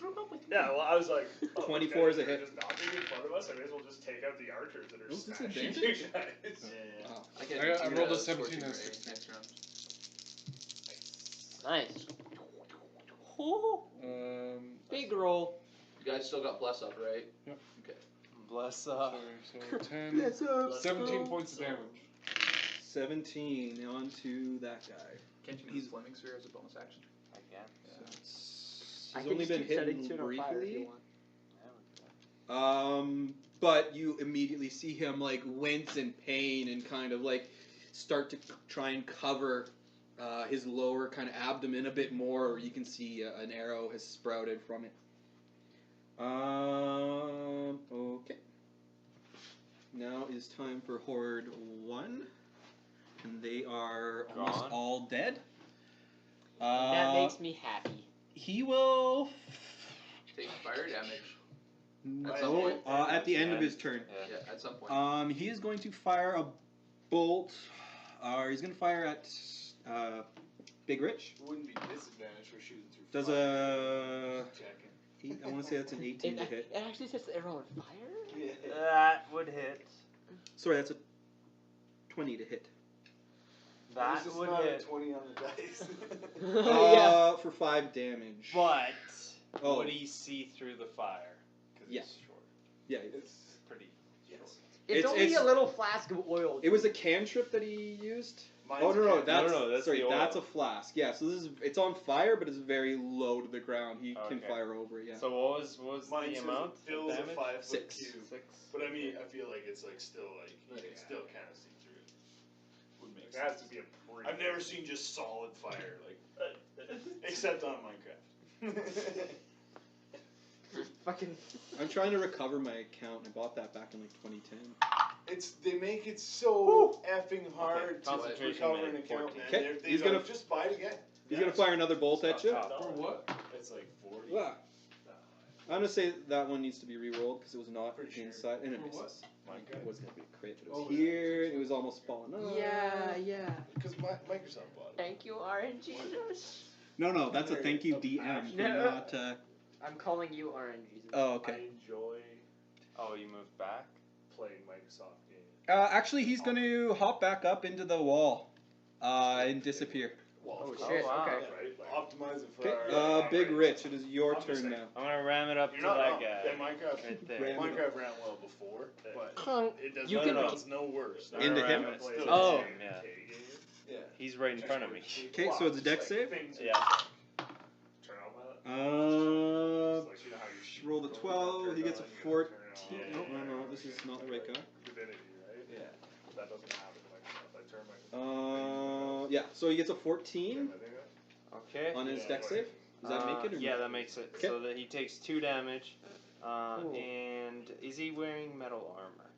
[SPEAKER 3] Yeah, well, I was like,
[SPEAKER 10] 24 is a
[SPEAKER 3] they're
[SPEAKER 10] hit.
[SPEAKER 3] just dodging in front of us. I may as well just take out the archers that are
[SPEAKER 10] Oh, is this
[SPEAKER 3] smashing
[SPEAKER 10] advantage?
[SPEAKER 3] you guys.
[SPEAKER 8] Yeah.
[SPEAKER 10] Oh.
[SPEAKER 6] I
[SPEAKER 9] I rolled a
[SPEAKER 6] Scorching
[SPEAKER 9] 17 and a
[SPEAKER 6] Ray
[SPEAKER 9] 16.
[SPEAKER 6] next round.
[SPEAKER 4] Nice. Big
[SPEAKER 9] Sorry,
[SPEAKER 4] roll.
[SPEAKER 6] You guys still got bless up, right?
[SPEAKER 9] Yep.
[SPEAKER 6] Okay.
[SPEAKER 5] Bless
[SPEAKER 9] so 10, 17 points of damage.
[SPEAKER 10] 17 onto that guy.
[SPEAKER 6] Can't you use Flaming Sphere as a bonus action?
[SPEAKER 5] I can.
[SPEAKER 10] He's
[SPEAKER 4] I can
[SPEAKER 10] only
[SPEAKER 4] just
[SPEAKER 10] been
[SPEAKER 4] keep setting
[SPEAKER 10] hit
[SPEAKER 4] shit on fire if
[SPEAKER 10] briefly.
[SPEAKER 4] you want.
[SPEAKER 10] But you immediately see him like wince in pain and kind of like start to try and cover his lower kind of abdomen a bit more. Or you can see an arrow has sprouted from it. Okay. Now is time for Horde 1. And they are almost
[SPEAKER 5] Gone.
[SPEAKER 10] all dead.
[SPEAKER 4] That makes me happy.
[SPEAKER 10] He will.
[SPEAKER 6] Take fire damage.
[SPEAKER 10] At
[SPEAKER 6] some point.
[SPEAKER 10] at the end of his turn.
[SPEAKER 5] Yeah.
[SPEAKER 6] Yeah, at some point.
[SPEAKER 10] He is going to fire a bolt, or he's going to fire at Big Rich.
[SPEAKER 8] wouldn't be disadvantaged for shooting through
[SPEAKER 10] Does
[SPEAKER 8] fire.
[SPEAKER 10] a
[SPEAKER 8] Checking.
[SPEAKER 10] I want to say that's an 18
[SPEAKER 4] It,
[SPEAKER 10] to hit.
[SPEAKER 4] it actually sets the arrow on fire?
[SPEAKER 8] Yeah.
[SPEAKER 5] That would hit.
[SPEAKER 10] Sorry, that's a 20 to hit.
[SPEAKER 5] That
[SPEAKER 8] This is
[SPEAKER 5] would
[SPEAKER 8] not
[SPEAKER 5] hit.
[SPEAKER 8] a 20 on the dice.
[SPEAKER 4] Yeah.
[SPEAKER 10] For 5 damage.
[SPEAKER 5] But
[SPEAKER 10] Oh.
[SPEAKER 5] would he see through the fire? Because
[SPEAKER 10] Yeah.
[SPEAKER 5] it's short.
[SPEAKER 10] Yeah,
[SPEAKER 8] It's
[SPEAKER 5] Pretty.
[SPEAKER 8] yes.
[SPEAKER 4] It's only
[SPEAKER 10] it's-
[SPEAKER 4] a little flask of oil.
[SPEAKER 10] it was a cantrip that he used.
[SPEAKER 8] Mine's
[SPEAKER 10] Oh no,
[SPEAKER 8] a
[SPEAKER 10] that's
[SPEAKER 5] no, that's
[SPEAKER 10] sorry,
[SPEAKER 5] the oil.
[SPEAKER 10] that's a flask. Yeah, so this is it's on fire, but it's very low to the ground. He can
[SPEAKER 5] Okay.
[SPEAKER 10] fire over it. Yeah.
[SPEAKER 5] So what was
[SPEAKER 8] Mine
[SPEAKER 5] the
[SPEAKER 8] says
[SPEAKER 5] amount
[SPEAKER 8] it fills
[SPEAKER 5] of
[SPEAKER 8] a
[SPEAKER 5] damage?
[SPEAKER 8] 5 foot
[SPEAKER 10] 6.
[SPEAKER 8] cube.
[SPEAKER 5] 6.
[SPEAKER 8] But I mean, I feel like it's like still like you
[SPEAKER 3] Yeah.
[SPEAKER 8] can still kind of see through it. Would make
[SPEAKER 3] It has
[SPEAKER 8] sense.
[SPEAKER 3] to be a pretty.
[SPEAKER 8] I've never seen just solid fire like, except on Minecraft.
[SPEAKER 4] Fucking.
[SPEAKER 10] I'm trying to recover my account. I bought that back in like 2010.
[SPEAKER 8] They make it so effing hard to
[SPEAKER 5] Concentration
[SPEAKER 8] recover an
[SPEAKER 5] rate,
[SPEAKER 8] account,
[SPEAKER 5] 14.
[SPEAKER 8] man.
[SPEAKER 10] Okay,
[SPEAKER 8] They
[SPEAKER 10] he's
[SPEAKER 8] go,
[SPEAKER 10] gonna-
[SPEAKER 8] just buy it again.
[SPEAKER 10] He's
[SPEAKER 8] Yeah.
[SPEAKER 10] gonna fire another bolt at you.
[SPEAKER 3] Top
[SPEAKER 9] For what?
[SPEAKER 8] It's like 40.
[SPEAKER 10] Wow. I'm gonna say that one needs to be re-rolled because it was not
[SPEAKER 8] Pretty sure.
[SPEAKER 10] inside, and it
[SPEAKER 9] For what?
[SPEAKER 10] misses.
[SPEAKER 8] Minecraft.
[SPEAKER 10] It was gonna be a crit, but it was
[SPEAKER 9] Oh,
[SPEAKER 10] here. And it was almost falling.
[SPEAKER 4] Yeah, yeah.
[SPEAKER 8] Because Microsoft bought it.
[SPEAKER 4] Thank you, RNG.
[SPEAKER 7] No, that's a thank you DM.
[SPEAKER 3] No.
[SPEAKER 7] Not.
[SPEAKER 4] I'm calling you RNG.
[SPEAKER 7] Oh,
[SPEAKER 3] I
[SPEAKER 7] okay.
[SPEAKER 3] enjoy
[SPEAKER 5] Oh, you moved back?
[SPEAKER 3] playing Microsoft games.
[SPEAKER 7] Actually, he's going to hop back up into the wall, and disappear.
[SPEAKER 8] Well,
[SPEAKER 4] Oh,
[SPEAKER 8] of course.
[SPEAKER 4] shit,
[SPEAKER 5] wow.
[SPEAKER 4] okay.
[SPEAKER 3] Right? Like,
[SPEAKER 8] Optimize it for
[SPEAKER 7] Okay.
[SPEAKER 8] our.
[SPEAKER 7] Big Rich, it is your
[SPEAKER 3] I'm just
[SPEAKER 7] turn
[SPEAKER 3] saying.
[SPEAKER 7] now.
[SPEAKER 5] I'm gonna ram it up
[SPEAKER 8] You're
[SPEAKER 5] to
[SPEAKER 8] not
[SPEAKER 5] that
[SPEAKER 8] wrong.
[SPEAKER 5] guy.
[SPEAKER 8] Yeah, Minecraft.
[SPEAKER 5] Right there.
[SPEAKER 7] Ram-
[SPEAKER 8] Minecraft ran well before, but
[SPEAKER 4] Huh.
[SPEAKER 8] it does
[SPEAKER 4] You
[SPEAKER 8] not.
[SPEAKER 4] can-
[SPEAKER 8] It's no worse.
[SPEAKER 5] I'm
[SPEAKER 7] Into
[SPEAKER 5] gonna
[SPEAKER 7] him?
[SPEAKER 5] ram it
[SPEAKER 8] Still
[SPEAKER 5] to
[SPEAKER 7] Oh.
[SPEAKER 5] him, yeah.
[SPEAKER 8] Yeah.
[SPEAKER 5] He's right in front of me.
[SPEAKER 7] Okay, so it's a dex save?
[SPEAKER 5] Yeah.
[SPEAKER 3] Turn on my
[SPEAKER 7] Uh,
[SPEAKER 3] like, you know how you shoot
[SPEAKER 7] roll the
[SPEAKER 3] from
[SPEAKER 7] 12. He gets a
[SPEAKER 3] you gotta
[SPEAKER 7] 14.
[SPEAKER 3] turn it on.
[SPEAKER 7] No, this is not the right guy.
[SPEAKER 3] Divinity, right?
[SPEAKER 8] Yeah.
[SPEAKER 3] That doesn't happen in Microsoft. I turn my.
[SPEAKER 7] Yeah, so he gets a 14
[SPEAKER 5] Okay.
[SPEAKER 7] on his
[SPEAKER 3] Yeah,
[SPEAKER 7] dex
[SPEAKER 3] like-
[SPEAKER 7] save. Does that make it or
[SPEAKER 5] Yeah,
[SPEAKER 7] no?
[SPEAKER 5] that makes it.
[SPEAKER 7] Okay.
[SPEAKER 5] So that he takes 2 damage.
[SPEAKER 4] Cool.
[SPEAKER 5] And is he wearing metal armor?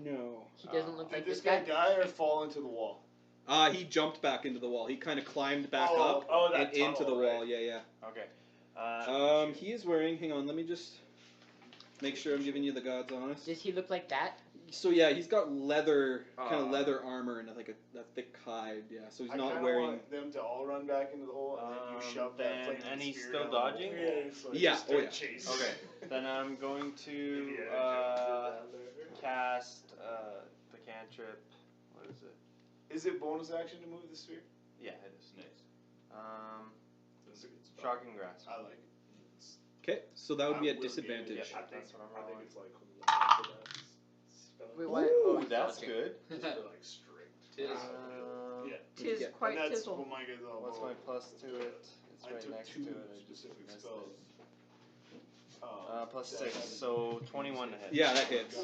[SPEAKER 7] No.
[SPEAKER 4] He doesn't look
[SPEAKER 8] Did
[SPEAKER 4] like
[SPEAKER 8] this
[SPEAKER 4] this
[SPEAKER 8] guy die or fall into the wall?
[SPEAKER 7] He jumped back into the wall. He kind of climbed back up
[SPEAKER 3] Oh,
[SPEAKER 7] and
[SPEAKER 3] that
[SPEAKER 7] into the
[SPEAKER 3] tunnel,
[SPEAKER 7] wall.
[SPEAKER 3] right?
[SPEAKER 7] Yeah.
[SPEAKER 5] Okay.
[SPEAKER 7] He is wearing. Hang on, let me just make sure I'm giving you the God's honest.
[SPEAKER 4] Does he look like that?
[SPEAKER 7] So yeah, he's got leather, kind of
[SPEAKER 5] Ah.
[SPEAKER 7] leather armor and like a thick hide. Yeah, so he's
[SPEAKER 8] I
[SPEAKER 7] not
[SPEAKER 8] kinda
[SPEAKER 7] wearing.
[SPEAKER 8] want them to all run back into the hole, and then you shove that
[SPEAKER 5] then-
[SPEAKER 8] flaming
[SPEAKER 5] and he's
[SPEAKER 8] spear
[SPEAKER 5] still
[SPEAKER 8] down the hole.
[SPEAKER 5] dodging?
[SPEAKER 7] Yeah, oh yeah.
[SPEAKER 3] Chasing.
[SPEAKER 5] Okay. Then I'm going to
[SPEAKER 3] Indiana
[SPEAKER 5] cast the cantrip. What is it?
[SPEAKER 8] Is it bonus action to move the sphere?
[SPEAKER 5] Yeah, it is.
[SPEAKER 8] Nice.
[SPEAKER 3] That's a good spell.
[SPEAKER 5] Shocking grasp.
[SPEAKER 8] I like it.
[SPEAKER 7] Okay, so that would be
[SPEAKER 8] I
[SPEAKER 7] at
[SPEAKER 8] will
[SPEAKER 7] disadvantage.
[SPEAKER 8] give it
[SPEAKER 5] Yeah,
[SPEAKER 3] I think,
[SPEAKER 5] that's what I'm
[SPEAKER 3] I think
[SPEAKER 5] rolling.
[SPEAKER 3] it's like one for that spell.
[SPEAKER 4] Wait, why?
[SPEAKER 5] Ooh,
[SPEAKER 4] oh, he's
[SPEAKER 5] that's
[SPEAKER 4] dodging.
[SPEAKER 5] good.
[SPEAKER 3] Just for, like strict.
[SPEAKER 6] Tis.
[SPEAKER 8] Yeah.
[SPEAKER 4] Tis
[SPEAKER 7] Yeah.
[SPEAKER 4] quite
[SPEAKER 8] and that's
[SPEAKER 4] tizzle.
[SPEAKER 8] what my guys all
[SPEAKER 5] What's my plus to it? It's
[SPEAKER 8] I
[SPEAKER 5] right
[SPEAKER 8] took
[SPEAKER 5] next to
[SPEAKER 8] 2
[SPEAKER 5] it. I just
[SPEAKER 8] specific
[SPEAKER 5] missed
[SPEAKER 8] spells.
[SPEAKER 5] it. Plus
[SPEAKER 8] that
[SPEAKER 5] 6,
[SPEAKER 8] haven't-
[SPEAKER 5] so 21 to hit.
[SPEAKER 7] Yeah, that hits.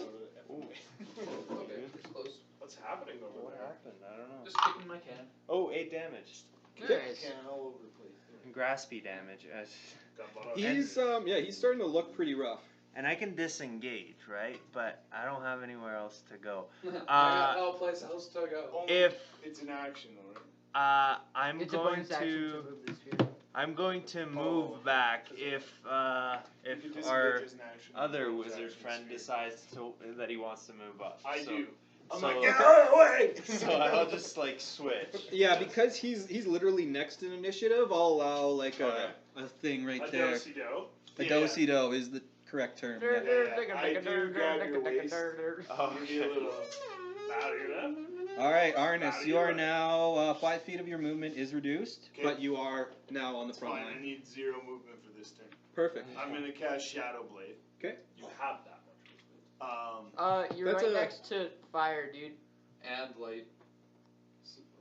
[SPEAKER 5] Ooh.
[SPEAKER 6] Okay, it's close.
[SPEAKER 3] What's happening over
[SPEAKER 5] What
[SPEAKER 3] there?
[SPEAKER 5] happened? I don't know.
[SPEAKER 6] Just kicking my can.
[SPEAKER 5] Oh, 8 damage.
[SPEAKER 4] Nice.
[SPEAKER 8] Can all over the place.
[SPEAKER 5] Graspy damage.
[SPEAKER 3] Got bought
[SPEAKER 7] He's he's starting to look pretty rough.
[SPEAKER 5] And I can disengage, right? But I don't have anywhere else to go.
[SPEAKER 6] I got no place else to go.
[SPEAKER 8] Only
[SPEAKER 5] If
[SPEAKER 8] it's an action, though, right?
[SPEAKER 5] I'm
[SPEAKER 4] It's a
[SPEAKER 5] going
[SPEAKER 4] bonus action to
[SPEAKER 5] to,
[SPEAKER 4] move the sphere.
[SPEAKER 5] I'm going to move back if
[SPEAKER 8] You could disengage
[SPEAKER 5] our
[SPEAKER 8] as an action.
[SPEAKER 5] other
[SPEAKER 8] Bonus
[SPEAKER 5] wizard
[SPEAKER 8] action
[SPEAKER 5] friend
[SPEAKER 8] sphere.
[SPEAKER 5] decides that he wants to move up.
[SPEAKER 8] I
[SPEAKER 5] so,
[SPEAKER 8] do. I'm
[SPEAKER 5] so-
[SPEAKER 8] like, get out of the way!
[SPEAKER 5] So I'll just like switch.
[SPEAKER 7] Yeah, because he's literally next in initiative. I'll allow like
[SPEAKER 5] Okay.
[SPEAKER 7] a thing right
[SPEAKER 3] A
[SPEAKER 7] there.
[SPEAKER 3] do-si-do.
[SPEAKER 7] A
[SPEAKER 8] Yeah.
[SPEAKER 7] do-si-do is the correct term. Yeah.
[SPEAKER 8] I do grab your waist.
[SPEAKER 5] Oh,
[SPEAKER 8] Give you a little.
[SPEAKER 3] Now you're that.
[SPEAKER 7] All right, Arnis,
[SPEAKER 3] How do
[SPEAKER 7] you
[SPEAKER 3] you
[SPEAKER 7] are
[SPEAKER 3] run?
[SPEAKER 7] now 5 feet of your movement is reduced,
[SPEAKER 8] Okay.
[SPEAKER 7] but you are now on the
[SPEAKER 8] It's
[SPEAKER 7] front
[SPEAKER 8] fine. I
[SPEAKER 7] line.
[SPEAKER 8] need 0 movement for this turn.
[SPEAKER 7] Perfect.
[SPEAKER 8] I'm gonna cast Shadow Blade.
[SPEAKER 3] You have that much.
[SPEAKER 4] You're
[SPEAKER 7] That's
[SPEAKER 4] right
[SPEAKER 7] a-
[SPEAKER 4] next to fire, dude.
[SPEAKER 6] And light.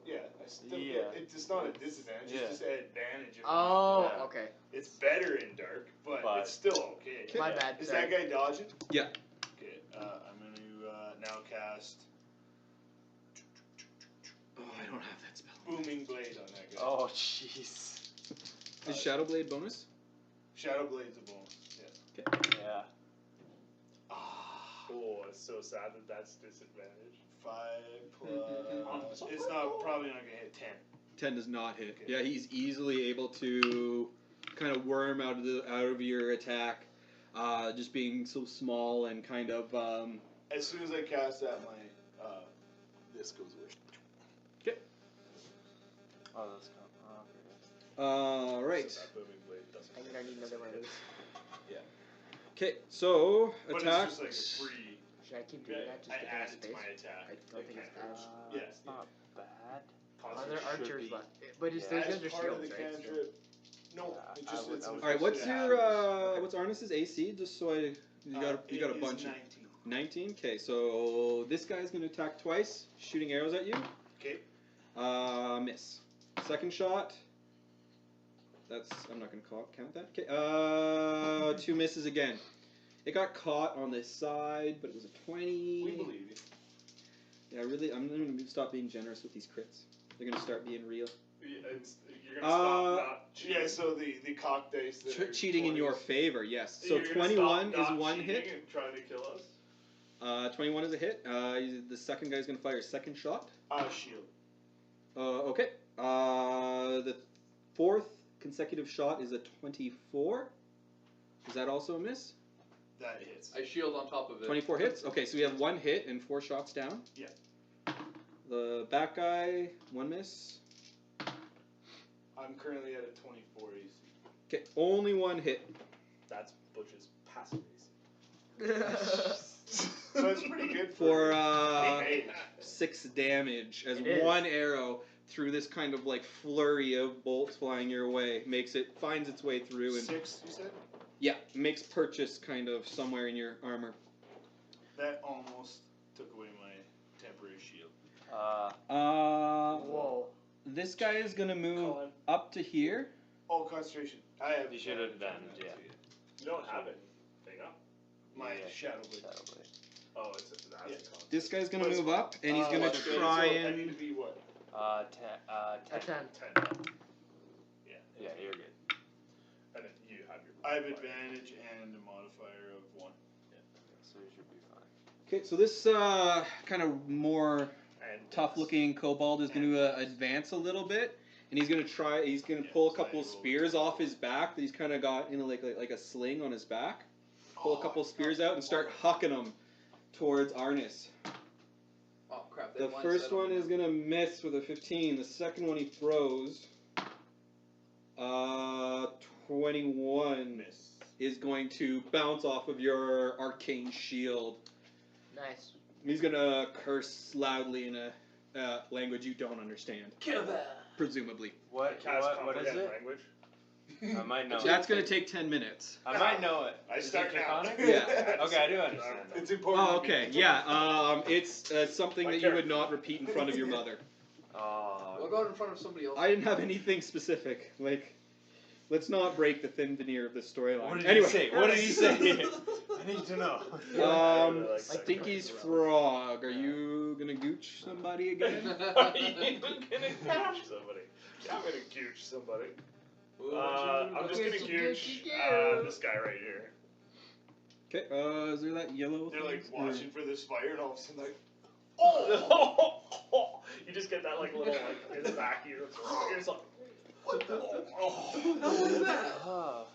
[SPEAKER 8] Yeah, I still,
[SPEAKER 5] Yeah.
[SPEAKER 8] it's just not a disadvantage.
[SPEAKER 5] Yeah.
[SPEAKER 8] It's just an advantage. If
[SPEAKER 4] Oh,
[SPEAKER 5] Yeah.
[SPEAKER 4] okay.
[SPEAKER 8] It's better in dark, but
[SPEAKER 5] But-
[SPEAKER 8] it's still okay.
[SPEAKER 4] My
[SPEAKER 5] Yeah.
[SPEAKER 4] bad.
[SPEAKER 8] Is
[SPEAKER 4] sorry.
[SPEAKER 8] that guy dodging?
[SPEAKER 7] Yeah.
[SPEAKER 8] Okay, I'm gonna now cast
[SPEAKER 7] Oh, I don't have that spell.
[SPEAKER 8] Booming Blade on that guy.
[SPEAKER 5] Oh, jeez.
[SPEAKER 7] Is Shadow Blade bonus?
[SPEAKER 8] Shadow Blade's a bonus. Yeah.
[SPEAKER 5] Yeah.
[SPEAKER 3] Oh, it's so sad that that's disadvantage.
[SPEAKER 8] 5 plus. It's not probably not gonna hit 10.
[SPEAKER 7] 10 does not hit.
[SPEAKER 8] Okay.
[SPEAKER 7] Yeah, he's easily able to kind of worm out of your attack, just being so small and kind of.
[SPEAKER 8] As soon as I cast that, my this goes away.
[SPEAKER 5] Oh, that's cool.
[SPEAKER 7] Right.
[SPEAKER 3] So that booming blade doesn't.
[SPEAKER 4] I think I need another one of those.
[SPEAKER 7] Okay, so
[SPEAKER 8] But
[SPEAKER 7] attack.
[SPEAKER 8] it's just like a free.
[SPEAKER 4] Should I keep doing that just
[SPEAKER 8] I
[SPEAKER 4] to get
[SPEAKER 8] add it
[SPEAKER 4] space?
[SPEAKER 8] to my attack.
[SPEAKER 4] I don't think it's bad.
[SPEAKER 8] Yeah.
[SPEAKER 5] It's not bad.
[SPEAKER 4] Are there
[SPEAKER 5] Should
[SPEAKER 4] archers
[SPEAKER 5] be.
[SPEAKER 4] left? But it's,
[SPEAKER 5] Yeah.
[SPEAKER 4] those
[SPEAKER 8] As
[SPEAKER 4] guys are
[SPEAKER 8] part of
[SPEAKER 4] shields,
[SPEAKER 8] the
[SPEAKER 4] right?
[SPEAKER 8] cantrip. No,
[SPEAKER 5] Yeah,
[SPEAKER 8] it just
[SPEAKER 5] I would-
[SPEAKER 8] it's
[SPEAKER 5] I
[SPEAKER 8] an
[SPEAKER 5] would-
[SPEAKER 7] All right, what's
[SPEAKER 8] official
[SPEAKER 7] your
[SPEAKER 8] attack.
[SPEAKER 7] what's Arnis's AC? Just so you got a
[SPEAKER 8] It
[SPEAKER 7] bunch.
[SPEAKER 8] is
[SPEAKER 7] of
[SPEAKER 8] 19.
[SPEAKER 7] 19. Okay, so this guy's gonna attack twice, shooting arrows at you.
[SPEAKER 8] Okay.
[SPEAKER 7] Miss. Second shot. That's I'm not gonna count that. Okay. 2 misses again. It got caught on this side, but it was a 20.
[SPEAKER 8] We believe you.
[SPEAKER 7] Yeah, really, I'm gonna stop being generous with these crits. They're gonna start being real.
[SPEAKER 3] You're gonna stop not cheating.
[SPEAKER 8] Yeah, so the cock dice that are
[SPEAKER 7] Cheating in your
[SPEAKER 8] 20s.
[SPEAKER 7] favor, yes. So
[SPEAKER 3] You're gonna
[SPEAKER 7] 21
[SPEAKER 3] stop
[SPEAKER 7] is
[SPEAKER 3] not
[SPEAKER 7] 1
[SPEAKER 3] cheating
[SPEAKER 7] hit.
[SPEAKER 3] And trying to kill us.
[SPEAKER 7] 21 is a hit. The second guy's gonna fire his second shot.
[SPEAKER 8] Shield.
[SPEAKER 7] Okay. The 4th consecutive shot is a 24. Is that also a miss?
[SPEAKER 8] That hits.
[SPEAKER 6] I shield on top of it.
[SPEAKER 7] 24 hits? Okay, so we have 1 hit and 4 shots down.
[SPEAKER 8] Yeah.
[SPEAKER 7] The back guy, 1 miss.
[SPEAKER 8] I'm currently at a 24 AC.
[SPEAKER 10] Okay, only one hit.
[SPEAKER 3] That's Butch's passive
[SPEAKER 8] So it's pretty good
[SPEAKER 10] For
[SPEAKER 3] AC.
[SPEAKER 10] 6 damage as
[SPEAKER 4] It is.
[SPEAKER 10] one arrow through this kind of like flurry of bolts flying your way finds its way through and
[SPEAKER 8] 6, you said?
[SPEAKER 10] makes purchase kind of somewhere in your armor.
[SPEAKER 8] That almost took away my temporary shield.
[SPEAKER 4] Whoa.
[SPEAKER 10] This guy is gonna move
[SPEAKER 6] Colin.
[SPEAKER 10] up to here.
[SPEAKER 8] Oh, concentration. I have.
[SPEAKER 5] You should have advantage, yeah.
[SPEAKER 3] You don't have anything up.
[SPEAKER 8] My
[SPEAKER 5] Yeah.
[SPEAKER 8] shadow blade.
[SPEAKER 5] Shadow Blade.
[SPEAKER 3] Oh, it's that's
[SPEAKER 8] Yeah.
[SPEAKER 3] a con.
[SPEAKER 10] This guy's gonna
[SPEAKER 8] But it's-
[SPEAKER 10] move up and he's gonna
[SPEAKER 8] Okay,
[SPEAKER 10] try
[SPEAKER 8] so I need
[SPEAKER 10] and
[SPEAKER 8] to be what?
[SPEAKER 5] 10.
[SPEAKER 4] A 10.
[SPEAKER 3] 10. Yeah.
[SPEAKER 5] Yeah, you're good.
[SPEAKER 3] And then you have your.
[SPEAKER 8] I have advantage and a modifier of 1.
[SPEAKER 5] So you should be fine.
[SPEAKER 10] Okay, so this kind of more
[SPEAKER 3] And
[SPEAKER 10] tough-looking kobold is going to advance a little bit, and he's going to pull a couple spears off his back that he's kind of got in like a sling on his back. Pull a couple spears out and start hucking them towards Arnis.
[SPEAKER 6] Oh crap!
[SPEAKER 10] The first one is going to miss with a 15. The second one he throws, 21,
[SPEAKER 8] Miss.
[SPEAKER 10] is going to bounce off of your arcane shield.
[SPEAKER 4] Nice.
[SPEAKER 10] He's going to curse loudly in a language you don't understand. Presumably.
[SPEAKER 5] What is
[SPEAKER 3] comprehend
[SPEAKER 5] it?
[SPEAKER 3] language.
[SPEAKER 5] I might know
[SPEAKER 10] That's
[SPEAKER 5] it.
[SPEAKER 10] going to take 10 minutes.
[SPEAKER 5] I might know it.
[SPEAKER 8] I
[SPEAKER 5] Is it
[SPEAKER 8] start now.
[SPEAKER 5] Draconic?
[SPEAKER 10] Yeah.
[SPEAKER 5] Okay, I do understand that.
[SPEAKER 8] It's important.
[SPEAKER 10] Oh,
[SPEAKER 8] to me.
[SPEAKER 10] okay. Yeah. It's something
[SPEAKER 3] My
[SPEAKER 10] that you would not repeat in front of your mother.
[SPEAKER 5] Oh.
[SPEAKER 6] We'll go in front of somebody else.
[SPEAKER 10] I didn't have anything specific. Like, let's not break the thin veneer of this storyline.
[SPEAKER 5] What did
[SPEAKER 10] Anyway.
[SPEAKER 5] he say? What did he say? I need to know.
[SPEAKER 10] Stinky's frog. Are you gonna gooch somebody again?
[SPEAKER 3] Are you gonna gooch somebody? Yeah, I'm gonna gooch somebody. I'm just gonna gooch this guy right here.
[SPEAKER 10] Okay. Is there that yellow?
[SPEAKER 8] They're like
[SPEAKER 10] thing?
[SPEAKER 8] watching for this fire, and all of a sudden, like,
[SPEAKER 3] Oh! You just get that like little like in the back of your you're just like, what the?
[SPEAKER 5] Oh.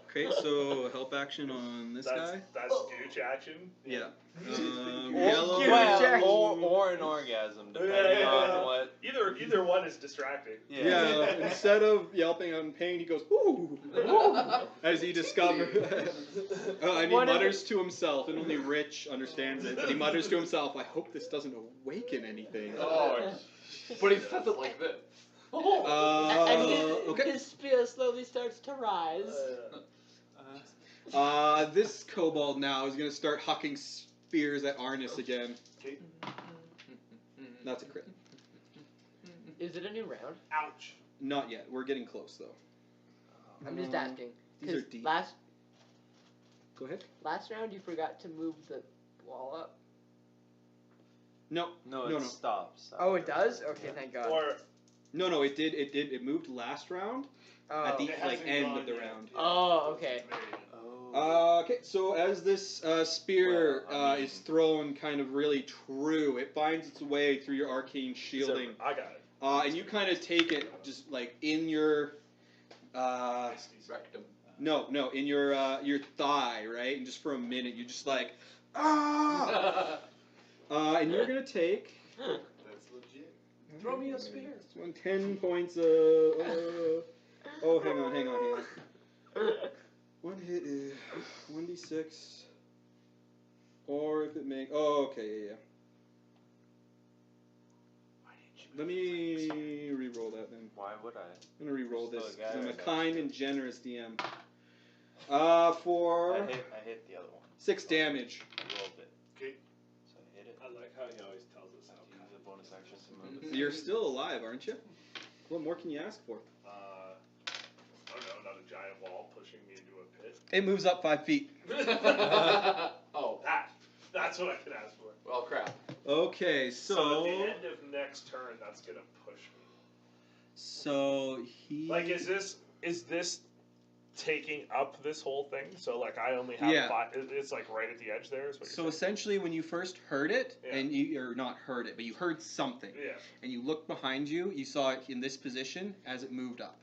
[SPEAKER 10] Okay. So help action on this guy.
[SPEAKER 3] That's gooch action.
[SPEAKER 10] Yeah.
[SPEAKER 5] Well,
[SPEAKER 10] Yellow.
[SPEAKER 5] or an orgasm, depending on what.
[SPEAKER 3] Either one is distracting.
[SPEAKER 10] Yeah, instead of yelping in pain, he goes, ooh, as he discovers. And he mutters to himself, and only Rich understands it, but he mutters to himself, I hope this doesn't awaken anything.
[SPEAKER 6] Oh, but he says it like this.
[SPEAKER 10] Okay.
[SPEAKER 11] His spear slowly starts to rise.
[SPEAKER 10] This kobold now is going to start hucking spears at Arnis again.
[SPEAKER 8] okay.
[SPEAKER 10] That's a crit.
[SPEAKER 4] Is it a new round?
[SPEAKER 8] Ouch.
[SPEAKER 10] Not yet. We're getting close, though.
[SPEAKER 4] I'm just asking.
[SPEAKER 10] These are
[SPEAKER 4] 'Cause
[SPEAKER 10] deep. Go ahead.
[SPEAKER 4] last round you forgot to move the wall up.
[SPEAKER 10] No.
[SPEAKER 5] No,
[SPEAKER 10] No,
[SPEAKER 5] it
[SPEAKER 10] no.
[SPEAKER 5] stops.
[SPEAKER 4] Oh, it does? Okay, thank God.
[SPEAKER 3] Or
[SPEAKER 10] No, it did. It moved last round at the
[SPEAKER 8] It
[SPEAKER 10] like
[SPEAKER 8] hasn't
[SPEAKER 10] end
[SPEAKER 8] gone
[SPEAKER 10] of the
[SPEAKER 8] yet.
[SPEAKER 10] round.
[SPEAKER 4] Oh, okay.
[SPEAKER 5] Oh.
[SPEAKER 10] Okay, so as this spear
[SPEAKER 5] Well, I mean-
[SPEAKER 10] is thrown kind of really true, it finds its way through your arcane shielding,
[SPEAKER 3] I got it.
[SPEAKER 10] and you kind of take it just like in your,
[SPEAKER 6] Rectum.
[SPEAKER 10] no, in your thigh, right? And just for a minute, you're just like, ah, and you're gonna take
[SPEAKER 8] That's legit.
[SPEAKER 6] Throw me a spear.
[SPEAKER 10] 10 points of. Oh, hang on. One hit is 1d6. Or if it makes. Oh, okay, yeah. Let me re-roll that then.
[SPEAKER 5] Why would I?
[SPEAKER 10] I'm gonna re-roll
[SPEAKER 5] Still a
[SPEAKER 10] this
[SPEAKER 5] guy
[SPEAKER 10] 'cause I'm a
[SPEAKER 5] right now.
[SPEAKER 10] kind and generous DM. For
[SPEAKER 5] I hit the other one.
[SPEAKER 10] 6 damage.
[SPEAKER 5] I rolled it.
[SPEAKER 8] Okay.
[SPEAKER 5] So I hit it.
[SPEAKER 3] I like how he always tells us how.
[SPEAKER 5] Use a bonus action to move it.
[SPEAKER 10] You're still alive, aren't you? What more can you ask for?
[SPEAKER 3] I don't know, not a giant wall pushing me into a pit.
[SPEAKER 10] It moves up 5 feet.
[SPEAKER 6] Oh,
[SPEAKER 3] That's what I can ask for.
[SPEAKER 6] well, crap.
[SPEAKER 10] Okay,
[SPEAKER 3] At
[SPEAKER 10] so
[SPEAKER 3] the end of next turn, that's gonna push me.
[SPEAKER 10] so he
[SPEAKER 3] Like, is this taking up this whole thing? So like, I only have
[SPEAKER 10] Yeah.
[SPEAKER 3] 5. It's like right at the edge there. Is what
[SPEAKER 10] So
[SPEAKER 3] you're
[SPEAKER 10] essentially, when you first heard it,
[SPEAKER 3] Yeah.
[SPEAKER 10] and you or not heard it, but you heard something,
[SPEAKER 3] saying? Yeah.
[SPEAKER 10] and you looked behind you, you saw it in this position as it moved up.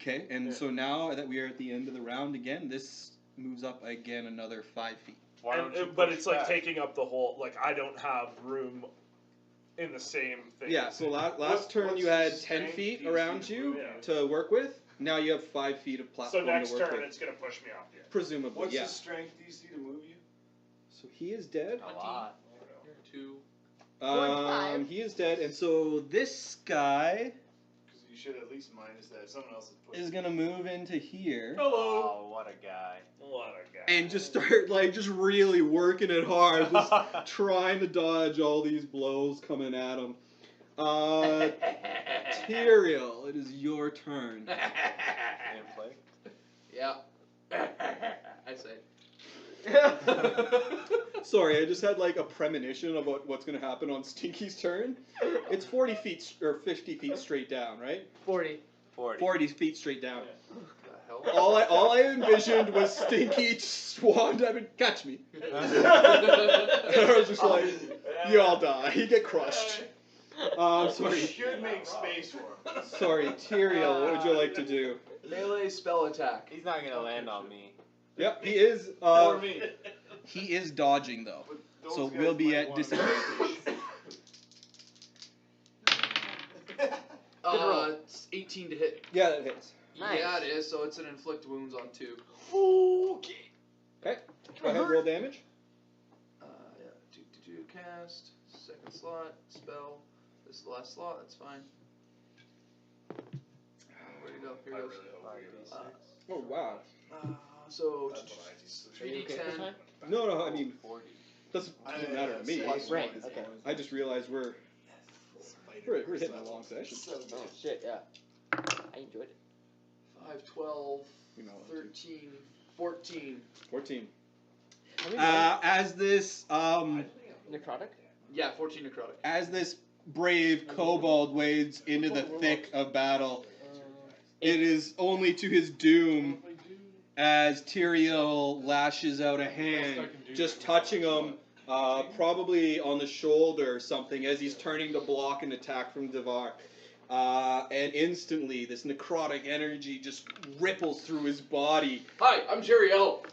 [SPEAKER 10] Okay, and
[SPEAKER 3] Yeah.
[SPEAKER 10] so now that we are at the end of the round again, this moves up again another 5 feet.
[SPEAKER 5] Why don't you
[SPEAKER 3] But
[SPEAKER 5] push
[SPEAKER 3] it's like
[SPEAKER 5] back?
[SPEAKER 3] taking up the whole. Like, I don't have room in the same thing.
[SPEAKER 10] Yeah, so last turn
[SPEAKER 8] what's
[SPEAKER 10] you had
[SPEAKER 8] the
[SPEAKER 10] 10
[SPEAKER 8] strength
[SPEAKER 10] feet
[SPEAKER 8] DC
[SPEAKER 10] around
[SPEAKER 8] to
[SPEAKER 10] you
[SPEAKER 8] move?
[SPEAKER 3] Yeah.
[SPEAKER 10] to work with. Now you have 5 feet of
[SPEAKER 3] So
[SPEAKER 10] platform
[SPEAKER 3] next
[SPEAKER 10] to work
[SPEAKER 3] turn
[SPEAKER 10] with.
[SPEAKER 3] it's gonna push me off the edge.
[SPEAKER 10] Presumably,
[SPEAKER 8] What's
[SPEAKER 10] yeah.
[SPEAKER 8] the strength DC to move you?
[SPEAKER 10] So he is dead.
[SPEAKER 5] A lot.
[SPEAKER 6] 2.
[SPEAKER 10] He is dead, and so this guy
[SPEAKER 8] Because you should at least minus that. If someone else is pushing.
[SPEAKER 10] is gonna move into here
[SPEAKER 5] Oh, what a guy.
[SPEAKER 3] What a guy.
[SPEAKER 10] and just start just really working it hard, just trying to dodge all these blows coming at him. Tyrael, it is your turn.
[SPEAKER 5] Gameplay.
[SPEAKER 6] Yeah. I say.
[SPEAKER 10] Sorry, I just had a premonition about what's gonna happen on Stinky's turn. It's 40 feet or 50 feet straight down, right?
[SPEAKER 4] 40.
[SPEAKER 10] 40 feet straight down.
[SPEAKER 6] The hell?
[SPEAKER 10] All I envisioned was Stinky swan diving, catch me. And I was just like, you all die. You get crushed.
[SPEAKER 8] You
[SPEAKER 10] Sorry.
[SPEAKER 8] should make space for him.
[SPEAKER 10] Sorry, Tyrael, what would you like to do?
[SPEAKER 6] Melee spell attack.
[SPEAKER 5] He's not gonna land on me.
[SPEAKER 10] Yep, he is.
[SPEAKER 8] Or me.
[SPEAKER 10] He is dodging though,
[SPEAKER 8] But those
[SPEAKER 10] so
[SPEAKER 8] guys
[SPEAKER 10] we'll be
[SPEAKER 8] might
[SPEAKER 10] at
[SPEAKER 8] wanna-
[SPEAKER 10] disadvantage.
[SPEAKER 6] It's 18 to hit.
[SPEAKER 10] Yeah, that hits.
[SPEAKER 4] Nice.
[SPEAKER 6] Yeah, it is. So it's an inflict wounds on 2.
[SPEAKER 10] Okay. Go ahead, roll damage.
[SPEAKER 6] Yeah. Do cast. Second slot. Spell. This is the last slot. That's fine. Where'd it go? Here
[SPEAKER 3] I
[SPEAKER 6] it goes.
[SPEAKER 3] really hope he does.
[SPEAKER 10] Oh wow.
[SPEAKER 6] So
[SPEAKER 3] That's what I just.
[SPEAKER 6] 3d10.
[SPEAKER 10] No, I mean,
[SPEAKER 5] 40.
[SPEAKER 10] doesn't matter to me.
[SPEAKER 4] Right, okay.
[SPEAKER 10] I just realized we're hitting a long session.
[SPEAKER 4] Oh, shit, yeah. I enjoyed it.
[SPEAKER 6] 5, 12,
[SPEAKER 10] You know,
[SPEAKER 6] 13, 14.
[SPEAKER 10] 14.
[SPEAKER 4] How many more?
[SPEAKER 10] As this
[SPEAKER 4] Necrotic?
[SPEAKER 6] Yeah, 14 necrotic.
[SPEAKER 10] as this brave kobold wades into the thick of battle, it is only to his doom as Tyrael lashes out a hand, just touching him, probably on the shoulder or something, as he's turning to block an attack from Devar. And instantly, this necrotic energy just ripples through his body.
[SPEAKER 6] Hi, I'm Jeriel.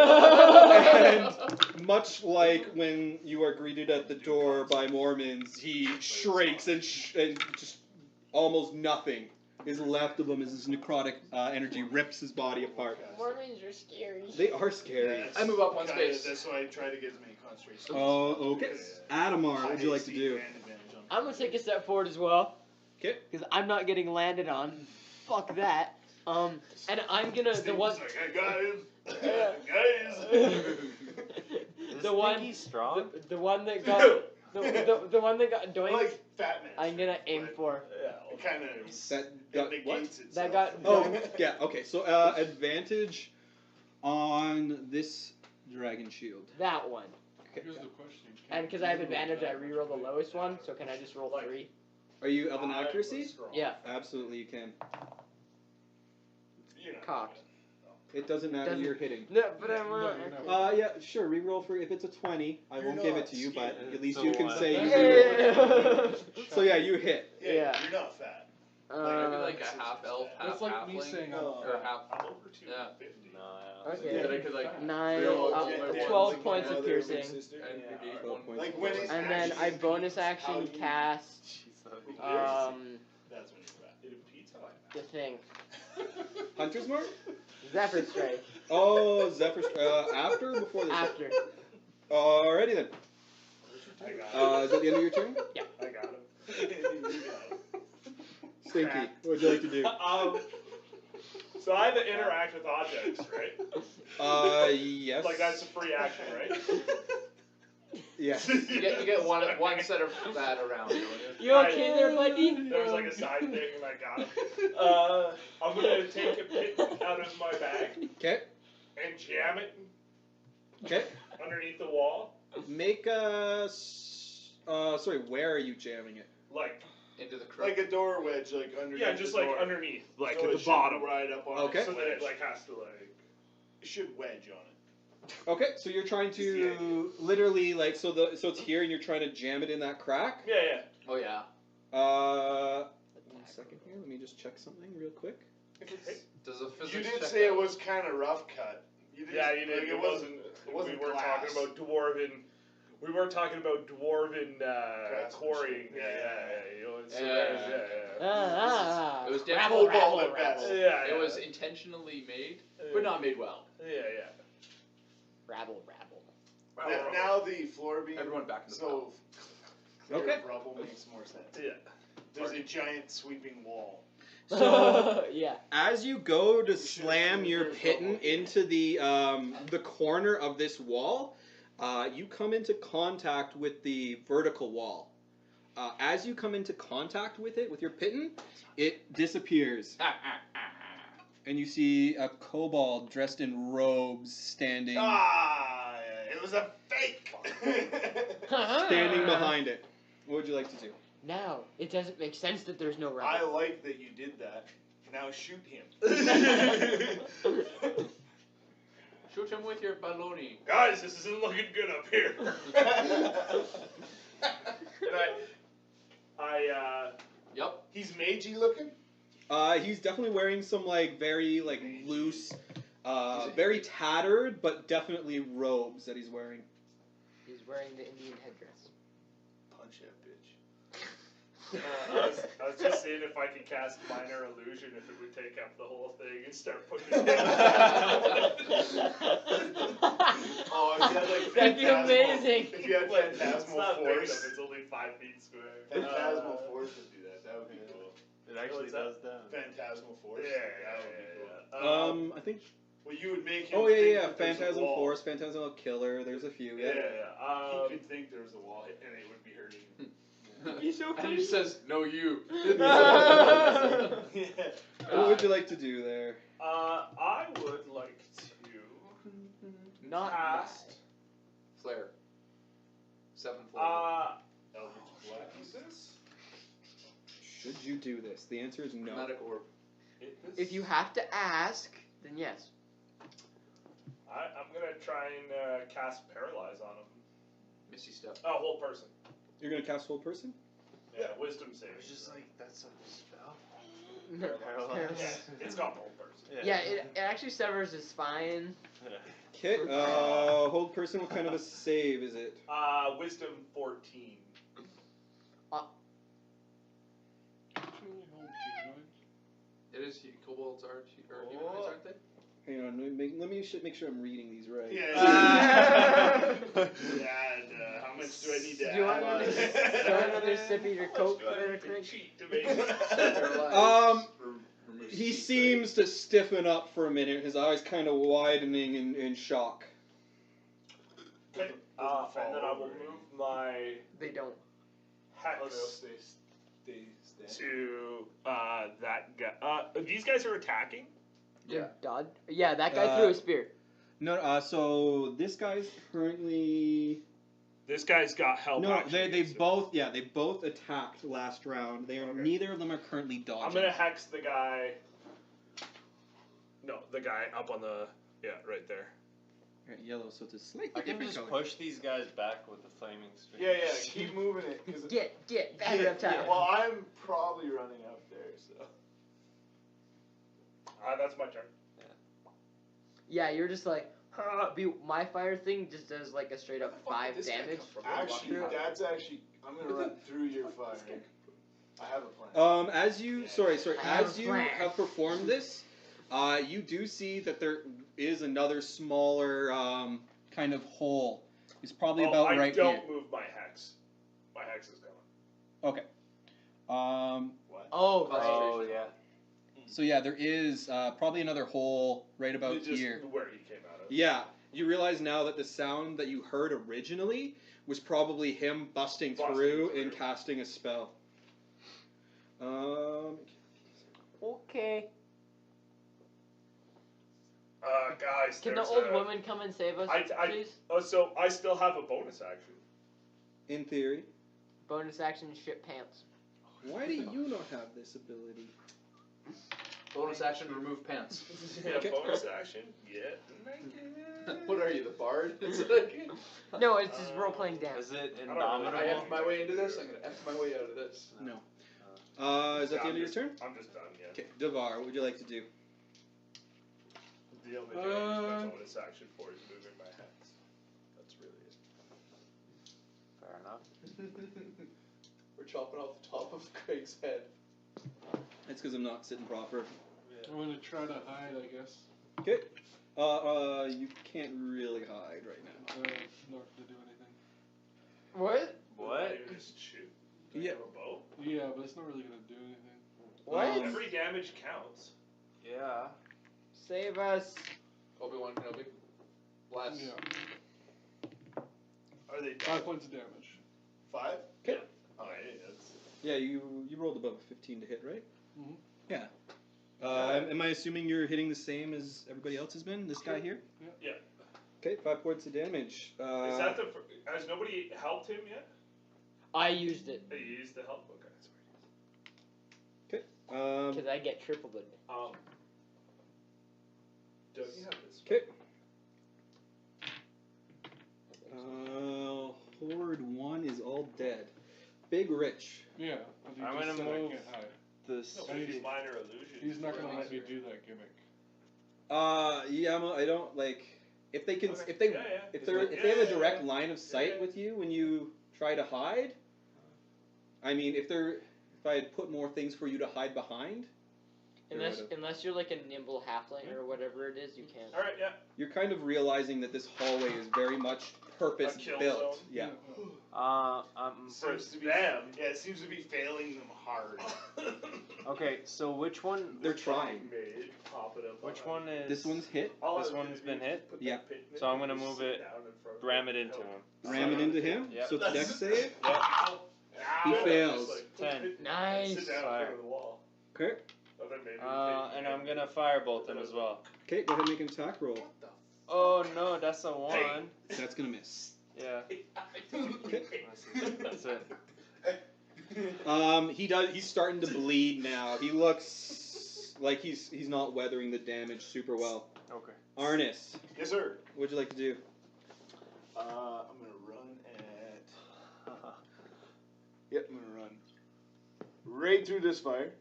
[SPEAKER 10] And much like when you are greeted at the door by Mormons, he shrieks and just almost nothing is left of him as his necrotic energy rips his body apart.
[SPEAKER 11] Mormons are scary.
[SPEAKER 10] They are scary.
[SPEAKER 8] That's
[SPEAKER 6] I move up one
[SPEAKER 8] kinda-
[SPEAKER 6] space.
[SPEAKER 8] That's why I try to get as many concentration.
[SPEAKER 10] Oh, okay. Adamar, what would you like to do?
[SPEAKER 11] I'm gonna take a step forward as well.
[SPEAKER 10] Okay.
[SPEAKER 11] Because I'm not getting landed on. Fuck that. And I'm gonna the one.
[SPEAKER 8] Like, I got him. Guys.
[SPEAKER 11] The one.
[SPEAKER 5] Stinky's strong.
[SPEAKER 11] The one that got. The one that got doinked.
[SPEAKER 8] Like Fat Man.
[SPEAKER 11] I'm gonna aim for.
[SPEAKER 8] It kind of
[SPEAKER 10] That got what?
[SPEAKER 8] negates itself.
[SPEAKER 11] That got.
[SPEAKER 10] Oh, yeah. Okay. So advantage on this dragon shield.
[SPEAKER 11] That one.
[SPEAKER 10] Okay.
[SPEAKER 11] And because I have advantage, I reroll the lowest one. So can I just roll 3?
[SPEAKER 10] Are you of an accuracy?
[SPEAKER 11] Yeah.
[SPEAKER 10] Absolutely, you can.
[SPEAKER 11] Cocked.
[SPEAKER 10] It doesn't matter.
[SPEAKER 11] Doesn't-
[SPEAKER 10] You're hitting.
[SPEAKER 11] No, but I'm.
[SPEAKER 10] Yeah, sure. Reroll for if it's a 20. I
[SPEAKER 8] You're
[SPEAKER 10] won't give it
[SPEAKER 8] not
[SPEAKER 10] to you, but
[SPEAKER 8] scared.
[SPEAKER 10] at least
[SPEAKER 5] So
[SPEAKER 10] you can
[SPEAKER 5] what?
[SPEAKER 10] say you reroll.
[SPEAKER 11] Yeah.
[SPEAKER 10] So yeah, you hit.
[SPEAKER 11] Yeah.
[SPEAKER 8] You're not fat.
[SPEAKER 6] Maybe like a half elf, half
[SPEAKER 9] That's like me
[SPEAKER 6] halfling,
[SPEAKER 9] saying,
[SPEAKER 6] or half.
[SPEAKER 3] I'm over 250.
[SPEAKER 5] No,
[SPEAKER 11] Okay.
[SPEAKER 6] Yeah, because like
[SPEAKER 11] 9,
[SPEAKER 6] reroll
[SPEAKER 8] Yeah,
[SPEAKER 6] ultimate
[SPEAKER 8] yeah,
[SPEAKER 11] 12
[SPEAKER 8] like
[SPEAKER 11] points
[SPEAKER 8] my
[SPEAKER 11] of
[SPEAKER 8] other big
[SPEAKER 11] piercing.
[SPEAKER 8] sister.
[SPEAKER 6] and
[SPEAKER 8] Yeah.
[SPEAKER 6] negate
[SPEAKER 10] 12
[SPEAKER 6] one.
[SPEAKER 10] points.
[SPEAKER 8] Like when it's
[SPEAKER 11] And then I
[SPEAKER 8] actually
[SPEAKER 11] bonus
[SPEAKER 8] how
[SPEAKER 11] action
[SPEAKER 8] you-
[SPEAKER 11] cast
[SPEAKER 8] That's when you're fat.
[SPEAKER 3] It impedes how I
[SPEAKER 11] the thing.
[SPEAKER 10] Hunter's mark?
[SPEAKER 11] Zephyr Strike.
[SPEAKER 10] Oh, Zephyr. After or before this?
[SPEAKER 11] After.
[SPEAKER 10] Alrighty then.
[SPEAKER 3] I got
[SPEAKER 10] Is that the end of your turn?
[SPEAKER 3] him. I got him.
[SPEAKER 10] Stinky, what would you like to do?
[SPEAKER 3] So I have to interact with objects, right?
[SPEAKER 10] Yes.
[SPEAKER 3] Like that's a free action, right?
[SPEAKER 10] Yes.
[SPEAKER 6] You get one set of that around. Don't you?
[SPEAKER 11] You okay there, buddy?
[SPEAKER 3] There was like a side thing and I got him. I'm gonna take a pit out of my bag
[SPEAKER 10] Okay.
[SPEAKER 3] and jam it
[SPEAKER 10] Okay.
[SPEAKER 3] underneath the wall.
[SPEAKER 10] Make a. Sorry, where are you jamming it?
[SPEAKER 3] Like,
[SPEAKER 6] Into the crook.
[SPEAKER 8] Like a door wedge, like underneath.
[SPEAKER 3] yeah, just
[SPEAKER 8] the
[SPEAKER 3] like
[SPEAKER 8] door.
[SPEAKER 3] underneath, like
[SPEAKER 8] So
[SPEAKER 3] at
[SPEAKER 8] it
[SPEAKER 3] the
[SPEAKER 8] should
[SPEAKER 3] bottom.
[SPEAKER 8] Right up on
[SPEAKER 10] Okay.
[SPEAKER 8] it.
[SPEAKER 3] So that it like has to like.
[SPEAKER 8] It should wedge on it.
[SPEAKER 10] Okay, so you're trying to literally like so it's here and you're trying to jam it in that crack.
[SPEAKER 3] Yeah, yeah.
[SPEAKER 6] Oh yeah.
[SPEAKER 10] 1 second here. Let me just check something real quick.
[SPEAKER 6] Does a physics
[SPEAKER 8] You did
[SPEAKER 6] check
[SPEAKER 8] say
[SPEAKER 6] out?
[SPEAKER 8] it was kind of rough cut. You did,
[SPEAKER 3] Yeah, you did.
[SPEAKER 8] Like,
[SPEAKER 3] It wasn't.
[SPEAKER 8] It wasn't
[SPEAKER 3] We were
[SPEAKER 8] glass.
[SPEAKER 3] talking about dwarven. We weren't talking about dwarven
[SPEAKER 8] Craftsmanship.
[SPEAKER 3] quarrying. You know, it's,
[SPEAKER 6] It was
[SPEAKER 11] Rabble,
[SPEAKER 6] definitely
[SPEAKER 11] rabble,
[SPEAKER 8] at best.
[SPEAKER 11] rabble.
[SPEAKER 3] yeah.
[SPEAKER 6] It was intentionally made, but not made well.
[SPEAKER 3] Yeah.
[SPEAKER 11] Rabble, rabble.
[SPEAKER 8] Now the floor being
[SPEAKER 6] Everyone back in the
[SPEAKER 8] so clear
[SPEAKER 10] Okay.
[SPEAKER 8] of rubble makes more sense.
[SPEAKER 3] Yeah.
[SPEAKER 8] There's a giant sweeping wall.
[SPEAKER 10] So
[SPEAKER 11] Yeah.
[SPEAKER 10] as you go to slam your pitten into the corner of this wall, you come into contact with the vertical wall. As you come into contact with it with your pitten, it disappears, and you see a kobold dressed in robes standing
[SPEAKER 8] It was a fake.
[SPEAKER 10] standing behind it. What would you like to do?
[SPEAKER 11] Now, it doesn't make sense that there's no
[SPEAKER 8] I
[SPEAKER 11] rabble.
[SPEAKER 8] like that you did that. Now shoot him.
[SPEAKER 6] Shoot him with your baloney.
[SPEAKER 3] Guys, this isn't looking good up here.
[SPEAKER 6] Yep.
[SPEAKER 8] He's magey looking.
[SPEAKER 10] He's definitely wearing some very loose, very tattered, but definitely robes that he's wearing.
[SPEAKER 11] He's wearing the Indian headdress.
[SPEAKER 8] Punch that bitch.
[SPEAKER 3] I was just seeing if I could cast minor illusion, if it would take up the whole thing and start putting it
[SPEAKER 8] Oh, if you had like
[SPEAKER 11] That'd be
[SPEAKER 8] phantasmal-
[SPEAKER 11] amazing.
[SPEAKER 8] If you had
[SPEAKER 3] It's
[SPEAKER 8] phantasmal
[SPEAKER 3] not big
[SPEAKER 8] force,
[SPEAKER 3] enough, it's only 5 feet square.
[SPEAKER 8] phantasmal force would do that. That would be cool.
[SPEAKER 5] It actually
[SPEAKER 3] What's that?
[SPEAKER 5] does that.
[SPEAKER 8] Phantasmal force.
[SPEAKER 3] Yeah,
[SPEAKER 8] that would be cool.
[SPEAKER 10] I think.
[SPEAKER 8] Well, you would make him.
[SPEAKER 10] Oh
[SPEAKER 8] think
[SPEAKER 10] yeah.
[SPEAKER 8] that there's a
[SPEAKER 10] Phantasm
[SPEAKER 8] wall.
[SPEAKER 10] Force, Phantasm Killer. There's a few. Yeah.
[SPEAKER 8] He could think there was a wall, and it would be hurting him.
[SPEAKER 10] He's so
[SPEAKER 6] And he just says, "No, you."
[SPEAKER 8] Yeah.
[SPEAKER 10] What would you like to do there?
[SPEAKER 3] I would like to
[SPEAKER 6] Not
[SPEAKER 3] cast.
[SPEAKER 6] Flare. 7th floor.
[SPEAKER 8] Eldritch Blast.
[SPEAKER 10] Should you do this? The answer is no.
[SPEAKER 6] Chromatic orb.
[SPEAKER 11] If you have to ask, then yes.
[SPEAKER 3] I'm gonna try and cast Paralyze on him.
[SPEAKER 6] Misty step.
[SPEAKER 3] Oh, whole person.
[SPEAKER 10] You're gonna cast Hold Person?
[SPEAKER 3] Yeah, Wisdom save.
[SPEAKER 5] It's just like, that's a spell.
[SPEAKER 11] Paralyze.
[SPEAKER 3] Yeah, it's called whole person.
[SPEAKER 11] Yeah, it actually severs his spine.
[SPEAKER 10] Okay. Hold Person. What kind of a save is it?
[SPEAKER 3] Wisdom 14.
[SPEAKER 6] It is kobolds are humanoids, aren't they?
[SPEAKER 10] Hang on. Let me make sure I'm reading these right.
[SPEAKER 8] Yeah. And how much do I need to
[SPEAKER 11] Do you want
[SPEAKER 8] add?
[SPEAKER 11] another sip of your Coke there, Craig?
[SPEAKER 3] Cheat to make
[SPEAKER 10] He seems to stiffen up for a minute. His eyes kind of widening in shock.
[SPEAKER 3] Okay, and then I will move my
[SPEAKER 11] They don't.
[SPEAKER 3] hex
[SPEAKER 8] Oh, they'll stay standing.
[SPEAKER 3] to that guy. These guys are attacking.
[SPEAKER 6] Yeah.
[SPEAKER 11] Dodd? Yeah, that guy threw a spear.
[SPEAKER 10] No. So this guy's currently.
[SPEAKER 3] This guy's got help.
[SPEAKER 10] No,
[SPEAKER 3] action
[SPEAKER 10] they
[SPEAKER 3] against him.
[SPEAKER 10] both they both attacked last round. They are
[SPEAKER 3] Okay.
[SPEAKER 10] neither of them are currently dodging.
[SPEAKER 3] I'm gonna hex the guy. No, the guy up on the right there.
[SPEAKER 10] Alright, yellow, so it's a slightly
[SPEAKER 5] I can
[SPEAKER 10] different
[SPEAKER 5] just
[SPEAKER 10] color.
[SPEAKER 5] push these guys back with the flaming string.
[SPEAKER 8] Yeah, keep moving it. 'Cause
[SPEAKER 11] Get, batter up top.
[SPEAKER 8] Well, I'm probably running up there, so.
[SPEAKER 3] That's my turn.
[SPEAKER 11] Yeah, you're just like, my fire thing just does like a straight up 5 damage.
[SPEAKER 8] Actually, I'm gonna run through your fire. I have a plan.
[SPEAKER 10] As you
[SPEAKER 11] I have
[SPEAKER 10] as
[SPEAKER 11] a
[SPEAKER 10] you
[SPEAKER 11] plan.
[SPEAKER 10] have performed this, you do see that there is another smaller kind of hole. It's probably about
[SPEAKER 3] I
[SPEAKER 10] right
[SPEAKER 3] don't
[SPEAKER 10] here.
[SPEAKER 3] move my hex. My hex is going.
[SPEAKER 10] Okay.
[SPEAKER 8] What?
[SPEAKER 11] Oh,
[SPEAKER 5] Oh,
[SPEAKER 11] right.
[SPEAKER 5] yeah.
[SPEAKER 10] So yeah, there is probably another hole right about
[SPEAKER 3] Just
[SPEAKER 10] here.
[SPEAKER 3] where he came out of.
[SPEAKER 10] Yeah, you realize now that the sound that you heard originally was probably him busting through and casting a spell.
[SPEAKER 11] Okay.
[SPEAKER 3] Guys,
[SPEAKER 11] Can the
[SPEAKER 3] there's
[SPEAKER 11] old
[SPEAKER 3] a-
[SPEAKER 11] woman come and save us, please?
[SPEAKER 3] Oh, so I still have a bonus action.
[SPEAKER 10] In theory.
[SPEAKER 11] Bonus action, shit pants.
[SPEAKER 10] Why do you not have this ability?
[SPEAKER 6] Bonus action, remove pants.
[SPEAKER 3] Yeah,
[SPEAKER 10] Okay.
[SPEAKER 3] bonus action. Get naked.
[SPEAKER 6] What are you, the bard? It's like,
[SPEAKER 11] No, it's just role playing dance.
[SPEAKER 5] Is it
[SPEAKER 3] I don't know.
[SPEAKER 6] when I
[SPEAKER 5] indomitable?
[SPEAKER 6] F my way into this, I'm gonna F my way out of this.
[SPEAKER 10] No. Is that the end of your turn?
[SPEAKER 3] I'm just done. Yeah.
[SPEAKER 10] Okay, Devar, what would you like to do?
[SPEAKER 3] The only thing I use my bonus action for is moving my hex. That's really it.
[SPEAKER 5] Fair enough.
[SPEAKER 6] We're chopping off the top of Craig's head.
[SPEAKER 10] That's because I'm not sitting proper.
[SPEAKER 12] I'm gonna try to hide, I guess.
[SPEAKER 10] Okay. You can't really hide right now.
[SPEAKER 12] Not gonna do anything.
[SPEAKER 11] What?
[SPEAKER 5] What?
[SPEAKER 3] You just shoot. Do
[SPEAKER 10] Yeah.
[SPEAKER 3] you have a bow?
[SPEAKER 12] Yeah, but it's not really gonna do anything.
[SPEAKER 11] What?
[SPEAKER 3] Every damage counts.
[SPEAKER 5] Yeah.
[SPEAKER 11] Save us.
[SPEAKER 6] Obi-Wan Kenobi. Blast.
[SPEAKER 12] Yeah.
[SPEAKER 8] Are they
[SPEAKER 12] 5 points of damage.
[SPEAKER 8] 5?
[SPEAKER 10] Okay.
[SPEAKER 8] Oh, hey, that's.
[SPEAKER 10] Yeah, you rolled above a 15 to hit, right?
[SPEAKER 12] Mm-hmm.
[SPEAKER 10] Yeah. Am I assuming you're hitting the same as everybody else has been? This guy here?
[SPEAKER 3] Yeah.
[SPEAKER 10] Okay, 5 points of damage.
[SPEAKER 3] Is that has nobody helped him yet?
[SPEAKER 11] I used it.
[SPEAKER 3] Hey, you used the help? Okay, sorry.
[SPEAKER 10] Okay.
[SPEAKER 11] Because I get triple the.
[SPEAKER 3] Doug, you have this.
[SPEAKER 10] Okay. Horde 1 is all dead. Big Rich.
[SPEAKER 12] Yeah. But he
[SPEAKER 5] I'm
[SPEAKER 12] just
[SPEAKER 5] gonna
[SPEAKER 12] said
[SPEAKER 5] move-
[SPEAKER 12] I can't hide.
[SPEAKER 5] This.
[SPEAKER 3] No, but these minor illusions.
[SPEAKER 12] He's not gonna
[SPEAKER 3] are
[SPEAKER 12] let me
[SPEAKER 3] easier.
[SPEAKER 12] do that gimmick.
[SPEAKER 10] Yeah, I don't like if they can
[SPEAKER 3] Okay.
[SPEAKER 10] if they
[SPEAKER 3] Yeah, yeah.
[SPEAKER 10] if
[SPEAKER 3] It's
[SPEAKER 10] they're
[SPEAKER 3] like-
[SPEAKER 10] if they have a
[SPEAKER 3] yeah,
[SPEAKER 10] direct
[SPEAKER 3] yeah.
[SPEAKER 10] line of sight
[SPEAKER 3] Yeah.
[SPEAKER 10] with you when you try to hide. I mean, if I had put more things for you to hide behind,
[SPEAKER 11] Unless you're like a nimble halfling or whatever it is, you can't.
[SPEAKER 3] All right, yeah.
[SPEAKER 10] you're kind of realizing that this hallway is very much purpose
[SPEAKER 3] A kill
[SPEAKER 10] built.
[SPEAKER 3] zone?
[SPEAKER 10] Yeah.
[SPEAKER 3] For
[SPEAKER 8] Seems to be.
[SPEAKER 3] them.
[SPEAKER 8] Yeah, it seems to be failing them hard.
[SPEAKER 5] Okay, so which one?
[SPEAKER 10] They're trying.
[SPEAKER 3] Made, pop it up
[SPEAKER 5] Which
[SPEAKER 3] on
[SPEAKER 5] one is?
[SPEAKER 10] This one's hit.
[SPEAKER 3] All
[SPEAKER 5] This
[SPEAKER 3] I would
[SPEAKER 5] one's
[SPEAKER 3] do
[SPEAKER 5] been
[SPEAKER 3] is
[SPEAKER 5] hit?
[SPEAKER 3] put
[SPEAKER 10] Yeah.
[SPEAKER 3] that pit in
[SPEAKER 5] So I'm gonna
[SPEAKER 3] and
[SPEAKER 5] move
[SPEAKER 3] sit
[SPEAKER 5] it,
[SPEAKER 3] down in front of
[SPEAKER 5] ram
[SPEAKER 3] it.
[SPEAKER 5] it into
[SPEAKER 3] Help.
[SPEAKER 5] him.
[SPEAKER 10] Ram it into him.
[SPEAKER 5] Yep.
[SPEAKER 10] So it's dex save.
[SPEAKER 3] Ow.
[SPEAKER 10] He
[SPEAKER 3] Ow.
[SPEAKER 10] fails.
[SPEAKER 3] Just like, put
[SPEAKER 5] 10.
[SPEAKER 3] the pit in
[SPEAKER 11] Nice.
[SPEAKER 3] and sit down in front of the wall.
[SPEAKER 10] Okay.
[SPEAKER 3] Oh, then maybe
[SPEAKER 5] And I'm gonna firebolt him as well.
[SPEAKER 10] Okay. Go ahead and make an attack roll.
[SPEAKER 5] Oh no, that's a 1.
[SPEAKER 10] That's gonna miss.
[SPEAKER 5] Yeah. That's it.
[SPEAKER 10] He's starting to bleed now. He looks like he's not weathering the damage super well.
[SPEAKER 5] Okay.
[SPEAKER 10] Arnis,
[SPEAKER 8] Yes, sir.
[SPEAKER 10] what'd you like to do?
[SPEAKER 8] I'm gonna run at. Yep, I'm gonna run right through this fire.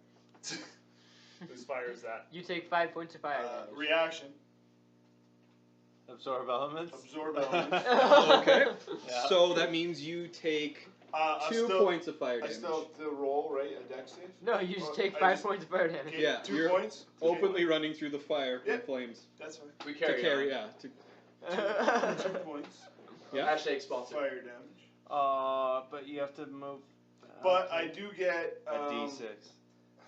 [SPEAKER 3] Whose fire is that?
[SPEAKER 11] You take 5 points of fire damage.
[SPEAKER 8] Reaction.
[SPEAKER 5] Absorb elements.
[SPEAKER 8] Absorb elements.
[SPEAKER 10] Okay.
[SPEAKER 5] Yeah.
[SPEAKER 10] So that means you take
[SPEAKER 8] I
[SPEAKER 10] 2
[SPEAKER 8] still-
[SPEAKER 10] points of fire
[SPEAKER 8] I
[SPEAKER 10] damage.
[SPEAKER 8] still have to roll, right? A dex save?
[SPEAKER 11] No, you just
[SPEAKER 8] Oh,
[SPEAKER 11] take
[SPEAKER 8] I
[SPEAKER 11] 5
[SPEAKER 8] just-
[SPEAKER 11] points of fire damage.
[SPEAKER 8] Okay,
[SPEAKER 10] Yeah,
[SPEAKER 8] 2
[SPEAKER 10] you're
[SPEAKER 8] points.
[SPEAKER 10] Openly running through the fire
[SPEAKER 8] Yeah.
[SPEAKER 10] and flames.
[SPEAKER 8] That's fine.
[SPEAKER 6] We
[SPEAKER 10] To
[SPEAKER 6] carry.
[SPEAKER 10] carry,
[SPEAKER 6] on.
[SPEAKER 10] yeah.
[SPEAKER 8] 2 points.
[SPEAKER 10] Yeah.
[SPEAKER 6] Hashtag sponsored.
[SPEAKER 8] Fire damage.
[SPEAKER 5] But you have to move.
[SPEAKER 8] But I do get.
[SPEAKER 5] A D6.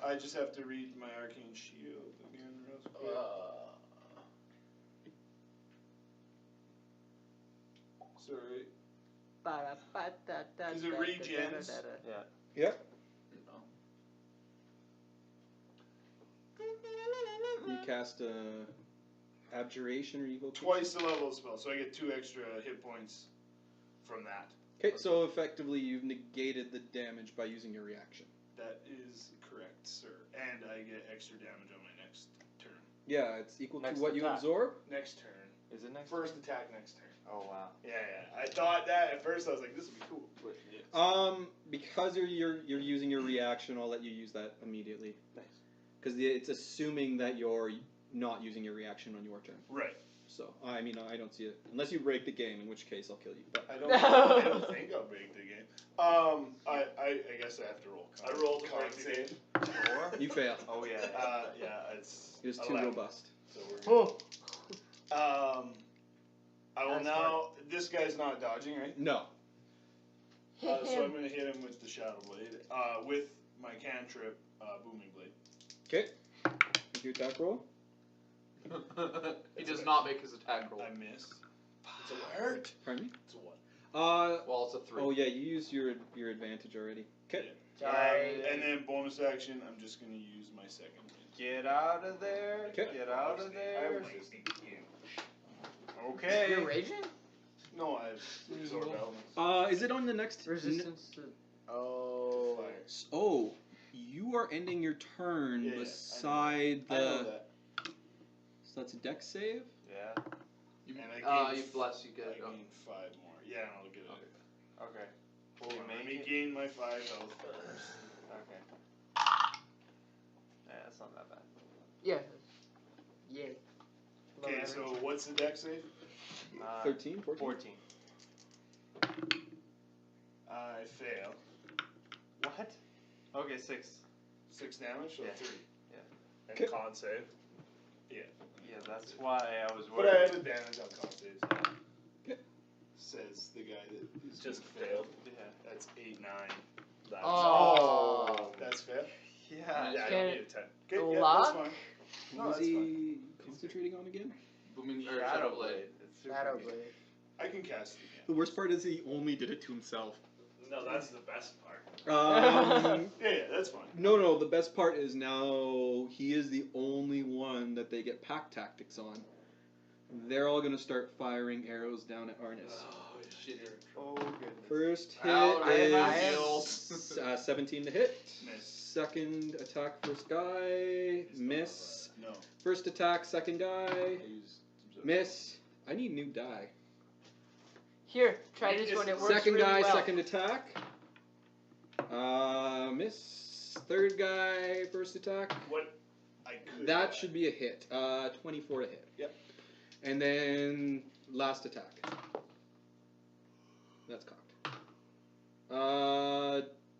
[SPEAKER 8] I just have to read my arcane shield again, real quick. Sorry. Is it regens?
[SPEAKER 5] Yeah.
[SPEAKER 10] Yep. You cast abjuration or evocation.
[SPEAKER 8] Twice the level of spell, so I get 2 extra hit points from that.
[SPEAKER 10] Okay, so effectively you've negated the damage by using your reaction.
[SPEAKER 8] That is correct, sir. And I get extra damage on my next turn.
[SPEAKER 10] Yeah, it's equal
[SPEAKER 5] Next
[SPEAKER 10] to what you
[SPEAKER 5] attack.
[SPEAKER 10] absorb.
[SPEAKER 8] Next turn.
[SPEAKER 5] Is it next?
[SPEAKER 8] First attack next turn.
[SPEAKER 5] Oh wow.
[SPEAKER 8] Yeah, yeah. I thought that at first. I was like, this would be cool. But yeah.
[SPEAKER 10] Because you're using your reaction, I'll let you use that immediately.
[SPEAKER 8] Nice.
[SPEAKER 10] Because it's assuming that you're not using your reaction on your turn.
[SPEAKER 8] Right.
[SPEAKER 10] So I mean, I don't see it unless you break the game, in which case I'll kill you. But
[SPEAKER 8] I don't think I'll break the game. I guess I have to roll.
[SPEAKER 3] I rolled to
[SPEAKER 8] con
[SPEAKER 3] break the game.
[SPEAKER 8] save.
[SPEAKER 5] 4?
[SPEAKER 10] you fail.
[SPEAKER 5] Oh yeah.
[SPEAKER 8] Yeah, it's.
[SPEAKER 10] It was too
[SPEAKER 8] 11,
[SPEAKER 10] robust.
[SPEAKER 8] So we're good. I will
[SPEAKER 11] That's
[SPEAKER 8] now. This guy's not dodging, right?
[SPEAKER 10] No.
[SPEAKER 8] So I'm gonna hit him with the Shadow Blade. With my cantrip, Booming Blade.
[SPEAKER 10] Okay. Make your attack roll.
[SPEAKER 6] He does not make his attack roll.
[SPEAKER 8] I miss. It's a hurt.
[SPEAKER 10] Pardon me.
[SPEAKER 8] It's a 1.
[SPEAKER 6] Well, it's a 3.
[SPEAKER 10] Oh yeah, you used your advantage already. Okay.
[SPEAKER 8] And then bonus action, I'm just gonna use my second hit.
[SPEAKER 5] Get out of there.
[SPEAKER 10] Okay.
[SPEAKER 5] Get out of
[SPEAKER 8] I
[SPEAKER 5] there.
[SPEAKER 8] have resistant to you.
[SPEAKER 5] Okay.
[SPEAKER 11] You're raging?
[SPEAKER 8] No, I have absorb elements.
[SPEAKER 10] Is it on the next
[SPEAKER 11] Resistance to.
[SPEAKER 8] Oh. Fire.
[SPEAKER 10] Oh, you are ending your turn
[SPEAKER 8] Yeah, yeah, I know
[SPEAKER 10] beside
[SPEAKER 8] I know
[SPEAKER 10] the.
[SPEAKER 8] that.
[SPEAKER 10] So that's a dex save.
[SPEAKER 5] Yeah.
[SPEAKER 8] And
[SPEAKER 6] You bless, you get
[SPEAKER 8] I
[SPEAKER 6] it.
[SPEAKER 8] gain 5 more. Yeah, and I'll get it.
[SPEAKER 5] Okay.
[SPEAKER 8] Hold
[SPEAKER 5] You
[SPEAKER 8] on,
[SPEAKER 5] make
[SPEAKER 8] let me
[SPEAKER 5] it?
[SPEAKER 8] gain my 5 health first.
[SPEAKER 5] Okay. Yeah, that's not that bad.
[SPEAKER 11] Yeah. Yeah.
[SPEAKER 8] Okay, so what's the dex save?
[SPEAKER 10] 13, 14?
[SPEAKER 5] 14.
[SPEAKER 8] I fail.
[SPEAKER 5] What? Okay, 6.
[SPEAKER 8] 6 damage, so
[SPEAKER 5] Yeah.
[SPEAKER 8] 3.
[SPEAKER 3] And
[SPEAKER 10] Okay.
[SPEAKER 3] con save.
[SPEAKER 5] Yeah, that's why I was
[SPEAKER 8] But I
[SPEAKER 5] worried.
[SPEAKER 8] had advantage on con saves.
[SPEAKER 10] Okay.
[SPEAKER 8] Says the guy that is
[SPEAKER 3] Just
[SPEAKER 8] gonna
[SPEAKER 3] failed.
[SPEAKER 5] Yeah.
[SPEAKER 8] That's 8, 9.
[SPEAKER 3] That's
[SPEAKER 4] Oh.
[SPEAKER 8] That's fair.
[SPEAKER 5] Yeah.
[SPEAKER 3] Yeah, you
[SPEAKER 4] Can-
[SPEAKER 3] don't need a 10.
[SPEAKER 8] Okay, yeah,
[SPEAKER 4] Lock?
[SPEAKER 8] that's fine. No,
[SPEAKER 10] What was
[SPEAKER 8] that's
[SPEAKER 10] he
[SPEAKER 8] fine.
[SPEAKER 10] concentrating on again?
[SPEAKER 6] Booming or
[SPEAKER 5] Shadow
[SPEAKER 6] Shadowblade.
[SPEAKER 5] Blade. It's super
[SPEAKER 4] Shadow
[SPEAKER 5] good.
[SPEAKER 4] Blade.
[SPEAKER 8] I can cast it
[SPEAKER 10] The worst part is he only did it to himself.
[SPEAKER 3] No, that's the best part.
[SPEAKER 8] again. Yeah, that's fine.
[SPEAKER 10] No, the best part is now he is the only one that they get pack tactics on. They're all gonna start firing arrows down at Arnis.
[SPEAKER 6] Oh shit!
[SPEAKER 5] Oh, goodness.
[SPEAKER 10] First hit
[SPEAKER 6] Ow, I
[SPEAKER 10] is 17 to hit.
[SPEAKER 8] Miss.
[SPEAKER 10] Second attack, first guy, miss.
[SPEAKER 8] No.
[SPEAKER 10] First attack, second guy,
[SPEAKER 8] I used some
[SPEAKER 10] miss. I need new die.
[SPEAKER 11] Here, try this one. It works
[SPEAKER 10] Second
[SPEAKER 11] really
[SPEAKER 10] guy,
[SPEAKER 11] well.
[SPEAKER 10] second attack. Miss. Third guy, first attack.
[SPEAKER 8] What I could.
[SPEAKER 10] That should be a hit. 24 to hit.
[SPEAKER 8] Yep.
[SPEAKER 10] And then last attack. That's cocked.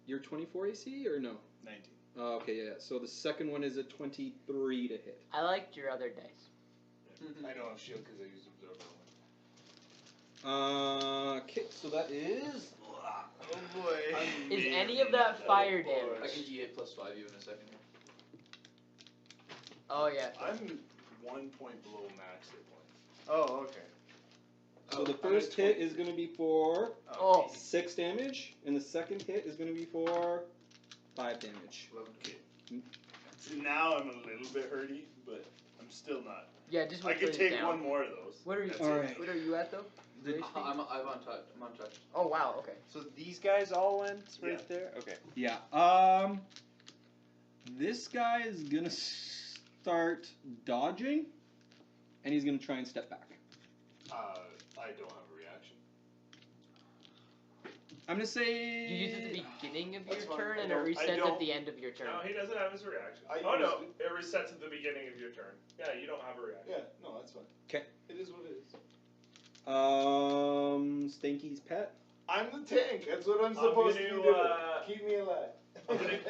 [SPEAKER 10] You're 24 AC or no?
[SPEAKER 8] 19.
[SPEAKER 10] Okay, yeah. So the second one is a 23 to hit.
[SPEAKER 11] I liked your other dice.
[SPEAKER 8] I don't have shield because I used absorber.
[SPEAKER 10] Okay, so that is.
[SPEAKER 5] Oh boy.
[SPEAKER 11] Is any of that fire
[SPEAKER 6] I
[SPEAKER 11] damage?
[SPEAKER 6] can D8 plus 5 you in a second.
[SPEAKER 11] Oh yeah.
[SPEAKER 8] I'm 1 point below max hit points.
[SPEAKER 5] Oh, okay.
[SPEAKER 10] So the
[SPEAKER 8] I'm
[SPEAKER 10] first
[SPEAKER 8] at
[SPEAKER 10] hit is going to be for
[SPEAKER 11] Oh.
[SPEAKER 10] 6 damage, and the second hit is going to be for 5 damage.
[SPEAKER 8] 11. So now I'm a little bit hurty, but I'm still not.
[SPEAKER 11] Yeah, just
[SPEAKER 8] I
[SPEAKER 11] wait
[SPEAKER 8] can
[SPEAKER 11] till he's
[SPEAKER 8] take
[SPEAKER 11] down.
[SPEAKER 8] one more of those.
[SPEAKER 11] What are you?
[SPEAKER 8] That's
[SPEAKER 10] Alright.
[SPEAKER 8] it.
[SPEAKER 11] What are you at though?
[SPEAKER 10] The-
[SPEAKER 6] I'm untouched.
[SPEAKER 11] Oh wow. Okay.
[SPEAKER 5] So these guys all went right
[SPEAKER 8] Yeah.
[SPEAKER 5] there? Okay.
[SPEAKER 10] Yeah. This guy is going to start dodging, and he's going to try and step back.
[SPEAKER 8] I don't have a reaction.
[SPEAKER 10] I'm going to say.
[SPEAKER 11] You use it at the beginning of your
[SPEAKER 8] That's fine.
[SPEAKER 11] turn,
[SPEAKER 8] I
[SPEAKER 11] and it
[SPEAKER 8] don't- I
[SPEAKER 11] resets at
[SPEAKER 8] don't-
[SPEAKER 11] the end of your turn.
[SPEAKER 3] No, he doesn't have his reaction.
[SPEAKER 8] I
[SPEAKER 3] Oh no,
[SPEAKER 8] used
[SPEAKER 3] it resets at the beginning of your turn. Yeah, you don't have a reaction.
[SPEAKER 8] Yeah, no, that's fine.
[SPEAKER 10] 'Kay.
[SPEAKER 8] It is what it is.
[SPEAKER 10] Stinky's pet.
[SPEAKER 8] I'm the tank. That's what I'm
[SPEAKER 3] I'm
[SPEAKER 8] supposed to be
[SPEAKER 3] gonna,
[SPEAKER 8] doing. Keep me alive.
[SPEAKER 3] I'm gonna-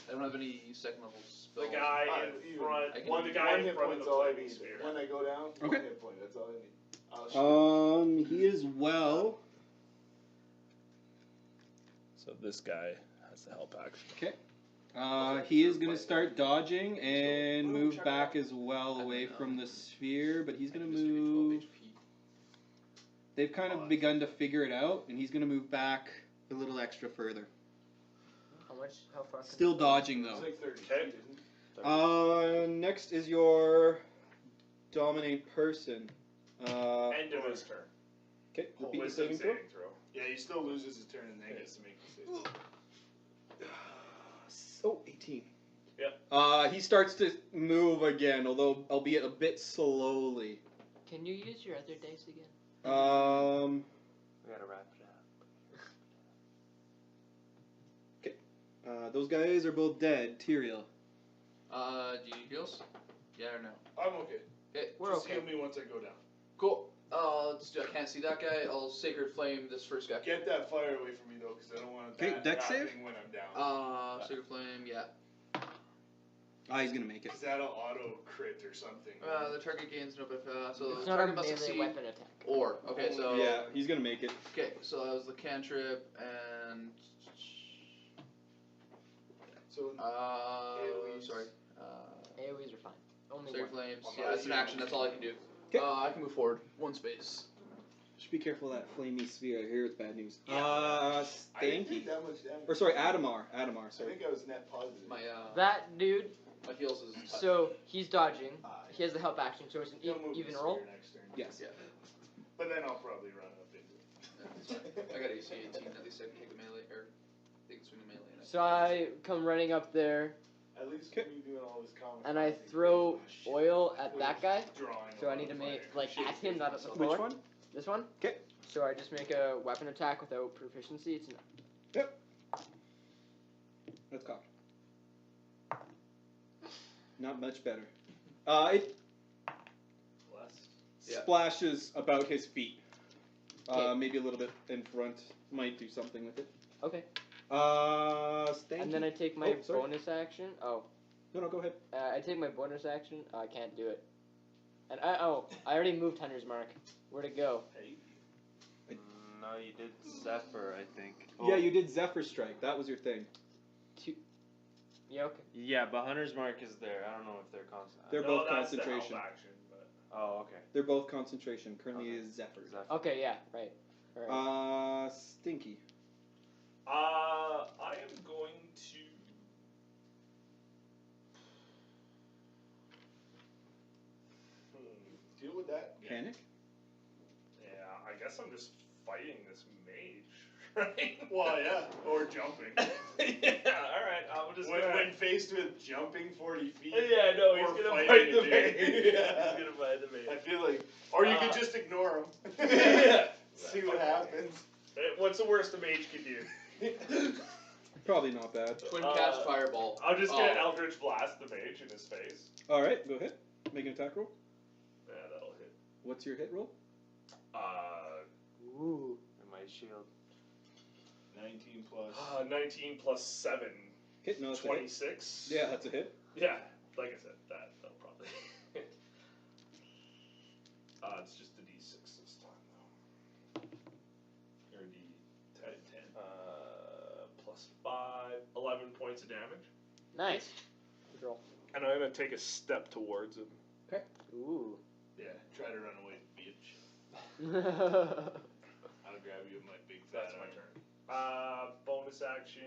[SPEAKER 6] I don't have any second level spells.
[SPEAKER 3] The guy
[SPEAKER 8] you-
[SPEAKER 3] in front,
[SPEAKER 6] I can-
[SPEAKER 3] the guy
[SPEAKER 8] One
[SPEAKER 3] in
[SPEAKER 8] hit
[SPEAKER 3] front of
[SPEAKER 8] point's
[SPEAKER 3] the
[SPEAKER 8] all I
[SPEAKER 3] flaming
[SPEAKER 8] need.
[SPEAKER 3] sphere.
[SPEAKER 8] When I go down,
[SPEAKER 10] Okay.
[SPEAKER 8] 1 hit point. That's all I need. I'll shoot.
[SPEAKER 10] He is well.
[SPEAKER 1] So this guy has the help action.
[SPEAKER 10] Okay. He is going to start dodging and move back as well away from the sphere, but he's going to move. They've kind of begun to figure it out, and he's going to move back a little extra further.
[SPEAKER 11] How far? Can
[SPEAKER 10] Still dodging
[SPEAKER 8] It's
[SPEAKER 10] though.
[SPEAKER 8] like 30
[SPEAKER 3] Okay.
[SPEAKER 8] feet, isn't it?
[SPEAKER 10] Next is your dominate person.
[SPEAKER 3] End of his turn.
[SPEAKER 10] Okay, repeat the
[SPEAKER 3] Wisdom
[SPEAKER 10] saving throw.
[SPEAKER 3] saving throw.
[SPEAKER 8] Yeah, he still loses his turn and then gets to make the save.
[SPEAKER 10] So 18.
[SPEAKER 3] Yep.
[SPEAKER 10] He starts to move again, although albeit a bit slowly.
[SPEAKER 11] Can you use your other dice again?
[SPEAKER 5] We gotta wrap it up.
[SPEAKER 10] Those guys are both dead. Tyrael.
[SPEAKER 6] Do you need heals? Yeah or no?
[SPEAKER 8] I'm okay.
[SPEAKER 6] Okay.
[SPEAKER 11] We're
[SPEAKER 8] Just
[SPEAKER 11] okay.
[SPEAKER 8] heal me once I go down.
[SPEAKER 6] Cool. Let's do. I can't see that guy. I'll sacred flame this first guy.
[SPEAKER 8] Get that fire away from me though, because I don't want
[SPEAKER 10] Okay,
[SPEAKER 8] that
[SPEAKER 10] dex save?
[SPEAKER 8] happening when I'm down.
[SPEAKER 6] Sacred flame. Yeah.
[SPEAKER 10] He's gonna make it.
[SPEAKER 8] Because that'll auto crit or something.
[SPEAKER 6] The target gains no buff. So
[SPEAKER 11] It's
[SPEAKER 6] the
[SPEAKER 11] not a
[SPEAKER 6] target must
[SPEAKER 11] melee
[SPEAKER 6] succeed.
[SPEAKER 11] weapon attack.
[SPEAKER 6] Or okay, so
[SPEAKER 10] Yeah, he's gonna make it.
[SPEAKER 6] okay, so that was the cantrip and
[SPEAKER 8] So AoEs.
[SPEAKER 6] sorry.
[SPEAKER 11] AoEs are fine. Only
[SPEAKER 6] Sacred
[SPEAKER 11] one.
[SPEAKER 6] flames.
[SPEAKER 8] I'm
[SPEAKER 6] Yeah,
[SPEAKER 8] not
[SPEAKER 6] that's an
[SPEAKER 8] using
[SPEAKER 6] action. That's all I can do.
[SPEAKER 10] 'Kay.
[SPEAKER 6] I can move forward one space.
[SPEAKER 10] Just be careful of that flamey sphere. I hear it's bad news.
[SPEAKER 8] I didn't take
[SPEAKER 10] Stanky.
[SPEAKER 8] that much damage.
[SPEAKER 10] Or sorry, Adamar. Adamar,
[SPEAKER 8] I
[SPEAKER 10] sorry.
[SPEAKER 8] think I was net positive.
[SPEAKER 6] My
[SPEAKER 11] That dude.
[SPEAKER 6] my heals is
[SPEAKER 11] So he's dodging. He has the help action, so it's an
[SPEAKER 8] He'll move
[SPEAKER 11] even
[SPEAKER 8] the
[SPEAKER 11] roll.
[SPEAKER 8] sphere next turn.
[SPEAKER 10] Yes.
[SPEAKER 6] yeah.
[SPEAKER 8] But then I'll probably run up into it.
[SPEAKER 6] I got AC 18. At least I can take a melee or they can swing a melee. And
[SPEAKER 11] So I come running up there,
[SPEAKER 8] At least
[SPEAKER 10] Okay.
[SPEAKER 8] me doing all this comic.
[SPEAKER 11] and I
[SPEAKER 8] book
[SPEAKER 11] throw
[SPEAKER 8] thing.
[SPEAKER 11] oil at that guy.
[SPEAKER 8] Drawing
[SPEAKER 11] So
[SPEAKER 8] a
[SPEAKER 11] I
[SPEAKER 8] lot
[SPEAKER 11] need to
[SPEAKER 8] of
[SPEAKER 11] make
[SPEAKER 8] fire.
[SPEAKER 11] like at him, not at the
[SPEAKER 10] Which
[SPEAKER 11] floor.
[SPEAKER 10] one?
[SPEAKER 11] This one.
[SPEAKER 10] 'Kay.
[SPEAKER 11] So I just make a weapon attack without proficiency. It's not.
[SPEAKER 10] Yep. That's cocked. Not much better. It
[SPEAKER 3] Blessed.
[SPEAKER 6] Yeah.
[SPEAKER 10] splashes about his feet. Maybe a little bit in front. Might do something with it.
[SPEAKER 11] Okay.
[SPEAKER 10] Stanky.
[SPEAKER 11] And then I take my
[SPEAKER 10] sorry.
[SPEAKER 11] bonus action. Oh.
[SPEAKER 10] No, go ahead.
[SPEAKER 11] I take my bonus action. Oh, I can't do it. And I already moved Hunter's Mark. Where'd it go?
[SPEAKER 5] No, you did Zephyr, I think.
[SPEAKER 10] Yeah, you did Zephyr Strike. That was your thing.
[SPEAKER 11] Yeah, okay.
[SPEAKER 5] Yeah, but Hunter's Mark is there. I don't know if they're constant.
[SPEAKER 10] They're
[SPEAKER 3] No,
[SPEAKER 10] both
[SPEAKER 3] that's the
[SPEAKER 10] concentration.
[SPEAKER 3] help action, but
[SPEAKER 5] Oh, okay.
[SPEAKER 10] They're both concentration. Currently
[SPEAKER 5] Okay.
[SPEAKER 10] is Zephyr.
[SPEAKER 5] Zephyr.
[SPEAKER 11] Okay, yeah, right. Alright.
[SPEAKER 10] Stinky.
[SPEAKER 3] I am going to.
[SPEAKER 8] Deal with that.
[SPEAKER 10] Panic.
[SPEAKER 3] Yeah, I guess I'm just fighting this mage, right?
[SPEAKER 8] Well, yeah, or jumping.
[SPEAKER 3] Yeah, all right. I'm just
[SPEAKER 8] When,
[SPEAKER 3] gonna.
[SPEAKER 8] when faced with jumping 40 feet.
[SPEAKER 3] Yeah, no, he's
[SPEAKER 8] or
[SPEAKER 3] gonna
[SPEAKER 8] fighting
[SPEAKER 3] fight the
[SPEAKER 8] a dude.
[SPEAKER 3] mage.
[SPEAKER 8] Yeah.
[SPEAKER 3] He's gonna fight the mage.
[SPEAKER 8] I feel like, or you
[SPEAKER 3] Uh,
[SPEAKER 8] could just ignore him.
[SPEAKER 3] Yeah.
[SPEAKER 8] See what happens.
[SPEAKER 3] What's the worst a mage could do?
[SPEAKER 10] Probably not bad.
[SPEAKER 6] Twin cast fireball.
[SPEAKER 3] I'm just gonna Eldritch Blast the mage in his face.
[SPEAKER 10] All right, go ahead. Make an attack roll.
[SPEAKER 3] Yeah, that'll hit.
[SPEAKER 10] What's your hit roll?
[SPEAKER 11] Ooh.
[SPEAKER 5] And my shield.
[SPEAKER 8] 19 plus.
[SPEAKER 3] 19 plus 7.
[SPEAKER 10] Hit, no, it's a hit.
[SPEAKER 3] 26.
[SPEAKER 10] Yeah, that's a hit.
[SPEAKER 3] Yeah, like I said, that'll probably hit. It's just a d6 this time, though. Or d10. Plus 5. 11 points of damage.
[SPEAKER 11] Nice. Good roll.
[SPEAKER 3] And I'm going to take a step towards him.
[SPEAKER 11] Ooh.
[SPEAKER 8] Yeah, try to run away, bitch.
[SPEAKER 11] Nice.
[SPEAKER 8] I'll grab you with my big fat
[SPEAKER 3] That's my
[SPEAKER 8] arm.
[SPEAKER 3] turn. Bonus action.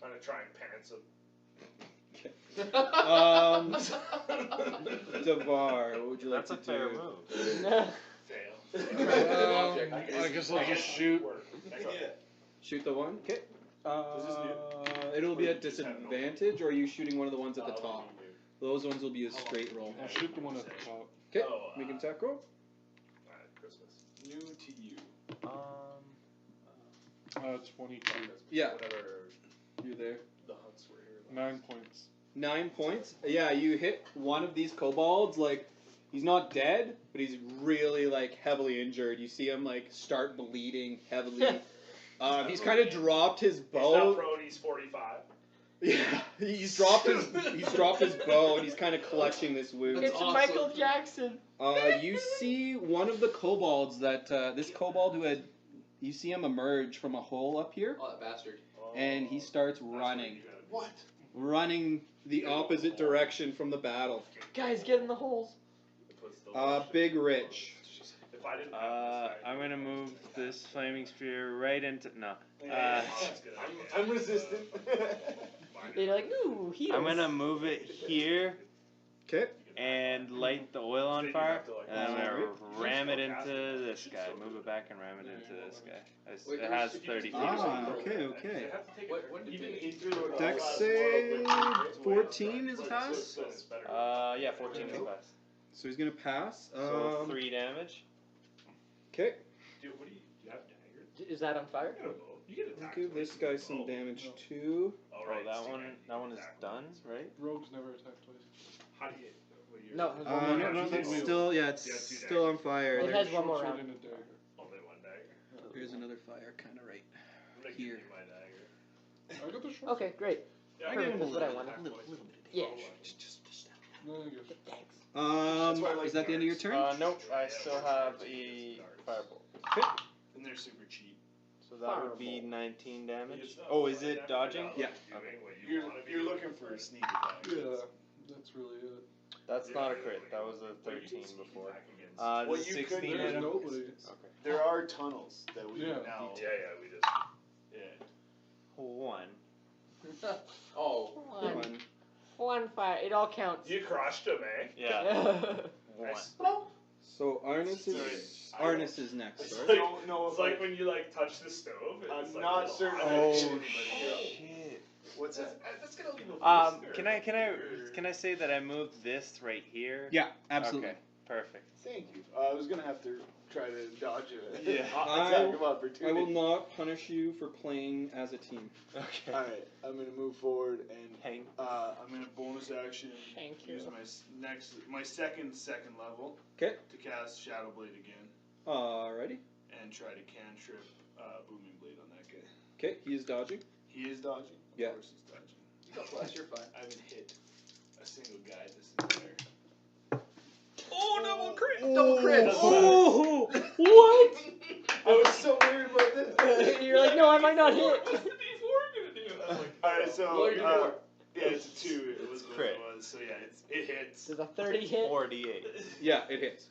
[SPEAKER 3] I'm going to try and pants him.
[SPEAKER 10] Devar, what would you like
[SPEAKER 5] That's a
[SPEAKER 10] to
[SPEAKER 5] fair
[SPEAKER 10] do?
[SPEAKER 5] move.
[SPEAKER 8] Fail.
[SPEAKER 12] I guess I'll just shoot.
[SPEAKER 8] Yeah.
[SPEAKER 10] Shoot the one. Okay.
[SPEAKER 8] Does this do?
[SPEAKER 10] It'll be
[SPEAKER 8] Or
[SPEAKER 10] at
[SPEAKER 8] you just have no-
[SPEAKER 10] disadvantage, or are you shooting one of the ones at the top? Those ones will be a straight roll.
[SPEAKER 12] I'll shoot the one at the top.
[SPEAKER 10] Okay.
[SPEAKER 8] Oh,
[SPEAKER 10] Make an attack roll.
[SPEAKER 3] Alright, Christmas.
[SPEAKER 8] New to you.
[SPEAKER 12] 22.
[SPEAKER 10] Yeah,
[SPEAKER 3] Whatever
[SPEAKER 10] you're there.
[SPEAKER 3] the hunts were here.
[SPEAKER 12] 9 points.
[SPEAKER 10] 9 points. Yeah, you hit one of these kobolds. Like, he's not dead, but he's really like heavily injured. You see him like start bleeding heavily. He's kind of dropped his
[SPEAKER 3] He's
[SPEAKER 10] bow.
[SPEAKER 3] not prone, he's 45.
[SPEAKER 10] Yeah, he's dropped his bow, and he's kind of collecting this wound.
[SPEAKER 11] It's Michael Jackson.
[SPEAKER 10] You see one of the kobolds that this kobold who had. You see him emerge from a hole up here,
[SPEAKER 6] Oh, that bastard.
[SPEAKER 10] and he starts running,
[SPEAKER 8] What?
[SPEAKER 10] running the opposite direction from the battle.
[SPEAKER 11] Guys, get in the holes.
[SPEAKER 10] Big Rich.
[SPEAKER 3] If I didn't have this guy,
[SPEAKER 5] I'm gonna move this flaming spear right into no.
[SPEAKER 8] I'm resistant.
[SPEAKER 11] They're like, ooh, heals.
[SPEAKER 5] I'm gonna move it here
[SPEAKER 10] Okay.
[SPEAKER 5] and light the oil on fire, and I'm gonna
[SPEAKER 10] Alright.
[SPEAKER 5] ram it into this guy. Move it back and ram it into this guy.
[SPEAKER 6] Wait,
[SPEAKER 5] It has 30 feet.
[SPEAKER 10] Okay.
[SPEAKER 6] What
[SPEAKER 10] Dex save 14 is a pass.
[SPEAKER 5] Yeah, 14 is pass.
[SPEAKER 10] So he's gonna pass.
[SPEAKER 5] So 3 damage.
[SPEAKER 10] Okay.
[SPEAKER 3] Dude, what do you have daggers?
[SPEAKER 11] Is that on fire?
[SPEAKER 3] You get attacked.
[SPEAKER 10] Give this guy some damage too.
[SPEAKER 5] Oh, that one is done, right?
[SPEAKER 12] Rogues never attack twice.
[SPEAKER 3] How do you?
[SPEAKER 11] No.
[SPEAKER 10] No, that's still it's
[SPEAKER 3] Yeah, two
[SPEAKER 10] still on fire.
[SPEAKER 11] It has
[SPEAKER 10] There-
[SPEAKER 11] one more
[SPEAKER 12] Short
[SPEAKER 11] round.
[SPEAKER 12] sword and a dagger.
[SPEAKER 3] Only one dagger.
[SPEAKER 10] There's another fire kind of right.
[SPEAKER 3] I'm gonna give
[SPEAKER 10] Here.
[SPEAKER 3] you my dagger.
[SPEAKER 12] I got the short
[SPEAKER 11] Okay, great.
[SPEAKER 3] Yeah,
[SPEAKER 10] I
[SPEAKER 3] give
[SPEAKER 10] give
[SPEAKER 3] him
[SPEAKER 10] him
[SPEAKER 3] a
[SPEAKER 11] That's what I
[SPEAKER 3] little
[SPEAKER 11] wanted.
[SPEAKER 3] attack
[SPEAKER 10] little
[SPEAKER 3] twice.
[SPEAKER 10] bit.
[SPEAKER 11] Yeah.
[SPEAKER 12] No, I guess.
[SPEAKER 11] Thanks.
[SPEAKER 8] That's why I like
[SPEAKER 10] Is that the end of your turn?
[SPEAKER 5] Nope, I still have a firebolt.
[SPEAKER 8] And they're super cheap.
[SPEAKER 5] So that would be 19 damage. Oh, is it dodging?
[SPEAKER 10] Yeah.
[SPEAKER 8] You're looking for a sneak attack.
[SPEAKER 12] Yeah, that's really it.
[SPEAKER 5] That's not a crit. That was a 13 before.
[SPEAKER 8] What
[SPEAKER 5] This
[SPEAKER 8] you
[SPEAKER 5] is
[SPEAKER 8] could
[SPEAKER 5] 16
[SPEAKER 8] do-
[SPEAKER 12] There's
[SPEAKER 5] hit him?
[SPEAKER 12] nobody.
[SPEAKER 5] Okay.
[SPEAKER 8] There are tunnels that we
[SPEAKER 12] Yeah.
[SPEAKER 8] now.
[SPEAKER 3] Yeah, we just.
[SPEAKER 8] Yeah.
[SPEAKER 5] 1.
[SPEAKER 6] Oh.
[SPEAKER 11] One fire. It all counts.
[SPEAKER 3] You crushed him, eh?
[SPEAKER 5] Yeah. 1.
[SPEAKER 3] Nice.
[SPEAKER 10] So Arnis is next,
[SPEAKER 3] It's
[SPEAKER 10] right?
[SPEAKER 3] like,
[SPEAKER 8] No,
[SPEAKER 3] it's like when you like touch the stove. And
[SPEAKER 8] I'm
[SPEAKER 3] it's like
[SPEAKER 8] not
[SPEAKER 3] a little
[SPEAKER 8] certain.
[SPEAKER 3] hot.
[SPEAKER 8] I
[SPEAKER 10] Oh,
[SPEAKER 5] Shit.
[SPEAKER 8] What's that?
[SPEAKER 3] That's gonna leave a voice there.
[SPEAKER 5] Can I say that I moved this right here?
[SPEAKER 10] Yeah, absolutely.
[SPEAKER 5] Okay, perfect.
[SPEAKER 8] Thank you. I was gonna have to try to dodge it.
[SPEAKER 5] Yeah.
[SPEAKER 8] Attack of
[SPEAKER 10] I
[SPEAKER 8] opportunity.
[SPEAKER 10] will not punish you for playing as a team.
[SPEAKER 5] Okay.
[SPEAKER 8] Alright, I'm gonna move forward and
[SPEAKER 5] Hang.
[SPEAKER 8] I'm gonna bonus action
[SPEAKER 11] Thank you.
[SPEAKER 8] use my second level
[SPEAKER 10] 'Kay.
[SPEAKER 8] to cast Shadow Blade again.
[SPEAKER 10] Alrighty.
[SPEAKER 8] and try to cantrip Booming Blade on that guy.
[SPEAKER 10] Okay, he is dodging.
[SPEAKER 8] He is dodging.
[SPEAKER 10] Yeah.
[SPEAKER 8] Of course he's dodging.
[SPEAKER 6] You got flash, you're fine.
[SPEAKER 8] I haven't hit a single guy this entire.
[SPEAKER 6] Oh, double crit! Double crit!
[SPEAKER 10] Oh, what?
[SPEAKER 8] I was so worried about this.
[SPEAKER 11] You're like, no, I might not hit.
[SPEAKER 3] What's the D4 gonna do? I'm like,
[SPEAKER 8] Alright, so
[SPEAKER 6] Roll your D4.
[SPEAKER 8] yeah, it's a 2. It was what
[SPEAKER 5] crit.
[SPEAKER 8] it was. So yeah, it hits.
[SPEAKER 11] Does a 30 hit?
[SPEAKER 5] 48.
[SPEAKER 10] Yeah, it hits.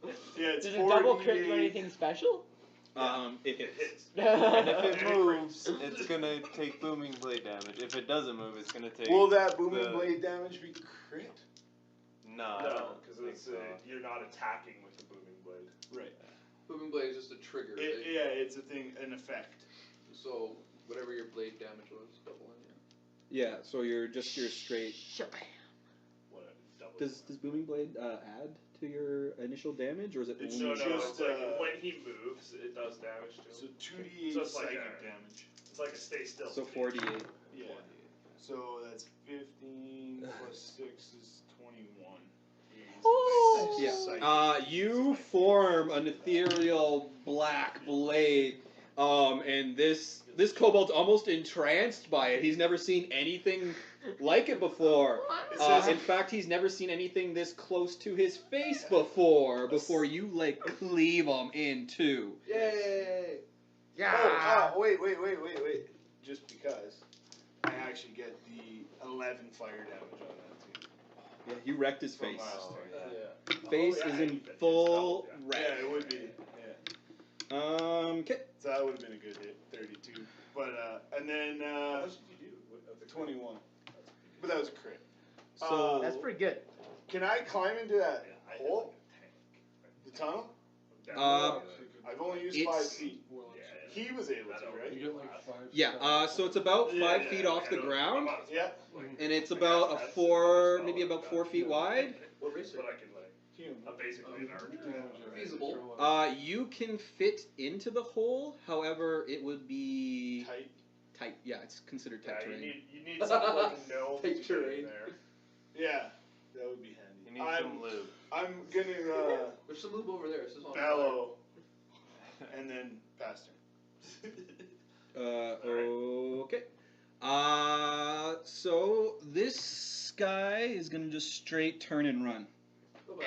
[SPEAKER 8] Yeah, it's
[SPEAKER 11] Does a double
[SPEAKER 8] 48.
[SPEAKER 11] crit do anything special?
[SPEAKER 10] It
[SPEAKER 3] it
[SPEAKER 10] hits.
[SPEAKER 3] hits.
[SPEAKER 5] And if it moves, it's gonna take booming blade damage. If it doesn't move, it's gonna take.
[SPEAKER 8] Will that Booming
[SPEAKER 5] the-
[SPEAKER 8] Blade damage be crit?
[SPEAKER 5] No, I
[SPEAKER 3] No,
[SPEAKER 5] don't
[SPEAKER 3] because
[SPEAKER 5] think
[SPEAKER 3] it's
[SPEAKER 5] so.
[SPEAKER 3] you're not attacking with the booming blade.
[SPEAKER 8] Right.
[SPEAKER 6] Booming blade is just a trigger.
[SPEAKER 8] Yeah, it's a thing, an effect.
[SPEAKER 6] So whatever your blade damage was, double in.
[SPEAKER 10] Yeah, so you're straight.
[SPEAKER 3] What a double.
[SPEAKER 10] Does Booming Blade add to your initial damage, or is it
[SPEAKER 8] It's
[SPEAKER 10] only
[SPEAKER 3] No,
[SPEAKER 8] just,
[SPEAKER 3] it's like
[SPEAKER 8] uh,
[SPEAKER 3] when he moves, it does damage to
[SPEAKER 8] So
[SPEAKER 3] him.
[SPEAKER 8] 2d8
[SPEAKER 3] So it's like
[SPEAKER 8] psychic
[SPEAKER 3] a-
[SPEAKER 8] damage.
[SPEAKER 3] It's like a stay still.
[SPEAKER 10] so
[SPEAKER 3] speed.
[SPEAKER 10] 48?
[SPEAKER 8] Yeah. So that's 15 plus 6 is 21.
[SPEAKER 11] Oh.
[SPEAKER 10] Yeah.
[SPEAKER 8] Psychic.
[SPEAKER 10] You form an ethereal black blade, and this kobold's almost entranced by it. He's never seen anything like it before.
[SPEAKER 8] It says
[SPEAKER 10] In fact, he's never seen anything this close to his face before. Before you like cleave him in two.
[SPEAKER 8] Yay!
[SPEAKER 11] Yeah.
[SPEAKER 8] Oh, wait. Just because I actually get the 11 fire damage on that too.
[SPEAKER 10] Yeah, you wrecked his
[SPEAKER 8] From
[SPEAKER 10] face.
[SPEAKER 8] last turn.
[SPEAKER 3] Yeah.
[SPEAKER 10] Face
[SPEAKER 3] Oh, yeah,
[SPEAKER 10] is
[SPEAKER 3] you
[SPEAKER 10] in
[SPEAKER 3] bet.
[SPEAKER 10] full
[SPEAKER 3] It's
[SPEAKER 10] wreck.
[SPEAKER 8] Yeah, it would be. Yeah.
[SPEAKER 10] Okay.
[SPEAKER 8] So that would have been a good hit, 32. But and then
[SPEAKER 3] How much did you do? Of the
[SPEAKER 8] 21. But that was a crit.
[SPEAKER 10] So
[SPEAKER 11] That's pretty good.
[SPEAKER 8] Can I climb into that
[SPEAKER 3] Yeah, I hit
[SPEAKER 8] hole?
[SPEAKER 3] like
[SPEAKER 8] The tunnel?
[SPEAKER 3] a tank.
[SPEAKER 8] I've only used
[SPEAKER 10] It's-
[SPEAKER 8] 5 feet.
[SPEAKER 12] Well,
[SPEAKER 3] Yeah,
[SPEAKER 8] He was able to,
[SPEAKER 12] you
[SPEAKER 8] right?
[SPEAKER 12] get like 5.
[SPEAKER 10] yeah, so it's about 5
[SPEAKER 3] Yeah,
[SPEAKER 10] feet
[SPEAKER 3] yeah,
[SPEAKER 10] off the
[SPEAKER 3] I know.
[SPEAKER 10] ground,
[SPEAKER 3] I'm on-
[SPEAKER 8] Yeah.
[SPEAKER 3] like,
[SPEAKER 10] and it's
[SPEAKER 3] like,
[SPEAKER 10] about a
[SPEAKER 3] that's-
[SPEAKER 10] four,
[SPEAKER 3] that's
[SPEAKER 10] maybe
[SPEAKER 3] all
[SPEAKER 10] about
[SPEAKER 3] I've
[SPEAKER 10] 4
[SPEAKER 3] got.
[SPEAKER 10] feet wide.
[SPEAKER 6] What race
[SPEAKER 3] But I can like, I'm basically an archer.
[SPEAKER 6] Feasible.
[SPEAKER 10] You can fit into the hole, however, it would be
[SPEAKER 8] Tight.
[SPEAKER 10] tight. Yeah, it's considered tight
[SPEAKER 3] Yeah,
[SPEAKER 10] terrain.
[SPEAKER 3] you need something like no
[SPEAKER 6] Take
[SPEAKER 3] to get
[SPEAKER 6] terrain.
[SPEAKER 3] in there.
[SPEAKER 8] Yeah. That would be handy.
[SPEAKER 5] You need some lube.
[SPEAKER 8] I'm gonna
[SPEAKER 6] There's some lube over there. It's just on
[SPEAKER 8] bellow and then past her.
[SPEAKER 10] Okay. So this guy is gonna just straight turn and run.
[SPEAKER 6] Bye-bye.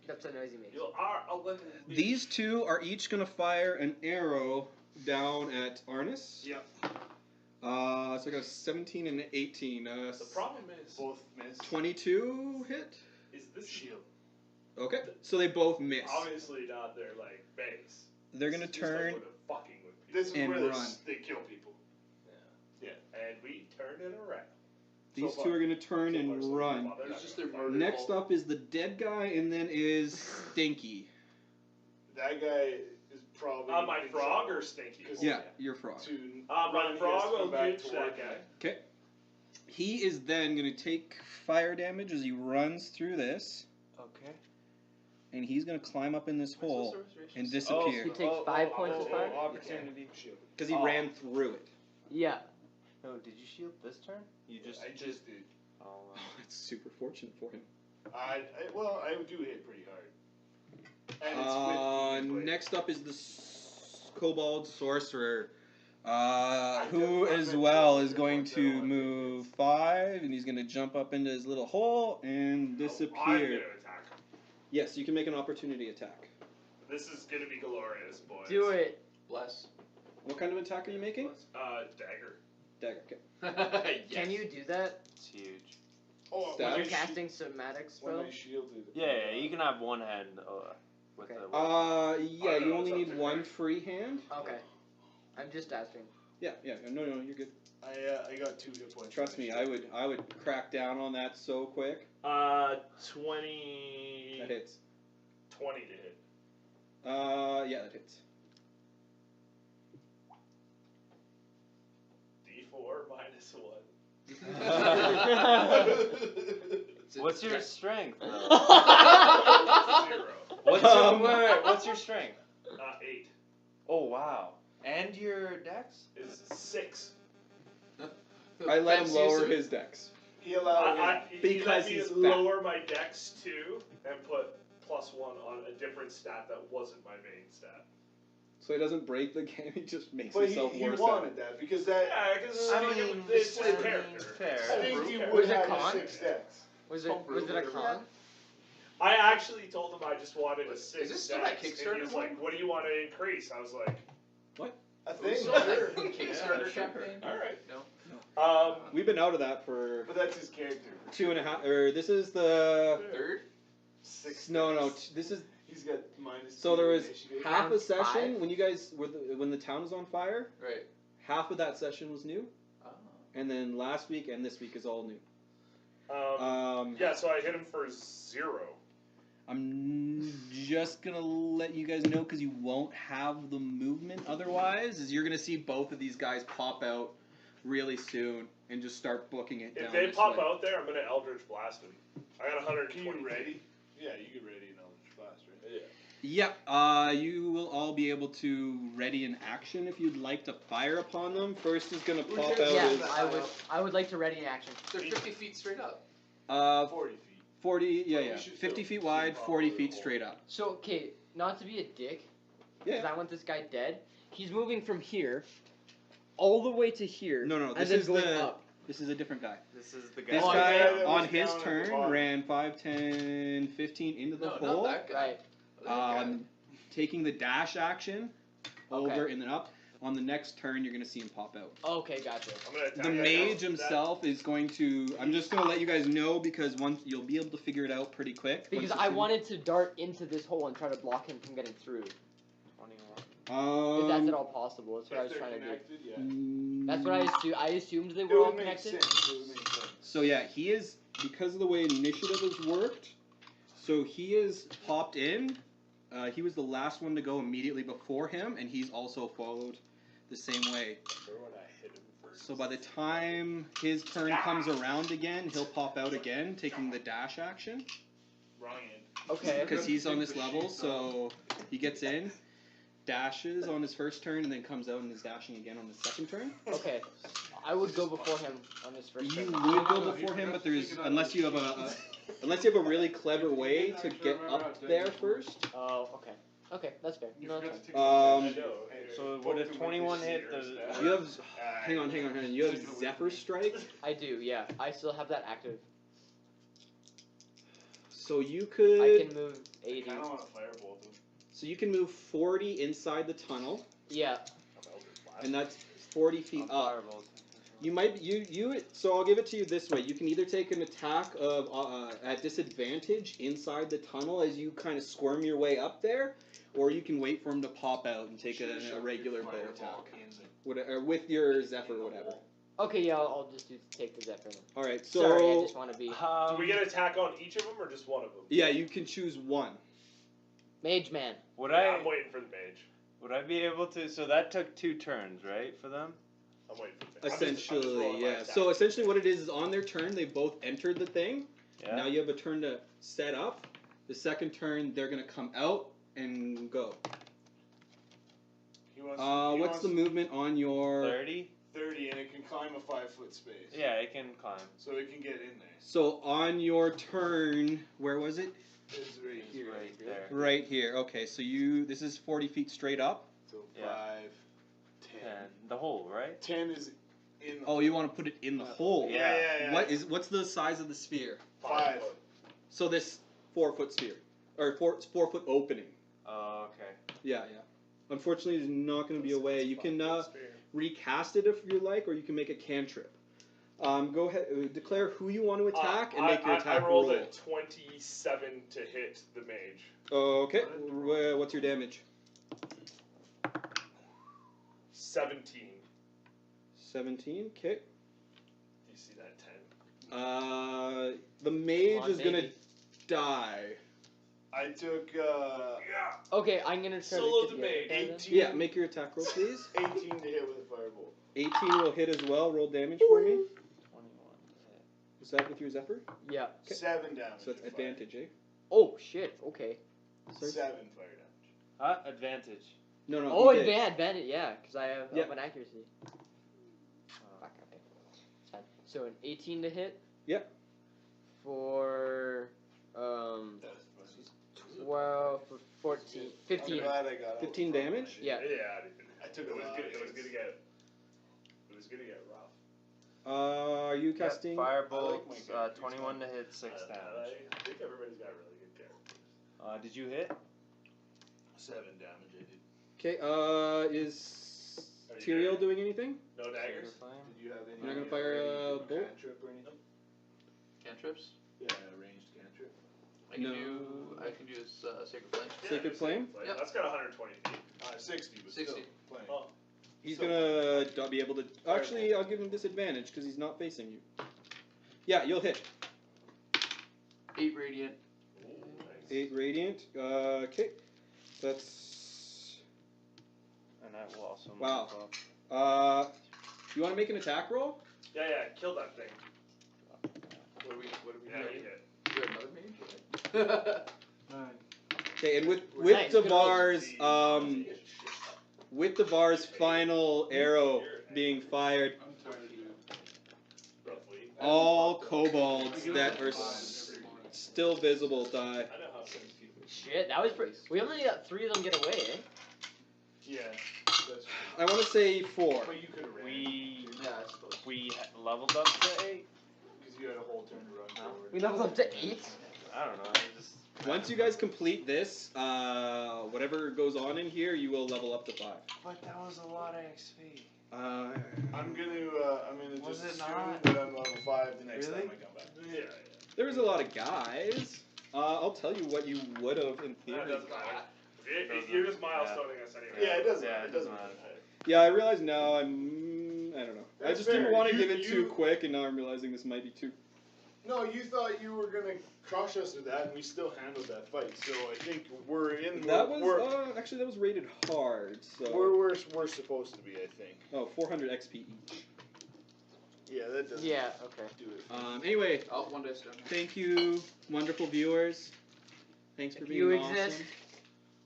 [SPEAKER 11] That's a noise he makes.
[SPEAKER 3] I'll let him leave.
[SPEAKER 10] These two are each gonna fire an arrow down at Arnis.
[SPEAKER 3] Yep.
[SPEAKER 10] So I got a 17 and an 18.
[SPEAKER 3] The problem is,
[SPEAKER 8] Both miss.
[SPEAKER 10] 22 hit.
[SPEAKER 3] is this
[SPEAKER 8] Shield.
[SPEAKER 10] Okay, so they both miss.
[SPEAKER 3] obviously not their like base.
[SPEAKER 10] They're gonna
[SPEAKER 3] This is just, like,
[SPEAKER 10] turn.
[SPEAKER 3] where they're fucking with people.
[SPEAKER 8] This is
[SPEAKER 10] And
[SPEAKER 8] where
[SPEAKER 10] run.
[SPEAKER 8] they kill people.
[SPEAKER 3] And we turned it around.
[SPEAKER 10] These
[SPEAKER 8] so
[SPEAKER 10] two
[SPEAKER 8] far.
[SPEAKER 10] are gonna turn
[SPEAKER 3] So
[SPEAKER 10] and
[SPEAKER 3] far, so
[SPEAKER 10] run.
[SPEAKER 3] far, they're
[SPEAKER 6] It's
[SPEAKER 3] not
[SPEAKER 6] just
[SPEAKER 3] gonna
[SPEAKER 6] their
[SPEAKER 3] fight.
[SPEAKER 6] murder.
[SPEAKER 10] Next up is the dead guy, and then is Stinky.
[SPEAKER 8] That guy is probably.
[SPEAKER 3] My
[SPEAKER 8] in
[SPEAKER 3] frog
[SPEAKER 8] trouble
[SPEAKER 3] or Stinky?
[SPEAKER 10] Yeah, your frog.
[SPEAKER 8] To
[SPEAKER 3] My
[SPEAKER 8] run, he has
[SPEAKER 3] frog
[SPEAKER 8] to
[SPEAKER 3] will
[SPEAKER 8] come back
[SPEAKER 3] ditch
[SPEAKER 8] to
[SPEAKER 3] that
[SPEAKER 8] work.
[SPEAKER 3] guy.
[SPEAKER 10] He is then gonna take fire damage as he runs through this,
[SPEAKER 5] Okay.
[SPEAKER 10] and he's gonna climb up in this hole and
[SPEAKER 11] He
[SPEAKER 10] disappear
[SPEAKER 11] takes 5 points of fire?
[SPEAKER 5] Opportunity.
[SPEAKER 10] because he ran through it.
[SPEAKER 11] Yeah.
[SPEAKER 5] No, did you shield this turn? You just.
[SPEAKER 8] I just did.
[SPEAKER 5] Oh,
[SPEAKER 10] Oh, it's super fortunate for him.
[SPEAKER 8] I do hit pretty hard. And it's with Blade.
[SPEAKER 10] Next up is the Kobold Sorcerer, who
[SPEAKER 8] I
[SPEAKER 10] as
[SPEAKER 8] meant
[SPEAKER 10] well
[SPEAKER 8] to
[SPEAKER 10] is going
[SPEAKER 8] point that
[SPEAKER 10] to
[SPEAKER 8] out.
[SPEAKER 10] move 5, and he's going to jump up into his little hole and
[SPEAKER 3] I'm
[SPEAKER 10] disappear.
[SPEAKER 3] gonna attack him.
[SPEAKER 10] Yes, you can make an opportunity attack.
[SPEAKER 3] This is gonna be glorious, boys.
[SPEAKER 11] Do it.
[SPEAKER 6] Bless.
[SPEAKER 10] What kind of attack are you making?
[SPEAKER 3] Dagger.
[SPEAKER 10] Dagger. Okay.
[SPEAKER 11] Can you do that
[SPEAKER 5] it's huge.
[SPEAKER 8] Oh,
[SPEAKER 10] Stab.
[SPEAKER 11] when
[SPEAKER 8] when
[SPEAKER 11] you're
[SPEAKER 8] I
[SPEAKER 11] casting somatic
[SPEAKER 8] when
[SPEAKER 11] spell?
[SPEAKER 8] I shielded.
[SPEAKER 5] Yeah, you can have one hand with
[SPEAKER 11] Okay.
[SPEAKER 5] the weapon.
[SPEAKER 10] Yeah,
[SPEAKER 3] I
[SPEAKER 10] you
[SPEAKER 3] know,
[SPEAKER 10] only
[SPEAKER 3] it's
[SPEAKER 10] need
[SPEAKER 3] up to
[SPEAKER 10] one
[SPEAKER 3] Greg.
[SPEAKER 10] free hand.
[SPEAKER 11] Okay. I'm just asking.
[SPEAKER 10] Yeah, no, you're good.
[SPEAKER 8] I got 2 hit points.
[SPEAKER 10] Trust me, I would crack down on that so quick.
[SPEAKER 3] 20.
[SPEAKER 10] That hits.
[SPEAKER 3] 20 to hit.
[SPEAKER 10] Yeah, that hits.
[SPEAKER 3] D4 minus 1.
[SPEAKER 5] What's your strength? though?
[SPEAKER 3] 0.
[SPEAKER 5] What's your, wait, what's your strength?
[SPEAKER 3] 8
[SPEAKER 5] Oh wow. And your dex?
[SPEAKER 3] is 6.
[SPEAKER 10] I let him
[SPEAKER 6] Fancy
[SPEAKER 10] lower
[SPEAKER 6] use
[SPEAKER 10] his dex.
[SPEAKER 8] He allowed him.
[SPEAKER 3] He
[SPEAKER 10] Because
[SPEAKER 3] let me
[SPEAKER 10] he's fat.
[SPEAKER 3] lower my dex 2 and put +1 on a different stat that wasn't my main stat.
[SPEAKER 10] So he doesn't break the game, he just makes
[SPEAKER 8] But
[SPEAKER 10] himself
[SPEAKER 8] he
[SPEAKER 10] worse.
[SPEAKER 8] wanted that because that.
[SPEAKER 3] Yeah, because
[SPEAKER 5] I mean,
[SPEAKER 3] it's his
[SPEAKER 5] I mean,
[SPEAKER 3] character.
[SPEAKER 5] fair.
[SPEAKER 8] I think he
[SPEAKER 4] Was
[SPEAKER 8] would
[SPEAKER 4] it
[SPEAKER 8] have
[SPEAKER 4] con?
[SPEAKER 8] 6 dex.
[SPEAKER 4] Was it a con?
[SPEAKER 3] I actually told him I just wanted a 6
[SPEAKER 6] Is this still that
[SPEAKER 3] dex, and
[SPEAKER 6] Kickstarter
[SPEAKER 3] he was
[SPEAKER 6] one?
[SPEAKER 3] like, "What do you want to increase?" I was like,
[SPEAKER 8] I think.
[SPEAKER 6] So that
[SPEAKER 8] Sure.
[SPEAKER 6] Kickstarter campaign?
[SPEAKER 3] "All right."
[SPEAKER 6] No.
[SPEAKER 10] We've been out of that for
[SPEAKER 8] But that's his character.
[SPEAKER 10] 2.5, or this is the,
[SPEAKER 6] Third?
[SPEAKER 8] 6.
[SPEAKER 10] no,
[SPEAKER 8] dex.
[SPEAKER 10] this is,
[SPEAKER 8] He's got minus.
[SPEAKER 10] so
[SPEAKER 8] 2
[SPEAKER 10] there was
[SPEAKER 8] initiative.
[SPEAKER 10] half a
[SPEAKER 4] Times
[SPEAKER 10] session
[SPEAKER 4] five?
[SPEAKER 10] when you guys, when the town was on fire,
[SPEAKER 6] Right.
[SPEAKER 10] half of that session was new,
[SPEAKER 6] Oh.
[SPEAKER 10] and then last week and this week is all new.
[SPEAKER 3] Yeah, so I hit him for 0.
[SPEAKER 10] I'm just gonna let you guys know because you won't have the movement otherwise. Is you're gonna see both of these guys pop out really soon and just start booking it down.
[SPEAKER 3] If they
[SPEAKER 10] this
[SPEAKER 3] pop
[SPEAKER 10] way.
[SPEAKER 3] out there, I'm gonna Eldritch Blast him. I got 120.
[SPEAKER 8] Can you ready? Yeah, you get ready in Eldritch Blast, right?
[SPEAKER 3] Yeah.
[SPEAKER 10] Yep. You will all be able to ready an action if you'd like to fire upon them. First is gonna pop out.
[SPEAKER 4] Yeah,
[SPEAKER 10] Is,
[SPEAKER 4] I would like to ready an action.
[SPEAKER 6] They're 50 feet straight up.
[SPEAKER 8] 40 feet.
[SPEAKER 10] 40. Yeah,
[SPEAKER 8] Well,
[SPEAKER 10] yeah.
[SPEAKER 8] we should
[SPEAKER 10] 50
[SPEAKER 8] still
[SPEAKER 10] feet wide,
[SPEAKER 8] see
[SPEAKER 10] 40
[SPEAKER 8] the
[SPEAKER 10] feet
[SPEAKER 8] hole.
[SPEAKER 10] straight up.
[SPEAKER 4] So, okay, not to be a dick, because
[SPEAKER 10] Yeah.
[SPEAKER 4] I want this guy dead. He's moving from here all the way to here.
[SPEAKER 10] No,
[SPEAKER 4] and
[SPEAKER 10] this
[SPEAKER 4] then
[SPEAKER 10] is
[SPEAKER 4] going
[SPEAKER 10] the.
[SPEAKER 4] up.
[SPEAKER 10] This is a different guy.
[SPEAKER 5] This is the guy.
[SPEAKER 10] This
[SPEAKER 8] Oh,
[SPEAKER 10] guy,
[SPEAKER 8] yeah, that
[SPEAKER 10] on
[SPEAKER 8] was
[SPEAKER 10] his
[SPEAKER 8] down at the
[SPEAKER 10] turn,
[SPEAKER 8] bottom.
[SPEAKER 10] ran 5, 10, 15 into the
[SPEAKER 6] No,
[SPEAKER 10] hole.
[SPEAKER 6] not that guy.
[SPEAKER 4] Right.
[SPEAKER 10] Taking the dash action over
[SPEAKER 4] Okay.
[SPEAKER 10] and then up. On the next turn, you're going to see him pop out.
[SPEAKER 4] Okay, gotcha.
[SPEAKER 3] I'm gonna attack
[SPEAKER 10] The
[SPEAKER 3] that
[SPEAKER 10] mage
[SPEAKER 3] guy.
[SPEAKER 10] himself is going to. I'm just going to let you guys know because once you'll be able to figure it out pretty quick.
[SPEAKER 4] Because
[SPEAKER 10] once
[SPEAKER 4] I
[SPEAKER 10] you see-
[SPEAKER 4] wanted to dart into this hole and try to block him from getting through.
[SPEAKER 5] 21.
[SPEAKER 4] If that's at all possible, that's what I was
[SPEAKER 8] If they're
[SPEAKER 4] trying to do.
[SPEAKER 8] connected, yeah.
[SPEAKER 4] That's what I assumed they
[SPEAKER 8] It
[SPEAKER 4] were all
[SPEAKER 8] would make
[SPEAKER 4] connected.
[SPEAKER 8] sense. It would make sense.
[SPEAKER 10] So yeah, he is, because of the way initiative has worked. So he is popped in. He was the last one to go immediately before him, and he's also followed the same way.
[SPEAKER 3] Remember when I hit him first?
[SPEAKER 10] So by the time his turn comes around again, he'll pop out again, taking the dash action.
[SPEAKER 8] Wrong end.
[SPEAKER 4] Okay.
[SPEAKER 10] Because he's on this level, so he gets in, dashes on his first turn, and then comes out and is dashing again on the second turn.
[SPEAKER 4] Okay. I would go before him on this first
[SPEAKER 10] You
[SPEAKER 4] turn.
[SPEAKER 10] would go before him, but there's unless you have unless you have a really clever way to get up there first.
[SPEAKER 4] Oh, okay. Okay, that's fair. No, that's fine.
[SPEAKER 3] I know.
[SPEAKER 5] So would a 21 hit the?
[SPEAKER 10] You have hang on. You have Zephyr Strike,
[SPEAKER 4] I do, yeah. I still have that active.
[SPEAKER 10] so you
[SPEAKER 4] I
[SPEAKER 10] could
[SPEAKER 4] can move 80.
[SPEAKER 8] I don't want to firebolt them.
[SPEAKER 10] so you can move 40 inside the tunnel,
[SPEAKER 4] Yeah.
[SPEAKER 3] I'm Eldritch Blast.
[SPEAKER 10] and that's 40 feet up. You might you so I'll give it to you this way. You can either take an attack of at disadvantage inside the tunnel as you kind of squirm your way up there, or you can wait for him to pop out and take a regular bow attack, whatever, with your Zephyr or whatever.
[SPEAKER 4] Okay, yeah, I'll just take the Zephyr.
[SPEAKER 10] All right, so
[SPEAKER 4] Sorry, I just want to be
[SPEAKER 3] Do we get attack on each of them or just one of them?
[SPEAKER 10] yeah, you can choose one.
[SPEAKER 4] Mage Man.
[SPEAKER 5] Would
[SPEAKER 3] Yeah,
[SPEAKER 5] I?
[SPEAKER 3] I'm waiting for the mage.
[SPEAKER 5] Would I be able to? So that took 2 turns, right, for them?
[SPEAKER 3] I'm waiting for the mage. I'm just
[SPEAKER 10] Essentially,
[SPEAKER 3] rolling my
[SPEAKER 10] yeah.
[SPEAKER 3] attack.
[SPEAKER 10] So essentially, what it is on their turn, they both entered the thing.
[SPEAKER 5] Yeah.
[SPEAKER 10] Now you have a turn to set up. The second turn, they're gonna come out and go.
[SPEAKER 8] He wants,
[SPEAKER 10] What's the movement on your?
[SPEAKER 5] 30.
[SPEAKER 8] 30 and it can climb a 5-foot space.
[SPEAKER 5] Yeah, it can climb.
[SPEAKER 8] So it can get in there.
[SPEAKER 10] So on your turn, where was it?
[SPEAKER 8] It's right
[SPEAKER 5] It's
[SPEAKER 8] here.
[SPEAKER 5] right there.
[SPEAKER 10] Right here. Okay, so this is 40 feet straight up.
[SPEAKER 8] So
[SPEAKER 5] Yeah.
[SPEAKER 8] 5, 10.
[SPEAKER 5] 10. The hole, right?
[SPEAKER 8] 10 is in the
[SPEAKER 10] Oh, you want to put it in the hole.
[SPEAKER 5] Yeah.
[SPEAKER 10] What's the size of the sphere?
[SPEAKER 8] 5.
[SPEAKER 10] So this 4-foot sphere, or 4-foot opening.
[SPEAKER 5] Oh, okay.
[SPEAKER 10] Yeah. Unfortunately, there's not going to be a way. You can recast it if you like, or you can make a cantrip. Go ahead, declare who you want to attack, and make your attack
[SPEAKER 3] I rolled
[SPEAKER 10] roll.
[SPEAKER 3] a 27 to hit the mage.
[SPEAKER 10] Okay, what's your damage?
[SPEAKER 3] 17.
[SPEAKER 10] 17. Okay.
[SPEAKER 3] Do you see that 10?
[SPEAKER 10] The mage
[SPEAKER 4] Come on,
[SPEAKER 10] is gonna
[SPEAKER 4] baby.
[SPEAKER 10] die.
[SPEAKER 8] I took
[SPEAKER 4] Okay, I'm gonna try
[SPEAKER 3] Solo
[SPEAKER 4] to
[SPEAKER 3] the
[SPEAKER 4] get
[SPEAKER 3] mage.
[SPEAKER 8] 18.
[SPEAKER 10] Yeah, make your attack roll, please.
[SPEAKER 8] 18 to hit with a firebolt.
[SPEAKER 10] 18 will hit as well. Roll damage for me.
[SPEAKER 5] 21.
[SPEAKER 10] Is that with your Zephyr?
[SPEAKER 4] Yeah.
[SPEAKER 10] Okay.
[SPEAKER 8] 7 damage.
[SPEAKER 10] So that's
[SPEAKER 8] with fire.
[SPEAKER 10] advantage, eh?
[SPEAKER 4] Oh shit. Okay.
[SPEAKER 10] Sorry?
[SPEAKER 8] 7 fire damage.
[SPEAKER 5] Advantage.
[SPEAKER 10] No.
[SPEAKER 4] Oh,
[SPEAKER 10] you did.
[SPEAKER 4] advantage. Yeah, because I have
[SPEAKER 10] Yeah.
[SPEAKER 4] up an accuracy. Fuck. Okay. It's fine. So an 18 to hit.
[SPEAKER 10] Yep.
[SPEAKER 4] For
[SPEAKER 8] That's funny.
[SPEAKER 4] 15.
[SPEAKER 8] I'm glad I got
[SPEAKER 10] 15
[SPEAKER 8] out front when I
[SPEAKER 10] damage?
[SPEAKER 8] did.
[SPEAKER 4] Yeah.
[SPEAKER 3] Yeah,
[SPEAKER 8] I took
[SPEAKER 3] it
[SPEAKER 8] a
[SPEAKER 3] was
[SPEAKER 8] lot
[SPEAKER 3] good.
[SPEAKER 8] of
[SPEAKER 3] It was
[SPEAKER 8] hits.
[SPEAKER 3] gonna get. It was gonna get rough.
[SPEAKER 10] Are you
[SPEAKER 5] Yeah,
[SPEAKER 10] casting?
[SPEAKER 5] Firebolt,
[SPEAKER 8] my character,
[SPEAKER 5] 21 to hit, 6
[SPEAKER 3] I
[SPEAKER 5] damage.
[SPEAKER 3] think everybody's got really good characters.
[SPEAKER 5] Did you hit?
[SPEAKER 8] 7 damage I did.
[SPEAKER 10] Okay, is
[SPEAKER 3] Are you
[SPEAKER 10] Tyrael
[SPEAKER 3] good?
[SPEAKER 10] doing anything?
[SPEAKER 3] No daggers.
[SPEAKER 8] Did you have any?
[SPEAKER 10] You're not gonna fire a bolt?
[SPEAKER 8] Cantrip or anything?
[SPEAKER 6] Cantrips.
[SPEAKER 8] Yeah, ranged cantrip.
[SPEAKER 6] I can
[SPEAKER 10] No.
[SPEAKER 6] do Sacred Flame.
[SPEAKER 10] Sacred Flame?
[SPEAKER 6] Yep.
[SPEAKER 3] That's got 120 feet.
[SPEAKER 8] 60, but
[SPEAKER 6] 60.
[SPEAKER 8] still playing.
[SPEAKER 3] Oh.
[SPEAKER 10] He's
[SPEAKER 8] So-
[SPEAKER 10] gonna be able to. Actually, I'll give him disadvantage because he's not facing you. Yeah, you'll hit.
[SPEAKER 6] 8 radiant.
[SPEAKER 3] Ooh, nice.
[SPEAKER 10] 8 radiant. Okay, that's.
[SPEAKER 5] And I will also move
[SPEAKER 10] Wow.
[SPEAKER 5] up.
[SPEAKER 10] You want to make an attack roll?
[SPEAKER 3] Yeah, kill that thing.
[SPEAKER 6] What do we
[SPEAKER 3] Yeah,
[SPEAKER 6] do?
[SPEAKER 3] you hit.
[SPEAKER 6] Is there another mage?
[SPEAKER 12] 9.
[SPEAKER 10] Okay, and with
[SPEAKER 4] Nice, good
[SPEAKER 10] Devar's final arrow being fired,
[SPEAKER 12] I'm tired, dude.
[SPEAKER 3] Roughly.
[SPEAKER 10] all kobolds that are still visible die.
[SPEAKER 3] I know how some people.
[SPEAKER 4] Shit, that was pretty. We only got 3 of them get away, eh?
[SPEAKER 8] Yeah, that's
[SPEAKER 10] I want to say 4.
[SPEAKER 8] But you could have ran.
[SPEAKER 6] Yeah, I suppose.
[SPEAKER 5] We leveled up to 8?
[SPEAKER 8] Because you had a whole turn to run
[SPEAKER 5] No.
[SPEAKER 8] forward.
[SPEAKER 4] We leveled up to 8.
[SPEAKER 5] I don't know. I just.
[SPEAKER 10] Once you guys complete this, whatever goes on in here, you will level up to 5.
[SPEAKER 5] But that was a lot of XP.
[SPEAKER 8] I'm gonna
[SPEAKER 5] Was
[SPEAKER 8] just
[SPEAKER 5] it
[SPEAKER 8] assume
[SPEAKER 5] not?
[SPEAKER 8] that I'm level 5 the next
[SPEAKER 5] Really?
[SPEAKER 8] time I come back.
[SPEAKER 3] Yeah.
[SPEAKER 10] There was a lot of guys. I'll tell you what you would have in
[SPEAKER 3] That
[SPEAKER 10] theory.
[SPEAKER 3] doesn't matter. You're just milestoning us anyway.
[SPEAKER 8] Yeah, it doesn't.
[SPEAKER 5] Yeah,
[SPEAKER 8] it
[SPEAKER 5] it
[SPEAKER 8] doesn't
[SPEAKER 5] doesn't
[SPEAKER 8] matter.
[SPEAKER 10] Yeah, I realize now I don't know. I
[SPEAKER 8] That's
[SPEAKER 10] just didn't
[SPEAKER 8] fair.
[SPEAKER 10] want to
[SPEAKER 8] You-
[SPEAKER 10] give it too
[SPEAKER 8] you-
[SPEAKER 10] quick, and now I'm realizing this might be too.
[SPEAKER 8] No, you thought you were gonna crush us with that, and we still handled that fight. So I think we're in.
[SPEAKER 10] That was
[SPEAKER 8] we're,
[SPEAKER 10] actually that was rated hard. So
[SPEAKER 8] we're supposed to be. I think.
[SPEAKER 10] 400 XP each.
[SPEAKER 8] Yeah, that doesn't.
[SPEAKER 4] Yeah, okay.
[SPEAKER 8] Do it.
[SPEAKER 10] Anyway,
[SPEAKER 6] Oh, one dice down.
[SPEAKER 10] thank you, wonderful viewers. Thanks for
[SPEAKER 4] If
[SPEAKER 10] being
[SPEAKER 4] you
[SPEAKER 10] awesome.
[SPEAKER 4] exist.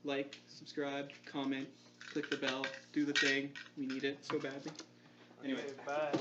[SPEAKER 10] Like, subscribe, comment, click the bell, do the thing. We need it so badly. Anyway.
[SPEAKER 5] Bye.